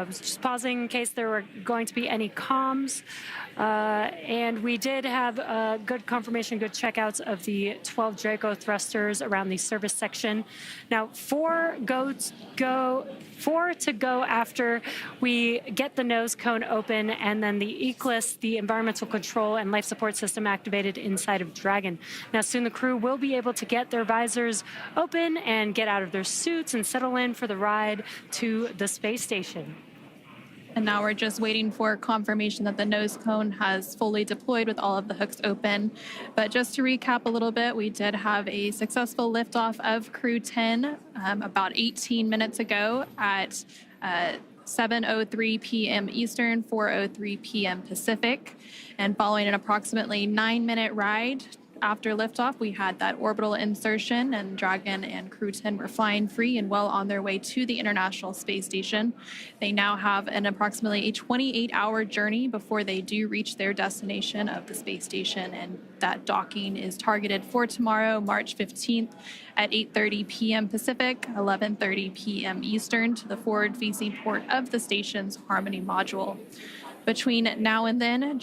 Just pausing in case there were going to be any comms. And we did have good confirmation, good checkouts of the 12 Draco thrusters around the service section. Now, four to go after we get the nose cone open and then the ECLIS, the environmental control and life support system, activated inside of Dragon. Now, soon the crew will be able to get their visors open and get out of their suits and settle in for the ride to the space station. And now we're just waiting for confirmation that the nose cone has fully deployed with all of the hooks open. But just to recap a little bit, we did have a successful liftoff of Crew-10 about 18 minutes ago at 7:03 p.m. Eastern, 4:03 p.m. Pacific. And following an approximately 9-minute ride after liftoff, we had that orbital insertion, and Dragon and Crew-10 were flying free and well on their way to the International Space Station. They now have an approximately a 28-hour journey before they do reach their destination of the space station, and that docking is targeted for tomorrow, March 15th at 8:30 p.m. Pacific, 11:30 p.m. Eastern, to the forward-facing port of the station's Harmony module. Between now and then,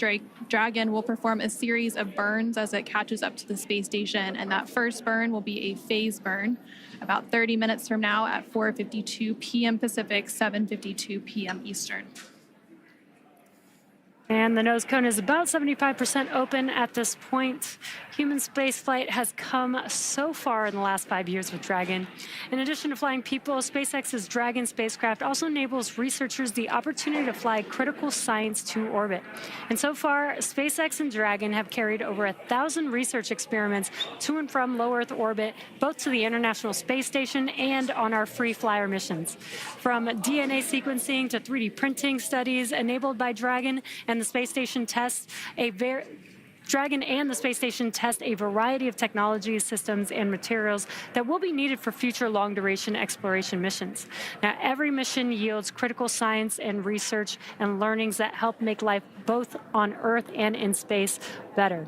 Dragon will perform a series of burns as it catches up to the space station, and that first burn will be a phase burn about 30 minutes from now at 4:52 p.m. Pacific, 7:52 p.m. Eastern. And the nose cone is about 75% open at this point. Human spaceflight has come so far in the last 5 years with Dragon. In addition to flying people, SpaceX's Dragon spacecraft also enables researchers the opportunity to fly critical science to orbit. And so far, SpaceX and Dragon have carried over 1,000 research experiments to and from low Earth orbit, both to the International Space Station and on our free flyer missions. From DNA sequencing to 3D printing studies enabled by Dragon and the space station tests Dragon and the space station test a variety of technologies, systems, and materials that will be needed for future long-duration exploration missions. Now, every mission yields critical science and research and learnings that help make life both on Earth and in space better.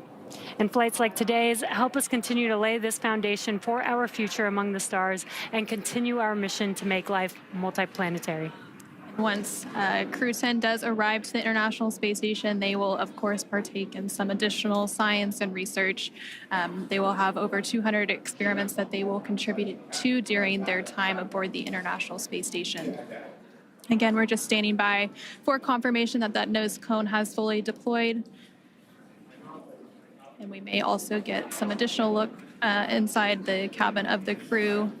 And flights like today's help us continue to lay this foundation for our future among the stars and continue our mission to make life multiplanetary. Once Crew-10 does arrive to the International Space Station, they will, of course, partake in some additional science and research. They will have over 200 experiments that they will contribute to during their time aboard the International Space Station. Again, we're just standing by for confirmation that that nose cone has fully deployed. And we may also get some additional look inside the cabin of the crew.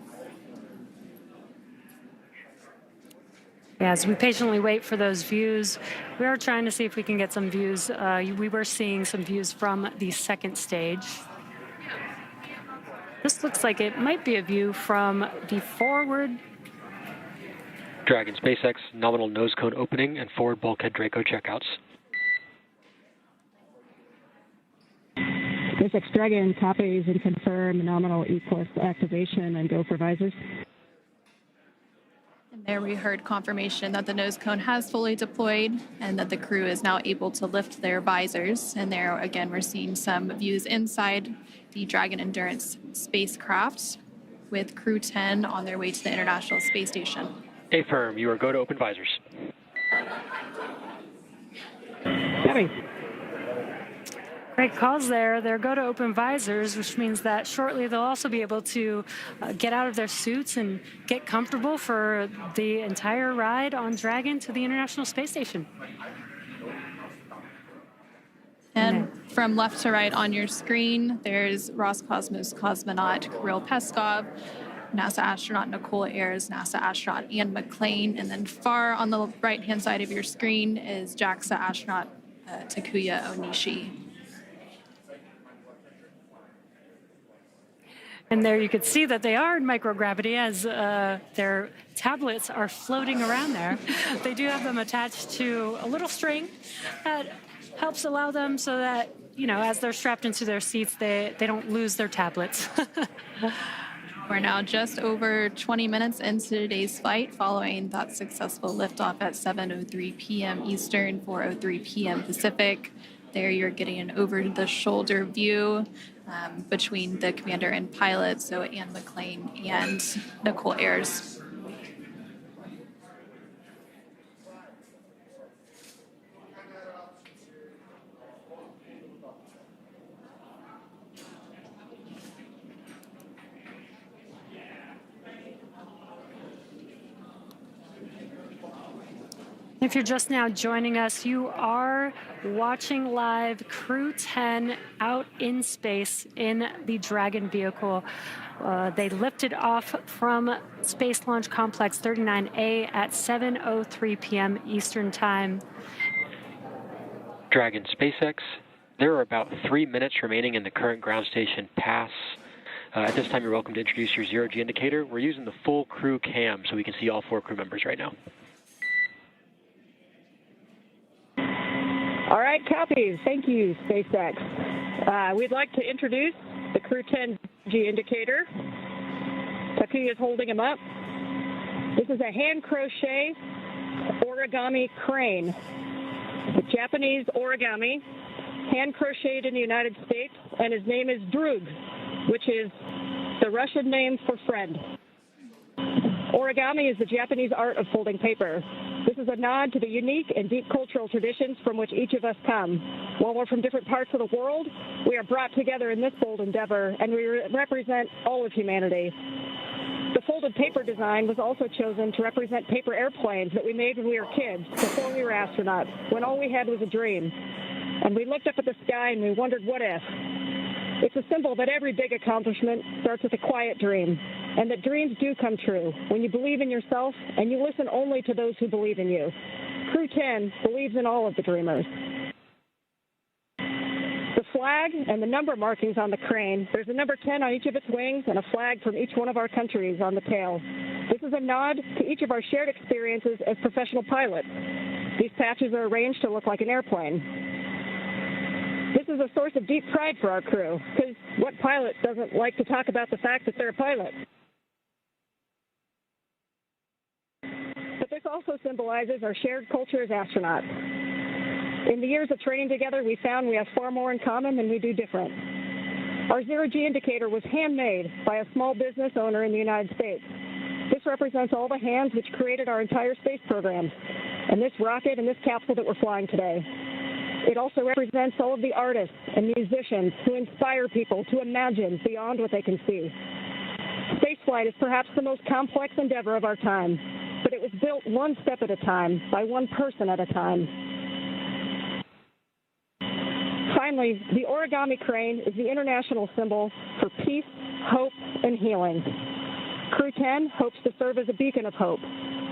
As we patiently wait for those views, we are trying to see if we can get some views. We were seeing some views from the second stage. This looks like it might be a view from the forward. Dragon SpaceX, nominal nose cone opening and forward bulkhead Draco checkouts. SpaceX Dragon copies and confirm nominal ECLIS activation and go for visors. There we heard confirmation that the nose cone has fully deployed and that the crew is now able to lift their visors. And there, again, we're seeing some views inside the Dragon Endurance spacecraft with Crew-10 on their way to the International Space Station. Affirm, you are go to open visors. Copy. Great calls there. They're go to open visors, which means that shortly they'll also be able to get out of their suits and get comfortable for the entire ride on Dragon to the International Space Station. And from left to right on your screen, there's Roscosmos cosmonaut Kirill Peskov, NASA astronaut Nichole Ayers, NASA astronaut Anne McClain, and then far on the right-hand side of your screen is JAXA astronaut Takuya Onishi. And there you could see that they are in microgravity as their tablets are floating around there. They do have them attached to a little string that helps allow them so that, you know, as they're strapped into their seats, they don't lose their tablets. We're now just over 20 minutes into today's flight following that successful liftoff at 7:03 p.m. Eastern, 4:03 p.m. Pacific. There you're getting an over-the-shoulder view between the commander and pilot, so Anne McClain and Nichole Ayers. If you're just now joining us, you are watching live Crew-10 out in space in the Dragon vehicle. They lifted off from Space Launch Complex 39A at 7:03 p.m. Eastern Time. Dragon SpaceX, there are about 3 minutes remaining in the current ground station pass. At this time, you're welcome to introduce your zero-G indicator. We're using the full crew cam so we can see all 4 crew members right now. All right, copy. Thank you, SpaceX. We'd like to introduce the Crew-10 G indicator. Takuya is holding him up. This is a hand crochet origami crane. A Japanese origami, hand crocheted in the United States, and his name is Drug, which is the Russian name for friend. Origami is the Japanese art of folding paper. This is a nod to the unique and deep cultural traditions from which each of us come. While we're from different parts of the world, we are brought together in this bold endeavor, and we represent all of humanity. The folded paper design was also chosen to represent paper airplanes that we made when we were kids, before we were astronauts, when all we had was a dream. And we looked up at the sky and we wondered, what if? It's a symbol that every big accomplishment starts with a quiet dream, and that dreams do come true when you believe in yourself and you listen only to those who believe in you. Crew-10 believes in all of the dreamers. The flag and the number markings on the crane, there's a number 10 on each of its wings and a flag from each one of our countries on the tail. This is a nod to each of our shared experiences as professional pilots. These patches are arranged to look like an airplane. This is a source of deep pride for our crew, because what pilot doesn't like to talk about the fact that they're a pilot? But this also symbolizes our shared culture as astronauts. In the years of training together, we found we have far more in common than we do different. Our zero-G indicator was handmade by a small business owner in the United States. This represents all the hands which created our entire space program, and this rocket and this capsule that we're flying today. It also represents all of the artists and musicians who inspire people to imagine beyond what they can see. Spaceflight is perhaps the most complex endeavor of our time, but it was built one step at a time, by one person at a time. Finally, the origami crane is the international symbol for peace, hope, and healing. Crew-10 hopes to serve as a beacon of hope,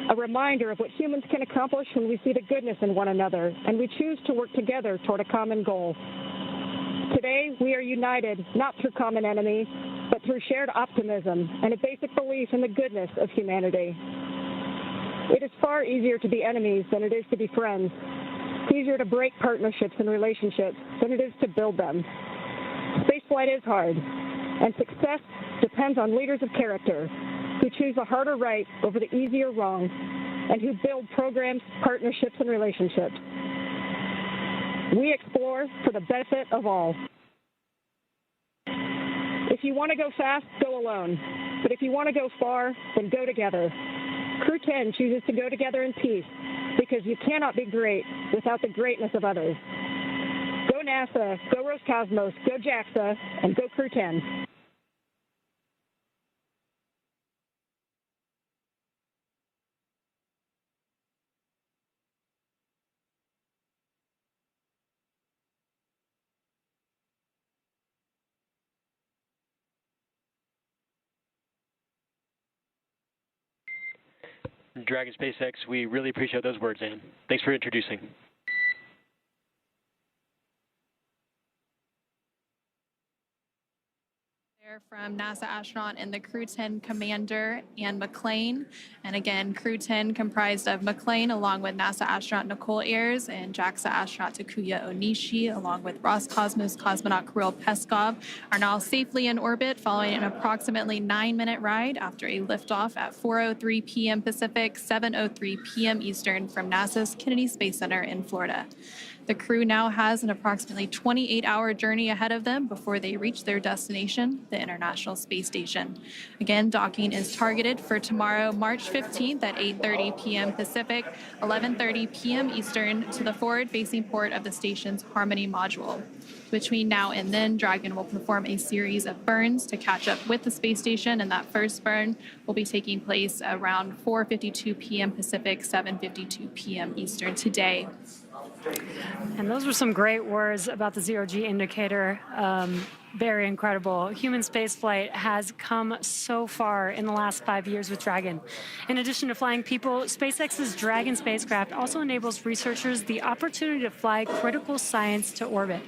a reminder of what humans can accomplish when we see the goodness in one another and we choose to work together toward a common goal. Today, we are united not through common enemy, but through shared optimism and a basic belief in the goodness of humanity. It is far easier to be enemies than it is to be friends. It's easier to break partnerships and relationships than it is to build them. Spaceflight is hard, and success depends on leaders of character who choose the harder right over the easier wrong, and who build programs, partnerships, and relationships. We explore for the benefit of all. If you want to go fast, go alone. But if you want to go far, then go together. Crew-10 chooses to go together in peace, because you cannot be great without the greatness of others. Go NASA, go Roscosmos, go JAXA, and go Crew-10. Dragon SpaceX, we really appreciate those words, Anne. Thanks for introducing. From NASA astronaut and the Crew-10 commander, Anne McClain. And again, Crew-10 comprised of McClain along with NASA astronaut Nichole Ayers and JAXA astronaut Takuya Onishi along with Roscosmos cosmonaut Kirill Peskov are now safely in orbit following an approximately 9-minute ride after a liftoff at 4:03 p.m. Pacific, 7:03 p.m. Eastern from NASA's Kennedy Space Center in Florida. The crew now has an approximately 28-hour journey ahead of them before they reach their destination, the International Space Station. Again, docking is targeted for tomorrow, March 15th at 8:30 p.m. Pacific, 11:30 p.m. Eastern to the forward-facing port of the station's Harmony module. Between now and then, Dragon will perform a series of burns to catch up with the space station, and that first burn will be taking place around 4:52 p.m. Pacific, 7:52 p.m. Eastern today. And those were some great words about the zero-G indicator. Very incredible. Human spaceflight has come so far in the last 5 years with Dragon. In addition to flying people, SpaceX's Dragon spacecraft also enables researchers the opportunity to fly critical science to orbit.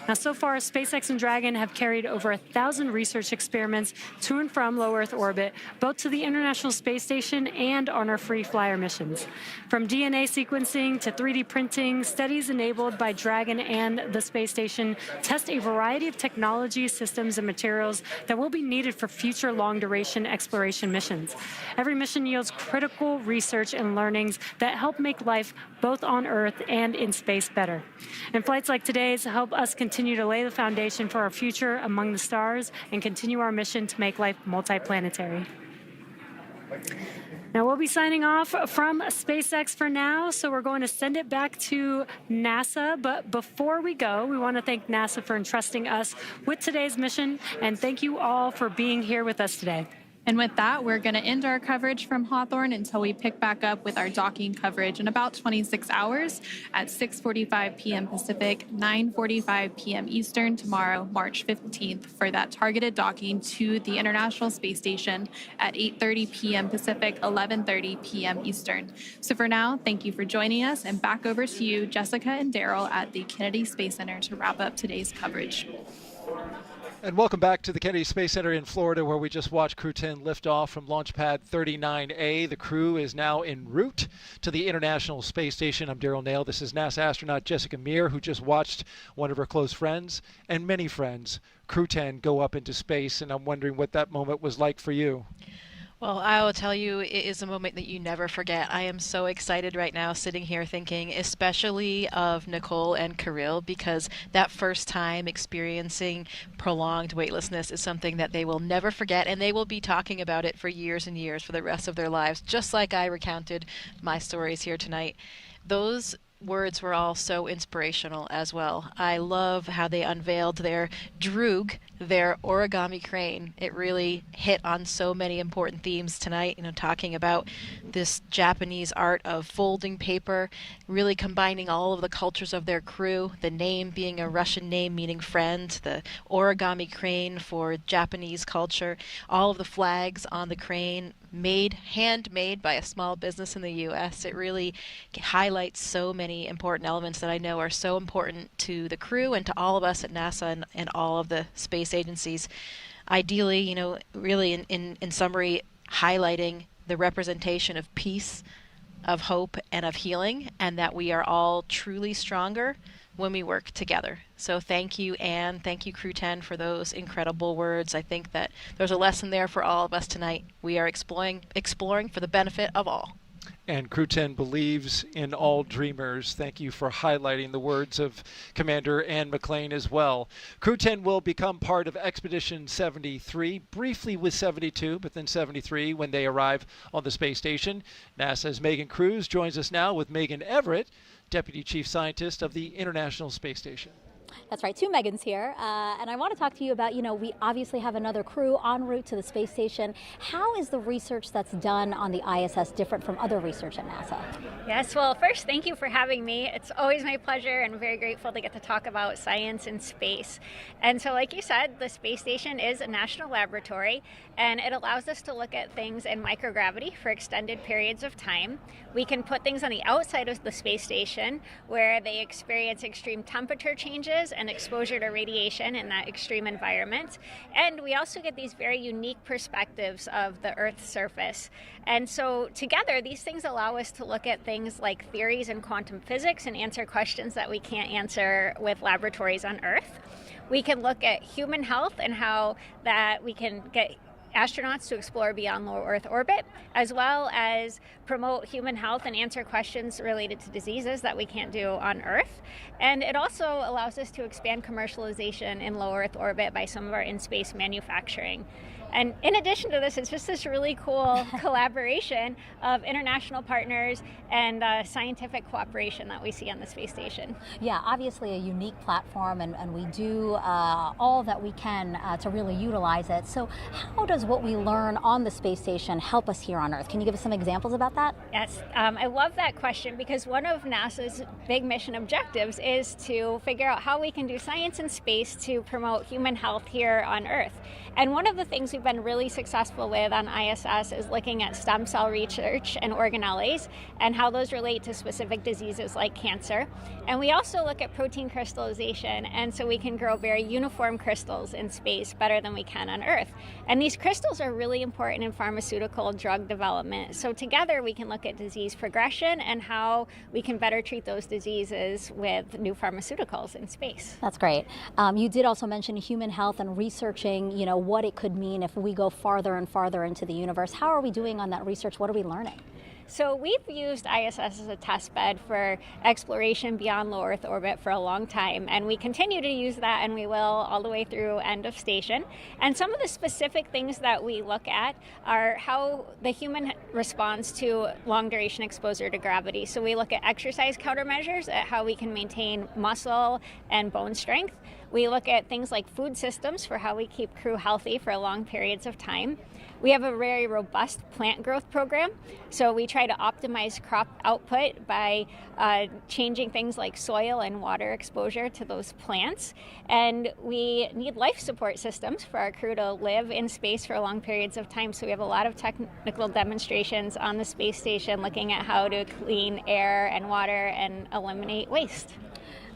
Now, so far, SpaceX and Dragon have carried over 1,000 research experiments to and from low Earth orbit, both to the International Space Station and on our free flyer missions. From DNA sequencing to 3D printing, studies enabled by Dragon and the space station test a variety of technologies, systems, and materials that will be needed for future long-duration exploration missions. Every mission yields critical research and learnings that help make life both on Earth and in space better. And flights like today's help us continue to lay the foundation for our future among the stars and continue our mission to make life multiplanetary. Now, we'll be signing off from SpaceX for now, so we're going to send it back to NASA. But before we go, we want to thank NASA for entrusting us with today's mission, and thank you all for being here with us today. And with that, we're going to end our coverage from Hawthorne until we pick back up with our docking coverage in about 26 hours at 6:45 p.m. Pacific, 9:45 p.m. Eastern tomorrow, March 15th, for that targeted docking to the International Space Station at 8:30 p.m. Pacific, 11:30 p.m. Eastern. So for now, thank you for joining us, and back over to you, Jessica and Daryl at the Kennedy Space Center to wrap up today's coverage. And welcome back to the Kennedy Space Center in Florida, where we just watched Crew-10 lift off from Launch Pad 39A. The crew is now en route to the International Space Station. I'm Daryl Nail. This is NASA astronaut Jessica Meir, who just watched one of her close friends and many friends, Crew-10, go up into space. And I'm wondering what that moment was like for you. Well, I will tell you, it is a moment that you never forget. I am so excited right now sitting here thinking especially of Nichole and Kirill, because that first time experiencing prolonged weightlessness is something that they will never forget, and they will be talking about it for years and years for the rest of their lives, just like I recounted my stories here tonight. Those words were all so inspirational as well. I love how they unveiled their droog, their origami crane. It really hit on so many important themes tonight, talking about this Japanese art of folding paper, really combining all of the cultures of their crew, the name being a Russian name meaning friend, the origami crane for Japanese culture, all of the flags on the crane handmade by a small business in the U.S. It really highlights so many important elements that I know are so important to the crew and to all of us at NASA and all of the space agencies. Ideally, really in summary, highlighting the representation of peace, of hope, and of healing, and that we are all truly stronger when we work together. So thank you, Anne. Thank you, Crew-10, for those incredible words. I think that there's a lesson there for all of us tonight. We are exploring for the benefit of all. And Crew-10 believes in all dreamers. Thank you for highlighting the words of Commander Anne McClain as well. Crew-10 will become part of Expedition 73, briefly with 72, but then 73 when they arrive on the space station. NASA's Megan Cruz joins us now with Megan Everett, Deputy Chief Scientist of the International Space Station. That's right, two Megans here, and I want to talk to you about, we obviously have another crew en route to the space station. How is the research that's done on the ISS different from other research at NASA? Yes, well, first, thank you for having me. It's always my pleasure, and I'm very grateful to get to talk about science in space. And so, like you said, the space station is a national laboratory, and it allows us to look at things in microgravity for extended periods of time. We can put things on the outside of the space station where they experience extreme temperature changes and exposure to radiation in that extreme environment. And we also get these very unique perspectives of the Earth's surface. And so together, these things allow us to look at things like theories in quantum physics and answer questions that we can't answer with laboratories on Earth. We can look at human health and how that we can get astronauts to explore beyond low Earth orbit, as well as promote human health and answer questions related to diseases that we can't do on Earth. And it also allows us to expand commercialization in low Earth orbit by some of our in-space manufacturing. And in addition to this, it's just this really cool collaboration of international partners and scientific cooperation that we see on the space station. Yeah, obviously a unique platform, and we do all that we can to really utilize it. So how does what we learn on the space station help us here on Earth? Can you give us some examples about that? Yes, I love that question because one of NASA's big mission objectives is to figure out how we can do science in space to promote human health here on Earth. And one of the things we've been really successful with on ISS is looking at stem cell research and organelles and how those relate to specific diseases like cancer. And we also look at protein crystallization, and so we can grow very uniform crystals in space better than we can on Earth. And these crystals are really important in pharmaceutical drug development. So together we can look at disease progression and how we can better treat those diseases with new pharmaceuticals in space. That's great. You did also mention human health and researching, what it could mean if we go farther and farther into the universe. How are we doing on that research? What are we learning? So we've used ISS as a test bed for exploration beyond low Earth orbit for a long time, and we continue to use that, and we will all the way through end of station. And some of the specific things that we look at are how the human responds to long duration exposure to gravity. So we look at exercise countermeasures, at how we can maintain muscle and bone strength. We look at things like food systems for how we keep crew healthy for long periods of time. We have a very robust plant growth program, so we try to optimize crop output by changing things like soil and water exposure to those plants. And we need life support systems for our crew to live in space for long periods of time, so we have a lot of technical demonstrations on the space station looking at how to clean air and water and eliminate waste.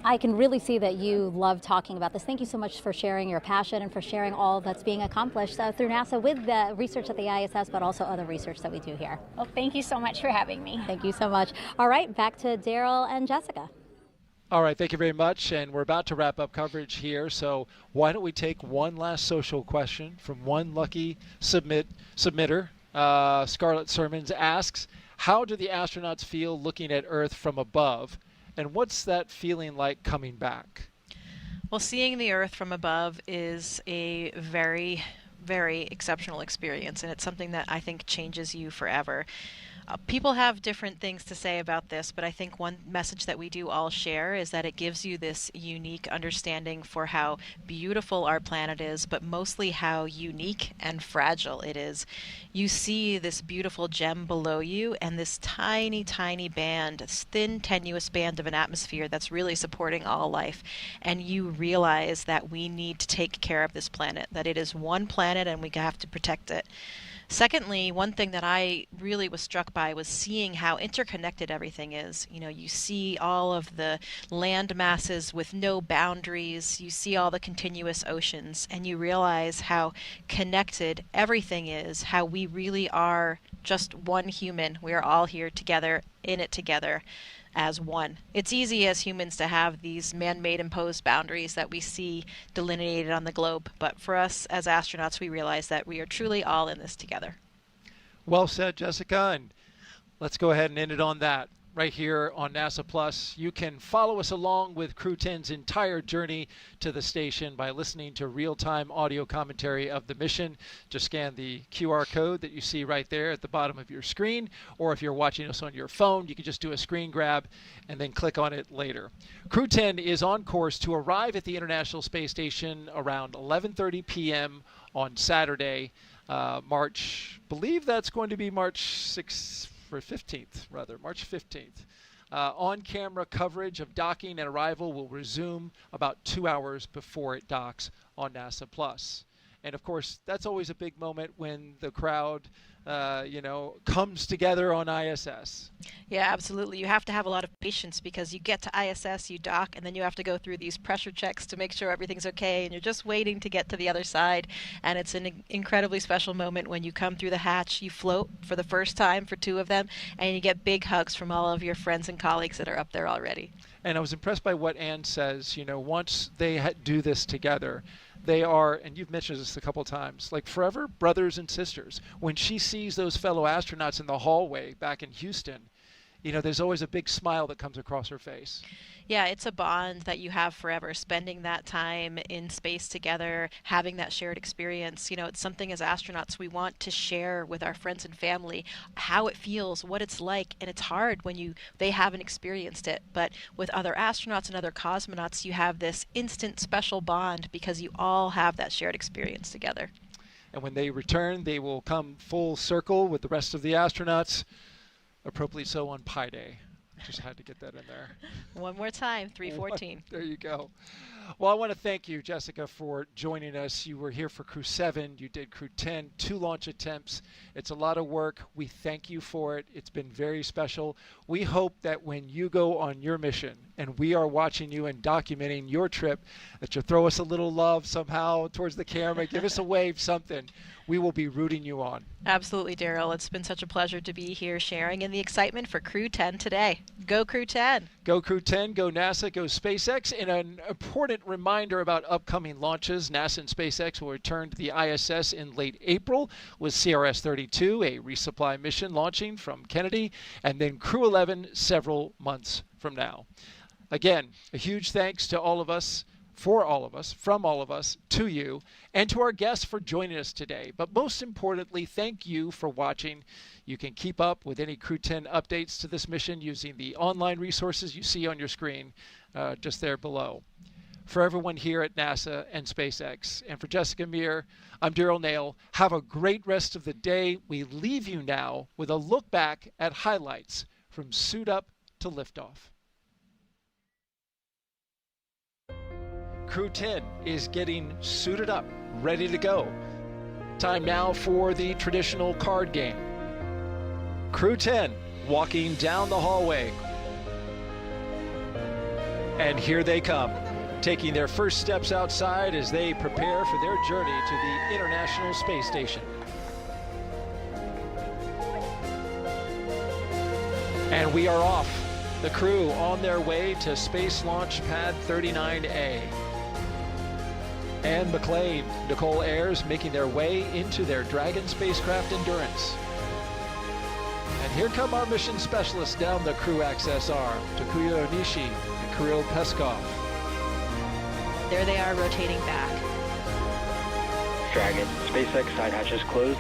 I can really see that you love talking about this. Thank you so much for sharing your passion and for sharing all that's being accomplished through NASA with the research at the ISS, but also other research that we do here. Well, thank you so much for having me. Thank you so much. All right, back to Daryl and Jessica. All right, thank you very much, and we're about to wrap up coverage here, so why don't we take one last social question from one lucky submitter. Scarlett Sermons asks, how do the astronauts feel looking at Earth from above? And what's that feeling like coming back? Well, seeing the Earth from above is a very, very exceptional experience, and it's something that I think changes you forever. People have different things to say about this, but I think one message that we do all share is that it gives you this unique understanding for how beautiful our planet is, but mostly how unique and fragile it is. You see this beautiful gem below you and this tiny, tiny band, this thin, tenuous band of an atmosphere that's really supporting all life. And you realize that we need to take care of this planet, that it is one planet and we have to protect it. Secondly, one thing that I really was struck by was seeing how interconnected everything is. You see all of the land masses with no boundaries, you see all the continuous oceans, and you realize how connected everything is, how we really are just one human. We are all here together, in it together, as one. It's easy as humans to have these man-made imposed boundaries that we see delineated on the globe, but for us as astronauts we realize that we are truly all in this together. Well said, Jessica, and let's go ahead and end it on that. Right here on NASA Plus, you can follow us along with Crew-10's entire journey to the station by listening to real-time audio commentary of the mission. Just scan the QR code that you see right there at the bottom of your screen, or if you're watching us on your phone, you can just do a screen grab and then click on it later. Crew-10 is on course to arrive at the International Space Station around 11:30 p.m. on Saturday, believe that's going to be March 6th. March 15th. On-camera coverage of docking and arrival will resume about 2 hours before it docks on NASA Plus. And of course, that's always a big moment when the crowd, comes together on ISS. Yeah, absolutely. You have to have a lot of patience because you get to ISS, you dock, and then you have to go through these pressure checks to make sure everything's okay, and you're just waiting to get to the other side. And it's an incredibly special moment when you come through the hatch, you float for the first time for 2 of them, and you get big hugs from all of your friends and colleagues that are up there already. And I was impressed by what Anne says, once they do this together, They are, and you've mentioned this a couple times, like forever brothers and sisters. When she sees those fellow astronauts in the hallway back in Houston, you know, there's always a big smile that comes across her face. Yeah, it's a bond that you have forever, spending that time in space together, having that shared experience. You know, it's something as astronauts we want to share with our friends and family, how it feels, what it's like, and it's hard when they haven't experienced it. But with other astronauts and other cosmonauts, you have this instant special bond because you all have that shared experience together. And when they return, they will come full circle with the rest of the astronauts, appropriately so on Pi Day. Just had to get that in there. One more time, 314. There you go. Well, I want to thank you, Jessica, for joining us. You were here for Crew-7. You did Crew-10, 2 launch attempts. It's a lot of work. We thank you for it. It's been very special. We hope that when you go on your mission and we are watching you and documenting your trip, that you'll throw us a little love somehow towards the camera, give us a wave, something. We will be rooting you on. Absolutely, Daryl. It's been such a pleasure to be here sharing in the excitement for Crew-10 today. Go Crew-10. Go Crew-10, go NASA, go SpaceX. And an important reminder about upcoming launches. NASA and SpaceX will return to the ISS in late April with CRS-32, a resupply mission launching from Kennedy, and then Crew-11 several months from now. Again, a huge thanks to all of us, for all of us, from all of us, to you, and to our guests for joining us today. But most importantly, thank you for watching. You can keep up with any Crew-10 updates to this mission using the online resources you see on your screen just there below. For everyone here at NASA and SpaceX, and for Jessica Meir, I'm Daryl Nail. Have a great rest of the day. We leave you now with a look back at highlights from Suit Up to Liftoff. Crew-10 is getting suited up, ready to go. Time now for the traditional card game. Crew-10 walking down the hallway. And here they come, taking their first steps outside as they prepare for their journey to the International Space Station. And we are off. The crew on their way to Space Launch Pad 39A. Anne McClain, Nichole Ayers making their way into their Dragon spacecraft Endurance. And here come our mission specialists down the crew access arm, Takuya Onishi and Kirill Peskov. There they are rotating back. Dragon, SpaceX side hatches closed.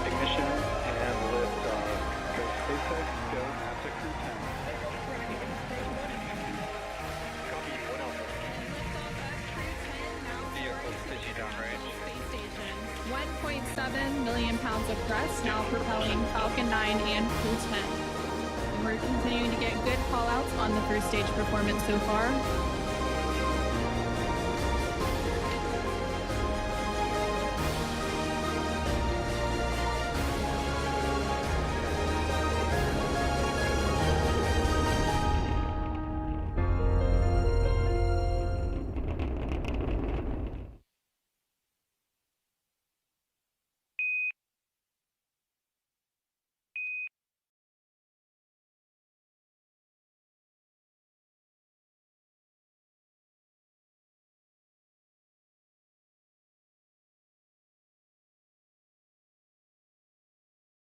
Ignition and liftoff. Go SpaceX, go NASA Crew-10. Space Station. 1.7 million pounds of thrust now propelling Falcon 9 and Crew-10. And we're continuing to get good call-outs on the first stage performance so far.